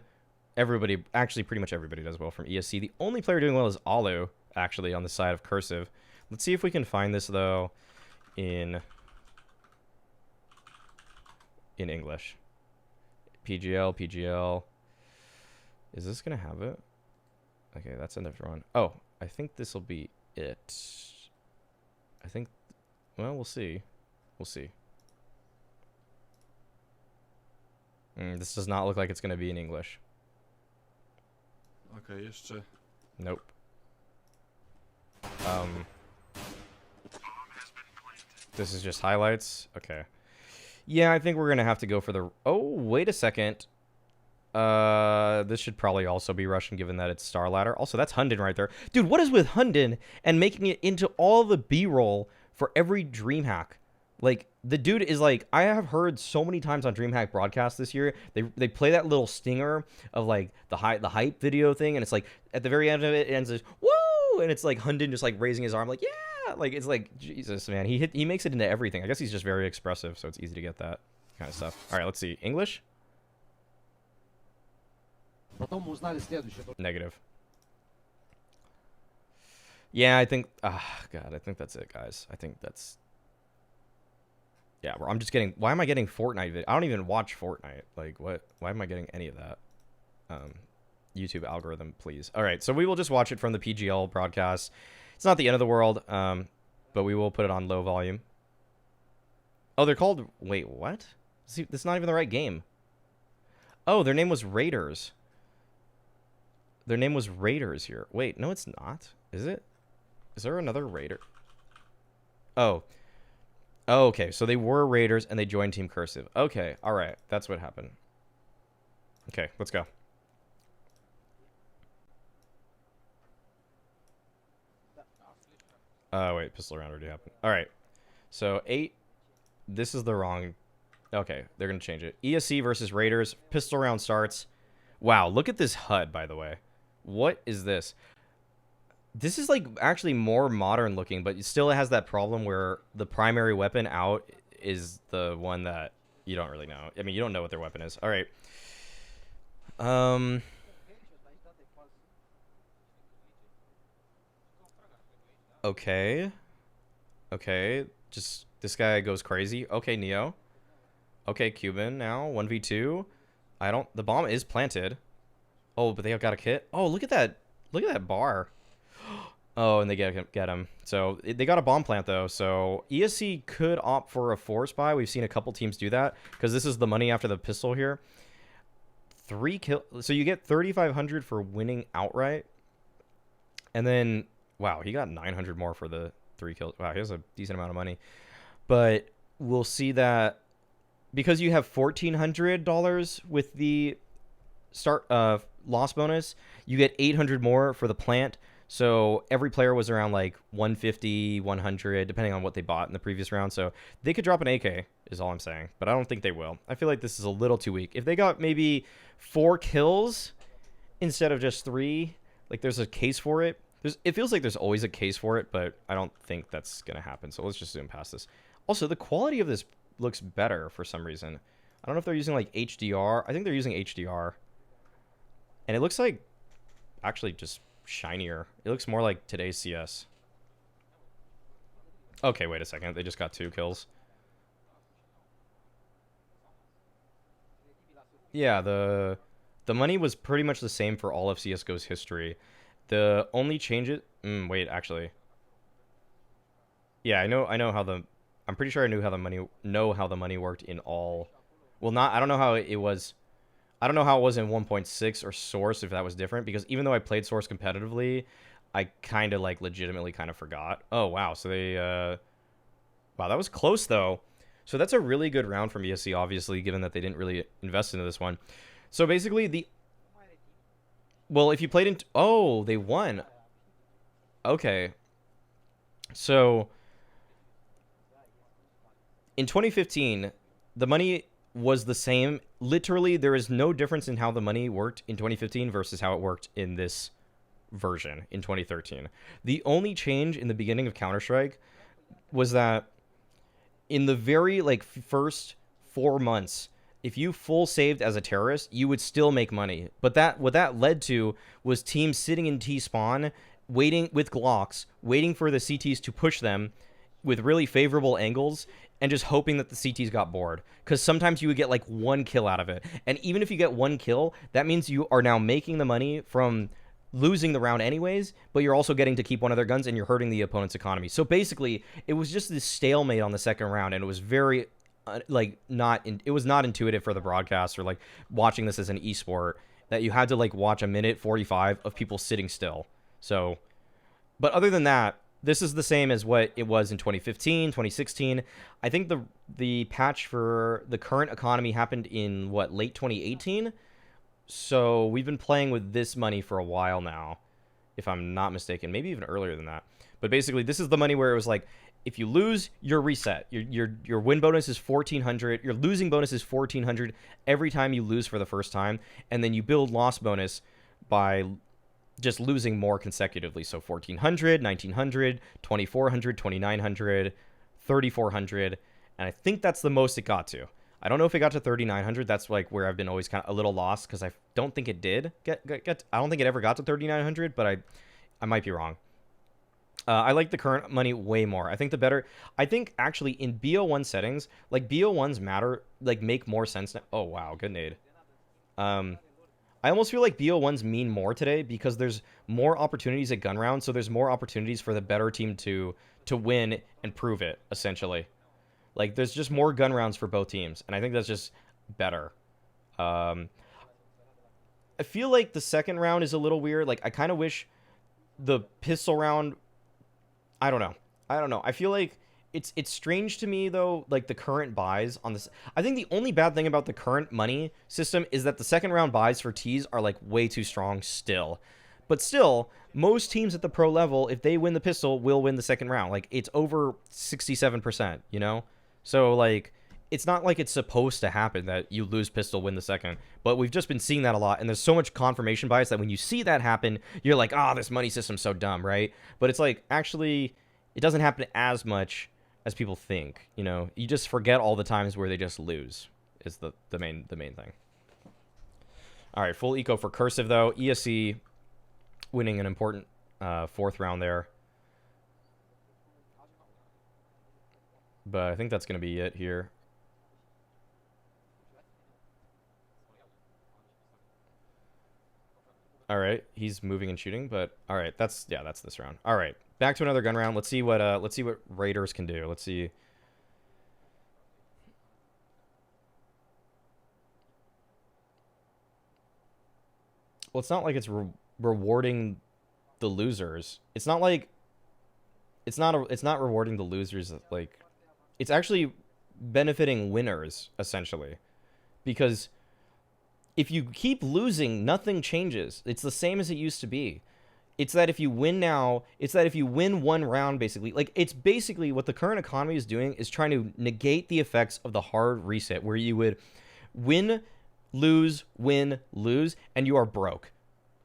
Everybody, actually pretty much everybody does well from ESC. The only player doing well is Alu, actually, on the side of Cursive. Let's see if we can find this, though, in English. PGL. Is this going to have it? Okay, that's enough run. Oh, I think this will be it. I think, well, we'll see. We'll see. This does not look like it's going to be in English. Okay, jeszcze. Nope. This is just highlights. Okay. Yeah, I think we're gonna have to go for the... Oh, wait a second. This should probably also be Russian, given that it's Star Ladder. Also, that's Hunden right there. Dude, what is with Hunden and making it into all the B-roll for every DreamHack? Like, the dude is like... I have heard so many times on DreamHack broadcast this year, they play that little stinger of, like, the hype video thing, and it's like, at the very end of it, it ends with, woo! And it's like Hunden just, like, raising his arm, like, yeah! Like, it's like, Jesus, man. He makes it into everything. I guess he's just very expressive, so it's easy to get that kind of stuff. All right, let's see. English? Negative. Yeah, I think... God, I think that's it, guys. I think that's... Yeah, I'm just getting... Why am I getting Fortnite? I don't even watch Fortnite. Like, what? Why am I getting any of that? YouTube algorithm, please. All right, so we will just watch it from the PGL broadcast. It's not the end of the world, but we will put it on low volume. Oh, they're called... Wait, what? See, that's not even the right game. Oh, their name was Raiders. Their name was Raiders here. Wait, no, it's not. Is it? Is there another Raider? Oh. Oh, okay. So they were Raiders, and they joined Team Cursive. Okay, all right. That's what happened. Okay, let's go. Wait, pistol round already happened. All right. So 8. This is the wrong... Okay, they're going to change it. ESC versus Raiders. Pistol round starts. Wow, look at this HUD, by the way. What is this? This is, like, actually more modern looking, but it still has that problem where the primary weapon out is the one that you don't really know. I mean, you don't know what their weapon is. All right. Okay. Okay. Just, this guy goes crazy. Okay, Neo. Okay, Cuban now. 1v2. The bomb is planted. Oh, but they got a kit. Oh, look at that. Look at that bar. Oh, and they get him. So, they got a bomb plant, though. So, ESC could opt for a force buy. We've seen a couple teams do that. Because this is the money after the pistol here. 3 kills. So, you get 3,500 for winning outright. And then... Wow, he got 900 more for the 3 kills. Wow, he has a decent amount of money. But we'll see that because you have $1,400 with the start loss bonus, you get 800 more for the plant. So every player was around like 150, 100, depending on what they bought in the previous round. So they could drop an AK, is all I'm saying. But I don't think they will. I feel like this is a little too weak. If they got maybe 4 kills instead of just 3, like there's a case for it. It feels like there's always a case for it, but I don't think that's going to happen. So let's just zoom past this. Also, the quality of this looks better for some reason. I don't know if they're using like HDR. I think they're using HDR. And it looks like actually just shinier. It looks more like today's CS. Okay, wait a second. They just got 2 kills. Yeah, the money was pretty much the same for all of CSGO's history. The only change it... wait, actually. Yeah, I know how the, I'm pretty sure I know how the money worked in all, well, not, I don't know how it was, I don't know how it was in 1.6 or Source, if that was different, because even though I played Source competitively, I kind of, like, legitimately kind of forgot. Oh, wow, so they, wow, that was close, though. So that's a really good round from ESC, obviously, given that they didn't really invest into this one. So basically, well, if you played in, oh, they won. Okay. So in 2015, the money was the same. Literally, there is no difference in how the money worked in 2015 versus how it worked in this version in 2013. The only change in the beginning of Counter-Strike was that in the very, like, first 4 months, if you full saved as a terrorist, you would still make money. But that, what that led to was teams sitting in T spawn, waiting with Glocks, waiting for the CTs to push them with really favorable angles, and just hoping that the CTs got bored. Because sometimes you would get like one kill out of it. And even if you get one kill, that means you are now making the money from losing the round anyways, but you're also getting to keep one of their guns, and you're hurting the opponent's economy. So basically, it was just this stalemate on the second round, and it was very it was not intuitive for the broadcast, or like watching this as an esport, that you had to like watch a minute 45 of people sitting still. So, but other than that, this is the same as what it was in 2015, 2016. I think the patch for the current economy happened in what, late 2018. So we've been playing with this money for a while now, if I'm not mistaken, maybe even earlier than that. But basically, this is the money where it was like, if you lose, you're reset. Your win bonus is 1,400. Your losing bonus is 1,400 every time you lose for the first time, and then you build loss bonus by just losing more consecutively. So 1,400, 1,900, 2,400, 2,900, 3,400, and I think that's the most it got to. I don't know if it got to 3,900. That's like where I've been always kind of a little lost, because I don't think it did get. I don't think it ever got to 3,900, but I might be wrong. I like the current money way more. I think actually in BO1 settings, like BO1s matter, like make more sense now. Oh wow, good nade. I almost feel like BO1s mean more today because there's more opportunities at gun round, so there's more opportunities for the better team to win and prove it, essentially. Like, there's just more gun rounds for both teams, and I think that's just better. I feel like the second round is a little weird. Like, I kind of wish the pistol round... I don't know. I feel like it's strange to me, though, like, the current buys on this... I think the only bad thing about the current money system is that the second round buys for Ts are, like, way too strong still. But still, most teams at the pro level, if they win the pistol, will win the second round. Like, it's over 67%, you know? So, like, it's not like it's supposed to happen that you lose pistol, win the second. But we've just been seeing that a lot, and there's so much confirmation bias that when you see that happen, you're like, ah, this money system's so dumb, right? But it's like, actually, it doesn't happen as much as people think, you know? You just forget all the times where they just lose, is the main thing. All right, full eco for Cursive, though. ESC winning an important fourth round there. But I think that's going to be it here. All right, he's moving and shooting, but all right, that's this round. All right, back to another gun round. Let's see what Raiders can do. Let's see. Well, it's not like it's rewarding the losers. It's not like it's not rewarding the losers, like it's actually benefiting winners, essentially. Because if you keep losing, nothing changes. It's the same as it used to be. It's that if you win now, it's that if you win one round, basically, like, it's basically what the current economy is doing is trying to negate the effects of the hard reset, where you would win, lose, and you are broke.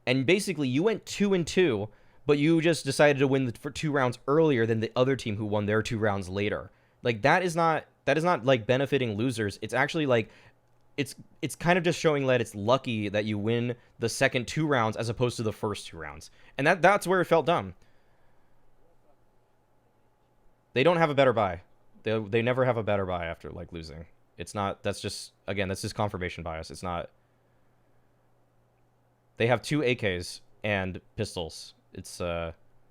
And basically, you went 2-2, but you just decided to win for 2 rounds earlier than the other team who won their 2 rounds later. Like, that is not like benefiting losers. It's actually like it's kind of just showing that it's lucky that you win the second 2 rounds as opposed to the first 2 rounds. And that's where it felt dumb. They don't have a better buy. They never have a better buy after, like, losing. It's not, that's just confirmation bias. It's not. They have 2 AKs and pistols. It's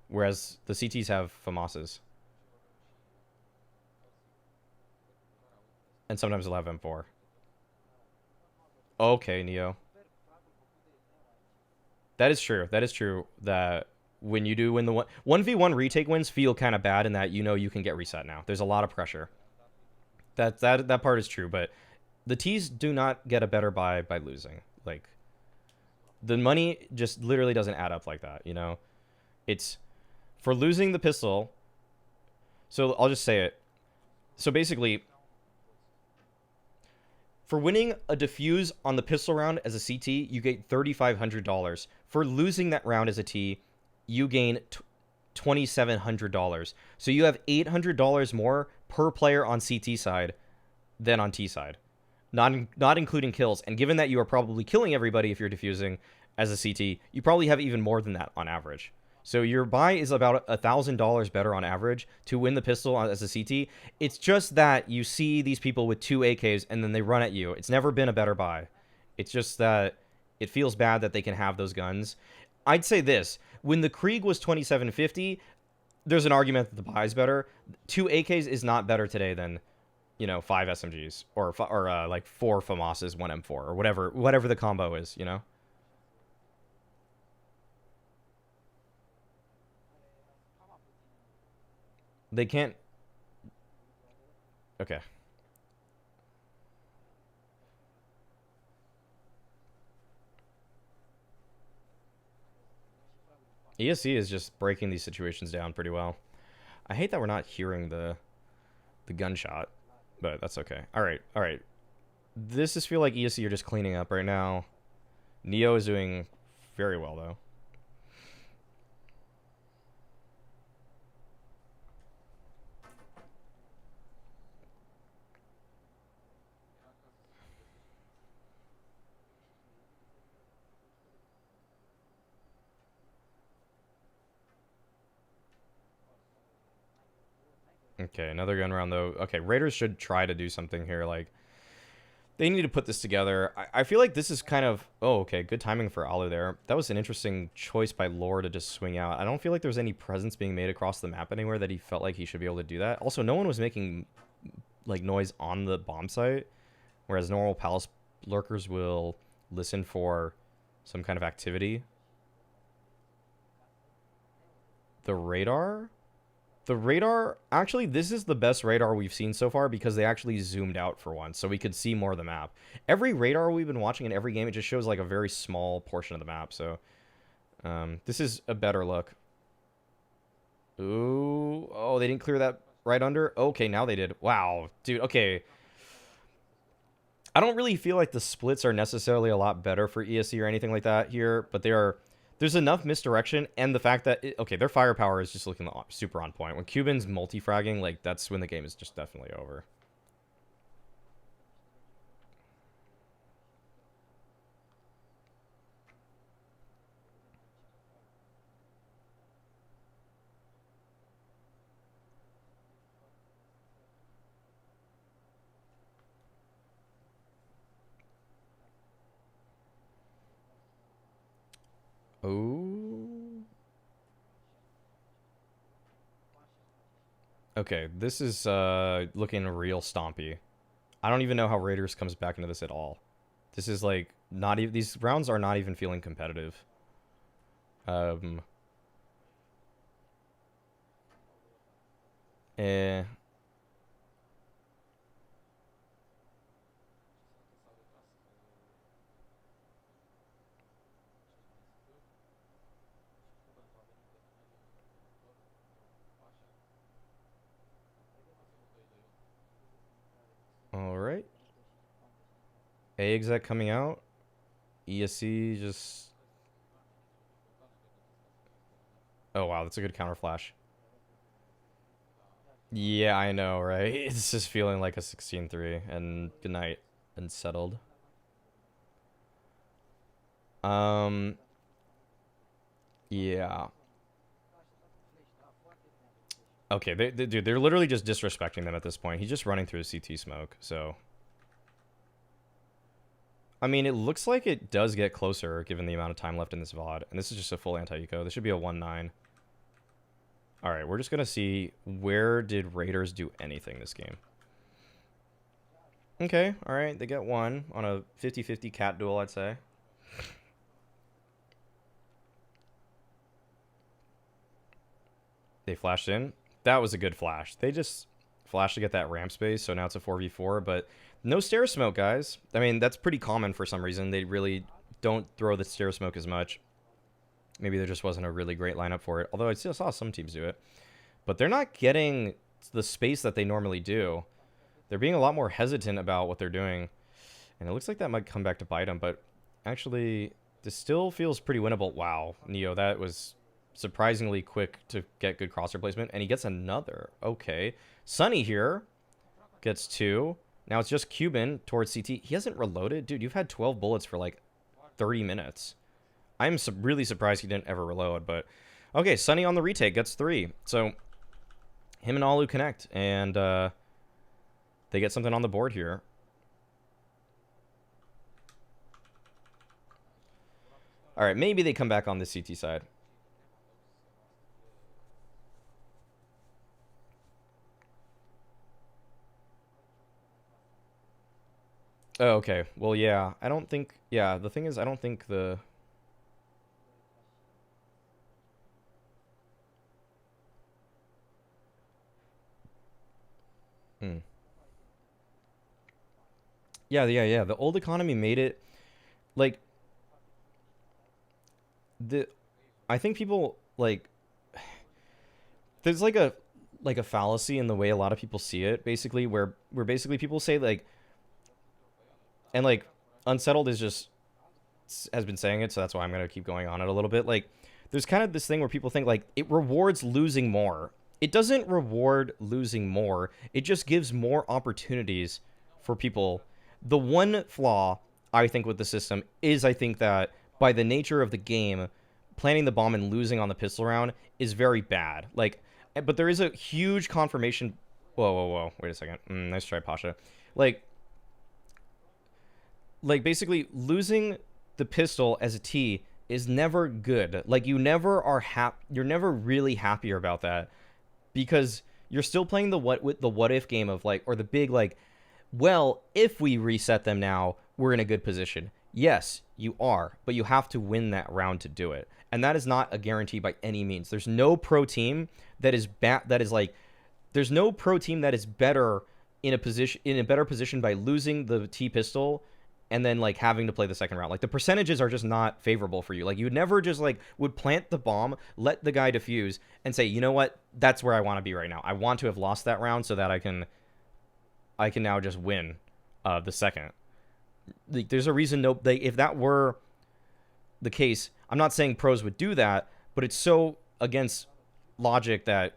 whereas the CTs have FAMASs. And sometimes they'll have M4. Okay, Neo. That is true. That is true. That when you do win the 1v1 retake wins feel kind of bad in that you know you can get reset now. There's a lot of pressure. That part is true, but the T's do not get a better buy by losing. Like, the money just literally doesn't add up like that, you know? It's for losing the pistol. So I'll just say it. So basically, for winning a defuse on the pistol round as a CT, you get $3,500. For losing that round as a T, you gain $2,700. So you have $800 more per player on CT side than on T side, not including kills. And given that you are probably killing everybody if you're defusing as a CT, you probably have even more than that on average. So your buy is about $1,000 better on average to win the pistol as a CT. It's just that you see these people with 2 AKs and then they run at you. It's never been a better buy. It's just that it feels bad that they can have those guns. I'd say this. When the Krieg was 2750, there's an argument that the buy is better. 2 AKs is not better today than, you know, 5 SMGs or like 4 FAMASs, 1 M4 or whatever the combo is, you know? They can't. Okay. ESC is just breaking these situations down pretty well. I hate that we're not hearing the gunshot, but that's okay. All right. This just feel like ESC are just cleaning up right now. Neo is doing very well though. Okay, another gun round though. Okay, Raiders should try to do something here. Like, they need to put this together. I feel like this is kind of... Oh, okay, good timing for Alu there. That was an interesting choice by Lore to just swing out. I don't feel like there's any presence being made across the map anywhere that he felt like he should be able to do that. Also, no one was making, like, noise on the bomb site, whereas normal Palace lurkers will listen for some kind of activity. The radar... The radar, actually, this is the best radar we've seen so far because they actually zoomed out for once, so we could see more of the map. Every radar we've been watching in every game, it just shows like a very small portion of the map, so this is a better look. Ooh, oh, they didn't clear that right under? Okay, now they did. Wow, dude, okay. I don't really feel like the splits are necessarily a lot better for ESC or anything like that here, but they are... There's enough misdirection, and the fact that... okay, their firepower is just looking super on point. When Cuban's multi-fragging, like, that's when the game is just definitely over. Oh. Okay, this is looking real stompy. I don't even know how Raiders comes back into this at all. This is like not even... These rounds are not even feeling competitive. Eh. All right. A exec coming out. ESC just... Oh, wow. That's a good counter flash. Yeah, I know, right? It's just feeling like a 16-3. And good night. And settled. Yeah. Okay, dude, they're literally just disrespecting them at this point. He's just running through a CT smoke, so... I mean, it looks like it does get closer, given the amount of time left in this VOD. And this is just a full anti-eco. This should be a 1-9. Alright, we're just gonna see where did Raiders do anything this game. Okay, all right. They get one on a 50-50 cat duel, I'd say. They flashed in. That was a good flash. They just flashed to get that ramp space, so now it's a 4v4, but no stair smoke, guys. I mean, that's pretty common for some reason. They really don't throw the stair smoke as much. Maybe there just wasn't a really great lineup for it, although I still saw some teams do it. But they're not getting the space that they normally do. They're being a lot more hesitant about what they're doing. And it looks like that might come back to bite them, but actually, this still feels pretty winnable. Wow, Neo, that was surprisingly quick to get good crosshair placement. And he gets another. Okay. Sunny here gets 2. Now it's just Cuban towards CT. He hasn't reloaded. Dude, you've had 12 bullets for like 30 minutes. I'm really surprised he didn't ever reload, but... Okay, Sunny on the retake gets 3. So, him and Alu connect, and they get something on the board here. All right, maybe they come back on the CT side. Oh, okay. Well, yeah. I don't think... Yeah, the thing is, I don't think the... Yeah. The old economy made it... Like... I think people, like... There's like a fallacy in the way a lot of people see it, basically, where basically people say, like... And, like, Unsettled is just... has been saying it, so that's why I'm going to keep going on it a little bit. Like, there's kind of this thing where people think, like, it rewards losing more. It doesn't reward losing more. It just gives more opportunities for people. The one flaw, I think, with the system is, I think, that by the nature of the game, planting the bomb and losing on the pistol round is very bad. Like, but there is a huge confirmation... Whoa. Wait a second. Nice try, Pasha. Like, basically, losing the pistol as a T is never good. Like, you never are you're never really happier about that, because you're still playing the what if game of, like, or the big, like, well, if we reset them now, we're in a good position. Yes, you are, but you have to win that round to do it. And that is not a guarantee by any means. There's no pro team that is there's no pro team that is better in a better position by losing the T pistol and then, like, having to play the second round. Like, the percentages are just not favorable for you. Like, you would never just, like, would plant the bomb, let the guy defuse, and say, you know what, that's where I want to be right now. I want to have lost that round so that I can now just win the second. Like, there's a reason if that were the case, I'm not saying pros would do that, but it's so against logic that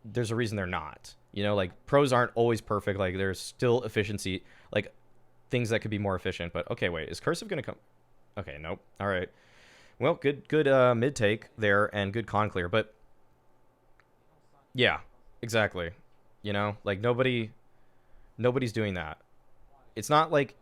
there's a reason they're not. You know, like, pros aren't always perfect. Like, there's still efficiency, like, things that could be more efficient. But okay, wait, is Cursive gonna come? Okay, nope. All right. Well, good mid take there and good con clear, but yeah, exactly. You know, like, nobody's doing that. It's not like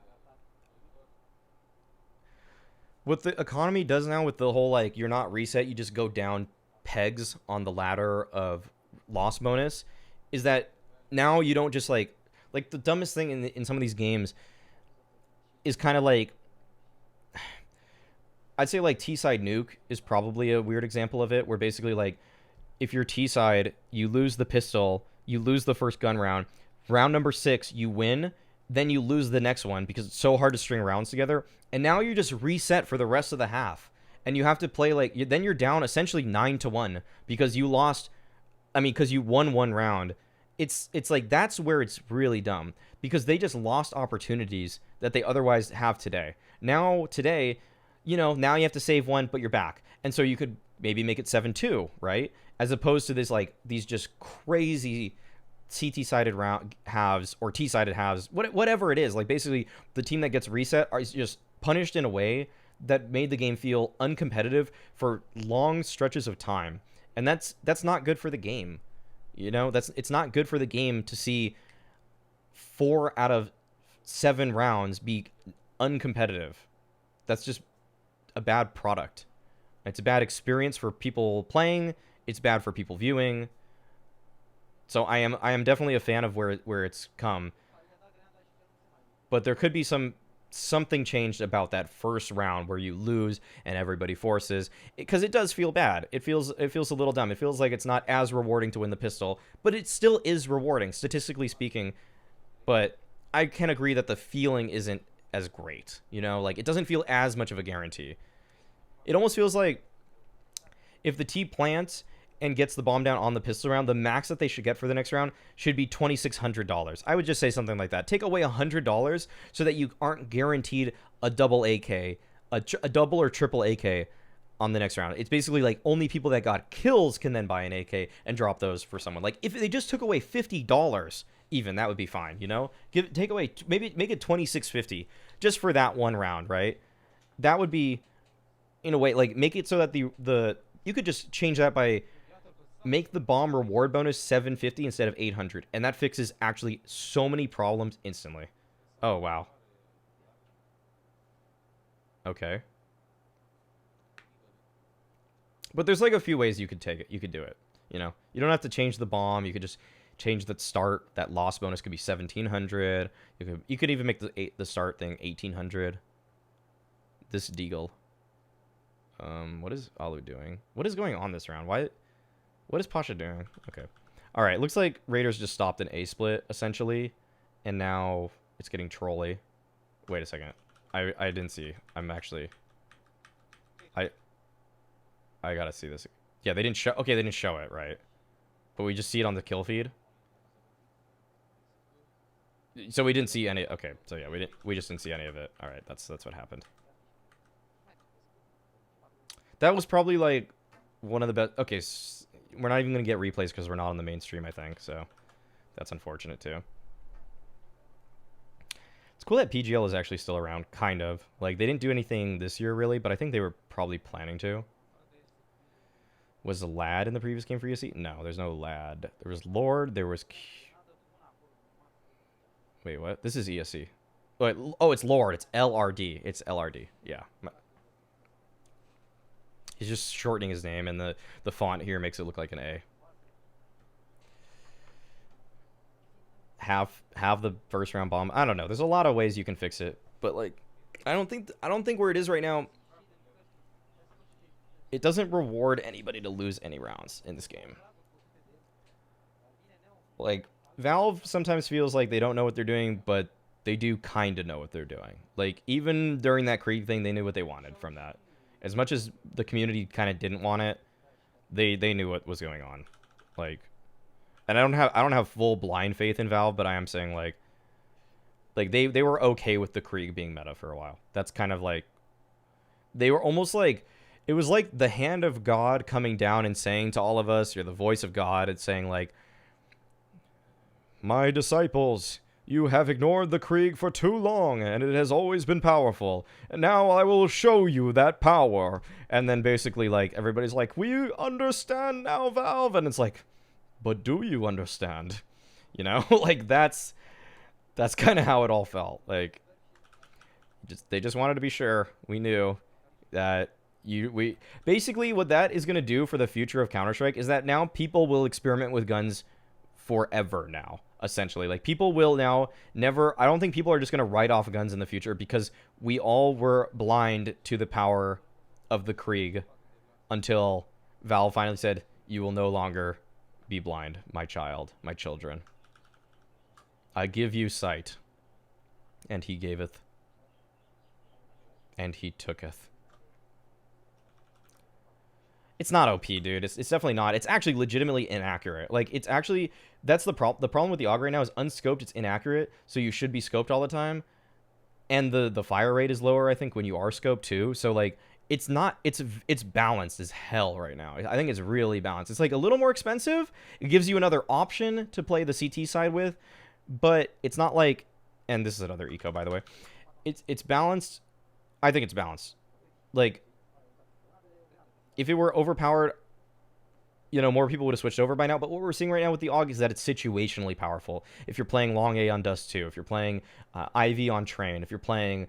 what the economy does now with the whole, like, you're not reset, you just go down pegs on the ladder of loss bonus, is that now you don't just, like the dumbest thing in some of these games is kind of like, I'd say, like, T-side nuke is probably a weird example of it, where basically, like, if you're T-side, you lose the pistol, you lose the first gun round number 6, you win, then you lose the next one because it's so hard to string rounds together, and now you're just reset for the rest of the half, and you have to play, like, then you're down essentially 9-1 because you lost, because you won one round. It's like, that's where it's really dumb, because they just lost opportunities that they otherwise have today. Now, today, you know, now you have to save one, but you're back. And so you could maybe make it 7-2, right? As opposed to this, like, these just crazy CT-sided round halves or T-sided halves, whatever it is. Like, basically, the team that gets reset is just punished in a way that made the game feel uncompetitive for long stretches of time. And that's not good for the game. You know, it's not good for the game to see 4 out of 7 rounds be uncompetitive. That's just a bad product. It's a bad experience for people playing. It's bad for people viewing. So I am definitely a fan of where it's come. but there could be something changed about that first round where you lose and everybody forces, because it does feel bad. It feels a little dumb. It feels like it's not as rewarding to win the pistol, but it still is rewarding statistically speaking. But I can agree that the feeling isn't as great, you know, like it doesn't feel as much of a guarantee. It almost feels like if the team plants and gets the bomb down on the pistol round, the max that they should get for the next round should be $2,600. I would just say something like that. Take away $100 so that you aren't guaranteed a double AK, a double or triple AK on the next round. It's basically like only people that got kills can then buy an AK and drop those for someone. Like if they just took away $50, even that would be fine. You know, take away, maybe make it $2,650 just for that one round, right? That would be, in a way, like make it so that the you could just change that by make the bomb reward bonus $750 instead of $800, and that fixes actually so many problems instantly. Oh wow. Okay. But there's like a few ways you could take it. You could do it. You know, you don't have to change the bomb. You could just change the start. That loss bonus could be 1,700. You could even make the start thing 1,800. This Deagle. What is Alu doing? What is going on this round? What is Pasha doing? Okay. All right. Looks like Raiders just stopped an A split essentially, and now it's getting trolly. Wait a second. I didn't see. I gotta see this. Yeah, they didn't show. Okay, they didn't show it, right? But we just see it on the kill feed. So we didn't see any. Okay, so yeah, we just didn't see any of it. All right, that's what happened. That was probably like one of the best. Okay, we're not even gonna get replays because we're not on the mainstream, I think. So that's unfortunate too. It's cool that PGL is actually still around, kind of. Like they didn't do anything this year really, but I think they were probably planning to. Was the Lad in the previous game for ESC? No, there's no Lad. There was Lord. There was. Wait, what? This is ESC. Wait, oh, it's Lord. It's LRD. It's LRD. Yeah. He's just shortening his name, and the font here makes it look like an A. Have the first round bomb. I don't know. There's a lot of ways you can fix it, but like, I don't think where it is right now. It doesn't reward anybody to lose any rounds in this game. Like, Valve sometimes feels like they don't know what they're doing, but they do kind of know what they're doing. Like, even during that Krieg thing, they knew what they wanted from that. As much as the community kind of didn't want it, they knew what was going on. Like, and I don't have full blind faith in Valve, but I am saying like they were okay with the Krieg being meta for a while. That's kind of like, they were almost like, it was like the hand of God coming down and saying to all of us, you're the voice of God, and saying like, my disciples, you have ignored the Krieg for too long, and it has always been powerful, and now I will show you that power. And then basically like everybody's like, we understand now, Valve, and it's like, but do you understand? You know, like that's kind of how it all felt. Like, they just wanted to be sure. We knew that we basically what that is going to do for the future of Counter-Strike is that now people will experiment with guns forever now, essentially. Like, people will now never, I don't think people are just going to write off guns in the future, because we all were blind to the power of the Krieg until Valve finally said, you will no longer be blind, my child, my children. I give you sight. And he gaveth. And he tooketh. It's not OP, dude. It's definitely not. It's actually legitimately inaccurate. Like, it's actually, that's the problem. The problem with the AUG right now is unscoped, it's inaccurate, so you should be scoped all the time. And the fire rate is lower, I think, when you are scoped too. So, like, it's not, it's balanced as hell right now. I think it's really balanced. It's like a little more expensive. It gives you another option to play the CT side with, but it's not like, and this is another eco, by the way. It's balanced. I think it's balanced. Like, if it were overpowered, you know, more people would have switched over by now. But what we're seeing right now with the AUG is that it's situationally powerful. If you're playing long A on Dust 2, if you're playing IV on Train, if you're playing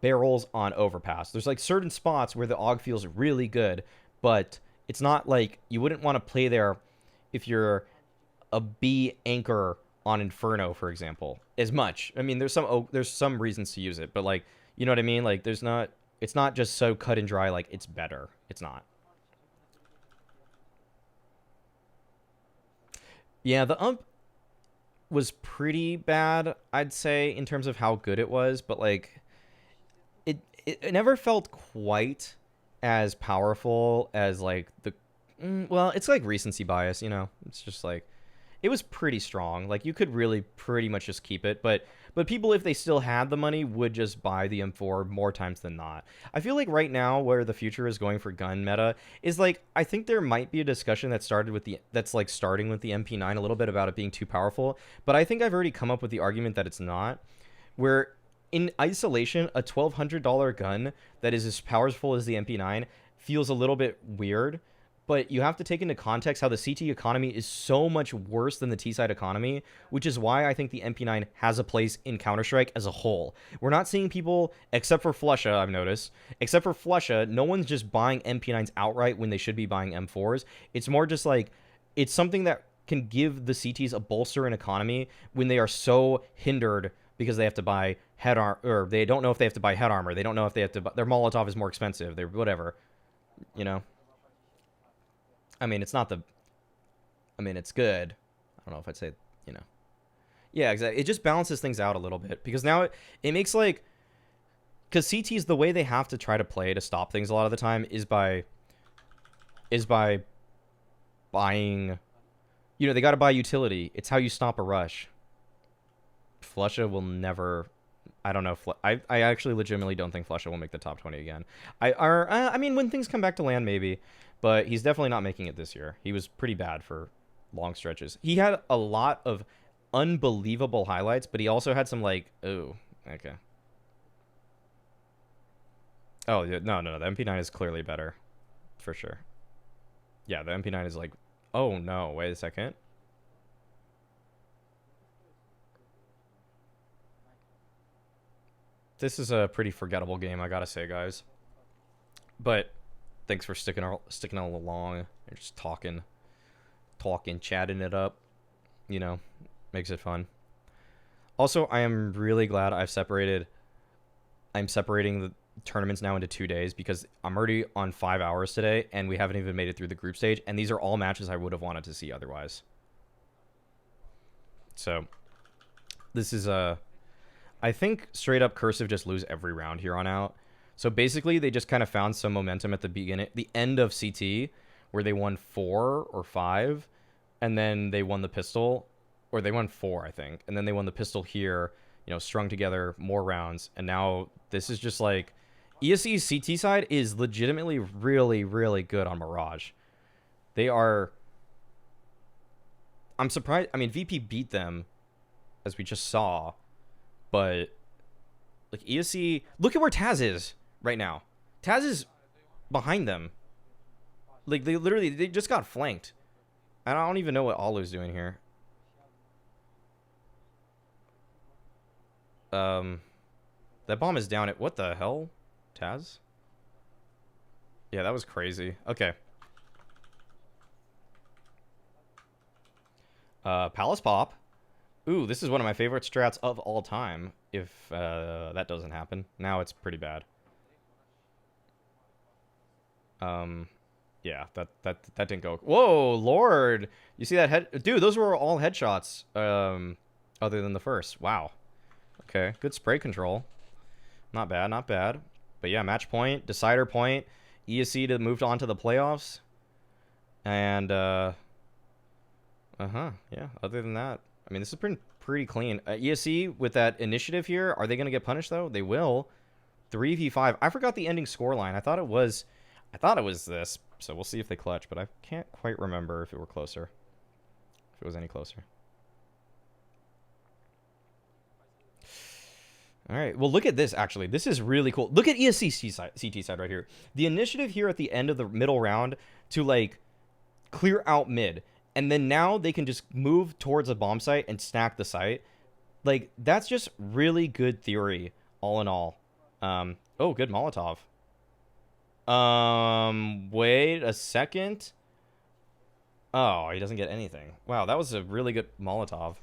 barrels on Overpass, there's like certain spots where the AUG feels really good. But it's not like, you wouldn't want to play there if you're a B anchor on Inferno, for example, as much. I mean, there's some reasons to use it, but like, you know what I mean? Like, it's not just so cut and dry. Like, it's better. It's not. Yeah, the ump was pretty bad, I'd say, in terms of how good it was, but like, it never felt quite as powerful as like well, it's like recency bias, you know. It's just like, it was pretty strong. Like, you could really pretty much just keep it, but people, if they still had the money, would just buy the M4 more times than not. I feel like right now where the future is going for gun meta is like, I think there might be a discussion that starting with the MP9 a little bit about it being too powerful, but I think I've already come up with the argument that it's not. Where in isolation, a $1,200 gun that is as powerful as the MP9 feels a little bit weird. But you have to take into context how the CT economy is so much worse than the T-side economy, which is why I think the MP9 has a place in Counter-Strike as a whole. We're not seeing people, except for Flusha, I've noticed, except for Flusha, no one's just buying MP9s outright when they should be buying M4s. It's more just like, it's something that can give the CTs a bolster in economy when they are so hindered because they have to buy head armor, or they don't know if they have to buy head armor. They don't know if they have to buy, their Molotov is more expensive, they're whatever, you know? I mean, it's not the... I mean, it's good. I don't know if I'd say, you know... Yeah, exactly. It just balances things out a little bit. Because now it makes, like... Because CTs, the way they have to try to play to stop things a lot of the time is by buying... You know, they got to buy utility. It's how you stop a rush. Flusha will never... I don't know. I actually legitimately don't think Flusha will make the top 20 again. I mean, when things come back to land, maybe... But he's definitely not making it this year. He was pretty bad for long stretches. He had a lot of unbelievable highlights, but he also had some like, oh, okay. Oh, no. The MP9 is clearly better. For sure. Yeah, the MP9 is like, oh no, wait a second. This is a pretty forgettable game, I gotta say, guys. But... Thanks for sticking all along and just talking, chatting it up. You know, makes it fun. Also, I am really glad I'm separating the tournaments now into 2 days because I'm already on 5 hours today and we haven't even made it through the group stage. And these are all matches I would have wanted to see otherwise. So, this is I think straight up Cursive just lose every round here on out. So basically, they just kind of found some momentum at the end of CT, where they won 4 or 5, and then they won the pistol, or they won 4, I think, and then they won the pistol here, you know, strung together more rounds, and now this is just like, ESC's CT side is legitimately really, really good on Mirage. They are, I'm surprised, I mean, VP beat them, as we just saw, but, like, ESC, look at where Taz is right now. Taz is behind them. Like, they just got flanked. I don't even know what Alu's doing here. That bomb is down at, what the hell? Taz? Yeah, that was crazy. Okay. Palace Pop. Ooh, this is one of my favorite strats of all time. If that doesn't happen. Now it's pretty bad. Yeah, that didn't go. Whoa, Lord! You see that head? Dude, those were all headshots. Other than the first. Wow. Okay, good spray control. Not bad, not bad. But yeah, match point, decider point. ESC to move on to the playoffs. And yeah. Other than that, I mean, this has been pretty clean. ESC with that initiative here, are they going to get punished though? They will. 3v5. I forgot the ending scoreline. I thought it was this. So we'll see if they clutch, but I can't quite remember if it were closer. If it was any closer. All right. Well, look at this, actually. This is really cool. Look at ESC CT side right here. The initiative here at the end of the middle round to, like, clear out mid. And then now they can just move towards a bomb site and stack the site. Like, that's just really good theory, all in all. Oh, good Molotov. Wait a second. Oh, he doesn't get anything. Wow, that was a really good Molotov.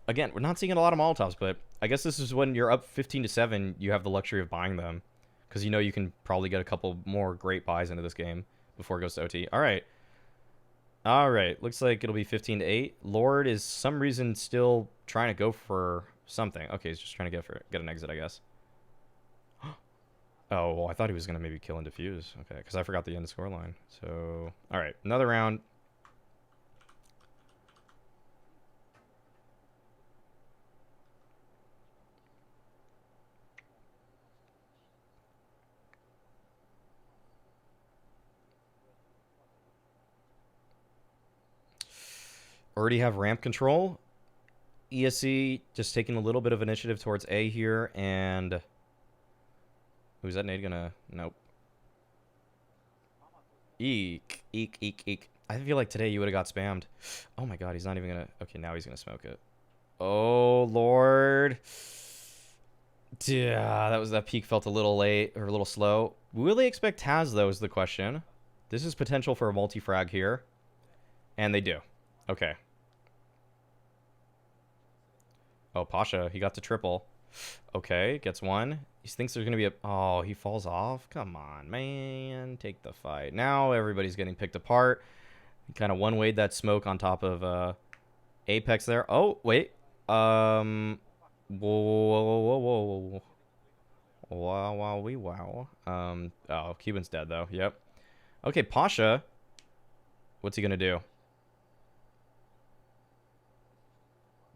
again, we're not seeing a lot of Molotovs, but I guess this is when you're up 15-7, you have the luxury of buying them. Because you know you can probably get a couple more great buys into this game before it goes to OT. All right. All right. Looks like it'll be 15-8. Lord is some reason still trying to go for something. Okay, he's just trying to get an exit, I guess. Oh, well, I thought he was going to maybe kill and defuse. Okay, because I forgot the end of scoreline. So, all right. Another round. Already have ramp control. ESC just taking a little bit of initiative towards A here, and who's that nade gonna? Nope. Eek, eek, eek, eek. I feel like today you would have got spammed. Oh my god, he's not even gonna. Okay, now he's gonna smoke it. Oh Lord. Yeah, that peak felt a little late or a little slow. Will they expect Taz though? Is the question. This is potential for a multi-frag here, and they do. Okay. Oh, Pasha, he got to triple. Okay, gets one. He thinks there's going to be a... Oh, he falls off? Come on, man. Take the fight. Now everybody's getting picked apart. Kind of one-wayed that smoke on top of Apex there. Oh, wait. Whoa, whoa, whoa. Wow, wow, wee, wow. Oh, Cuban's dead, though. Yep. Okay, Pasha. What's he going to do?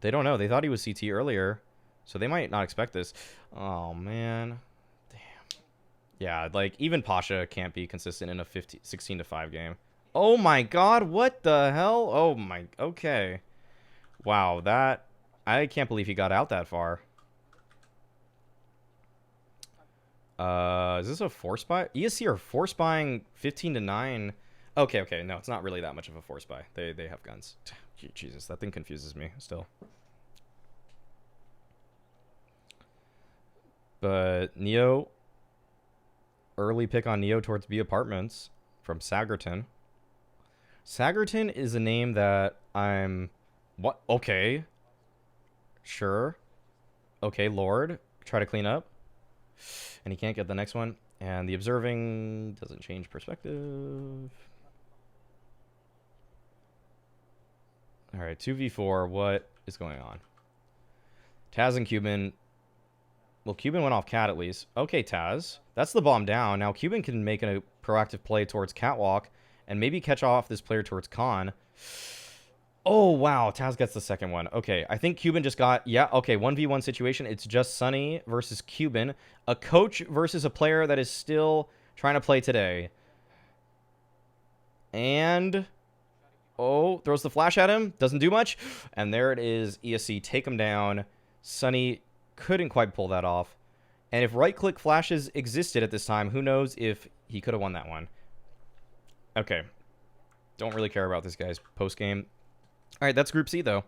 They don't know. They thought he was CT earlier, so they might not expect this. Oh, man. Damn. Yeah, like, even Pasha can't be consistent in a 16-5 game. Oh, my God. What the hell? Oh, my... Okay. Wow, that... I can't believe he got out that far. Is this a force buy? ESC are force buying 15-9. Okay. No, it's not really that much of a force buy. They have guns. Jesus, that thing confuses me still. But Neo, early pick on Neo towards B Apartments from Sagerton. Sagerton is a name that I'm... What? Okay. Sure. Okay, Lord. Try to clean up. And he can't get the next one. And the observing doesn't change perspective. All right, 2v4. What is going on? Taz and Cuban. Well, Cuban went off Cat at least. Okay, Taz. That's the bomb down. Now Cuban can make a proactive play towards Catwalk and maybe catch off this player towards Khan. Oh, wow. Taz gets the second one. Okay, I think Cuban just got... Yeah, okay, 1v1 situation. It's just Sunny versus Cuban. A coach versus a player that is still trying to play today. And... Oh, throws the flash at him. Doesn't do much. And there it is. ESC take him down. Sunny couldn't quite pull that off. And if right-click flashes existed at this time, who knows if he could have won that one. Okay. Don't really care about this guy's post-game. All right, that's Group C, though.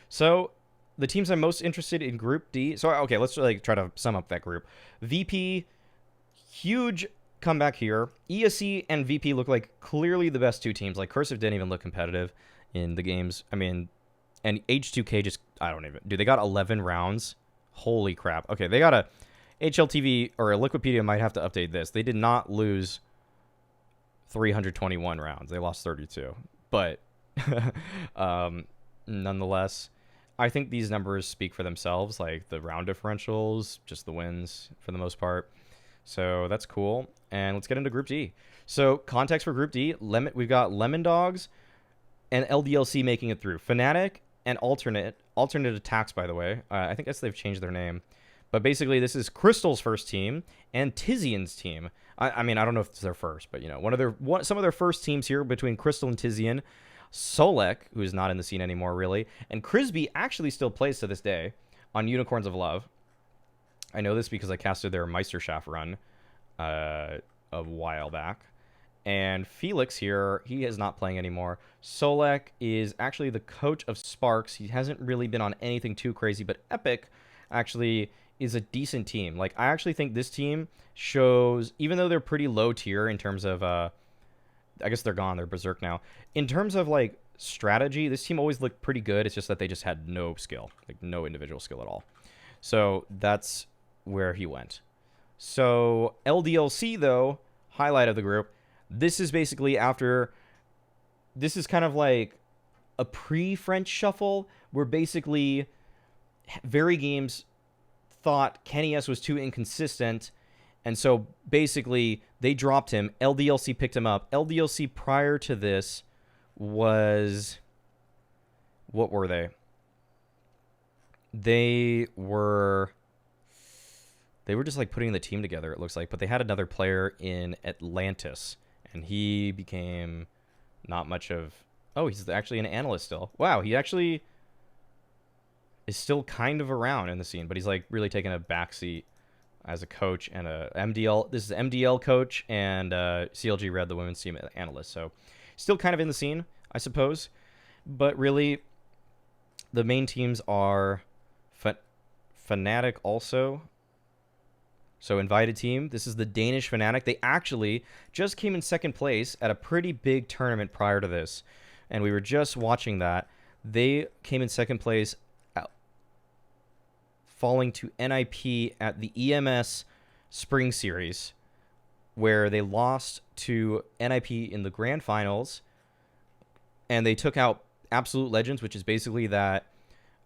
So, the teams I'm most interested in Group D... So, okay, let's try to sum up that group. VP, huge comeback here. ESC and VP look like clearly the best two teams. Like, Cursive didn't even look competitive in the games. I mean, and H2K just... I don't even... Dude, they got 11 rounds. Holy crap. Okay, they got a... HLTV or Liquipedia might have to update this. They did not lose 321 rounds. They lost 32. But... nonetheless, I think these numbers speak for themselves, like the round differentials, just the wins for the most part. So that's cool. And let's get into Group D. So context for Group D, we've got Lemondogs and LDLC making it through. Fnatic and alternate attacks, by the way. I guess they've changed their name. But basically, this is Crystal's first team and Tizian's team. I mean, I don't know if it's their first, but, you know, some of their first teams here between Crystal and Tizian. Solek, who is not in the scene anymore, really. And Crisby actually still plays to this day on Unicorns of Love. I know this because I casted their Meisterschaft run a while back. And Felix here, he is not playing anymore. Solek is actually the coach of Sparks. He hasn't really been on anything too crazy, but Epic actually is a decent team. Like, I actually think this team shows, even though they're pretty low tier in terms of... I guess they're gone. They're Berserk now. In terms of, like, strategy, this team always looked pretty good. It's just that they just had no skill, like no individual skill at all. So that's where he went. So LDLC, though, highlight of the group. This is basically after... This is kind of like a pre-French shuffle where basically Very Games thought Kenny S was too inconsistent, and so basically they dropped him. LDLC picked him up. LDLC prior to this was... What were they? They were just like putting the team together, it looks like, but they had another player in Atlantis, and he became not much of... Oh, he's actually an analyst still. Wow, he actually is still kind of around in the scene, but he's like really taking a backseat as a coach and a MDL. This is MDL coach and CLG Red, the women's team analyst. So still kind of in the scene, I suppose. But really, the main teams are Fnatic also. So invited team. This is the Danish Fnatic. They actually just came in second place at a pretty big tournament prior to this. And we were just watching that. They came in second place, falling to NIP at the EMS Spring Series, where they lost to NIP in the grand finals. And they took out Absolute Legends, which is basically that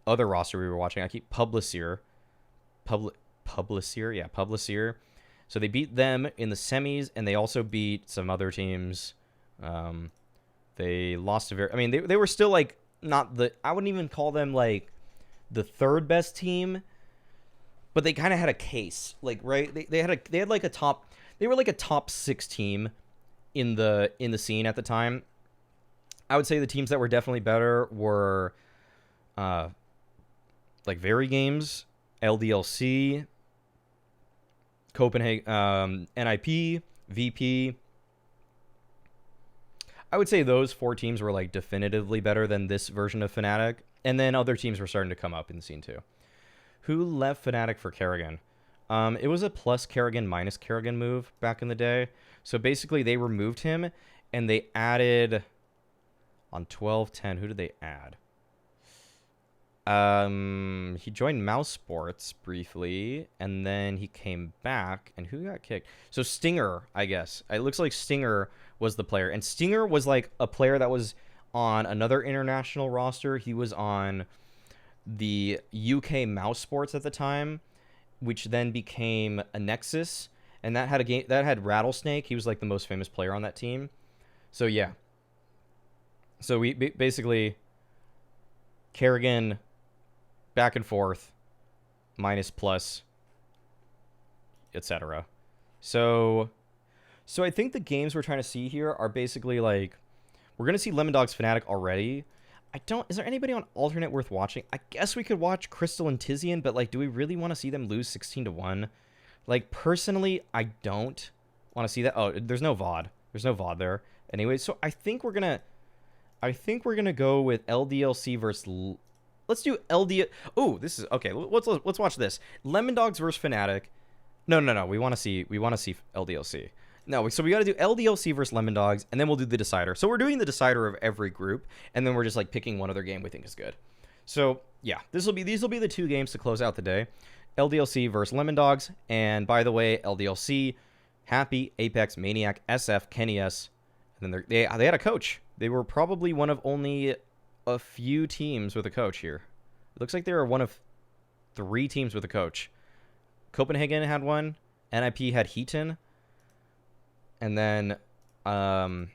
other roster we were watching. I keep Publicir. Publicir, yeah, Publicir. So they beat them in the semis, and they also beat some other teams. They lost to I mean, they were still like not the... I wouldn't even call them like the third best team, but they kind of had a case, like, right? They had like a top... They were like a top 6 team in the scene at the time. I would say the teams that were definitely better were like Very Games, LDLC, Copenhagen, NIP, VP. I would say those 4 teams were like definitively better than this version of Fnatic, and then other teams were starting to come up in the scene too. Who left Fnatic for Kerrigan? It was a plus Kerrigan minus Kerrigan move back in the day. So basically they removed him and they added on 12-10. Who did they add? He joined Mouse Sports briefly, and then he came back, and who got kicked? So Stinger, I guess. It looks like Stinger was the player, and Stinger was like a player that was on another international roster. He was on the UK Mouse Sports at the time, which then became a Nexus, and that had a game that had Rattlesnake. He was like the most famous player on that team. So yeah. So we basically Kerrigan back and forth, minus plus, etc. So I think the games we're trying to see here are basically like, we're going to see Lemondogs Fnatic already. Is there anybody on alternate worth watching? I guess we could watch Crystal and Tizian, but like, do we really want to see them lose 16-1? Like, personally, I don't want to see that. Oh, there's no VOD. There's no VOD there. Anyway, so I think we're going to go with LDLC versus... Let's do LD... Oh, this is... Okay, let's watch this. Lemondogs versus Fnatic. No. We want to see LDLC. No, so we got to do LDLC versus Lemondogs, and then we'll do the decider. So we're doing the decider of every group, and then we're just like picking one other game we think is good. So yeah, these will be the 2 games to close out the day. LDLC versus Lemondogs, and by the way, LDLC, Happy, Apex, Maniac, SF, Kenny S, and then they had a coach. They were probably one of only a few teams with a coach here. It looks like they were one of 3 teams with a coach. Copenhagen had one. NIP had Heaton. And then, yeah,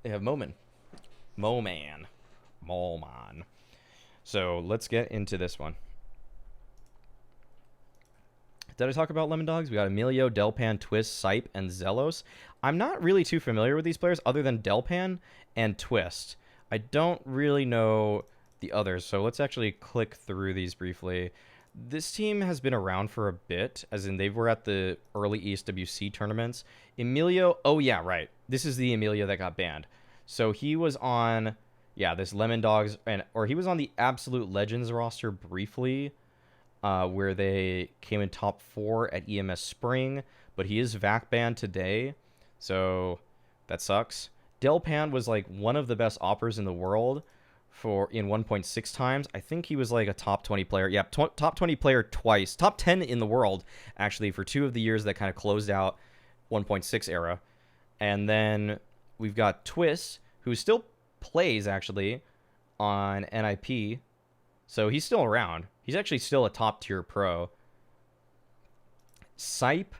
they have Moman. So let's get into this one. Did I talk about Lemondogs? We got Emilio, Delpan, Twist, Sipe, and Zelos. I'm not really too familiar with these players other than Delpan and Twist. I don't really know the others, so let's actually click through these briefly. This team has been around for a bit, as in they were at the early East WC tournaments. Emilio, oh yeah, right. This is the Emilio that got banned. So he was on, yeah, this Lemondogs, or he was on the Absolute Legends roster briefly, where they came in top 4 at EMS Spring, but he is VAC banned today, so that sucks. Delpan was like one of the best operas in the world in 1.6 times. I think he was like a top 20 player. Yeah, top 20 player twice. Top 10 in the world, actually, for 2 of the years that kind of closed out 1.6 era. And then we've got Twist, who still plays, actually, on NIP. So he's still around. He's actually still a top-tier pro. Sipe.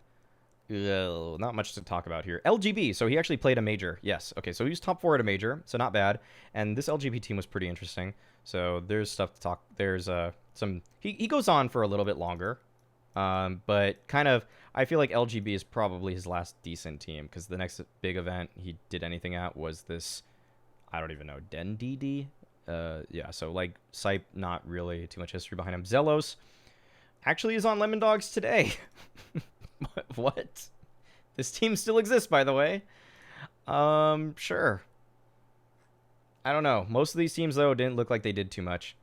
Not much to talk about here. LGB, so he actually played a major. Yes, okay, so he was top 4 at a major, so not bad. And this LGB team was pretty interesting. So there's stuff to talk. There's some... He goes on for a little bit longer. But kind of, I feel like LGB is probably his last decent team, because the next big event he did anything at was this, I don't even know, Den DD? Yeah, so like Sipe, not really too much history behind him. Zelos actually is on Lemondogs today. What? This team still exists, by the way. Sure. I don't know. Most of these teams, though, didn't look like they did too much.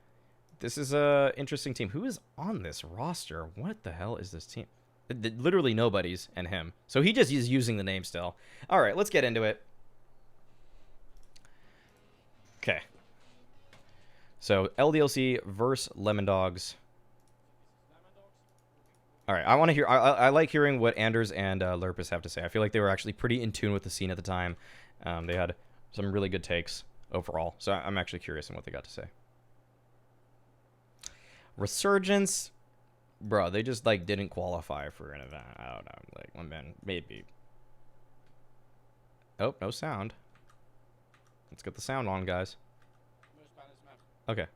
This is a interesting team. Who is on this roster? What the hell is this team? Literally nobody's and him. So he just is using the name still. All right, let's get into it. Okay. So LDLC versus Lemondogs. All right, I want to hear. I like hearing what Anders and Lurpus have to say. I feel like they were actually pretty in tune with the scene at the time. They had some really good takes overall. So I'm actually curious on what they got to say. Resurgence, bro, they just like didn't qualify for an event. I don't know, like one man maybe. Oh, no sound. Let's get the sound on, guys. Most balanced map. Okay.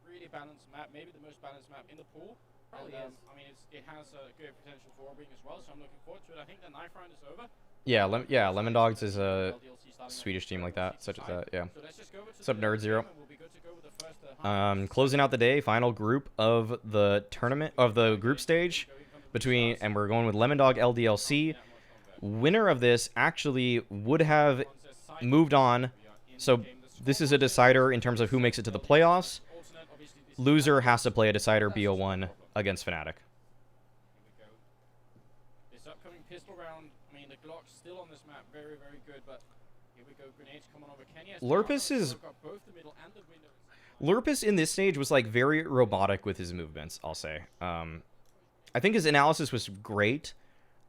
Really balanced map. Maybe the most balanced map in the pool. Probably And, is. I mean, it has a good potential for orbing as well, so I'm looking forward to it. I think the knife round is over. Yeah, Lemondogs is a LDLC starting Swedish team like that, such as that. Yeah. So let's just go over to What's up, the Nerd Zero? game and we'll be good to go with the first, Closing out the day, final group of the tournament of the group stage and we're going with Lemondog LDLC. Winner of this actually would have moved on. So this is a decider in terms of who makes it to the playoffs. Loser has to play a decider BO1 against Fnatic. This upcoming pistol round, I mean, the Glock's still on this map, very, very good, but here we go, grenades coming over Kenny. Lurpus in this stage was like very robotic with his movements, I'll say. I think his analysis was great,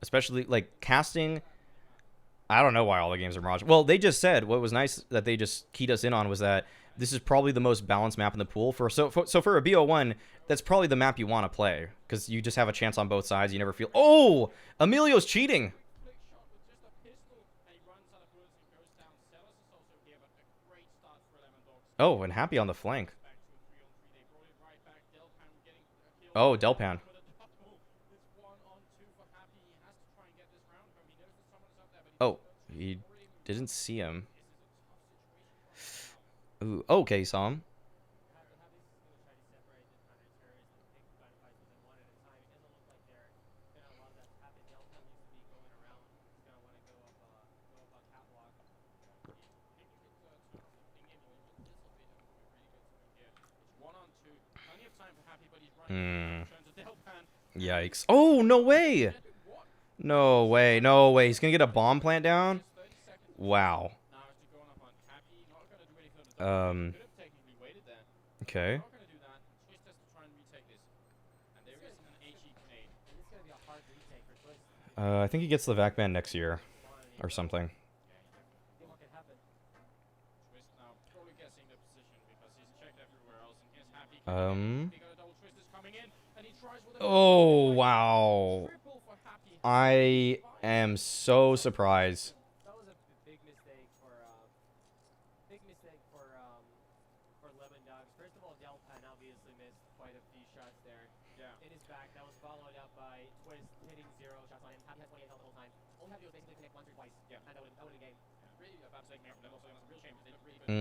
especially like casting. I don't know why all the games are Mirage. Well, they just said what was nice that they just keyed us in on was that this is probably the most balanced map in the pool. For a BO1, that's probably the map you want to play because you just have a chance on both sides. You never feel, oh, Emilio's cheating. Oh, and Happy on the flank. Oh, Delpan. Oh, he didn't see him. Ooh, okay, saw him. Yikes. Oh, no way. No way. No way. He's going to get a bomb plant down? Wow. Okay. I think he gets the vac ban next year or something. Oh, wow. I am so surprised. That was a big mistake for Lemondogs. First of all, Delpan obviously missed quite a few shots there. Yeah. In his back, that was followed up by Twist hitting 0 shots on him. Happy has 28 health the whole time. All he had to do was basically connect once or twice. Yeah. And that would have been a game. Yeah. Really a bad mistake there from them. Also, it was a real shame because they looked really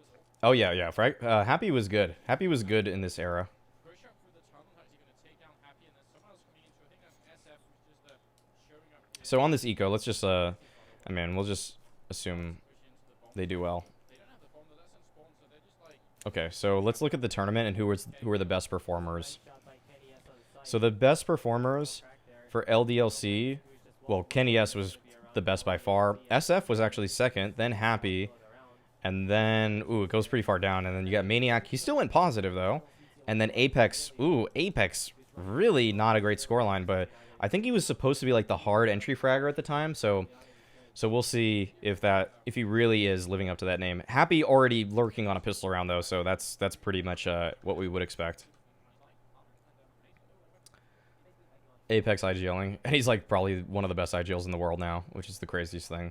good. Oh yeah, yeah. Happy was good. Happy was good in this era. So on this eco, let's just I mean, we'll just assume they do well. Okay, so let's look at the tournament and who are the best performers. So the best performers For LDLC, well, Kenny S was the best by far. SF was actually second, then Happy, and then, ooh, it goes pretty far down. And then you got Maniac. He still went positive, though. And then Apex, ooh, Apex, really not a great scoreline, but I think he was supposed to be like the hard entry fragger at the time, so we'll see if he really is living up to that name. Happy already lurking on a pistol round, though, so that's pretty much what we would expect. Apex IGLing, and he's like probably one of the best IGLs in the world now, which is the craziest thing.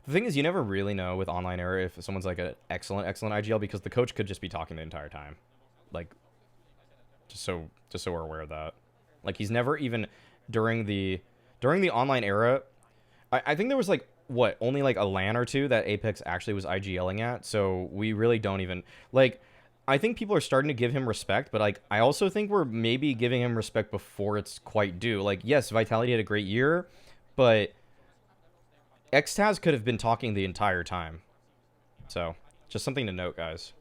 The thing is, you never really know with online era if someone's like an excellent IGL, because the coach could just be talking the entire time. Like, just so we're aware of that. Like, he's never even during the online era. I think there was like only like a LAN or two that Apex actually was IGLing at. So we really don't even like. I think people are starting to give him respect, but like I also think we're maybe giving him respect before it's quite due. Like, yes, Vitality had a great year, but Xtaz could have been talking the entire time. So, just something to note, guys.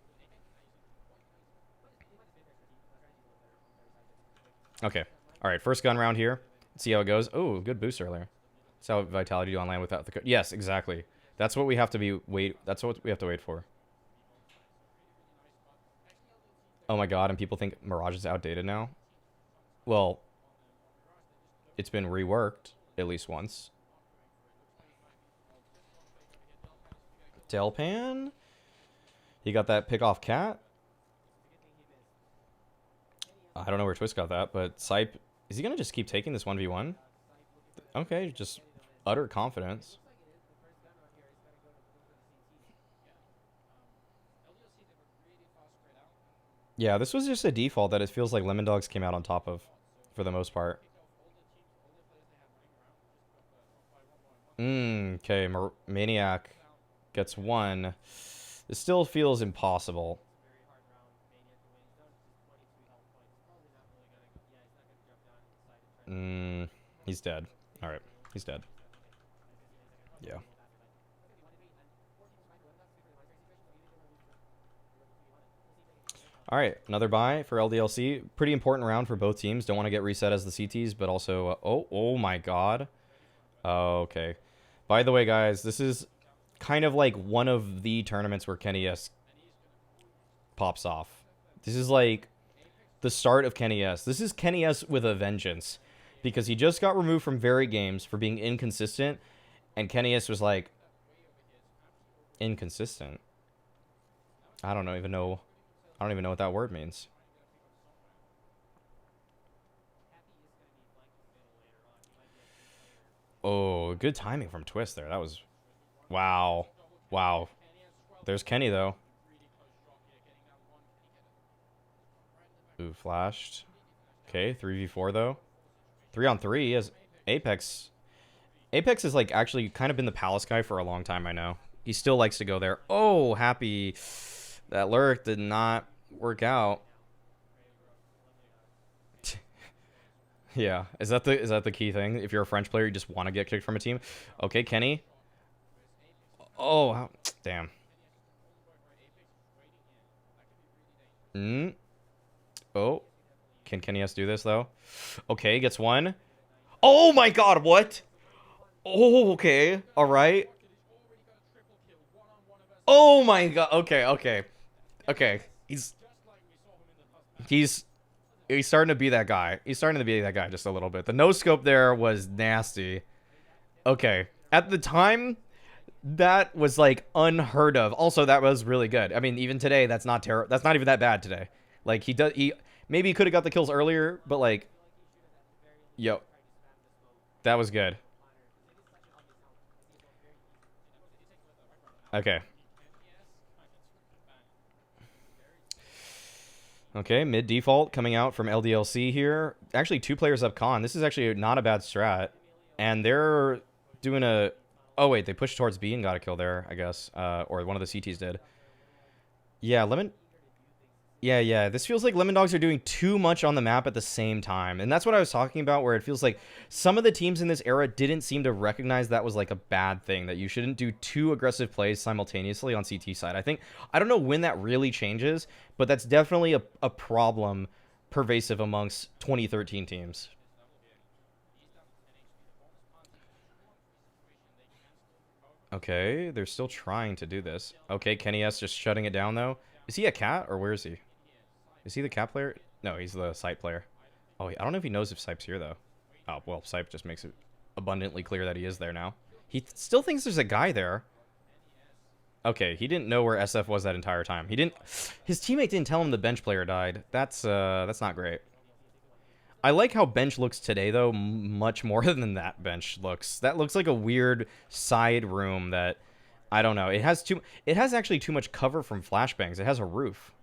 Okay. All right, first gun round here. Let's see how it goes. Oh, good boost earlier. That's how Vitality do online without the code. Yes, exactly. That's what we have to That's what we have to wait for. Oh my god, and people think Mirage is outdated now? Well, it's been reworked at least once. Delpan? He got that pick off cat? I don't know where Twist got that, but Sipe, is he going to just keep taking this 1v1? Okay, just utter confidence. Yeah, this was just a default that it feels like Lemondogs came out on top of, for the most part. Okay, Maniac gets one. This still feels impossible. He's dead. Alright, he's dead. Yeah. Alright, another bye for LDLC. Pretty important round for both teams. Don't want to get reset as the CTs, but also... oh my god. Okay. By the way, guys, this is kind of like one of the tournaments where Kenny S pops off. This is like the start of Kenny S. This is Kenny S with a vengeance. Because he just got removed from Very Games for being inconsistent. And Kenny S was like... inconsistent? I don't even know what that word means. Oh, good timing from Twist there. That was... wow. Wow. There's Kenny, though. Ooh, flashed. Okay, 3v4, though. 3-on-3 as Apex. Apex has, like, actually kind of been the Palace guy for a long time, I know. He still likes to go there. Oh, Happy. That lurk did not work out. Yeah, is that the key thing? If you're a French player, you just want to get kicked from a team. Okay, Kenny. Oh, damn. Oh, can Kenny S do this though? Okay, gets one. Oh my god, what? Oh, okay, all right. Oh my god. Okay. He's starting to be that guy. He's starting to be that guy just a little bit. The no scope there was nasty. Okay. At the time, that was like unheard of. Also, that was really good. I mean, even today, that's not terrible. That's not even that bad today. Like he maybe could have got the kills earlier, but like, yo, that was good. Okay. Okay, mid default coming out from LDLC here. Actually, 2 players up con. This is actually not a bad strat. And they're doing a... oh, wait, they pushed towards B and got a kill there, I guess. Or one of the CTs did. Yeah, Yeah, this feels like Lemondogs are doing too much on the map at the same time. And that's what I was talking about, where it feels like some of the teams in this era didn't seem to recognize that was like a bad thing, that you shouldn't do 2 aggressive plays simultaneously on CT side. I don't know when that really changes, but that's definitely a problem pervasive amongst 2013 teams. Okay, they're still trying to do this. Okay, Kenny S just shutting it down, though. Is he a cat, or where is he? Is he the cat player? No, he's the site player. Oh, I don't know if he knows if Sipe's here, though. Oh, well, Sipe just makes it abundantly clear that he is there now. He still thinks there's a guy there. Okay, he didn't know where SF was that entire time. He didn't... His teammate didn't tell him the bench player died. That's not great. I like how bench looks today, though, much more than that bench looks. That looks like a weird side room that... I don't know. It has actually too much cover from flashbangs. It has a roof.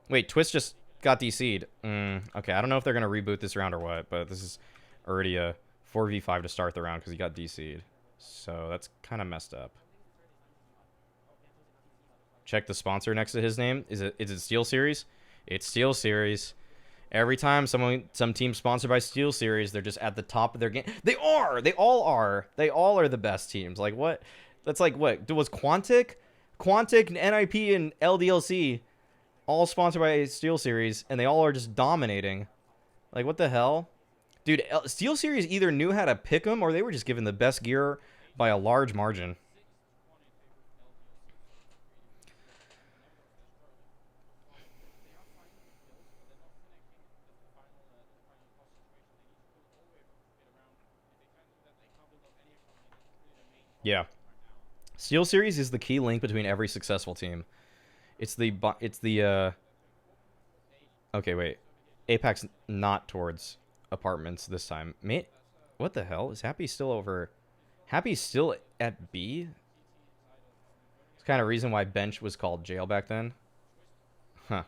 Wait, Twist just got DC'd. Okay, I don't know if they're going to reboot this round or what, but this is already a 4v5 to start the round because he got DC'd. So that's kind of messed up. Check the sponsor next to his name. Is it SteelSeries? It's SteelSeries. Every time some team sponsored by SteelSeries, they're just at the top of their game. They are. They all are. They all are the best teams. Like what? That's like what? Was Quantic, NIP, and LDLC all sponsored by SteelSeries, and they all are just dominating. Like what the hell? Dude, SteelSeries either knew how to pick them or they were just given the best gear by a large margin. Yeah. SteelSeries is the key link between every successful team. Okay, wait. Apex not towards apartments this time. Mate, what the hell? Is Happy still over? Happy's still at B? It's kind of reason why bench was called jail back then. Huh.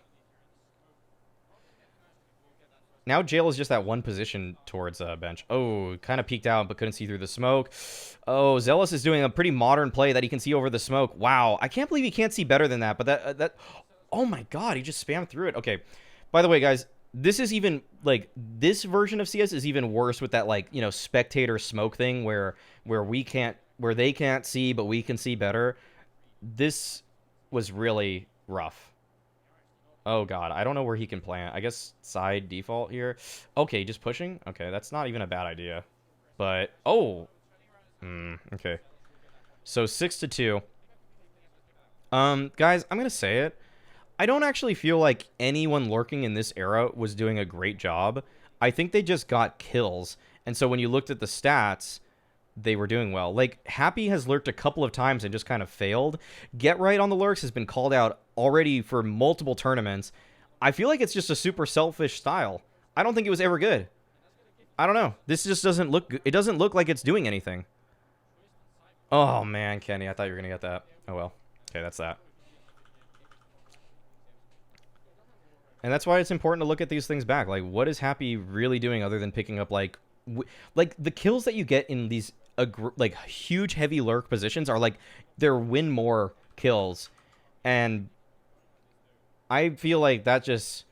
Now jail is just that one position towards bench. Oh, kind of peeked out but couldn't see through the smoke. Oh, Zealous is doing a pretty modern play that he can see over the smoke. Wow, I can't believe he can't see better than that. But that oh my god, he just spammed through it. Okay, by the way, guys, this is even like this version of CS is even worse with that like spectator smoke thing where they can't see but we can see better. This was really rough. Oh, God. I don't know where he can plant. I guess side default here. Okay, just pushing? Okay, that's not even a bad idea. But, oh. Okay. So, 6-2. Guys, I'm going to say it. I don't actually feel like anyone lurking in this era was doing a great job. I think they just got kills. And so when you looked at the stats, they were doing well. Like, Happy has lurked a couple of times and just kind of failed. Get Right on the lurks has been called out already for multiple tournaments. I feel like it's just a super selfish style. I don't think it was ever good. I don't know. This just doesn't look good. It doesn't look like it's doing anything. Oh, man, Kenny. I thought you were going to get that. Oh, well. Okay, that's that. And that's why it's important to look at these things back. Like, what is Happy really doing other than picking up, like the kills that you get in these like huge heavy lurk positions are like they're win more kills, and I feel like that just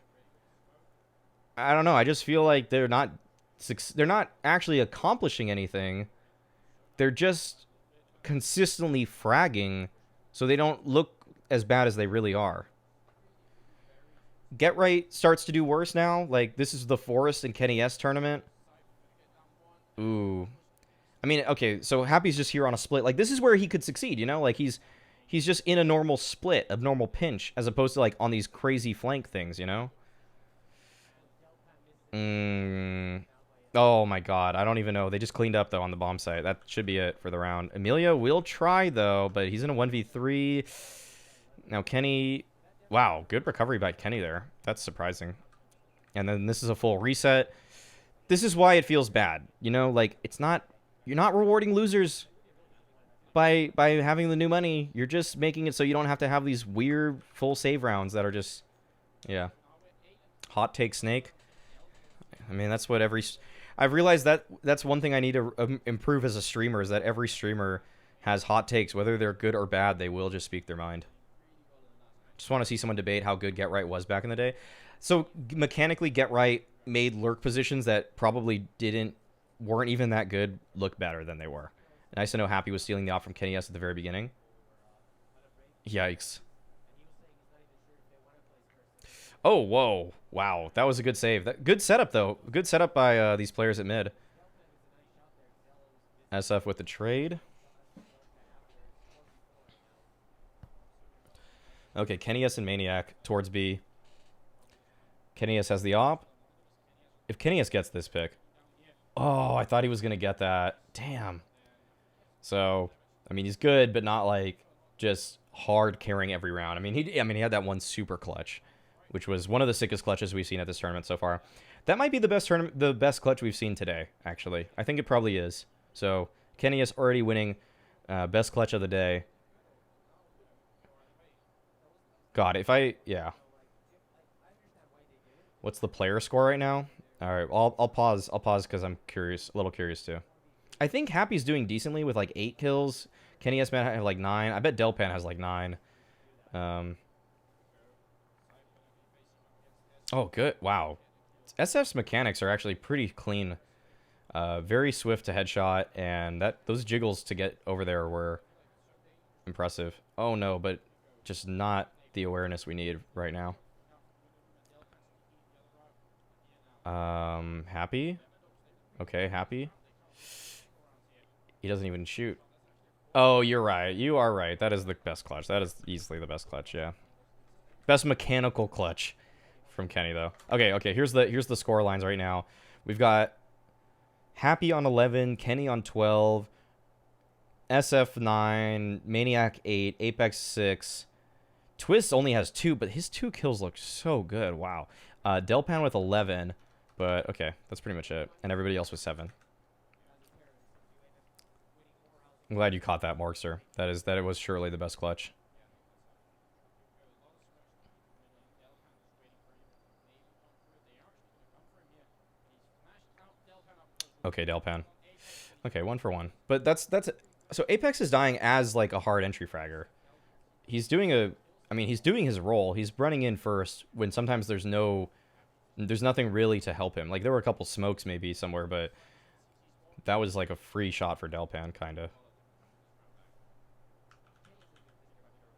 I don't know. I just feel like they're not actually accomplishing anything. They're just consistently fragging, so they don't look as bad as they really are. Get Right starts to do worse now. Like this is the Forest and Kenny S tournament. Ooh. I mean, okay, so Happy's just here on a split. Like, this is where he could succeed, Like, he's just in a normal split, a normal pinch, as opposed to, like, on these crazy flank things, Oh, my God. I don't even know. They just cleaned up, though, on the bomb site. That should be it for the round. Amelia will try, though, but he's in a 1v3. Now, Kenny... Wow, good recovery by Kenny there. That's surprising. And then this is a full reset. This is why it feels bad, like you're not rewarding losers by having the new money. You're just making it so you don't have to have these weird full save rounds that are just, yeah. Hot take Snake. I mean, that's what I've realized that's one thing I need to improve as a streamer is that every streamer has hot takes, whether they're good or bad. They will just speak their mind. Just want to see someone debate how good Get Right was back in the day. So mechanically, Get Right made lurk positions that probably weren't even that good look better than they were. Nice to know Happy was stealing the op from Kenny S at the very beginning. Yikes. Oh, whoa. Wow, that was a good save. Good setup, though. Good setup by these players at mid. SF with the trade. Okay, Kenny S and Maniac towards B. Kenny S has the op. If Kenny S gets this pick. Oh, I thought he was going to get that. Damn. So, I mean, he's good, but not like just hard carrying every round. I mean, he had that one super clutch, which was one of the sickest clutches we've seen at this tournament so far. That might be the best clutch we've seen today, actually. I think it probably is. So, Kenny is already winning best clutch of the day. God, yeah. What's the player score right now? All right, I'll pause. I'll pause because I'm curious, a little curious too. I think Happy's doing decently with like 8 kills. Kenny S might have like 9. I bet Delpan has like 9. Oh, good. Wow. SF's mechanics are actually pretty clean. Very swift to headshot, and those jiggles to get over there were impressive. Oh no, but just not the awareness we need right now. Happy? Okay, Happy. He doesn't even shoot. Oh, you're right. You are right. That is the best clutch. That is easily the best clutch, yeah. Best mechanical clutch from Kenny, though. Okay, here's the score lines right now. We've got Happy on 11, Kenny on 12, SF 9, Maniac 8, Apex 6. Twist only has 2, but his 2 kills look so good. Wow. Delpan with 11, but okay, that's pretty much it. And everybody else with 7. I'm glad you caught that, Markster. That it was surely the best clutch. Okay, Delpan. Okay, 1 for 1. But that's so Apex is dying as like a hard entry fragger. He's doing his role. He's running in first when sometimes there's nothing really to help him. Like there were a couple smokes maybe somewhere, but that was like a free shot for Delpan kind of.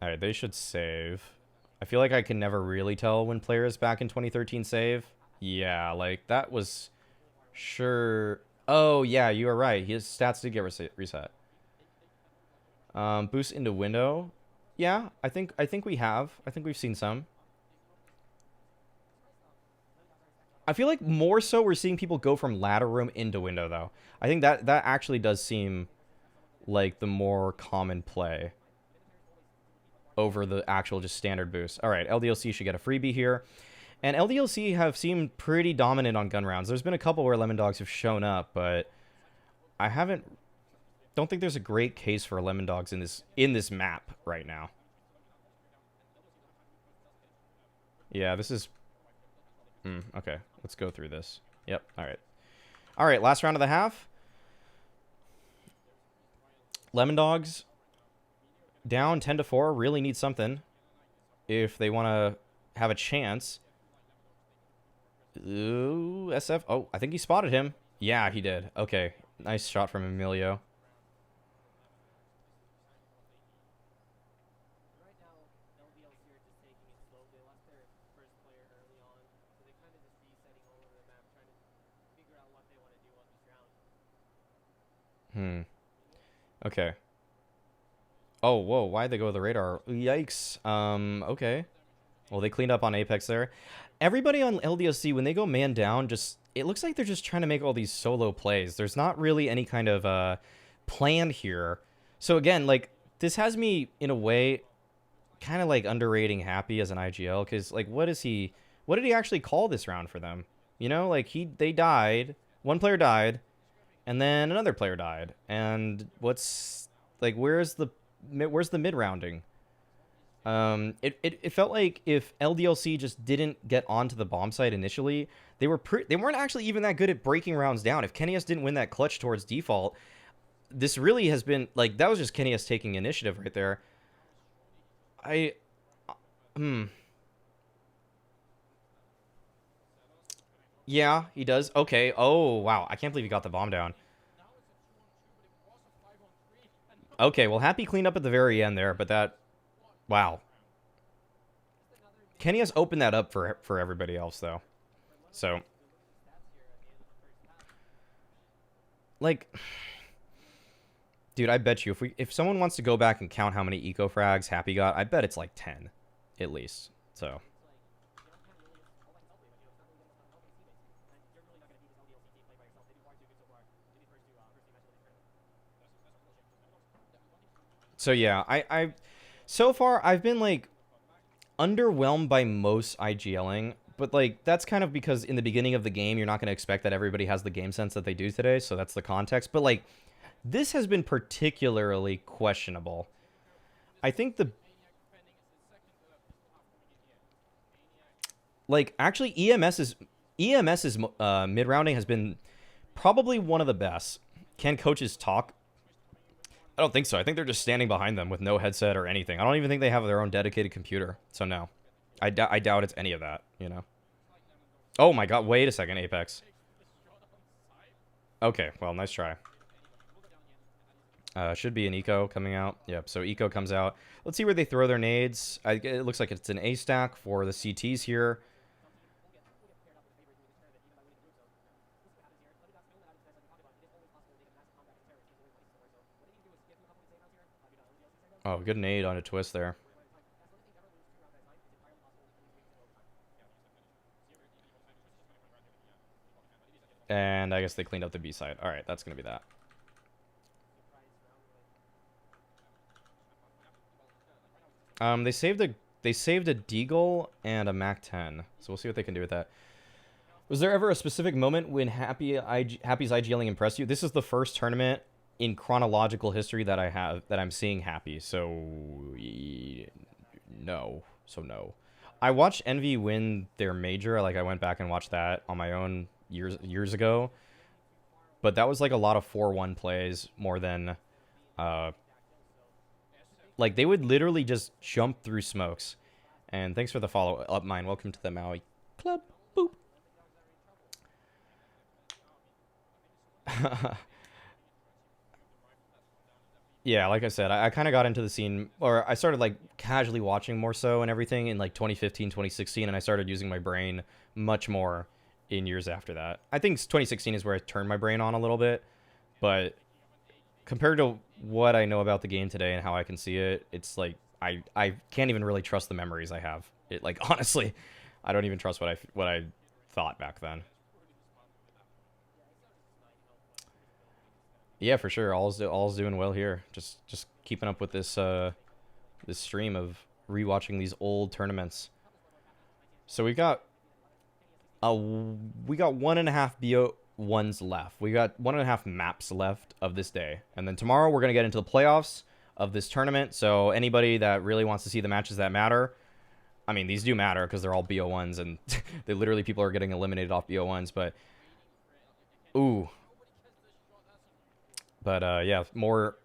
All right, they should save. I feel like I can never really tell when players back in 2013 save. Yeah, like that was sure. Oh yeah, you are right. His stats did get reset. Boost into window. Yeah, I think we have. I think we've seen some. I feel like more so we're seeing people go from ladder room into window though. I think that actually does seem like the more common play over the actual just standard boost. All right, LDLC should get a freebie here. And LDLC have seemed pretty dominant on gun rounds. There's been a couple where Lemondogs have shown up, but I don't think there's a great case for Lemondogs in this map right now. Yeah, this is okay, let's go through this. Yep, all right, last round of the half. Lemondogs down 10-4, really need something if they want to have a chance. Ooh, SF. Oh, I think he spotted him. Yeah, he did. Okay, nice shot from Emilio. Right now, LDLC are just taking it slow. They lost their first player early on, so they kind of just resetting all over the map, trying to figure out what they want to do on this round. Okay. Oh, whoa, why'd they go with the radar? Yikes. Okay. Well, they cleaned up on Apex there. Everybody on LDLC, when they go man down, it looks like they're just trying to make all these solo plays. There's not really any kind of plan here. So again, like, this has me, in a way, kind of like underrating Happy as an IGL, because, like, what did he actually call this round for them? You know, like, they died, one player died, and then another player died. And what's, like, where's the mid-rounding? It felt like if LDLC just didn't get onto the bomb site initially, they weren't actually even that good at breaking rounds down. If Kenny S didn't win that clutch towards default, this really has been like, that was just Kenny S taking initiative right there. Yeah, he does. Okay. Oh, wow. I can't believe he got the bomb down. Okay, well, Happy cleaned up at the very end there, but that... Wow. Kenny has opened that up for everybody else, though. So, like, dude, I bet you if someone wants to go back and count how many eco frags Happy got, I bet it's like 10, at least. So. So yeah, so far I've been like underwhelmed by most IGLing, but like that's kind of because in the beginning of the game you're not going to expect that everybody has the game sense that they do today, so that's the context. But like this has been particularly questionable. I think actually EMS's mid rounding has been probably one of the best. Can coaches talk? I don't think so. I think they're just standing behind them with no headset or anything. I don't even think they have their own dedicated computer. So no, I doubt it's any of that, you know. Oh my god, wait a second, Apex. Okay, well, nice try. Should be an eco coming out. Yep, so eco comes out. Let's see where they throw their nades. It looks like it's an A stack for the CTs here. Oh, good nade on a twist there. And I guess they cleaned up the B side. All right, that's going to be that. They saved a Deagle and a Mac 10. So we'll see what they can do with that. Was there ever a specific moment when Happy's IGLing impressed you? This is the first tournament in chronological history that I'm seeing Happy. So no. I watched Envy win their major. Like I went back and watched that on my own years ago. But that was like a lot of 4-1 plays more than like they would literally just jump through smokes. And thanks for the follow up, mine. Welcome to the Maui Club. Boop. Yeah, like I said, I kind of got into the scene, or I started like casually watching more so and everything in like 2015, 2016, and I started using my brain much more in years after that. I think 2016 is where I turned my brain on a little bit, but compared to what I know about the game today and how I can see it, it's like I can't even really trust the memories I have. It like honestly, I don't even trust what I thought back then. Yeah, for sure. All's doing well here. Just keeping up with this this stream of rewatching these old tournaments. So we got 1.5 BO1s left. We got 1.5 maps left of this day, and then tomorrow we're gonna get into the playoffs of this tournament. So anybody that really wants to see the matches that matter, I mean these do matter because they're all BO1s, and they literally people are getting eliminated off BO1s. But ooh. But yeah, more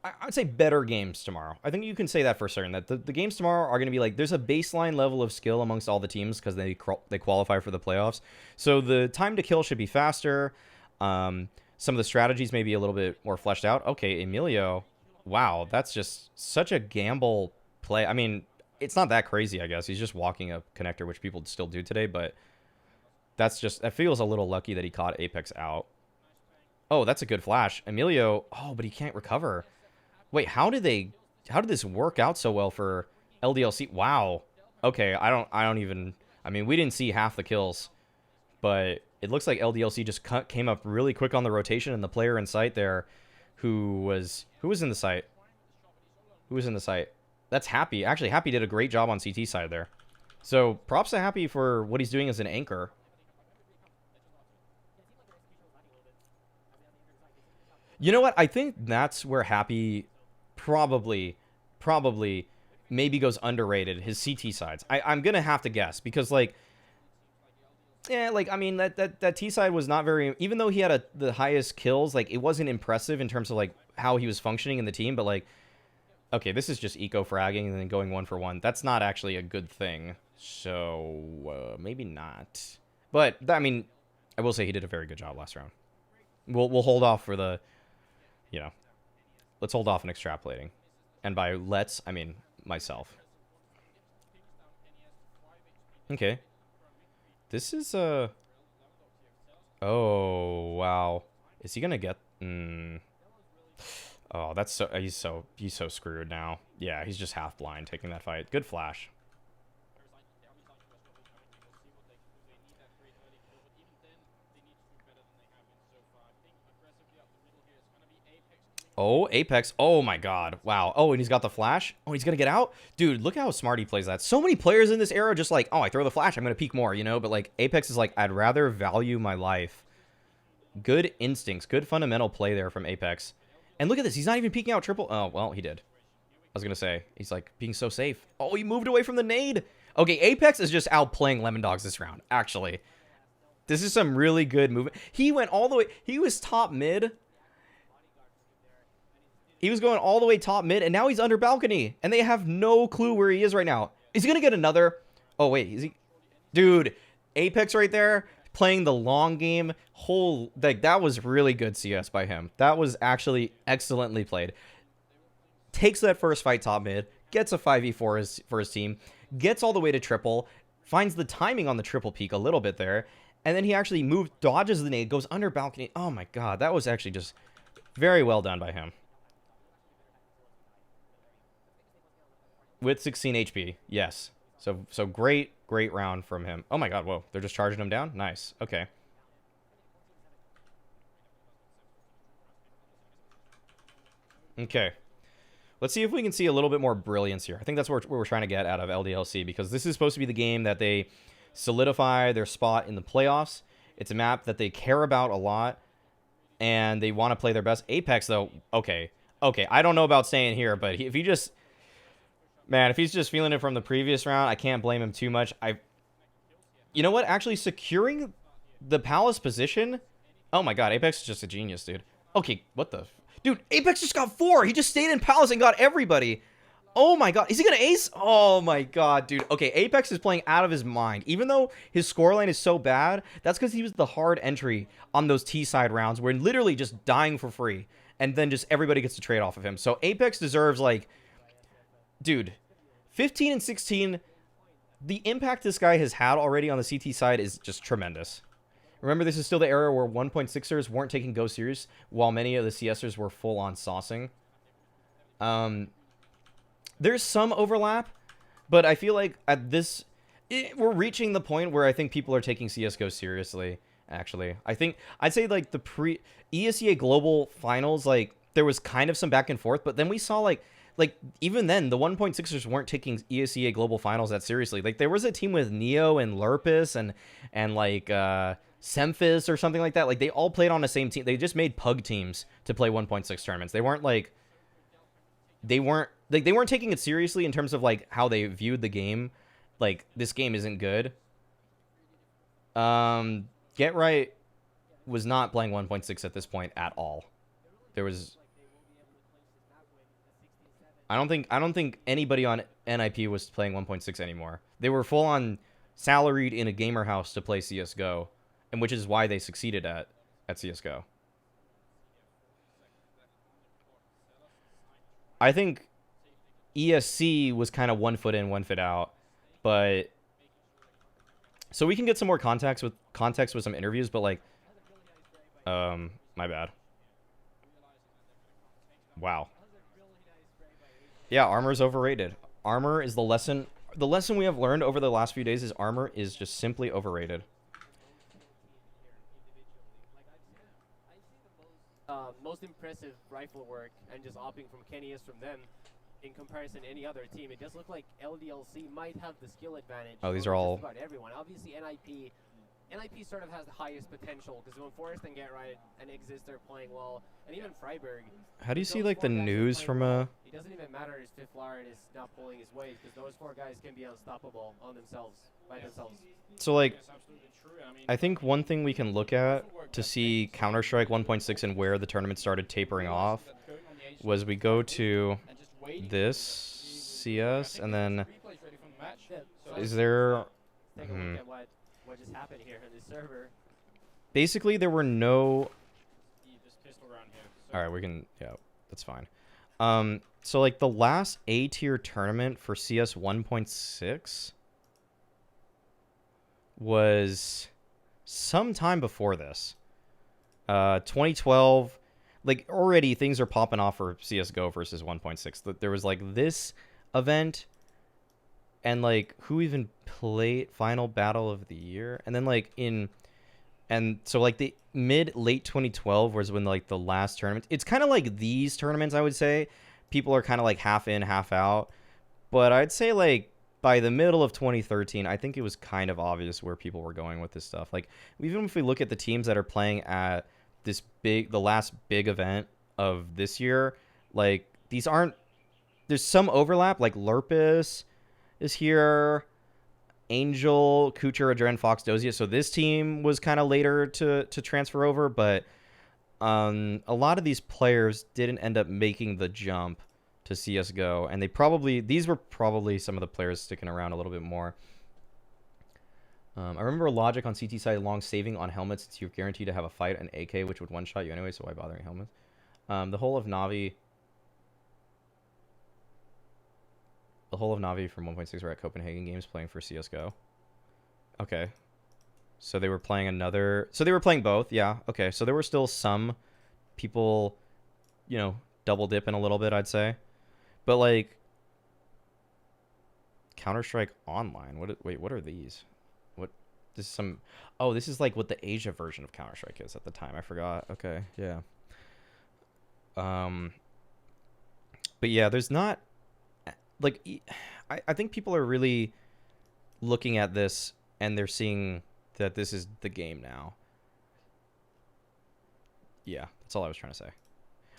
I'd say better games tomorrow. I think you can say that for certain, that the games tomorrow are going to be like, there's a baseline level of skill amongst all the teams because they qualify for the playoffs. So the time to kill should be faster. Some of the strategies may be a little bit more fleshed out. Okay, Emilio, wow, that's just such a gamble play. I mean, it's not that crazy, I guess. He's just walking a connector, which people still do today, but that feels a little lucky that he caught Apex out. Oh, that's a good flash. Emilio, oh, but he can't recover. Wait, how did this work out so well for LDLC? Wow. Okay, I mean, we didn't see half the kills, but it looks like LDLC just came up really quick on the rotation, and the player in sight there who was in the site? Who was in the site? That's Happy. Actually, Happy did a great job on CT side there. So props to Happy for what he's doing as an anchor. You know what? I think that's where Happy probably maybe goes underrated, his CT sides. I'm going to have to guess because, like, yeah, like, I mean, that T side was not very, even though he had the highest kills, like, it wasn't impressive in terms of, like, how he was functioning in the team. But, like, okay, this is just eco-fragging and then going 1-for-1. That's not actually a good thing. So, maybe not. But, I mean, I will say he did a very good job last round. We'll hold off for the... You know, let's hold off on extrapolating. And by let's, I mean myself. Okay. This is oh, wow. Is he gonna get... Oh, that's so... He's so screwed now. Yeah, he's just half blind taking that fight. Good flash. Oh, Apex. Oh, my God. Wow. Oh, and he's got the flash. Oh, he's going to get out? Dude, look how smart he plays that. So many players in this era just like, oh, I throw the flash, I'm going to peek more, you know? But, like, Apex is like, I'd rather value my life. Good instincts. Good fundamental play there from Apex. And look at this. He's not even peeking out triple. Oh, well, he did. I was going to say. He's, like, being so safe. Oh, he moved away from the nade. Okay, Apex is just outplaying Lemondogs this round, actually. This is some really good movement. He went all the way. He was top mid. He was going all the way top mid, and now he's under balcony, and they have no clue where he is right now. Is he going to get another? Oh, wait. Is he? Dude, Apex right there, playing the long game. Like, that was really good CS by him. That was actually excellently played. Takes that first fight top mid, gets a 5v4 for his team, gets all the way to triple, finds the timing on the triple peak a little bit there, and then he actually dodges the nade, goes under balcony. Oh, my God. That was actually just very well done by him. With 16 HP, yes. So great round from him. Oh my God, whoa. They're just charging him down? Nice. Okay. Okay. Let's see if we can see a little bit more brilliance here. I think that's what we're trying to get out of LDLC, because this is supposed to be the game that they solidify their spot in the playoffs. It's a map that they care about a lot, and they want to play their best. Apex, though, okay. Okay, I don't know about staying here, but if he just... Man, if he's just feeling it from the previous round, I can't blame him too much. You know what? Actually, securing the Palace position... Oh my God, Apex is just a genius, dude. Okay, what the... Dude, Apex just got 4! He just stayed in Palace and got everybody! Oh my God, is he gonna ace? Oh my God, dude. Okay, Apex is playing out of his mind. Even though his scoreline is so bad, that's because he was the hard entry on those T-side rounds where literally just dying for free. And then just everybody gets to trade off of him. So Apex deserves, like... Dude, 15 and 16, the impact this guy has had already on the CT side is just tremendous. Remember, this is still the era where 1.6ers weren't taking Go serious, while many of the CSers were full-on saucing. There's some overlap, but I feel like at this... we're reaching the point where I think people are taking CSGO seriously, actually. I'd say, like, the ESEA Global Finals, like, there was kind of some back and forth, but then we saw, like, even then, the 1.6ers weren't taking ESEA Global Finals that seriously. Like, there was a team with Neo and Lurpus and like, Semphis or something like that. Like, they all played on the same team. They just made pug teams to play 1.6 tournaments. They weren't, like... They weren't taking it seriously in terms of, like, how they viewed the game. Like, this game isn't good. Get Right was not playing 1.6 at this point at all. There was... I don't think anybody on NIP was playing 1.6 anymore. They were full on salaried in a gamer house to play CS:GO, and which is why they succeeded at CS:GO. I think ESC was kind of 1 foot in, 1 foot out, but so we can get some more context with some interviews, but like, my bad. Wow. Yeah, armor's overrated. Armor is the lesson. The lesson we have learned over the last few days is armor is just simply overrated. Most impressive rifle work and just opting from Kenny is from them in comparison to any other team. It does look like LDLC might have the skill advantage. Oh, these over are all... just about everyone. Obviously, NIP sort of has the highest potential because when Forrest and Get Right and Exist are playing well, and even Freiburg. How do you see, like, the news from a... It doesn't even matter if Fifth Lard is not pulling his weight because those 4 guys can be unstoppable on themselves, by themselves. So, like, I think one thing we can look at to see Counter-Strike 1.6 and where the tournament started tapering off was we go to this CS, and then is there... Take a look at what just happened here on this server. Basically, there were no... Alright, we can... Yeah, that's fine. So, like, the last A-tier tournament for CS 1.6... was sometime before this. 2012, like already things are popping off for CS:GO versus 1.6. There was like this event, and like who even played Final Battle of the Year, and then like and so like the late 2012 was when like the last tournament. It's kind of like these tournaments, I would say. People are kind of like half in, half out. But I'd say like by the middle of 2013, I think it was kind of obvious where people were going with this stuff. Like even if we look at the teams that are playing at the last big event of this year, like these aren't, there's some overlap. Like Lurpus is here, Angel, Kucher, Adren, Fox, Dozia. So this team was kind of later to transfer over, but a lot of these players didn't end up making the jump to CS:GO, and these were probably some of the players sticking around a little bit more. I remember Logic on CT side long saving on helmets since you're guaranteed to have a fight an AK, which would one-shot you anyway, so why bothering helmets? The whole of Navi from 1.6 were at Copenhagen games playing for CS:GO. Okay. So they were playing so they were playing both, yeah. Okay, so there were still some people, double dipping a little bit, I'd say. But like Counter-Strike Online, what are these? This is like what the Asia version of Counter-Strike is at the time. I forgot. Okay, yeah. But yeah, there's not like I think people are really looking at this and they're seeing that this is the game now. Yeah, that's all I was trying to say.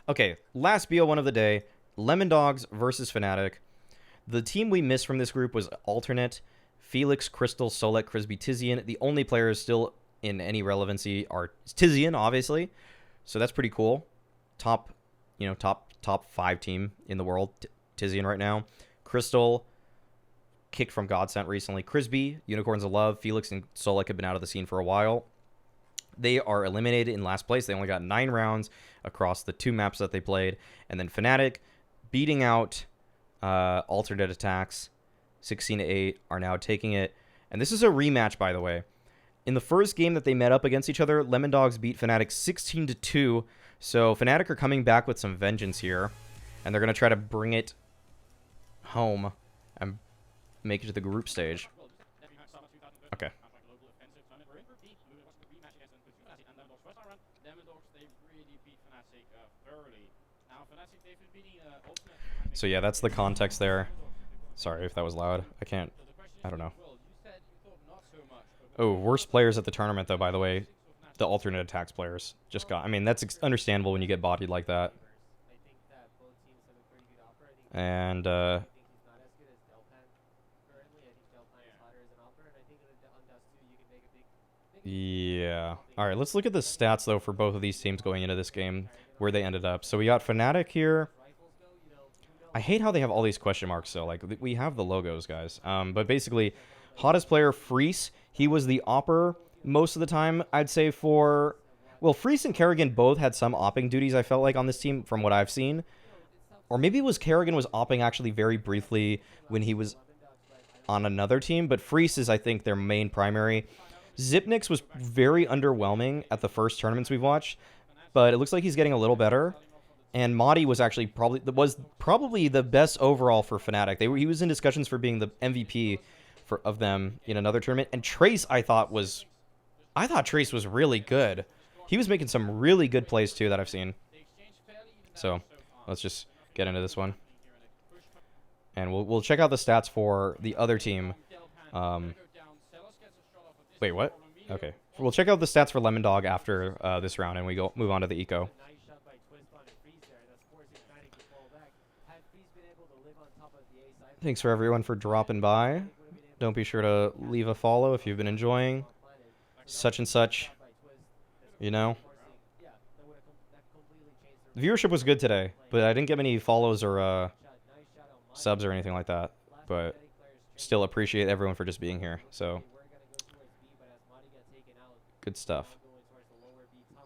Okay, last BO1 of the day, Lemondogs versus Fnatic. The team we missed from this group was alternate. Felix, Crystal, Solek, Crisby, Tizian. The only players still in any relevancy are Tizian, obviously. So that's pretty cool. Top 5 team in the world, Tizian right now. Crystal, kicked from Godsent recently. Crisby, Unicorns of Love. Felix and Solek have been out of the scene for a while. They are eliminated in last place. They only got 9 rounds across the 2 maps that they played. And then Fnatic, beating out alternate attacks, 16-8, are now taking it. And this is a rematch, by the way. In the first game that they met up against each other, Lemondogs beat Fnatic 16-2. So Fnatic are coming back with some vengeance here. And they're going to try to bring it home and make it to the group stage. Okay. So yeah, that's the context there. Sorry if that was loud. I don't know. Oh, worst players at the tournament, though, by the way. The alternate attacks players just got... I mean, that's understandable when you get bodied like that. And, yeah. Alright, let's look at the stats, though, for both of these teams going into this game, where they ended up. So we got Fnatic here. I hate how they have all these question marks, though. Like, we have the logos, guys. But basically, hottest player, Freese. He was the opper most of the time, I'd say, for... Well, Freese and Kerrigan both had some opping duties, I felt like, on this team, from what I've seen. Or maybe it was Kerrigan was opping actually very briefly when he was on another team. But Freese is, I think, their main primary. Zipnix was very underwhelming at the first tournaments we've watched. But it looks like he's getting a little better. And Madi was actually probably the best overall for Fnatic. He was in discussions for being the MVP of them in another tournament. And Trace, I thought Trace was really good. He was making some really good plays too that I've seen. So let's just get into this one, and we'll check out the stats for the other team. Wait, what? Okay, we'll check out the stats for Lemondog after this round, and we move on to the eco. Thanks for everyone for dropping by. Don't be sure to leave a follow if you've been enjoying such and such. You know, the viewership was good today, but I didn't get many follows or subs or anything like that. But still appreciate everyone for just being here. So good stuff.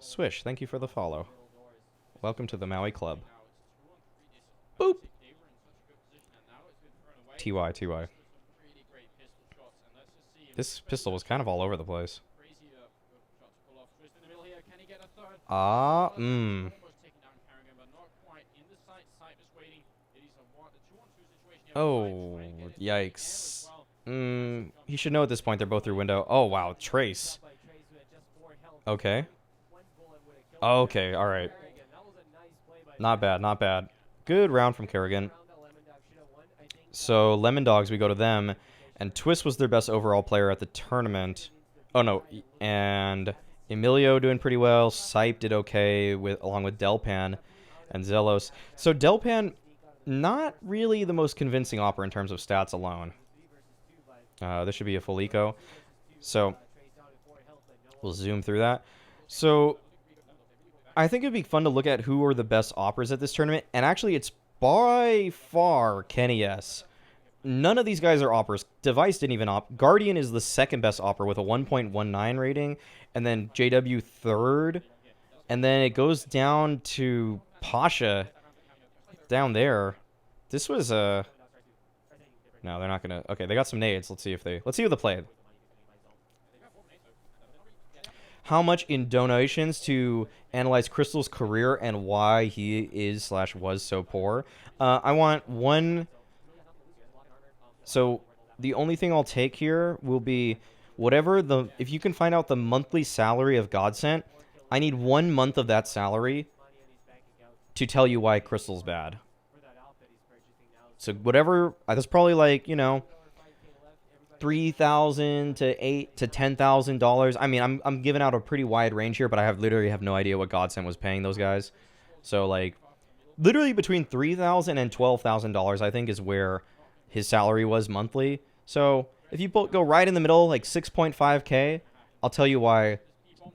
Swish, thank you for the follow. Welcome to the Maui Club. Boop. TY. This pistol was kind of all over the place. Crazy shot to pull off. Twist in the middle here. Can he get a third? Ah, Almost taking down Carrigan, but not quite in the sight. Sight is waiting. It is a 2-on-2 situation. Oh, yikes. He should know at this point they're both through window. Oh, wow. Trace. Okay. Okay, all right. Not bad, not bad. Good round from Kerrigan. So, Lemondogs, we go to them. And Twist was their best overall player at the tournament. Oh, no. And Emilio doing pretty well. Sipe did okay along with Delpan and Zelos. So, Delpan, not really the most convincing opera in terms of stats alone. This should be a full eco. So, we'll zoom through that. So, I think it'd be fun to look at who are the best operas at this tournament. And actually, it's by far Kenny S. None of these guys are operas. Device didn't even op. Guardian is the second best opera with a 1.19 rating. And then JW third. And then it goes down to Pasha down there. This was a... No, they're not going to... Okay, they got some nades. Let's see what they played. How much in donations to analyze Crystal's career and why he is/was so poor? I want one... So, the only thing I'll take here will be whatever the... If you can find out the monthly salary of Godsent, I need 1 month of that salary to tell you why Crystal's bad. So, whatever... That's probably like, you know... $3,000 to $8,000 to $10,000. I mean, I'm giving out a pretty wide range here, but I literally have no idea what Godsent was paying those guys. So, like, literally between $3,000 and $12,000, I think, is where his salary was monthly. So, if you go right in the middle, like 6.5K, I'll tell you why.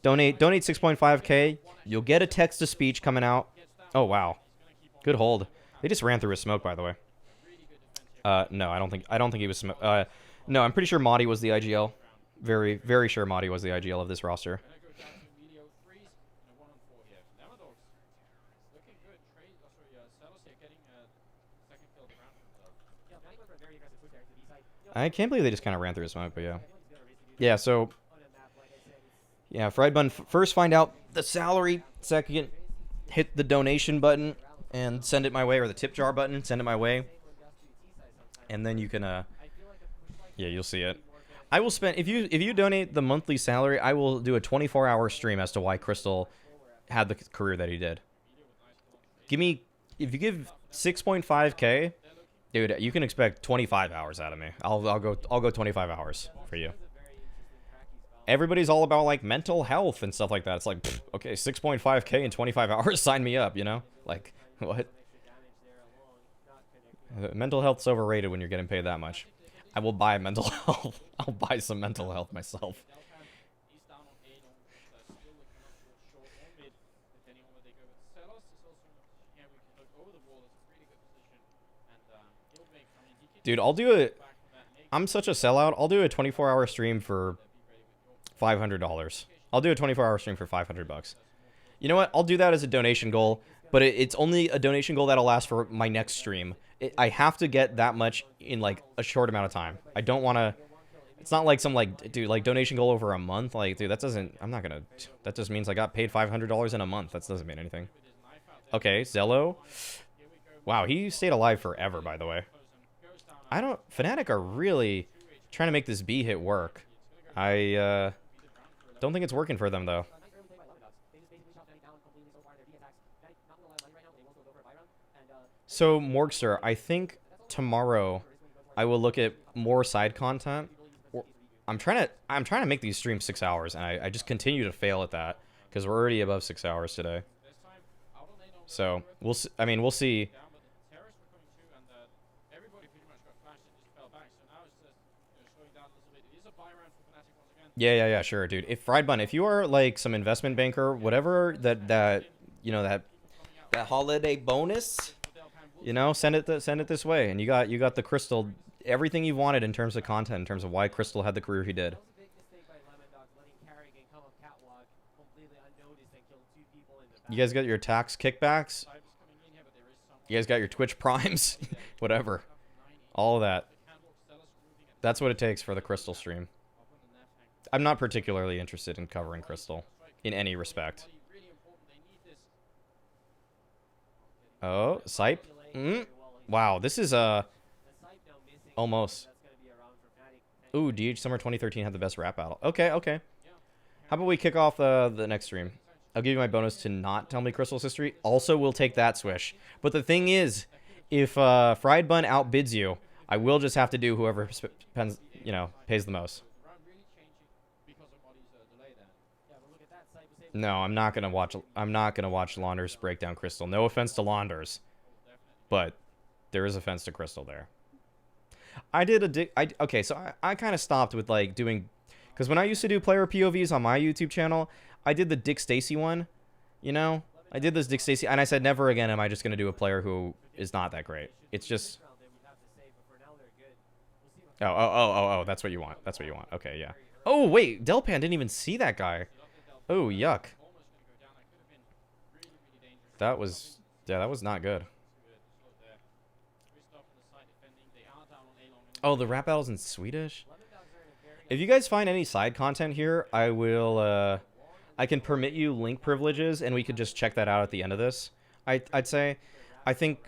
Donate 6.5K. You'll get a text-to-speech coming out. Oh, wow. Good hold. They just ran through a smoke, by the way. No, I don't think he was smoke. No, I'm pretty sure Madi was the IGL. Very, very sure Madi was the IGL of this roster. I can't believe they just kind of ran through a smoke, but yeah. Yeah, so... Yeah, Fried Bun, first find out the salary. Second, hit the donation button and send it my way, or the tip jar button, send it my way. And then you can, yeah, you'll see it. I will spend, if you donate the monthly salary, I will do a 24-hour stream as to why Crystal had the career that he did. If you give 6.5K, dude, you can expect 25 hours out of me. I'll go 25 hours for you. Everybody's all about like mental health and stuff like that. It's like, pfft, okay, 6.5K in 25 hours, sign me up, you know? Like, what? Mental health's overrated when you're getting paid that much. I will buy mental health. I'll buy some mental health myself. Dude, I'm such a sellout. I'll do a 24-hour stream for $500. I'll do a 24-hour stream for $500. You know what? I'll do that as a donation goal, but it's only a donation goal that'll last for my next stream. I have to get that much in like a short amount of time. I don't want to... It's not like some like, dude, like donation goal over a month. Like, dude, that doesn't... I'm not going to... That just means I got paid $500 in a month. That doesn't mean anything. Okay, Zello. Wow, he stayed alive forever, by the way. Fnatic are really trying to make this B hit work. I don't think it's working for them, though. So, Morgster, I think tomorrow I will look at more side content. I'm trying to make these streams 6 hours, and I just continue to fail at that because we're already above 6 hours today. So we'll see. Yeah, sure, dude. If Fried Bun, if you are like some investment banker, whatever that you know that holiday bonus. You know, send it this way, and you got the Crystal, everything you wanted in terms of content, in terms of why Crystal had the career he did. You guys got your tax kickbacks. You guys got your Twitch primes, whatever, all of that. That's what it takes for the Crystal stream. I'm not particularly interested in covering Crystal in any respect. Oh, Sipe. Wow, this is almost. Ooh, DH Summer 2013 had the best rap battle. Okay, okay. How about we kick off the next stream? I'll give you my bonus to not tell me Crystal's history. Also, we'll take that Swish. But the thing is, if Fried Bun outbids you, I will just have to do whoever spends, pays the most. No, I'm not gonna watch. I'm not gonna watch Launders break down Crystal. No offense to Launders, but there is offense to Crystal there. I did a okay, so I kind of stopped with like doing, because when I used to do player POVs on my YouTube channel, I did the Dick Stacy one. I did this Dick Stacy, and I said never again am I just gonna do a player who is not that great. It's just. Oh, that's what you want. That's what you want. Okay, yeah. Oh, wait, Delpan didn't even see that guy. Oh, yuck. That was not good. Oh, the rap battle's in Swedish? If you guys find any side content here, I will, I can permit you link privileges, and we could just check that out at the end of this. I'd say. I think,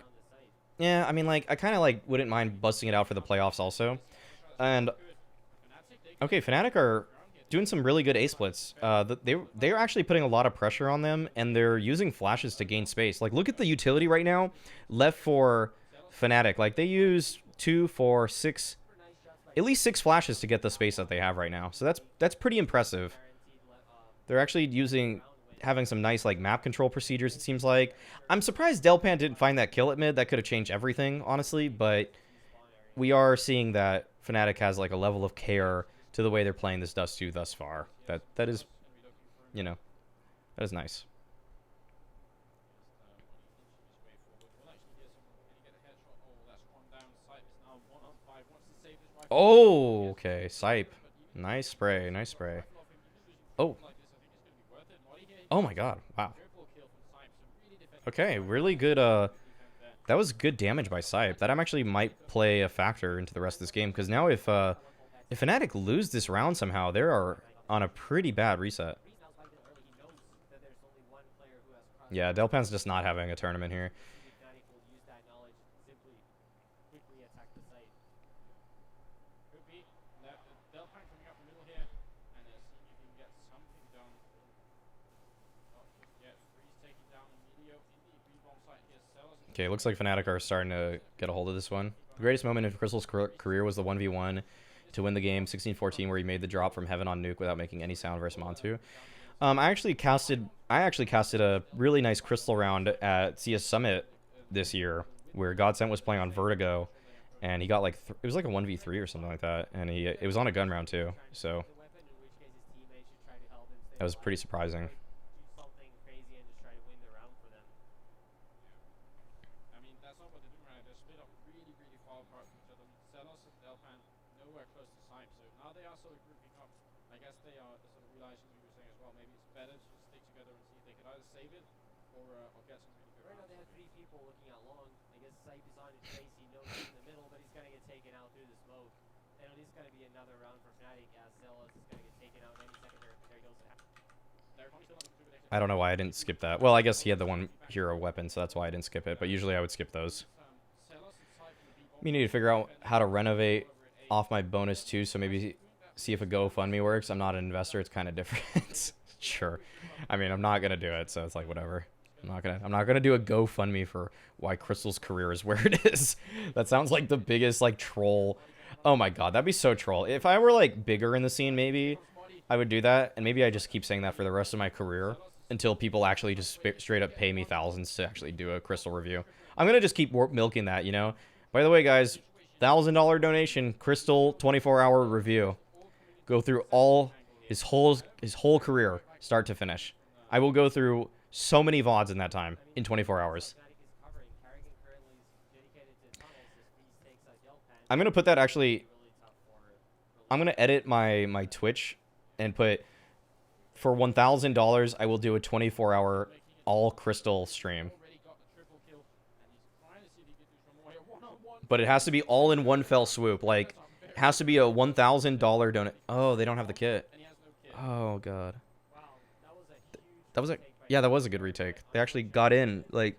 yeah, I mean, like, I kind of, like, wouldn't mind busting it out for the playoffs also. And, okay, Fnatic are doing some really good A-splits. They're actually putting a lot of pressure on them, and they're using flashes to gain space. Like, look at the utility right now left for Fnatic. Like, they use 2, 4, 6, at least 6 flashes to get the space that they have right now. So that's pretty impressive. They're actually having some nice, like, map control procedures, it seems like. I'm surprised Delpan didn't find that kill at mid. That could have changed everything, honestly, but we are seeing that Fnatic has, like, a level of care to the way they're playing this Dust 2 thus far. That is, that is nice. Oh, okay, Sipe. Nice spray, nice spray. Oh. Oh my god, wow. Okay, really good, that was good damage by Sipe. That actually might play a factor into the rest of this game, because now if Fnatic lose this round somehow, they are on a pretty bad reset. Yeah, Delpan's just not having a tournament here. Okay, looks like Fnatic are starting to get a hold of this one. The greatest moment in Crystal's career was the 1v1 to win the game, 16-14, where he made the drop from Heaven on Nuke without making any sound versus Montu. I actually casted a really nice Crystal round at CS Summit this year, where Godsent was playing on Vertigo, and he got like it was like a 1v3 or something like that, and it was on a gun round too, so that was pretty surprising. I don't know why I didn't skip that. Well, I guess he had the one hero weapon, so that's why I didn't skip it. But usually I would skip those. We need to figure out how to renovate off my bonus too, so maybe see if a GoFundMe works. I'm not an investor; it's kind of different. Sure. I mean, I'm not gonna do it, so it's like whatever. I'm not gonna do a GoFundMe for why Crystal's career is where it is. That sounds like the biggest like troll. Oh my god, that'd be so troll. If I were like bigger in the scene, maybe I would do that, and maybe I just keep saying that for the rest of my career until people actually just straight up pay me thousands to actually do a Crystal review. I'm gonna just keep milking that, By the way, guys, $1,000 donation, Crystal 24-hour review. Go through all his whole career, start to finish. I will go through so many VODs in that time, in 24 hours. I'm gonna put that actually. I'm gonna edit my Twitch and put, for $1,000, I will do a 24-hour all Crystal stream. But it has to be all in one fell swoop. Like, it has to be a $1,000 donate. Oh, they don't have the kit. Oh god. Wow, that was a huge That was a retake by yeah, that was a good retake. They actually got in like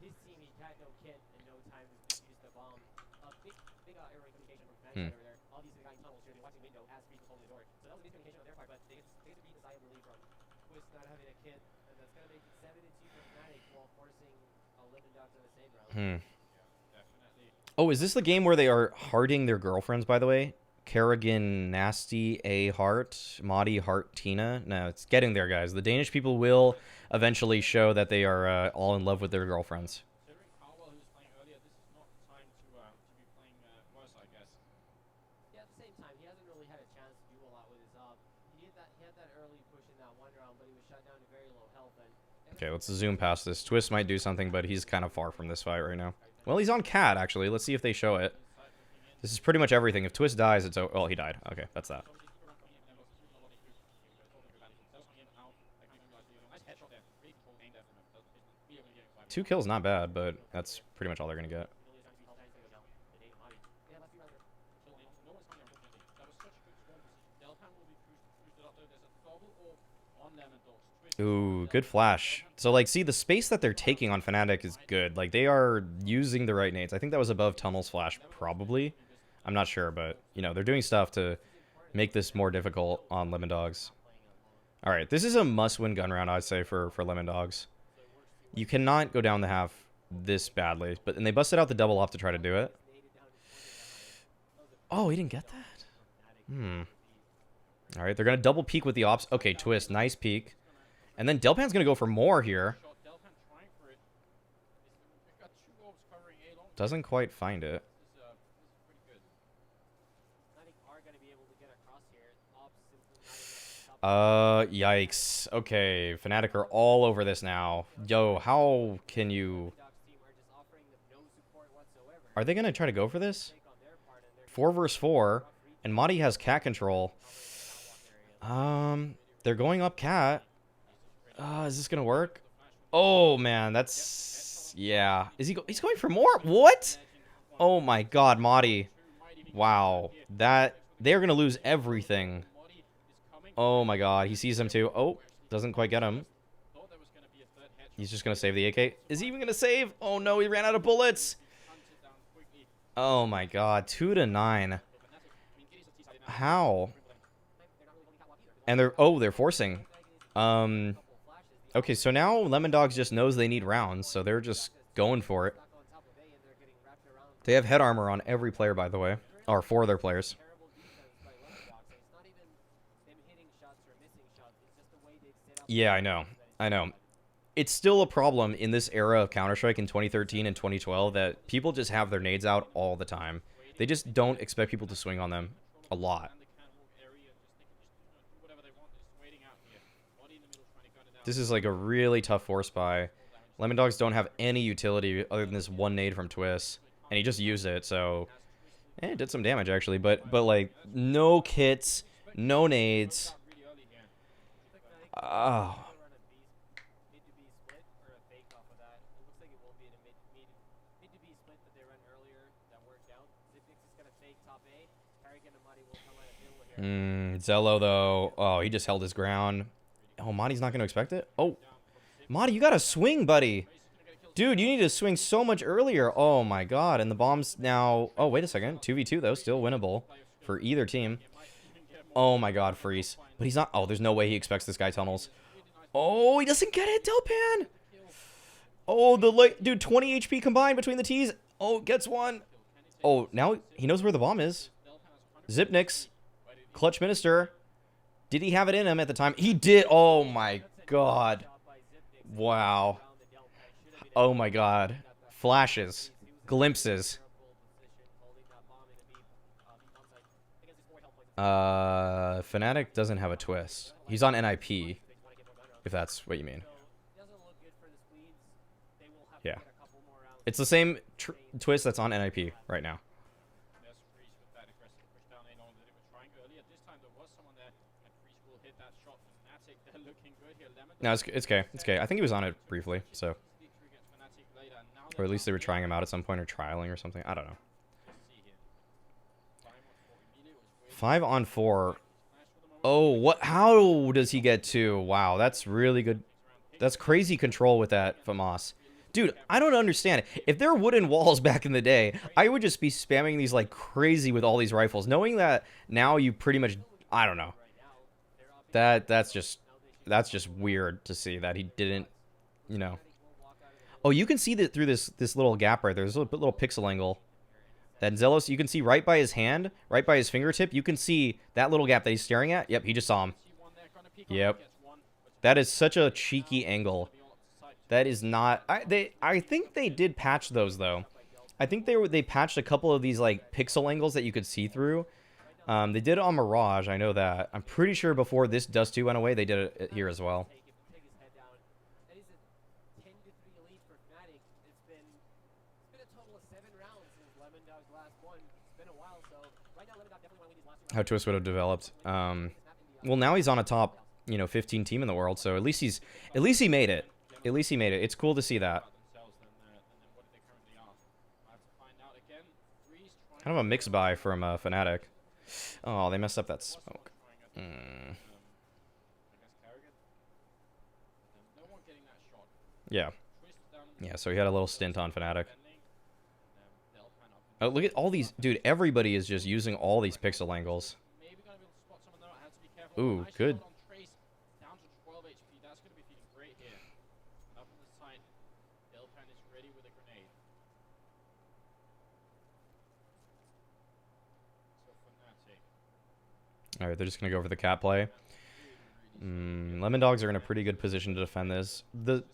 his team. He had no kit and no time to defuse the bomb. Big error in communication from Hmm. Fnatic over there. All these guys in tunnels here, they're watching window as Freeze was holding the door. So that was a miscommunication on their part, but they get to beat the side of the lead from Twist not having a kit, and that's gonna make it 7-2 for Fnatic while forcing Lemondogs to the save round. hmm. Definitely. Oh, is this the game where they are hearting their girlfriends, by the way? Kerrigan, Nasty, A Heart, Maudie, Heart, Tina. No, it's getting there, guys. The Danish people will eventually show that they are all in love with their girlfriends. Considering how well he was playing earlier, this is not the time to be playing worse, I guess. Yeah, at the same time, he hasn't really had a chance to do a lot with his up. He had that early push in that one round, but he was shut down to very low health. And Okay, let's zoom past this. Twist might do something, but he's kind of far from this fight right now. Well, he's on Cat, actually. Let's see if they show it. This is pretty much everything. If Twist dies, it's... Oh, he died. Okay, that's that. Two kills, not bad, but that's pretty much all they're going to get. Ooh, good flash. So, like, see, the space that they're taking on Fnatic is good. Like, they are using the right nades. I think that was above Tunnel's flash, probably. I'm not sure, but, you know, they're doing stuff to make this more difficult on Lemondogs. All right, this is a must-win gun round, I'd say, for Lemondogs. You cannot go down the half this badly. And they busted out the double off to try to do it. Oh, he didn't get that? All right, they're going to double peek with the ops. Okay, Twist, nice peek. And then Delpan's going to go for more here. Doesn't quite find it. Yikes. Okay, Fnatic are all over this now. Yo, how can you... Are they going to try to go for this? 4 versus 4, and Maudie has cat control. They're going up cat. Is this gonna work? Oh man, that's... Yeah. Is he's going for more? What? Oh my god, Maudie. Wow. They're gonna lose everything. Oh my god, he sees him too. Oh, doesn't quite get him. He's just gonna save the AK. Is he even gonna save? Oh no, he ran out of bullets. Oh my god, 2-9. How? And they're forcing. Okay, so now Lemondogs just knows they need rounds, so they're just going for it. They have head armor on every player, by the way. Or 4 of their players. Yeah, I know. I know. It's still a problem in this era of Counter-Strike in 2013 and 2012 that people just have their nades out all the time. They just don't expect people to swing on them a lot. This is like a really tough force buy. Lemondogs don't have any utility other than this one nade from Twist, and he just used it, so it did some damage actually. But like no kits, no nades. Oh. Zello though. Oh, he just held his ground. Oh, Maudie's not going to expect it? Oh, Maudie, you got to swing, buddy. Dude, you need to swing so much earlier. Oh, my God. And the bomb's now... Oh, wait a second. 2v2, though. Still winnable for either team. Oh, my God. Freeze. But he's not... Oh, there's no way he expects this guy tunnels. Oh, he doesn't get it. Delpan. Oh, the late... Dude, 20 HP combined between the T's. Oh, gets one. Oh, now he knows where the bomb is. Zipnix. Clutch Minister. Did he have it in him at the time? He did. Oh, my God. Wow. Oh, my God. Flashes. Glimpses. Fnatic doesn't have a Twist. He's on NIP, if that's what you mean. Yeah. It's the same Twist that's on NIP right now. No, it's okay. It's okay. I think he was on it briefly, so. Or at least they were trying him out at some point, or trialing or something. I don't know. 5 on 4. Oh, what? How does he get 2? Wow, that's really good. That's crazy control with that FAMAS. Dude, I don't understand. If there were wooden walls back in the day, I would just be spamming these like crazy with all these rifles. Knowing that now you pretty much, I don't know. That's just weird to see that he didn't, you know. Oh, you can see that through this little gap right there. There's a little pixel angle. That Zealous, you can see right by his hand, right by his fingertip, you can see that little gap that he's staring at. Yep, he just saw him. Yep. That is such a cheeky angle. That is not... I think they did patch those, though. I think they patched a couple of these, like, pixel angles that you could see through. They did it on Mirage, I know that. I'm pretty sure before this Dust 2 went away, they did it here as well. Take his head down. That is a 10-3 lead for Fnatic. It's been a total of 7 rounds since Lemondogs last won. It's been a while, so right now Lemondogs definitely want to win these last 2 rounds. How Twist would have developed. Well, now he's on a top, 15 team in the world, so at least he made it. At least he made it. It's cool to see that. Kind of a mixed buy from Fnatic. Oh, they messed up that smoke. Yeah. Yeah, so he had a little stint on Fnatic. Oh, look at all these. Dude, everybody is just using all these pixel angles. Ooh, good. All right, they're just going to go for the cat play. Lemondogs are in a pretty good position to defend this. The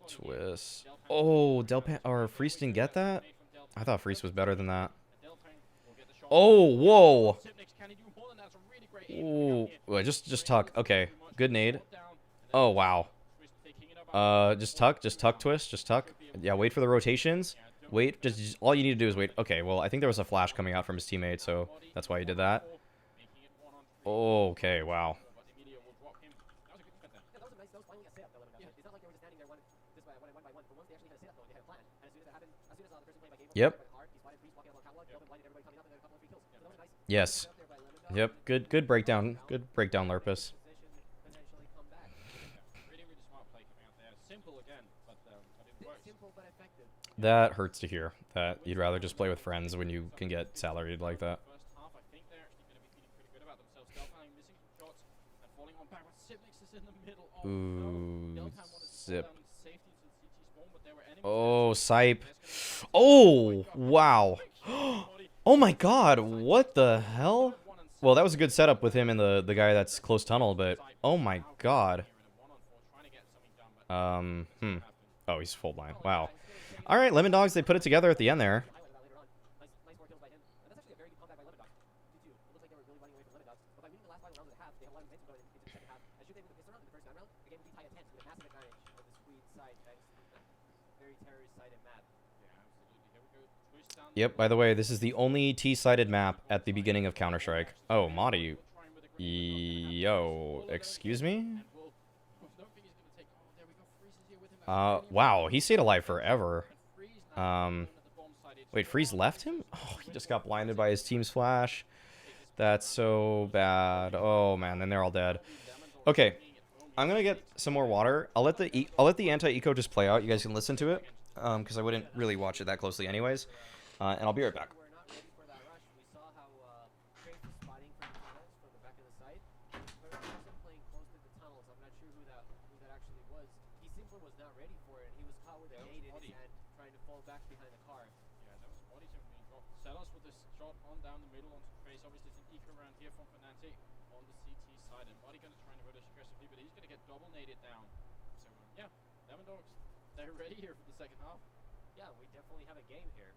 Twist. Oh, Delpan or Freeze didn't get that? I thought Freeze was better than that. Oh, whoa. Ooh, well, just tuck. Okay, good nade. Oh, wow. Just tuck, Twist, just tuck. Yeah, wait for the rotations. Wait, just all you need to do is wait. Okay, well, I think there was a flash coming out from his teammate, so that's why he did that. Okay, wow. Yep. Yes. Yep, good breakdown. Good breakdown, Lurpus. That hurts to hear, that you'd rather just play with friends when you can get salaried like that. Ooh, Zip. Oh, Sipe. Oh, wow. Oh my god, what the hell? Well, that was a good setup with him and the guy that's close tunnel, but oh my god. Oh, he's full blind. Wow. All right, Lemondogs, they put it together at the end there. Yep, by the way, this is the only T-sided map at the beginning of Counter-Strike. Oh, Madi. Yo, excuse me? Wow, he stayed alive forever. Wait, Freeze left him? Oh, he just got blinded by his team's flash. That's so bad. Oh man, then they're all dead. Okay, I'm gonna get some more water. I'll let the anti-eco just play out. You guys can listen to it, because I wouldn't really watch it that closely anyways. And I'll be right back. Lemondogs, they're ready here for the second half. Yeah, we definitely have a game here.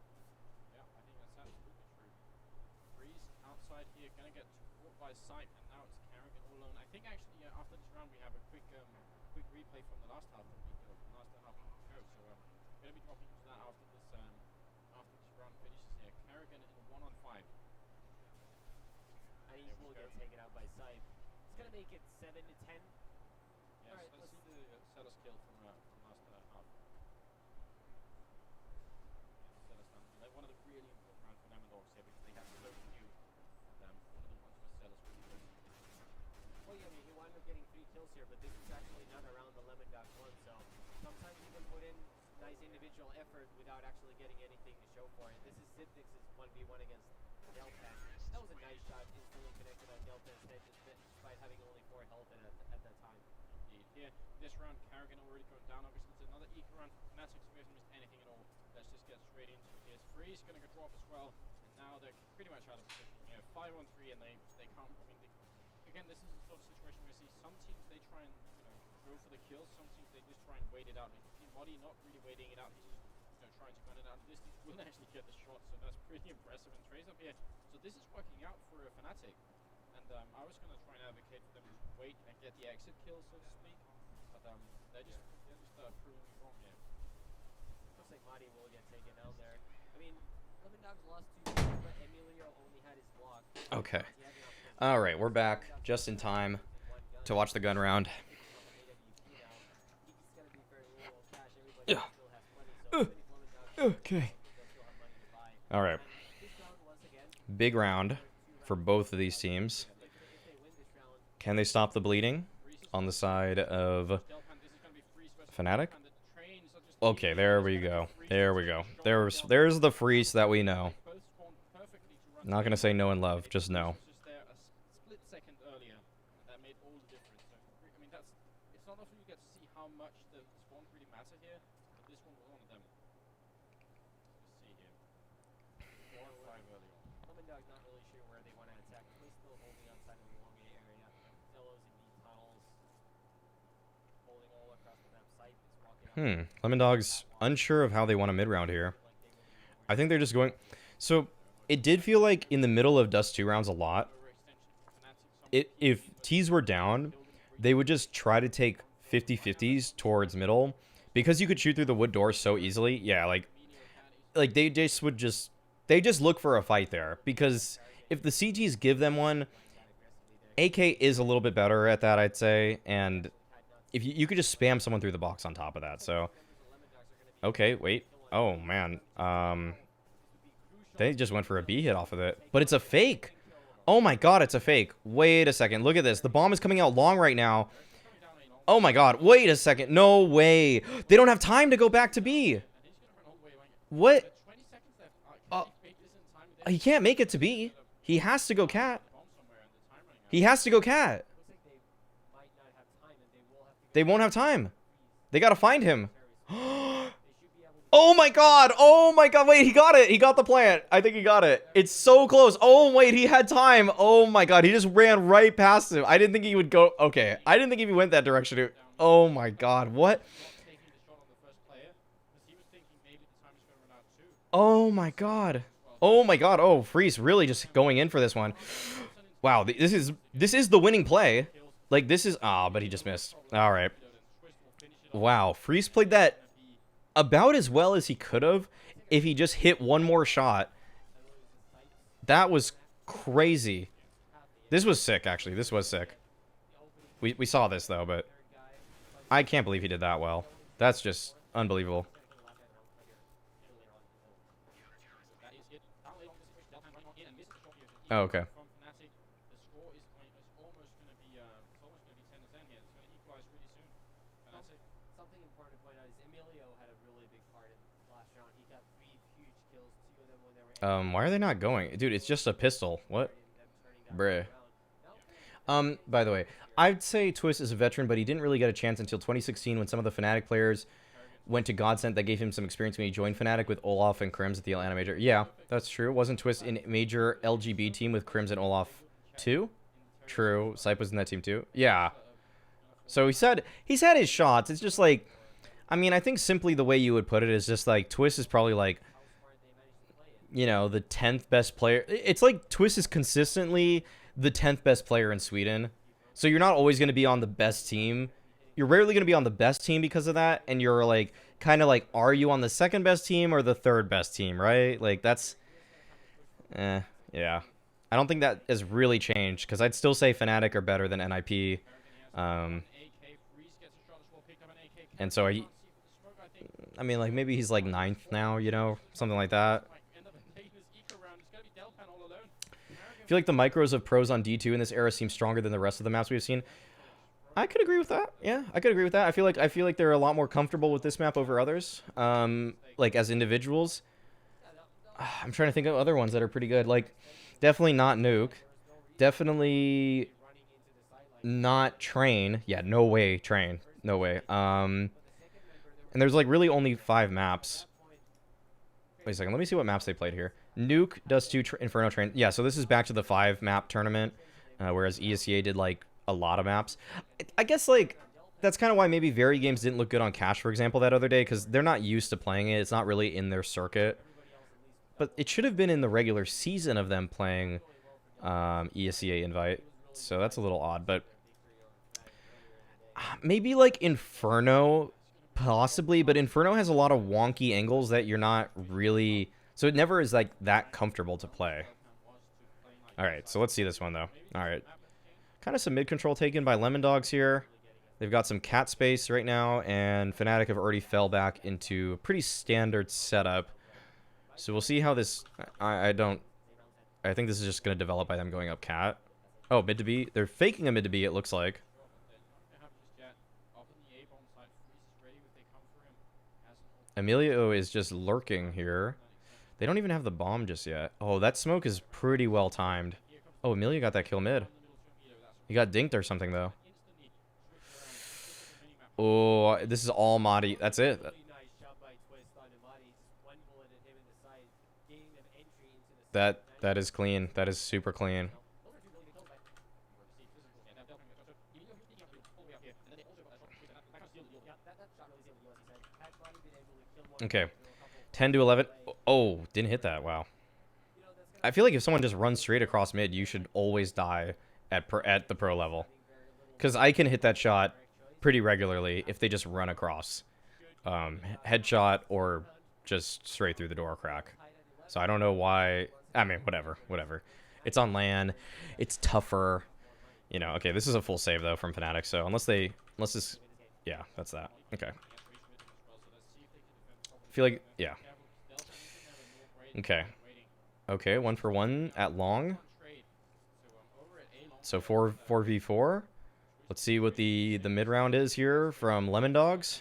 Yeah, I think that's absolutely true. Freeze outside here, gonna get caught by Sight, and now it's Carrigan all alone. I think actually after this round we have a quick replay from the last half of the last half of the show. So gonna be dropping into that after this round finishes here. Carrigan in 1-on-5. And he will get taken out by Sight. It's gonna make it 7-10. Yes, right, let's see the Sellers kill from last half. Sellers done. One of the really important rounds for Lemondogs here because they have to overview one of the ones nice individual effort without actually getting anything to show for it. This is Sidnix's 1v1 against Delpan. That was a nice shot, instantly connected on Delpan's head, despite having only 4 health at that time. Indeed. Here, this round, Carrigan already going down. Obviously, it's another eco round. Fnatic, we haven't missed anything at all. Let's just get straight into it. Here's Freeze going to get drop as well. And now they're pretty much out of position. You know, 5-on-3, and they can't. I mean, again, this is the sort of situation where you see some teams they try and go for the kills. Some teams they just try and wait it out. You see Muddy not really waiting it out. He's just trying to gun it out. This team will actually get the shot, so that's pretty impressive. And Trey's up here, so this is working out for Fnatic. And I was going to try and advocate for them to wait and get the exit kill, so to speak. But they're just proving me wrong here. Looks like Madi will get taken out there. I mean, Lemondogs lost 2, but Emilio only had his block. Okay. All right, we're back just in time to watch the gun round. Yeah. Okay. All right. Big round for both of these teams. Can they stop the bleeding on the side of Fnatic? Okay, there we go. There we go. There's the freeze that we know. Not gonna say no in love, just no. Lemondogs unsure of how they want a mid round here. I think they're just going. So it did feel like in the middle of Dust 2 rounds a lot. If T's were down, they would just try to take 50-50s towards middle because you could shoot through the wood door so easily. Yeah, like they just look for a fight there because if the CTs give them one, AK is a little bit better at that, I'd say, and if you could just spam someone through the box on top of that. So, okay, wait. Oh, man. They just went for a B hit off of it. But it's a fake. Oh, my God, it's a fake. Wait a second. Look at this. The bomb is coming out long right now. Oh, my God. Wait a second. No way. They don't have time to go back to B. What? He can't make it to B. He has to go cat. He has to go cat. They won't have time. They gotta find him. Oh my god. Oh my god. Wait, he got it. He got the plant. I think he got it. It's so close. Oh, wait, he had time. Oh my god. He just ran right past him. I didn't think he would go. Okay. I didn't think he went that direction. Oh my god. What? Oh my god. Oh my god. Oh, Freeze really just going in for this one. Wow. This is the winning play. Like, this is... Ah, but he just missed. All right. Wow. Freeze played that about as well as he could have if he just hit one more shot. That was crazy. This was sick, actually. This was sick. We saw this, though, but... I can't believe he did that well. That's just unbelievable. Oh, okay. Why are they not going? Dude, it's just a pistol. What? Bruh. By the way, I'd say Twist is a veteran, but he didn't really get a chance until 2016 when some of the Fnatic players went to Godsent that gave him some experience when he joined Fnatic with Olaf and Crims at the Atlanta Major. Yeah, that's true. Wasn't Twist in major LGB team with Crims and Olaf too? True. Sype was in that team too? Yeah. So he's had his shots. It's just like, I mean, I think simply the way you would put it is just like Twist is probably like, you know, the 10th best player. It's like Twist is consistently the 10th best player in Sweden. So you're not always going to be on the best team. You're rarely going to be on the best team because of that. And you're like, kind of like, are you on the second best team or the third best team, right? Like, that's, yeah. I don't think that has really changed because I'd still say Fnatic are better than NIP. And so I mean, like, maybe he's like 9th now, you know, something like that. I feel like the micros of pros on D2 in this era seem stronger than the rest of the maps we've seen. I could agree with that. Yeah, I could agree with that. I feel like they're a lot more comfortable with this map over others. Like as individuals. I'm trying to think of other ones that are pretty good. Like, definitely not Nuke. Definitely not Train. Yeah, no way Train. No way. And there's like really only 5 maps. Wait a second. Let me see what maps they played here. Nuke does 2 Inferno Train. Yeah, so this is back to the 5 map tournament, whereas ESEA did like a lot of maps. I guess like that's kind of why maybe Very Games didn't look good on Cash, for example, that other day, because they're not used to playing it. It's not really in their circuit. But it should have been in the regular season of them playing ESEA Invite. So that's a little odd. But maybe like Inferno, possibly. But Inferno has a lot of wonky angles that you're not really... So it never is like that comfortable to play. All right, so let's see this one, though. All right. Kind of some mid-control taken by Lemondogs here. They've got some cat space right now. And Fnatic have already fell back into a pretty standard setup. So we'll see how this... I think this is just going to develop by them going up cat. Oh, mid to B. They're faking a mid to B, it looks like. Emilio is just lurking here. They don't even have the bomb just yet. Oh, that smoke is pretty well timed. Oh, Emilio got that kill mid. He got dinked or something, though. Oh, this is all Madi. That's it. That is clean. That is super clean. Okay. 10 to 11. Oh, didn't hit that. Wow. I feel like if someone just runs straight across mid, you should always die at the pro level. Because I can hit that shot pretty regularly if they just run across. Headshot or just straight through the door crack. So I don't know why... I mean, whatever. It's on LAN. It's tougher. You know, okay, this is a full save, though, from Fnatic. So unless this... Yeah, that's that. Okay. I feel like... Yeah. Okay. Okay, 1 for 1 at long. So 4v4. Let's see what the mid round is here from Lemondogs.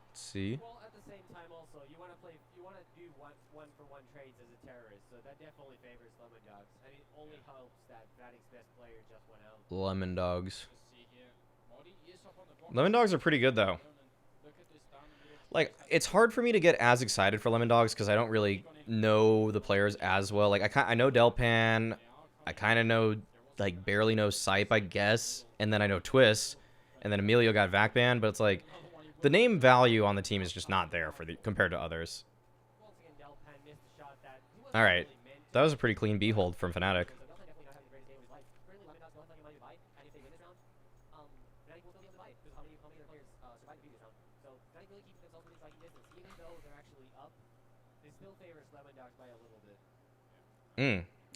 Let's see. Well, at the same time, also, you want to do one for one trades as a terrorist, so that definitely favors Lemondogs. I mean, it only helps that Fnatic's best player just went out. Lemondogs. Lemondogs are pretty good, though. Like, it's hard for me to get as excited for Lemondogs because I don't really know the players as well. Like, I know Delpan. I kind of know, like, barely know Sipe, I guess. And then I know Twist. And then Emilio got vac banned. But it's like, the name value on the team is just not there for compared to others. All right. That was a pretty clean B hold from Fnatic.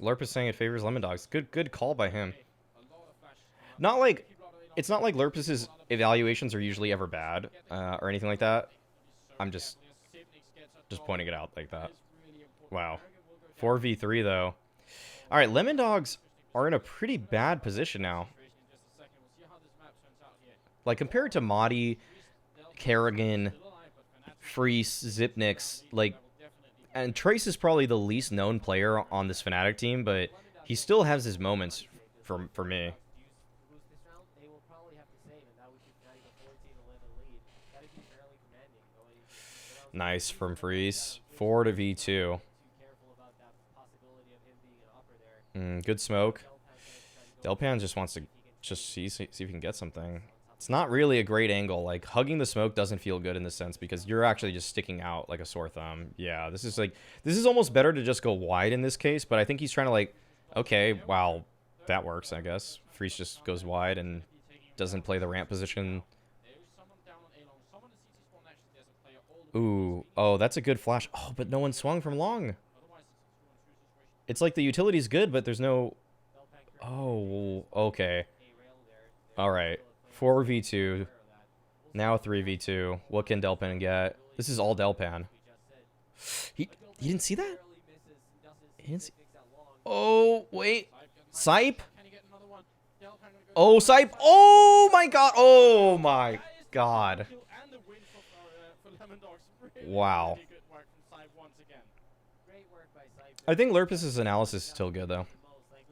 Lerp is saying it favors Lemondogs. Good call by him. Not like... It's not like Lerpus's evaluations are usually ever bad, or anything like that. I'm just pointing it out like that. Wow. 4v3, though. Alright, Lemondogs are in a pretty bad position now. Like, compared to Madi, Kerrigan, Freeze, Zipnix, like... And Trace is probably the least known player on this Fnatic team, but he still has his moments for me. Nice from Freeze. 4 to V2. Good smoke. Delpan just wants to see if he can get something. It's not really a great angle. Like, hugging the smoke doesn't feel good in this sense because you're actually just sticking out like a sore thumb. Yeah, this is almost better to just go wide in this case, but I think he's trying to, like, okay, wow, that works, I guess. Freeze just goes wide and doesn't play the ramp position. Ooh, oh, that's a good flash. Oh, but no one swung from long. It's like the utility's good, but there's no... Oh, okay. All right. 4v2. Now 3v2. What can Delpan get? This is all Delpan. He didn't see that? He didn't see... Oh, wait. Sipe? Oh, Sipe. Oh my god. Oh my god. And the win for Lemondogs. Really, Wow. really good work from Sipe once again. Great work by Cypher. I think Lurpus's analysis is still good though,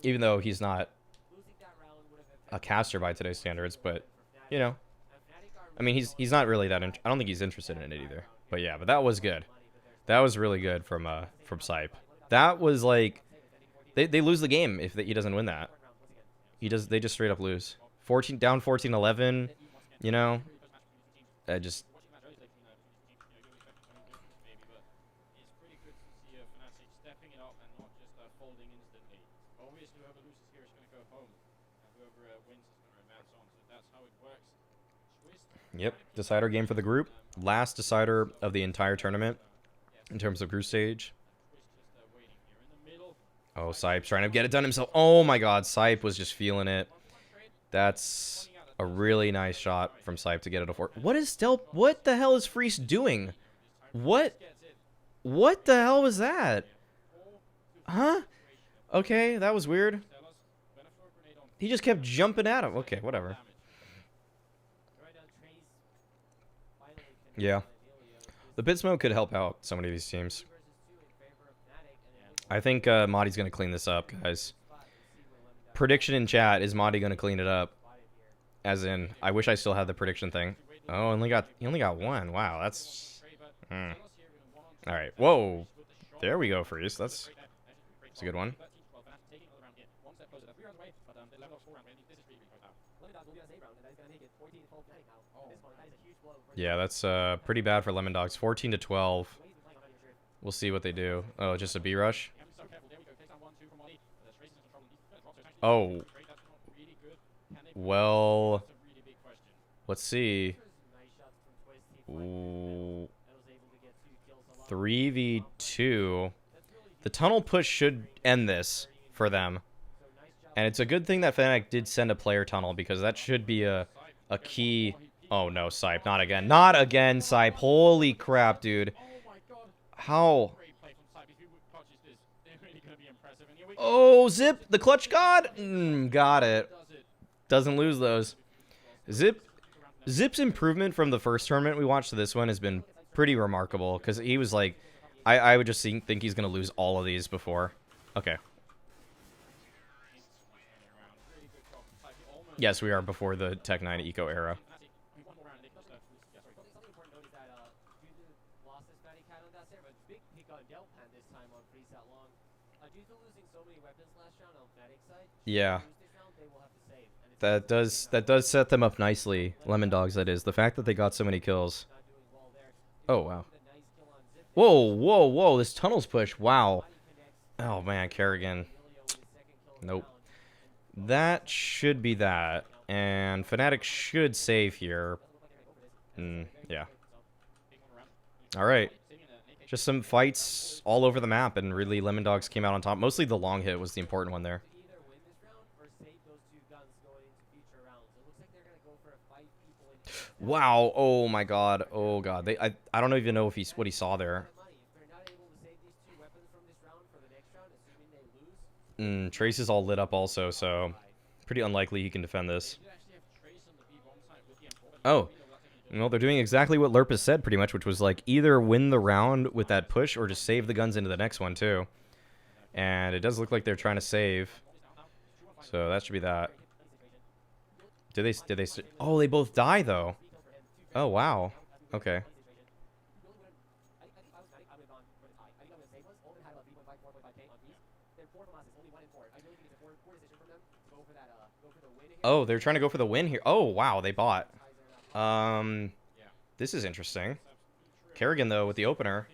even though he's not Losing that round would have a caster by today's standards. But you know, Fnatic are I mean, he's not really that. I don't think he's interested in it either. But yeah, but that was good. That was really good from Sipe. That was like they lose the game if he doesn't win that. They just straight up lose. 14 down 14-11. You know, I just. It's pretty good to see Fnatic stepping it up and not just folding instantly. Obviously, whoever loses here is going to go home, and whoever wins is going to advance on. So that's how it works. Twist. Yep, decider game for the group. Last decider of the entire tournament in terms of group stage. Twist just waiting here in the middle. Oh, Sipe's trying to get it done himself. Oh my god, Sipe was just feeling it. That's a really nice shot from Sipe to get it a 4. What the hell is Freeze doing? What the hell was that? Huh? Okay, that was weird. He just kept jumping at him. Okay, whatever. Yeah. The pit smoke could help out so many of these teams. I think Madi's going to clean this up, guys. Prediction in chat, is Madi going to clean it up? As in, I wish I still had the prediction thing. Oh, he only got one. Wow, that's... Alright, whoa. There we go, Freeze. That's a good one. Yeah, that's pretty bad for Lemondogs. 14-12. We'll see what they do. Oh, just a B rush? Oh. Well, let's see. Ooh. 3v2. The tunnel push should end this for them. And it's a good thing that Fnatic did send a player tunnel, because that should be a key... Oh no, Sipe, not again. Not again, Sipe. Holy crap, dude. How? Oh, Zip, the clutch god? Got it. Doesn't lose those. Zip's improvement from the first tournament we watched to this one has been pretty remarkable, because he was like... I would just think he's going to lose all of these before. Okay. Yes, we are before the Tech 9 Eco era. Yeah. That does set them up nicely, Lemondogs, that is. The fact that they got so many kills. Oh, wow. Whoa, this tunnel's push, wow. Oh, man, Kerrigan. Nope. That should be that. And Fnatic should save here. Yeah. Alright. Just some fights all over the map, and really Lemondogs came out on top. Mostly the long hit was the important one there. Wow. Oh my god. Oh god. I don't even know if what he saw there. Trace is all lit up also, so pretty unlikely he can defend this. Oh. Well, they're doing exactly what Lurpus said pretty much, which was like either win the round with that push or just save the guns into the next one too. And it does look like they're trying to save. So that should be that. Did they oh, they both die though. Oh, wow. Okay. Oh, they're trying to go for the win here. Oh, wow, they bought. This is interesting. Kerrigan, though, with the opener.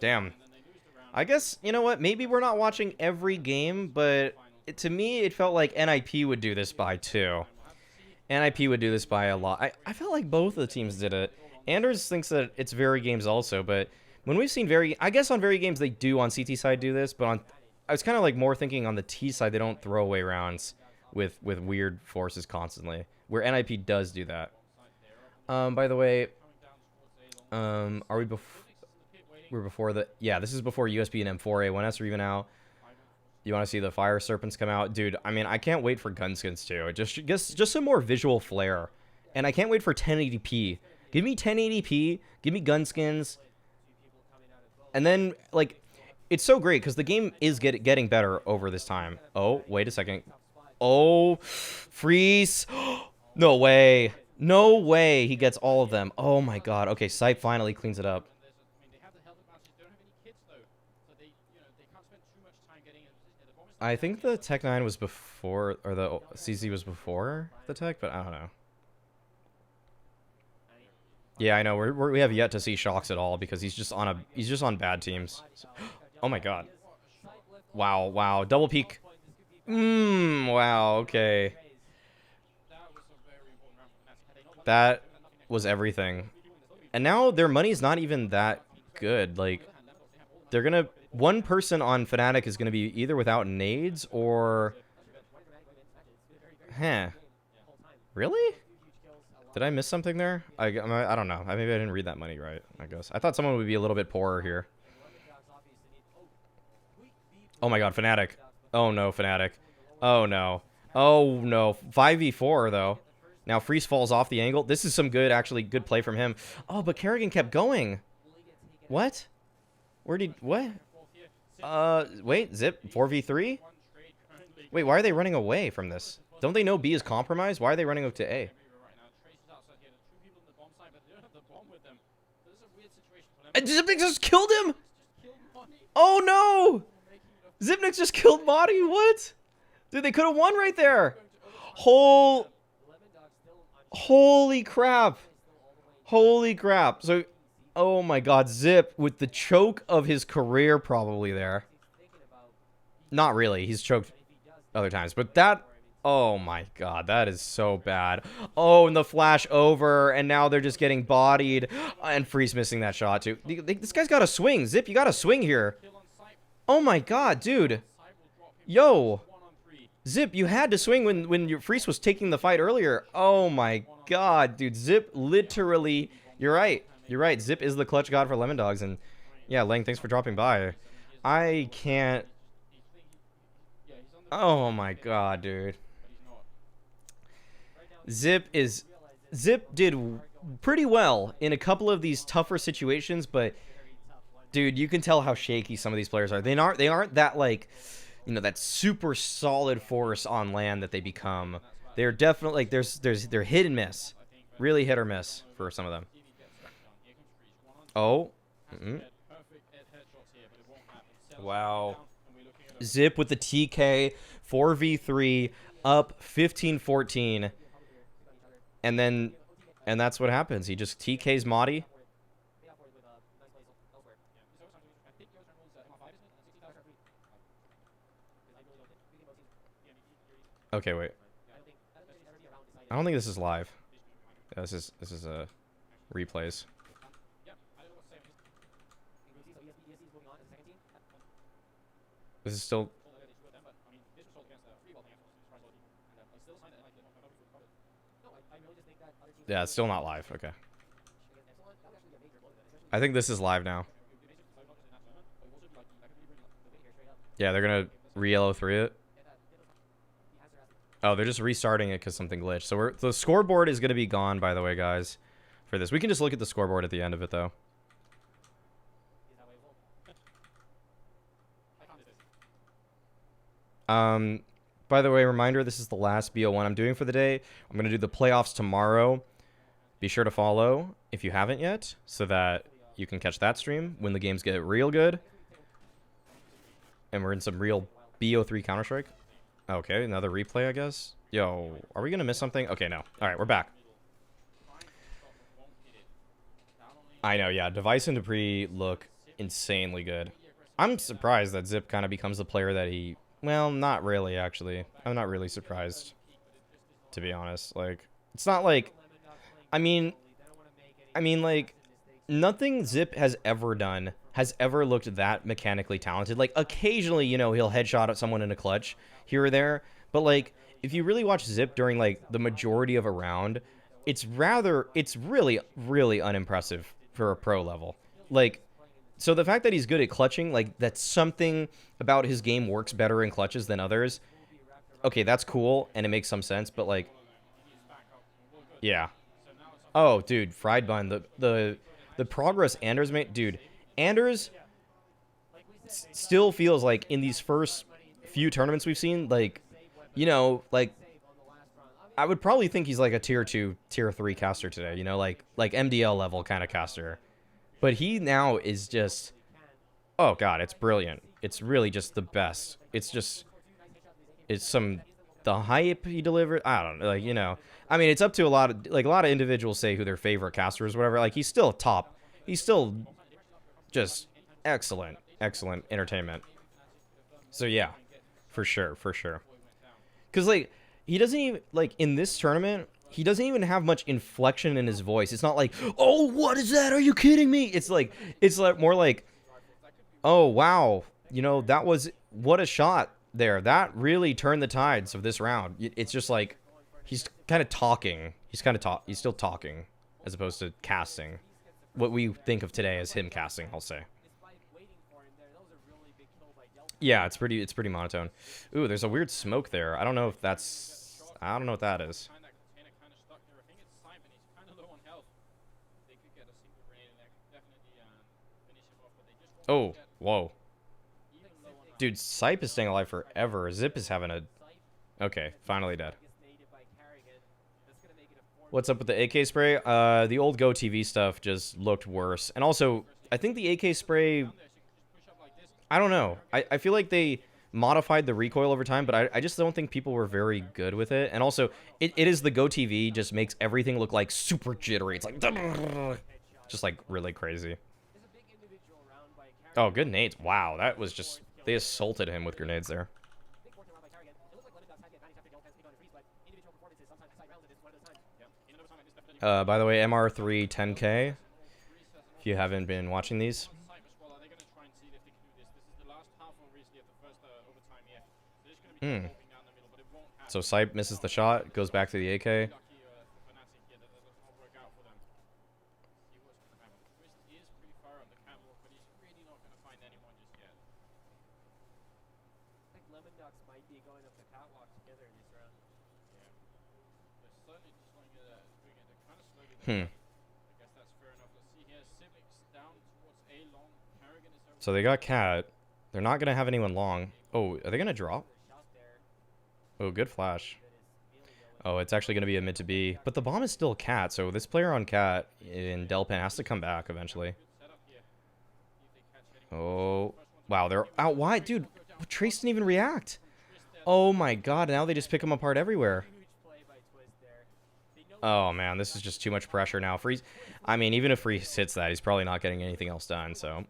Damn. I guess, you know what, maybe we're not watching every game, but to me, it felt like NIP would do this by too. NIP would do this by a lot. I felt like both of the teams did it. Anders thinks that it's Very Games also, but when we've seen I guess on Very Games they do on CT side do this, but I was kind of like more thinking on the T side they don't throw away rounds with weird forces constantly, where NIP does do that. By the way, are we we're before the... Yeah, this is before USB and M4A1S are even out. You want to see the Fire Serpents come out? Dude, I mean, I can't wait for Gunskins, too. Just some more visual flair. And I can't wait for 1080p. Give me 1080p. Give me Gunskins. And then, like... It's so great, because the game is getting better over this time. Oh, wait a second. Oh, freeze. No way. No way he gets all of them. Oh my god. Okay, Sipe finally cleans it up. I think the Tech 9 was before, or the CZ was before the Tech, but I don't know. Yeah, I know. We have yet to see Shocks at all, because he's just on bad teams. Oh my god. Wow, wow. Double peek. Wow, okay. That was everything. And now their money's not even that good. Like, they're gonna... One person on Fnatic is gonna be either without nades or... Huh. Really? Did I miss something there? I don't know. Maybe I didn't read that money right, I guess. I thought someone would be a little bit poorer here. Oh my god, Fnatic. Oh no, Fnatic. Oh no. Oh no. 5v4 though. Now Freeze falls off the angle. This is some good, actually good play from him. Oh, but Kerrigan kept going. What? What? Wait, Zip 4v3? Wait, why are they running away from this? Don't they know B is compromised? Why are they running up to A? Zipnix just killed him! Oh no! Zipnix just killed Madi, what? Dude, they could have won right there. Holy crap. Holy crap. So, oh my god, Zip with the choke of his career probably there. Not really, he's choked other times, but that... Oh my god, that is so bad. Oh, and the flash over, and now they're just getting bodied. And Freeze missing that shot too. This guy's got to swing. Zip, you got to swing here. Oh my god, dude. Yo. Zip, you had to swing when your Freeze was taking the fight earlier. Oh my god, dude. Zip literally... You're right. You're right. Zip is the clutch god for Lemondogs. And yeah, Lang, thanks for dropping by. I can't... Oh my god, dude. Zip did pretty well in a couple of these tougher situations, but dude, you can tell how shaky some of these players are. They aren't that, like, you know, that super solid force on land that they become. They're definitely, like, they're hit and miss. Really hit or miss for some of them. Oh. Wow. Zip with the TK 4v3 up 15-14. And that's what happens. He just TKs Madi. Okay, wait. I don't think this is live. Yeah, this is replays. This is still... Yeah, it's still not live. Okay. I think this is live now. Yeah, they're gonna re-LO3 it. Oh, they're just restarting it because something glitched. So the scoreboard is gonna be gone, by the way, guys, for this. We can just look at the scoreboard at the end of it, though. By the way, reminder, this is the last BO1 I'm doing for the day. I'm gonna do the playoffs tomorrow. Be sure to follow if you haven't yet, so that you can catch that stream when the games get real good. And we're in some real BO3 Counter-Strike. Okay, another replay, I guess. Yo, are we gonna miss something? Okay, no. Alright, we're back. I know, yeah. Device and Dupree look insanely good. I'm surprised that Zip kind of becomes the player that he... Well, not really, actually. I'm not really surprised, to be honest. Like, it's not like... I mean, like, nothing Zip has ever done has ever looked that mechanically talented. Like, occasionally, you know, he'll headshot at someone in a clutch here or there. But, like, if you really watch Zip during, like, the majority of a round, it's really, really unimpressive for a pro level. Like, So the fact that he's good at clutching, like, that's something about his game works better in clutches than others. Okay, that's cool, and it makes some sense, but, like, yeah. Oh, dude, fried bun. The progress Anders made, dude. Anders still feels like in these first few tournaments we've seen, like, you know, like, I would probably think he's like a tier 2, tier 3 caster today, you know, like MDL level kind of caster. But he now is just, oh god, it's brilliant. It's really just the best. It's just, the hype he delivered, I don't know, like, you know. I mean, it's up to a lot of individuals say who their favorite caster is or whatever. Like, he's still top. He's still just excellent entertainment. So yeah, for sure. Because, like, he doesn't even, like, in this tournament, he doesn't even have much inflection in his voice. It's not like, oh, what is that? Are you kidding me? It's like more like, oh, wow. You know, that was, what a shot there. That really turned the tides of this round. It's just like, he's kind of talking. He's still talking as opposed to casting. What we think of today as him casting, I'll say. Yeah, it's pretty monotone. Ooh, there's a weird smoke there. I don't know what that is. Oh, whoa. Dude, Sipe is staying alive forever. Zip is having a... Okay, finally dead. What's up with the AK spray? The old Go TV stuff just looked worse. And also, I think the AK spray... I don't know. I feel like they modified the recoil over time, but I just don't think people were very good with it. And also, it is the Go TV, just makes everything look like super jittery. It's like... Just like really crazy. Oh, good nades. Wow, that was just... They assaulted him with grenades there. By the way, MR3 10K, if you haven't been watching these. So Sipe misses the shot, goes back to the AK. Lemondogs might be going up the catwalk together in this round. So they got Cat. They're not going to have anyone long. Oh, are they going to drop? Oh, good flash. Oh, it's actually going to be a mid to B. But the bomb is still Cat, so this player on Cat in Delpan has to come back eventually. Oh, wow, they're out wide. Dude, Trace didn't even react. Oh my god, now they just pick him apart everywhere. Oh man, this is just too much pressure now. Freeze. I mean, even if Freeze hits that, he's probably not getting anything else done, so.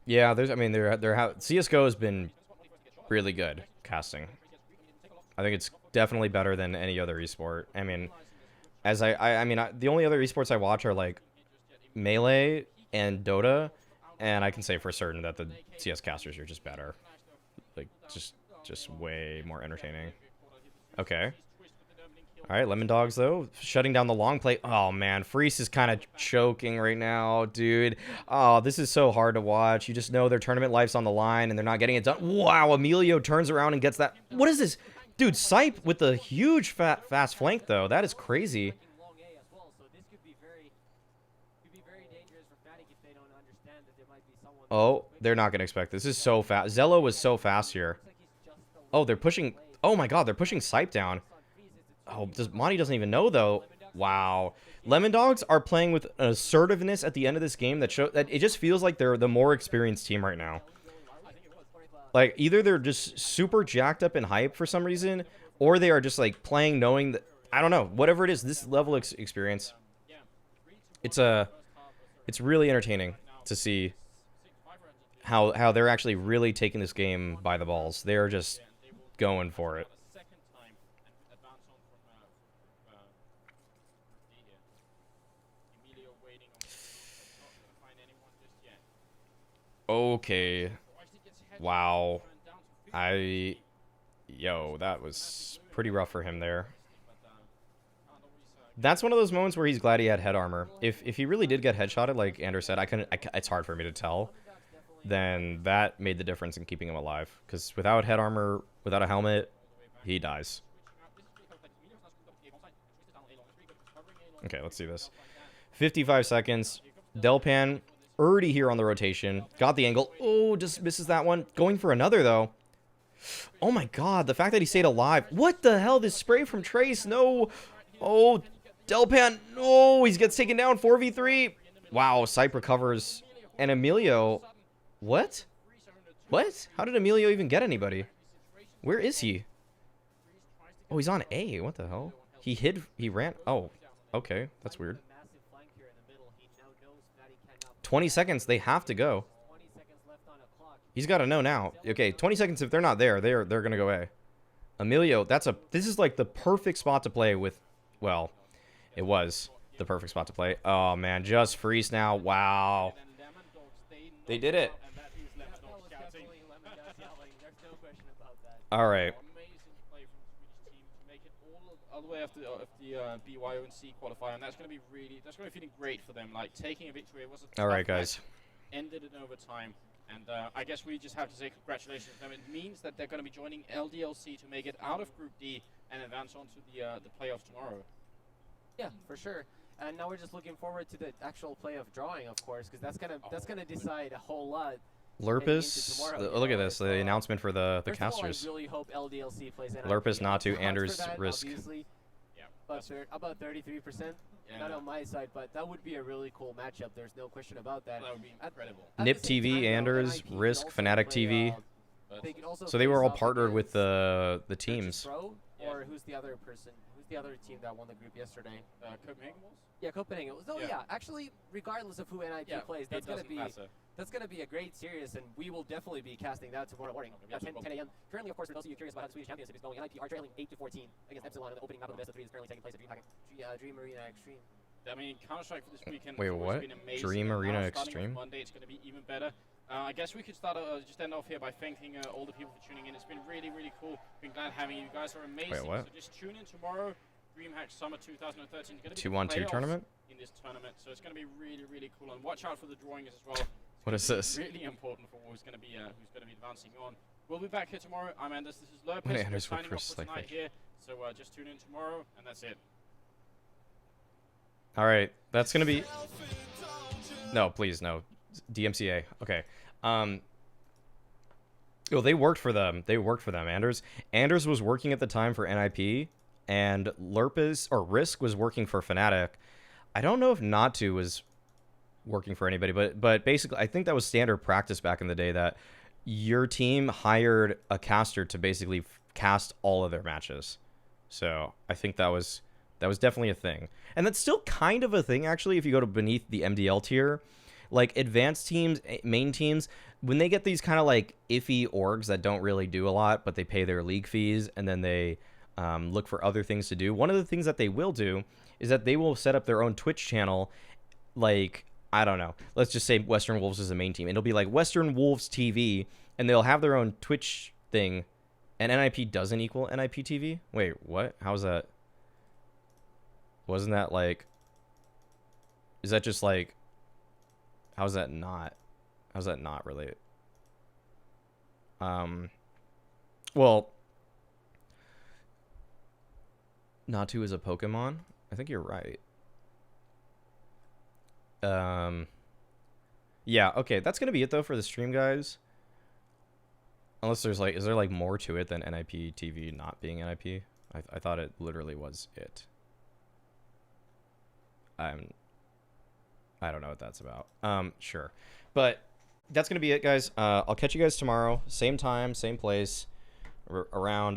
Yeah, I mean, CSGO has been really good casting. I think it's definitely better than any other esport. I mean, the only other esports I watch are like Melee and Dota, and I can say for certain that the CS casters are just better. Like, just way more entertaining. Okay. All right, Lemondogs, though, shutting down the long play. Oh, man, Freeze is kind of choking right now, dude. Oh, this is so hard to watch. You just know their tournament life's on the line, and they're not getting it done. Wow, Emilio turns around and gets that. What is this? Dude, Sipe with the huge fast flank, though. That is crazy. Oh, they're not going to expect this. This is so fast. Zello was so fast here. Oh, they're pushing. Oh, my God, they're pushing Sipe down. Oh, Monty doesn't even know, though. Wow. Lemondogs are playing with an assertiveness at the end of this game that it just feels like they're the more experienced team right now. Like, either they're just super jacked up in hype for some reason, or they are just, like, playing knowing that, I don't know, whatever it is, this level of experience. It's really entertaining to see how they're actually really taking this game by the balls. They're just going for it. Okay. Wow. Yo, that was pretty rough for him there. That's one of those moments where he's glad he had head armor. If he really did get headshotted, like Andrew said, it's hard for me to tell. Then that made the difference in keeping him alive. Because without head armor, without a helmet, he dies. Okay, let's see this. 55 seconds. Delpan already here on the rotation. Got the angle. Oh, just misses that one. Going for another, though. Oh my god, the fact that he stayed alive. What the hell? This spray from Trace. No. Oh, Delpan. No, he gets taken down. 4v3. Wow, Sipe recovers. And Emilio. What? What? How did Emilio even get anybody? Where is he? Oh, he's on A. What the hell? He ran. Oh, okay. That's weird. 20 seconds. They have to go. He's got to know now. Okay, 20 seconds. If they're not there, they're going to go A. Emilio, this is like the perfect spot to play with. Well, it was the perfect spot to play. Oh, man. Just freeze now. Wow. They did it. All right. Amazing play from the Swedish team to make it all the way up the BYO and C qualifier, and that's going to be feeling great for them. Like taking a victory, it was a All right, tough guys. match, ended in overtime, and I guess we just have to say congratulations to them. It means that they're going to be joining LDLC to make it out of Group D and advance on to the playoffs tomorrow. Yeah, for sure. And now we're just looking forward to the actual playoff drawing, of course, because that's gonna decide a whole lot. Lurpus, look at this, the announcement for the First of all, casters. I really hope LDLC plays NIP. Lurpus, Natu, Odds Anders, for that, Risk. obviously, about 33%. Yeah. Not on my side, but that would be a really cool matchup. There's no question about that. That would be incredible. At Nip the same TV, time, though, Anders, NIP could Risk, also Fnatic play, TV. they could also So they were all face off partnered with against the teams. Pro, Yeah. or who's the other person? Who's the other team that won the group yesterday? Copenhagen was? Yeah, Copenhagen. So Yeah. yeah, actually, regardless of who NIP plays, it that's gonna doesn't be matter. a great series, and we will definitely be casting that tomorrow morning at 10 a.m. Currently, of course, for those of you curious about how the Swedish Championship is going, NIP are trailing 8-14 against Epsilon, and the opening map of the best of three is currently taking place at Dream Arena Extreme. I mean, Counter-Strike for this weekend Wait, has always what? been amazing. Dream and now Arena starting with Extreme? Monday, it's going to be even better. I guess we could start just end off here by thanking all the people for tuning in. It's been really, really cool. Been glad having you. You guys are amazing. what? So just tune in tomorrow. DreamHack Summer 2013 is going to be 2-1-2 playoffs tournament? in this tournament. So it's going to be really, really cool. And watch out for the drawings as well. What is this? Really important for who's going to be advancing on. We'll be back here tomorrow. I'm Anders. This is Lurpus. When We're Anders signing worked off for for tonight Slick. here. So just tune in tomorrow, and that's it. All right, that's gonna be. No, please, no. DMCA. Okay. Oh, they worked for them. Anders was working at the time for NIP, and Lurpus or Risk was working for Fnatic. I don't know if Natu was working for anybody, but basically, I think that was standard practice back in the day that your team hired a caster to basically cast all of their matches. So I think that was definitely a thing. And that's still kind of a thing, actually, if you go to beneath the MDL tier. Like, advanced teams, main teams, when they get these kind of, like, iffy orgs that don't really do a lot, but they pay their league fees, and then they look for other things to do, one of the things that they will do is that they will set up their own Twitch channel, like, I don't know, let's just say Western Wolves is the main team. And it'll be like Western Wolves TV, and they'll have their own Twitch thing, and NIP doesn't equal NIP TV? Wait, what? How's that? Wasn't that like... Is that just like... How's that not relate? Well... Natu is a Pokemon? I think you're right. Yeah, okay, that's gonna be it though for the stream, guys. Unless there's like... Is there like more to it than NIP TV not being NIP? I thought it literally was it. I don't know what that's about. Sure. But that's going to be it, guys. I'll catch you guys tomorrow. Same time, same place. Around